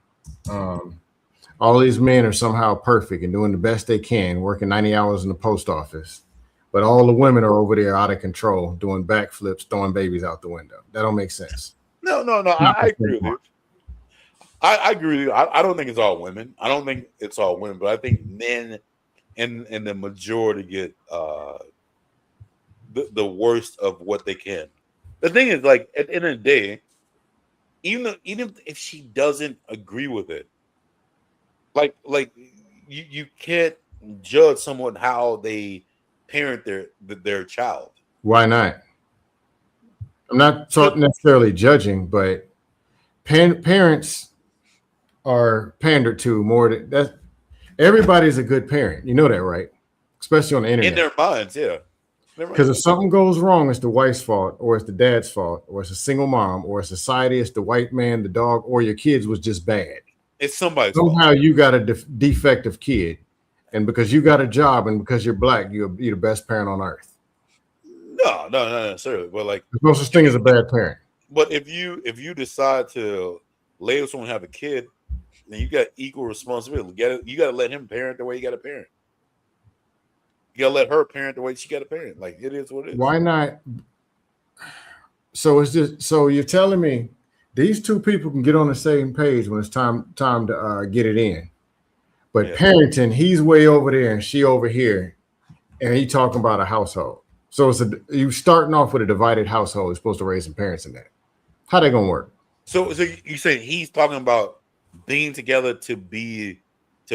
All these men are somehow perfect and doing the best they can, working 90 hours in the post office. But all the women are over there out of control, doing backflips, throwing babies out the window. That don't make sense. No. I agree with you. I agree with you. I don't think it's all women. I don't think it's all women, but I think men in the majority get the worst of what they can. The thing is, like, at the end of the day, even if she doesn't agree with it, like you can't judge someone how they parent their child. Why not? I'm not necessarily judging, but parents are pandered to more than that. Everybody's a good parent. You know that, right? Especially on the internet. In their minds, yeah. Because if something goes wrong, it's the wife's fault, or it's the dad's fault, or it's a single mom, or society, it's the white man, the dog, or your kids was just bad. It's somebody's Somehow fault. you got a defective kid, and because you got a job and because you're black, you're the best parent on earth. No, not necessarily. But like, There's no such thing as a bad parent. but if you decide to label someone have a kid, then you got equal responsibility. You got to let him parent the way you got to parent. You got to let her parent the way she got to parent. Like, it is what it is. Why not? So it's just so you're telling me these two people can get on the same page when it's time to get it in, but parenting, he's way over there and she over here, and he talking about a household. So you starting off with a divided household. You're supposed to raise some parents in that. How they gonna work? So you say he's talking about being together to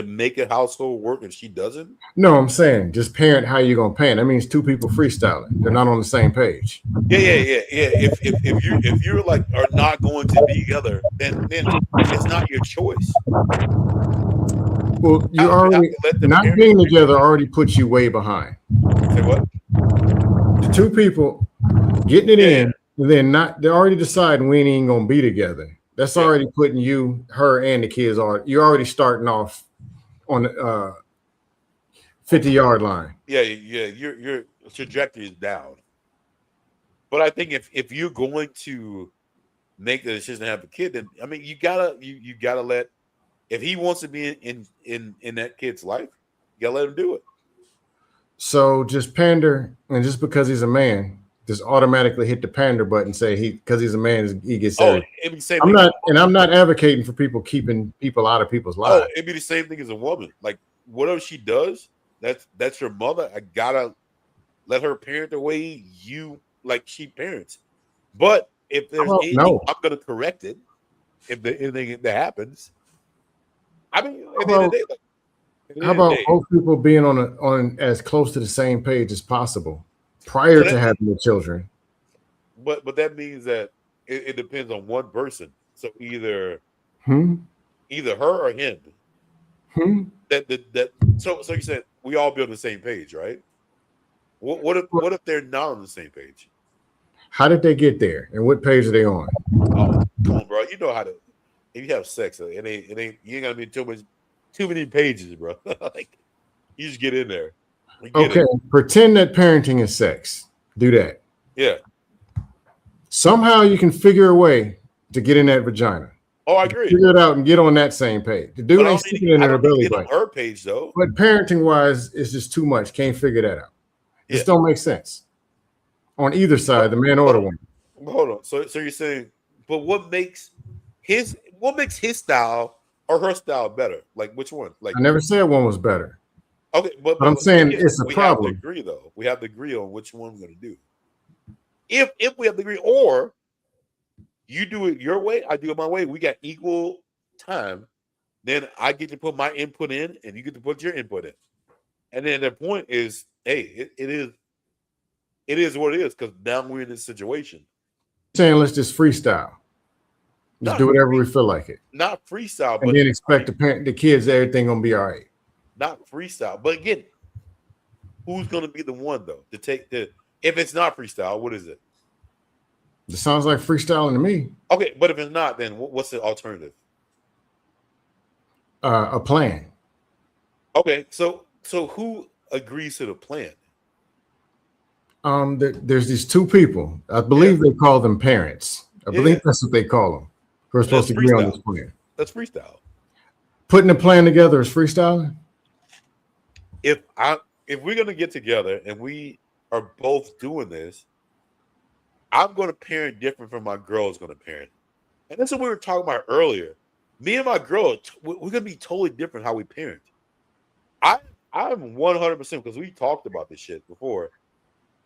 make a household work, and she doesn't? No, I'm saying just parent how you gonna parent. That means two people freestyling. They're not on the same page. Yeah. If you're like are not going to be together, then it's not your choice. Well, you already not being together already puts you way behind. Say what? The two people getting it in, and then they're already deciding we ain't gonna be together. That's already putting you, her, and the kids on. You're already starting off on the 50-yard line. Yeah. Your trajectory is down. But I think if you're going to make the decision to have a kid, then I mean you gotta let If he wants to be in that kid's life, you gotta let him do it. So just pander, and just because he's a man, just automatically hit the pander button. Say because he's a man, he gets. Oh, it'd be the same I'm thing. I'm not advocating for people keeping people out of people's lives. Oh, it'd be the same thing as a woman. Like whatever she does, that's your mother. I gotta let her parent the way she parents. But if there's anything, I'm gonna correct it. If anything that happens, I mean, at the end of the day, how about both people being on as close to the same page as possible prior to having the children? But that means that it depends on one person. So either her or him. So you said we all be on the same page, right? What if they're not on the same page? How did they get there, and what page are they on? Oh, come on, bro. You know how to. If you have sex, it ain't. You ain't gonna be too many pages, bro. Like you just get in there. Okay, pretend that parenting is sex. Do that. Yeah. Somehow you can figure a way to get in that vagina. Oh, I agree. Figure it out and get on that same page. The dude ain't sticking in her belly button. Her page though. But parenting wise, it's just too much. Can't figure that out. This don't make sense on either side, the man or the woman. Hold on. So you're saying, but what makes his style or her style better? Like which one? Like I never said one was better. Okay, but I'm saying it's a we problem. Have to agree though. We have to agree on which one we're gonna do. If we have to agree, or you do it your way, I do it my way. We got equal time. Then I get to put my input in, and you get to put your input in. And then the point is, hey, it is what it is because now we're in this situation. Saying let's just freestyle. Just do whatever we feel like it. Not freestyle, and then expect the kids everything gonna be all right. Not freestyle, but again, who's gonna be the one though to take the? If it's not freestyle, what is it? It sounds like freestyling to me. Okay, but if it's not, then what's the alternative? A plan. Okay, so who agrees to the plan? There's these two people. I believe they call them parents. I believe that's what they call them. Who are supposed to agree on this plan. That's freestyle. Putting a plan together is freestyling. If we're gonna get together and we are both doing this, I'm gonna parent different from my girl is gonna parent. And that's what we were talking about earlier. Me and my girl, we're gonna be totally different how we parent. I'm 100% because we talked about this shit before.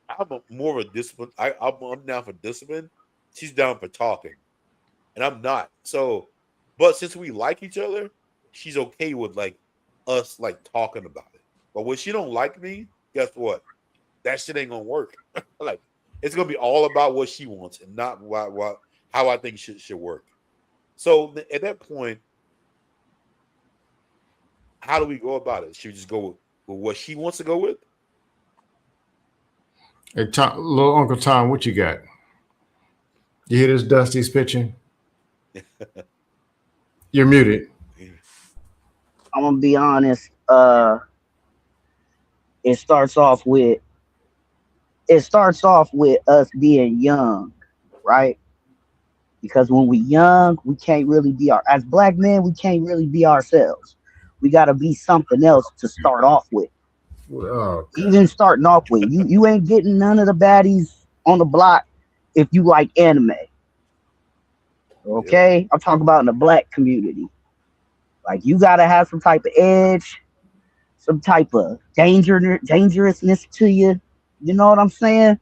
I'm more of a discipline. I'm down for discipline. She's down for talking, and I'm not. So, but since we like each other, she's okay with like us like talking about it. But when she don't like me, guess what? That shit ain't gonna work. Like it's gonna be all about what she wants and not how I think shit should work. So at that point, how do we go about it? Should we just go with what she wants to go with? Hey, little Uncle Tom, what you got? You hear this Dusty's pitching? You're muted. I'm gonna be honest. It starts off with us being young, right? Because when we're young, we can't really be as black men, we can't really be ourselves. We gotta be something else to start off with. Oh, even starting off with, you ain't getting none of the baddies on the block if you like anime. Okay, I'm talking about in the black community. Like you gotta have some type of edge, some type of dangerousness to you. You know what I'm saying?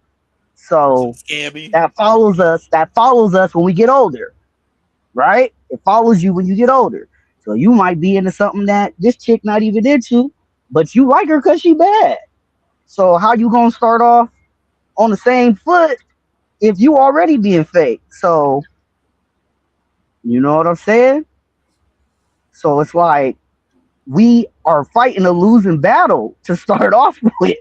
So that follows us when we get older, right? It follows you when you get older. So you might be into something that this chick not even into, but you like her because she bad. So how you gonna start off on the same foot if you already being fake? So you know what I'm saying? So it's like we are fighting a losing battle to start off with.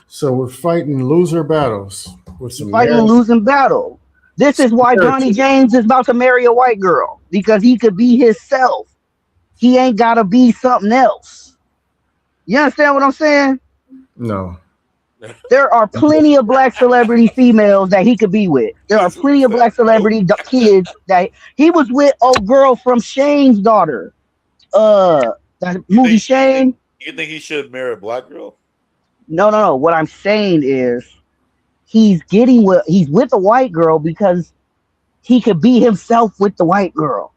So we're fighting loser battles with some fighting a losing battle. This is why Johnny James is about to marry a white girl, because he could be himself. He ain't gotta be something else. You understand what I'm saying? No. There are plenty of black celebrity females that he could be with. There are plenty of black celebrity kids that he was with. Old girl from Shane's daughter. That movie Shane. You think he should marry a black girl? No. What I'm saying is he's with a white girl because he could be himself with the white girl.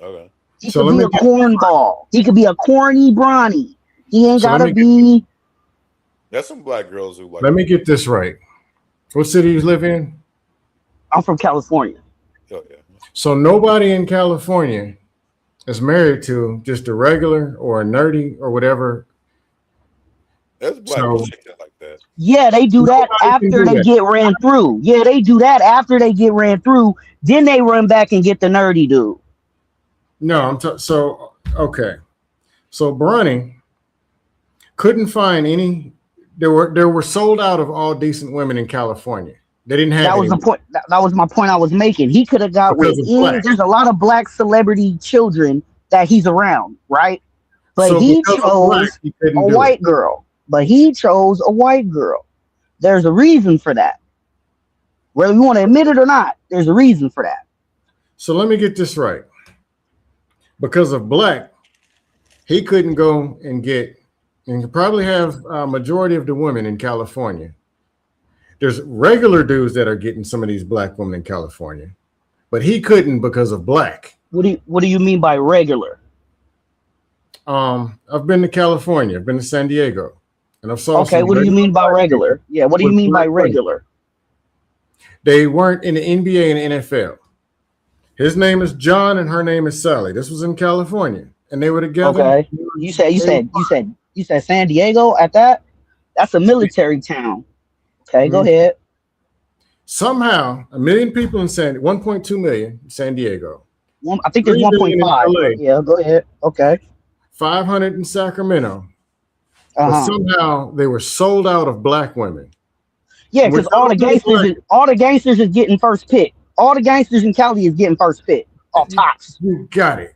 Okay. He could be a cornball. He could be a corny Bronny. He ain't gotta be. There's some black girls who like. Let me get this right. What city you live in? I'm from California. Oh, yeah. So nobody in California is married to just a regular or a nerdy or whatever. There's black girls like that. Yeah, they do that after they get ran through. Yeah, they do that after they get ran through. Then they run back and get the nerdy dude. No, okay. So Bronny couldn't find any. There were sold out of all decent women in California. They didn't have. That was the point. That was my point I was making. He could have got with any. There's a lot of black celebrity children that he's around, right? But So he because of chose black, he couldn't a do it. white girl. But he chose a white girl. There's a reason for that. Whether you want to admit it or not, there's a reason for that. So let me get this right. Because of black, he couldn't go and get, and could probably have a majority of the women in California. There's regular dudes that are getting some of these black women in California, but he couldn't because of black. What do you mean by regular? I've been to California, I've been to San Diego, and I've saw. Okay, what do you mean by regular? Yeah, what do you mean by regular? They weren't in the NBA and the NFL. His name is John and her name is Sally. This was in California, and they were together. Okay, you said San Diego at that? That's a military town. Okay, go ahead. Somehow, 1 million people in 1.2 million in San Diego. I think there's 3 million in 1.5. LA, Yeah, go ahead. Okay. 500 in Sacramento. But somehow they were sold out of black women. Yeah, because all the gangsters is getting first pick. All the gangsters in Cali is getting first pick. Off tops. You got it.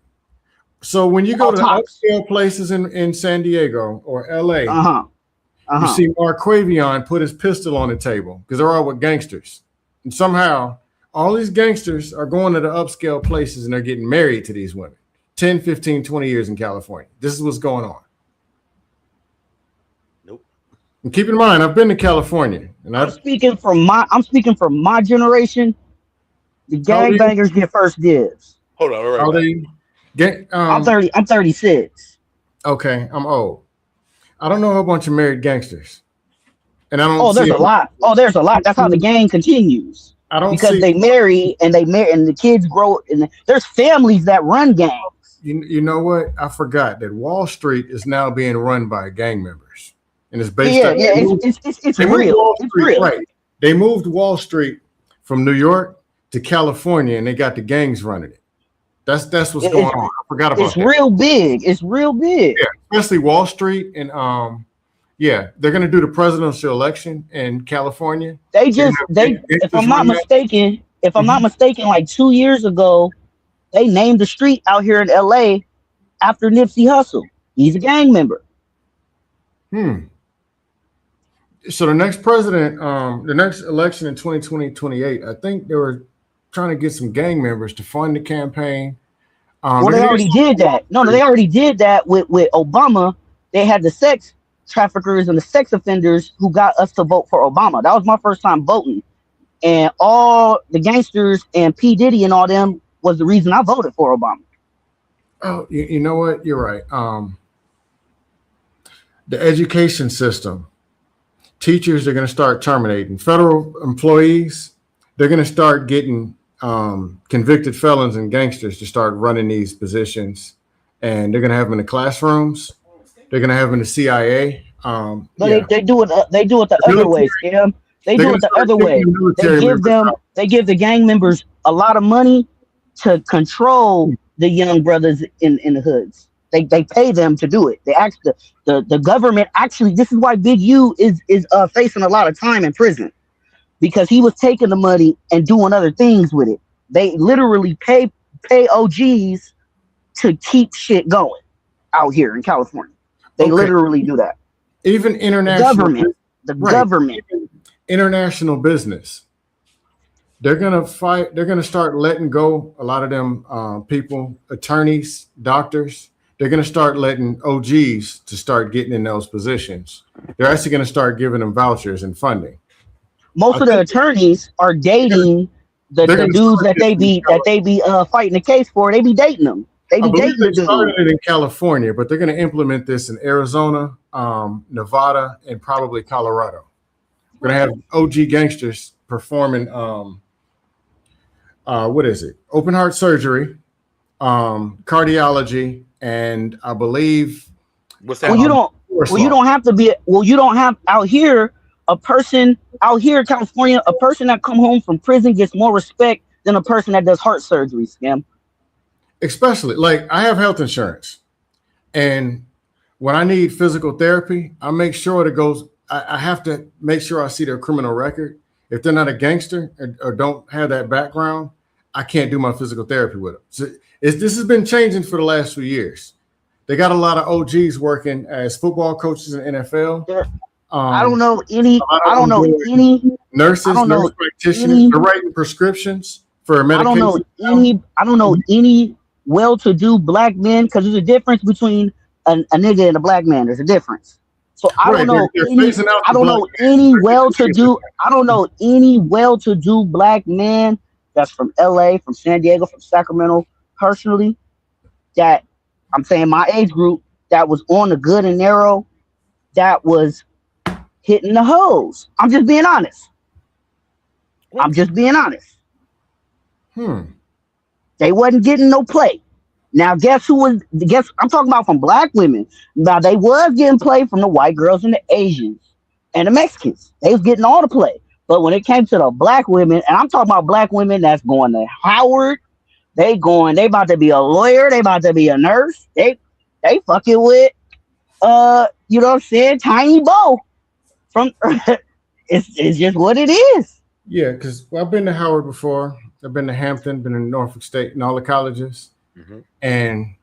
So when you go to upscale places in San Diego or LA, you see Marquavion put his pistol on the table because they're all with gangsters. And somehow all these gangsters are going to the upscale places and they're getting married to these women. 10, 15, 20 years in California. This is what's going on. Nope. And keep in mind, I've been to California. And I'm speaking from my generation. The gangbangers get first dibs. Hold on, I'm 36. Okay, I'm old. I don't know a whole bunch of married gangsters. And I don't there's a lot. There's a lot. That's how the gang continues. I don't because see- they marry and the kids grow and there's families that run gangs. You know what? I forgot that Wall Street is now being run by gang members. And it's based on it's real. It's real. Right. They moved Wall Street from New York to California and they got the gangs running it. That's what's going on. I forgot about it's that. real big. It's real big. Yeah, especially Wall Street and they're gonna do the presidential election in California. If I'm not mistaken, like 2 years ago, they named the street out here in LA after Nipsey Hussle. He's a gang member. So the next president, the next election in 2028, I think they were trying to get some gang members to fund the campaign. They already did that. No, they already did that with Obama. They had the sex traffickers and the sex offenders who got us to vote for Obama. That was my first time voting. And all the gangsters and P. Diddy and all them was the reason I voted for Obama. Oh, you know what? You're right. The education system, teachers are going to start terminating. Federal employees, they're going to start getting convicted felons and gangsters to start running these positions. And they're going to have them in the classrooms. They're going to have them in the CIA. They do it the other way, Scam. They do it the other way. They give the gang members a lot of money to control the young brothers in the hoods. They pay them to do it. They the government actually. This is why Big U is facing a lot of time in prison because he was taking the money and doing other things with it. They literally pay OGs to keep shit going out here in California. They literally do that. Even international the government. International business. They're gonna fight. They're gonna start letting go a lot of them people, attorneys, doctors. They're gonna start letting OGs to start getting in those positions. They're actually gonna start giving them vouchers and funding. Most of the attorneys are dating the dudes that they be fighting the case for. They be dating them. They be dating They the started dudes. it in California, but they're going to implement this in Arizona, Nevada, and probably Colorado. We're going to have OG gangsters performing what is it? Open heart surgery, cardiology, and I believe what's that? Well, you don't have to be. Well, you don't have out here. A person out here in California, a person that come home from prison gets more respect than a person that does heart surgery, Scam. Especially like I have health insurance, and when I need physical therapy, I make sure it goes. I have to make sure I see their criminal record. If they're not a gangster or don't have that background, I can't do my physical therapy with them. So this has been changing for the last few years. They got a lot of OGs working as football coaches in the NFL. I don't know any. I don't know any nurses, nurse practitioners. They're writing prescriptions for medication. I don't know any well-to-do black men, because there's a difference between a nigga and a black man. There's a difference. So I don't know any. I don't know any well-to-do. I don't know any well-to-do black man that's from LA, from San Diego, from Sacramento, personally. That I'm saying my age group that was on the good and narrow, that was hitting the hoes. I'm just being honest. I'm just being honest. They wasn't getting no play. Now, guess who was? Guess I'm talking about from black women. Now they was getting play from the white girls and the Asians and the Mexicans. They was getting all the play. But when it came to the black women, and I'm talking about black women that's going to Howard, they about to be a lawyer, they about to be a nurse. They fucking with you know what I'm saying, Tiny Bo. From it's just what it is. Yeah, because I've been to Howard before. I've been to Hampton, been in Norfolk State and all the colleges. And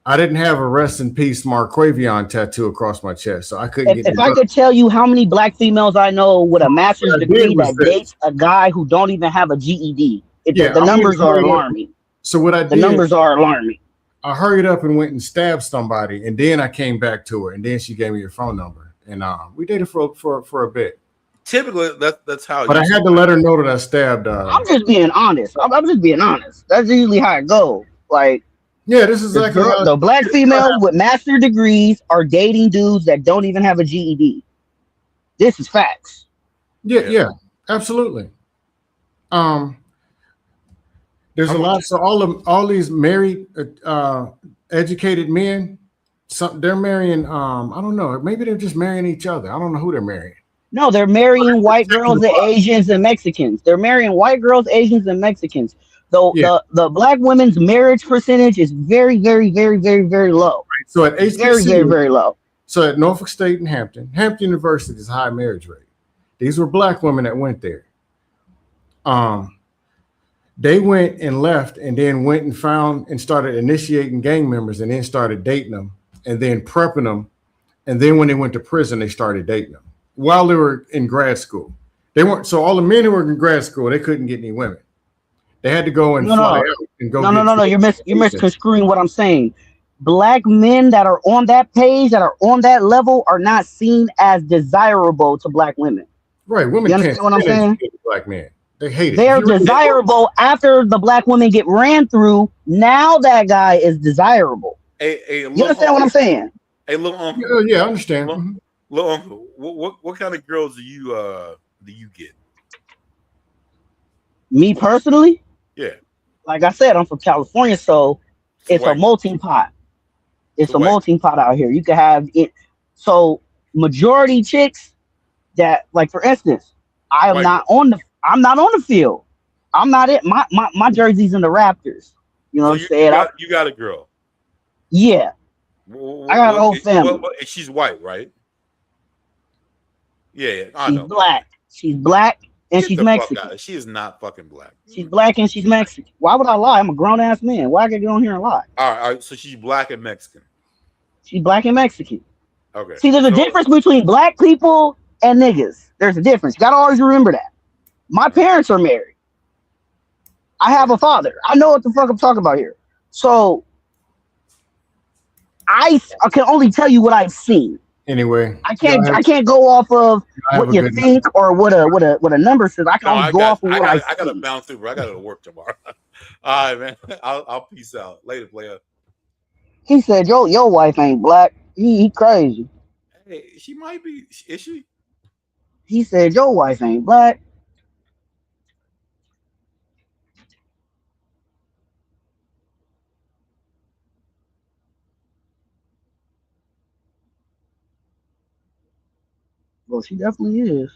I didn't have a rest in peace Marquavion tattoo across my chest, so I couldn't get. If I could tell you how many black females I know with a master's degree that dates a guy who don't even have a GED, the numbers are alarming. So what I did, the numbers are alarming. I hurried up and went and stabbed somebody, and then I came back to her, and then she gave me her phone number, and we dated for a bit. Typically, that's how. But I had to let her know that I stabbed. I'm just being honest. I'm just being honest. That's usually how it goes. Like, yeah, this is exactly how the black females with master degrees are dating dudes that don't even have a GED. This is facts. Yeah, absolutely. There's a lot. So all these married, educated men, they're marrying. I don't know. Maybe they're just marrying each other. I don't know who they're marrying. No, they're marrying white girls and Asians and Mexicans. They're marrying white girls, Asians, and Mexicans. Though the black women's marriage percentage is very, very, very, very, very low. So at HBCU, very, very, very low. So at Norfolk State and Hampton University is a high marriage rate. These were black women that went there. They went and left, and then went and found and started initiating gang members, and then started dating them, and then prepping them, and then when they went to prison, they started dating them while they were in grad school. They weren't. So all the men who were in grad school, they couldn't get any women. They had to go and fly out and go. No. You're misconstruing what I'm saying. Black men that are on that page, that are on that level, are not seen as desirable to black women. Right, women you understand what I'm saying? Black men, they hate it. They're desirable after the black women get ran through. Now that guy is desirable. You understand what I'm saying? Hey, little uncle. Yeah, I understand. Little uncle, what kind of girls do you get? Me personally? Yeah. Like I said, I'm from California, so it's a melting pot. It's a melting pot out here. You can have it. So majority chicks that, like for instance, I'm not on the field. I'm not it. My jersey's in the Raptors. You know what I'm saying? You got a girl. Yeah. I got a whole family. She's white, right? Yeah, I she's know. Black. She's black and she's Mexican. She is not fucking black. She's black and she's Mexican. Why would I lie? I'm a grown ass man. Why I get on here and lie? All right. So she's black and Mexican. She's black and Mexican. Okay. See, there's a difference between black people and niggas. There's a difference. You gotta always remember that. My parents are married. I have a father. I know what the fuck I'm talking about here. So I can only tell you what I've seen. Anyway, I can't go off of what you think or what a number says. I can only go off of what I gotta bounce through, bro. I gotta work tomorrow. All right, man. I'll peace out. Later, player. He said, your wife ain't black. He crazy. Hey, she might be. Is she? He said, your wife ain't black. Well, she definitely is.